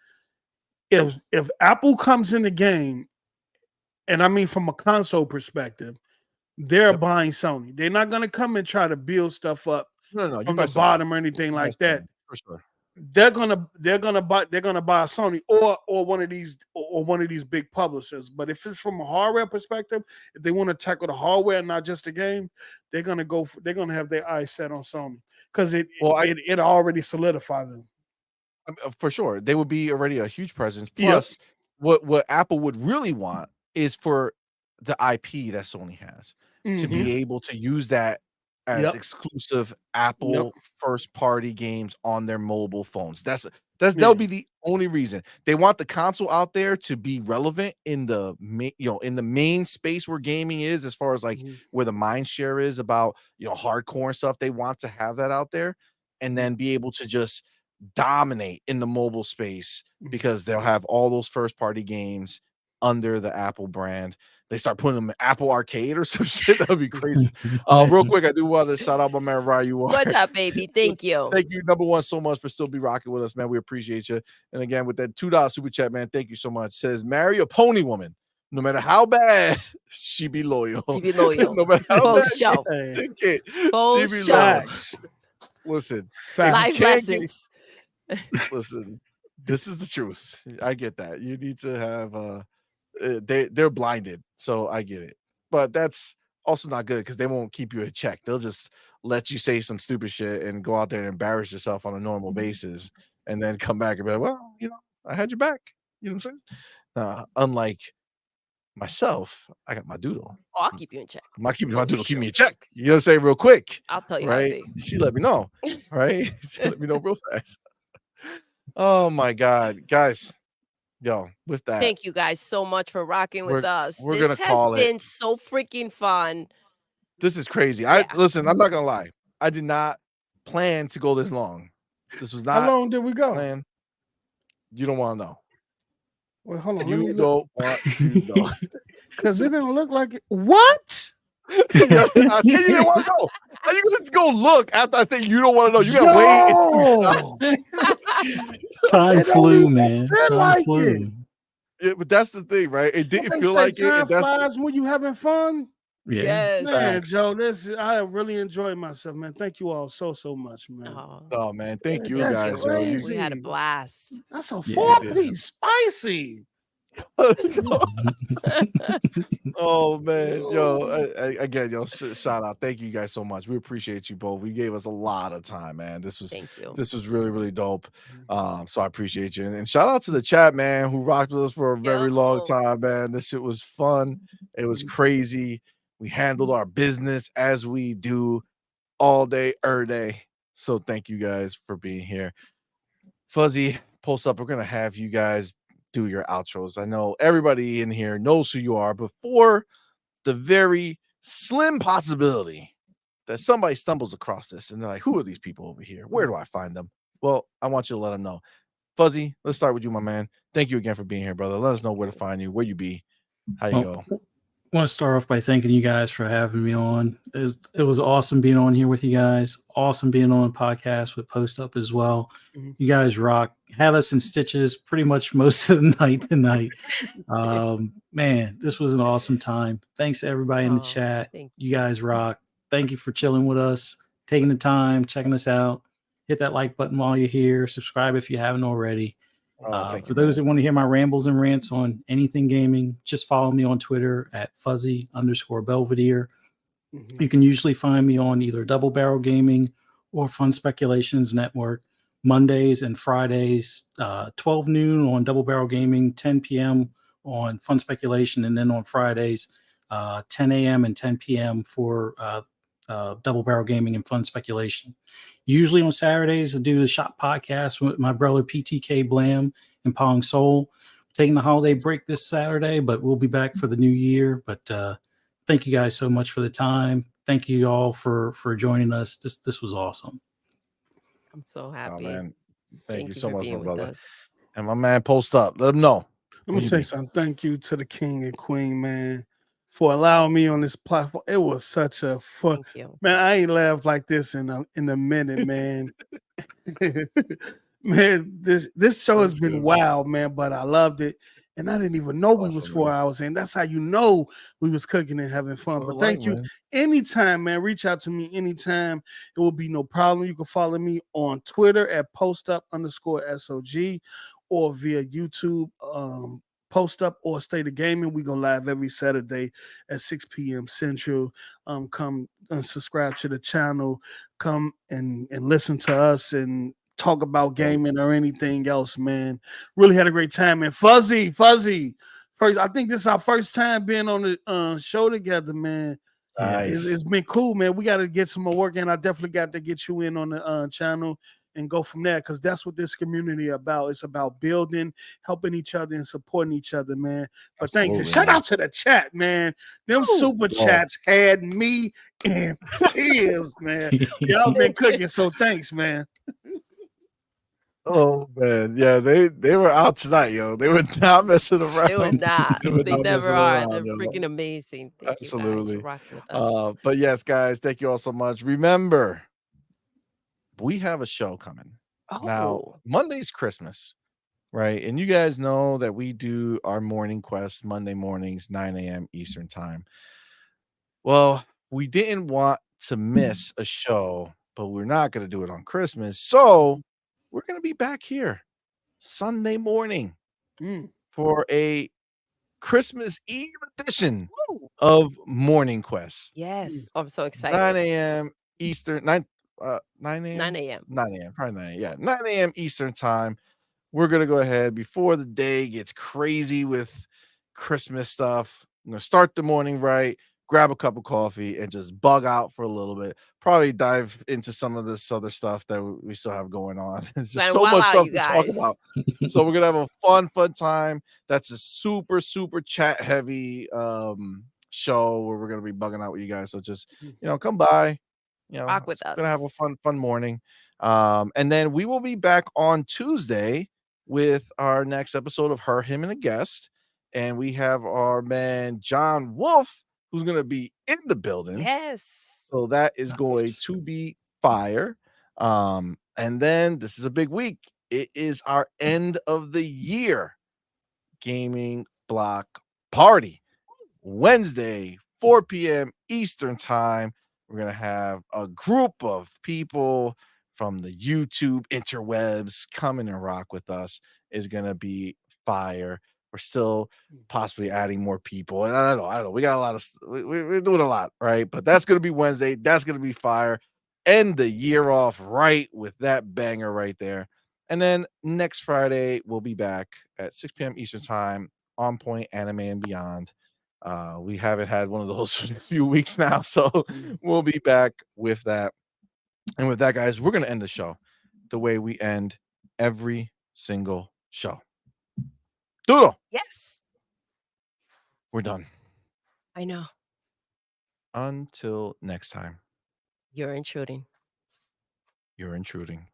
If Apple comes in the game, and I mean from a console perspective, they're buying Sony. They're not going to come and try to build stuff up from the bottom or anything like that. For sure. They're gonna buy Sony or one of these big publishers. But if it's from a hardware perspective, if they want to tackle the hardware and not just the game, they're gonna have their eyes set on Sony because it already solidified them. For sure, they would be already a huge presence. Plus, what Apple would really want is for the IP that Sony has to be able to use that as exclusive Apple first party games on their mobile phones. That'll be the only reason. They want the console out there to be relevant in the main space where gaming is, as far as like where the mind share is about hardcore and stuff. They want to have that out there and then be able to just dominate in the mobile space because they'll have all those first party games under the Apple brand. They start putting them in Apple Arcade or some shit. That would be crazy. Real quick, I do want to shout out my man Ryu. What's up, baby? Thank you. Thank you, number one, so much for still be rocking with us, man. We appreciate you. And again, with that $2 super chat, man, thank you so much. Says, marry a pony woman. No matter how bad, she be loyal. She be loyal. No matter how bad, show. she be show. loyal. Listen, life lessons. Listen, this is the truth. I get that. You need to have they're blinded, so I get it. But that's also not good because they won't keep you in check. They'll just let you say some stupid shit and go out there and embarrass yourself on a normal basis, and then come back and be like, well, I had your back. You know what I'm saying? Unlike myself, I got my Doodle. Oh, I'll keep you in check. My Doodle keep me in check. You know what I'm saying? Real quick. I'll tell you right? She let me know. Right? She let me know real fast. Oh my God. Guys. Yo, with that. Thank you guys so much for rocking with us. We're gonna call it. This has been so freaking fun. This is crazy. Listen, I'm not gonna lie. I did not plan to go this long. This was not. How long did we go? Plan. You don't want to know. Well, hold on. You don't want to know. Because it didn't look like it. What? I said you didn't want to know. How you gonna go look after I said you don't want to know? You gotta wait. Time flew, man. Time flew. It. Yeah, but that's the thing, right? It didn't feel like time it. That's flies when you having fun. Yeah. Yes. Man, Joe, I really enjoyed myself, man. Thank you all so much, man. Oh man, thank you That's guys. crazy. We had a blast. That's a 4-piece spicy. Oh man, again, shout out. Thank you guys so much. We appreciate you both. We gave us a lot of time, man. This was really, really dope. So I appreciate you. And shout out to the chat, man, who rocked with us for a very long time, man. This shit was fun. It was crazy. We handled our business as we do all day, every day. So thank you guys for being here. Fuzzy, post up. We're gonna have you guys do your outros. I know everybody in here knows who you are, but for the very slim possibility that somebody stumbles across this and they're like, who are these people over here? Where do I find them? Well, I want you to let them know. Fuzzy, let's start with you, my man. Thank you again for being here, brother. Let us know where to find you, where you be, how you go. I want to start off by thanking you guys for having me on. It was awesome being on here with you guys. Awesome being on a podcast with Post Up as well. You guys rock. Had us in stitches pretty much most of the night tonight. Man, this was an awesome time. Thanks to everybody in the chat. You guys rock. Thank you for chilling with us, taking the time, checking us out. Hit that like button while you're here. Subscribe if you haven't already. For those that want to hear my rambles and rants on anything gaming, just follow me on Twitter at fuzzy_Belvedere. You can usually find me on either Double Barrel Gaming or Fun Speculations Network, Mondays and Fridays, 12 noon on Double Barrel Gaming, 10 p.m. on Fun Speculation, and then on Fridays, 10 a.m. and 10 p.m. for Double Barrel Gaming and Fun Speculation. Usually on Saturdays, I do the Shop Podcast with my brother PTK Blam and Pong Soul. Taking the holiday break this Saturday, but we'll be back for the new year. But thank you guys so much for the time. Thank you all for joining us. This was awesome. I'm so happy. Man. Thank you so much, my brother. And my man, Post Up. Let him know. Let me tell you something. Thank you to the king and queen, man, for allowing me on this platform. It was such a fun. Man, I ain't laughed like this in a minute, man. Man, this show has been wild, man, but I loved it. And I didn't even know we was 4 hours in. That's how you know we was cooking and having fun. But thank you. Man. Anytime, man, reach out to me anytime. It will be no problem. You can follow me on Twitter at postup_SOG or via YouTube, Post Up or State of Gaming. We go live every Saturday at 6 p.m. Central. Come and subscribe to the channel. Come and listen to us and talk about gaming or anything else, man. Really had a great time. And Fuzzy, first, I think this is our first time being on the show together, man. Nice. It's been cool, man. We got to get some more work in. I definitely got to get you in on the channel and go from there, because that's what this community about. It's about building, helping each other, and supporting each other, man. But thanks. And shout out to the chat, man. Them super chats had me in tears, man. Y'all been cooking, so thanks, man. Oh man, yeah, they were out tonight, yo. They were not messing around. They were not. They were They not never messing are. around, They're yo. freaking amazing. Thank you guys for Absolutely. rocking with us. But yes, guys, thank you all so much. Remember, we have a show coming. Now, Oh, Monday's Christmas, right? And you guys know that we do our morning quest Monday mornings, 9 a.m. Eastern time. Well, we didn't want to miss a show, but we're not going to do it on Christmas. So we're going to be back here Sunday morning for a Christmas Eve edition woo. of Morning Quest. Yes. I'm so 9 excited. a.m. Eastern, 9 a.m. 9 a.m. 9 a.m. Probably 9 a.m. Yeah, 9 a.m. Eastern time. We're gonna go ahead before the day gets crazy with Christmas stuff. I'm gonna start the morning right, grab a cup of coffee, and just bug out for a little bit. Probably dive into some of this other stuff that we still have going on. It's just Man, so much voila, stuff you to talk guys. about. So we're gonna have a fun time. That's a super chat heavy show where we're gonna be bugging out with you guys. So just come by. Rock with We're gonna have a us. fun morning. And then we will be back on Tuesday with our next episode of Her, Him, and a Guest. And we have our man John Wolf, who's gonna be in the building. Yes. So that is going to be fire. And then this is a big week. It is our end of the year gaming block party. Wednesday, 4 p.m. Eastern time. We're going to have a group of people from the YouTube interwebs coming and rock with us. Is going to be fire. We're still possibly adding more people. And I don't know. We got a lot of, we're doing a lot, right? But that's going to be Wednesday. That's going to be fire. End the year off right with that banger right there. And then next Friday, we'll be back at 6 p.m. Eastern time, On Point Anime and Beyond. We haven't had one of those in a few weeks now, so we'll be back with that. And with that, guys, we're going to end the show the way we end every single show. Doodle. Yes. We're done. I know. Until next time. You're intruding. You're intruding.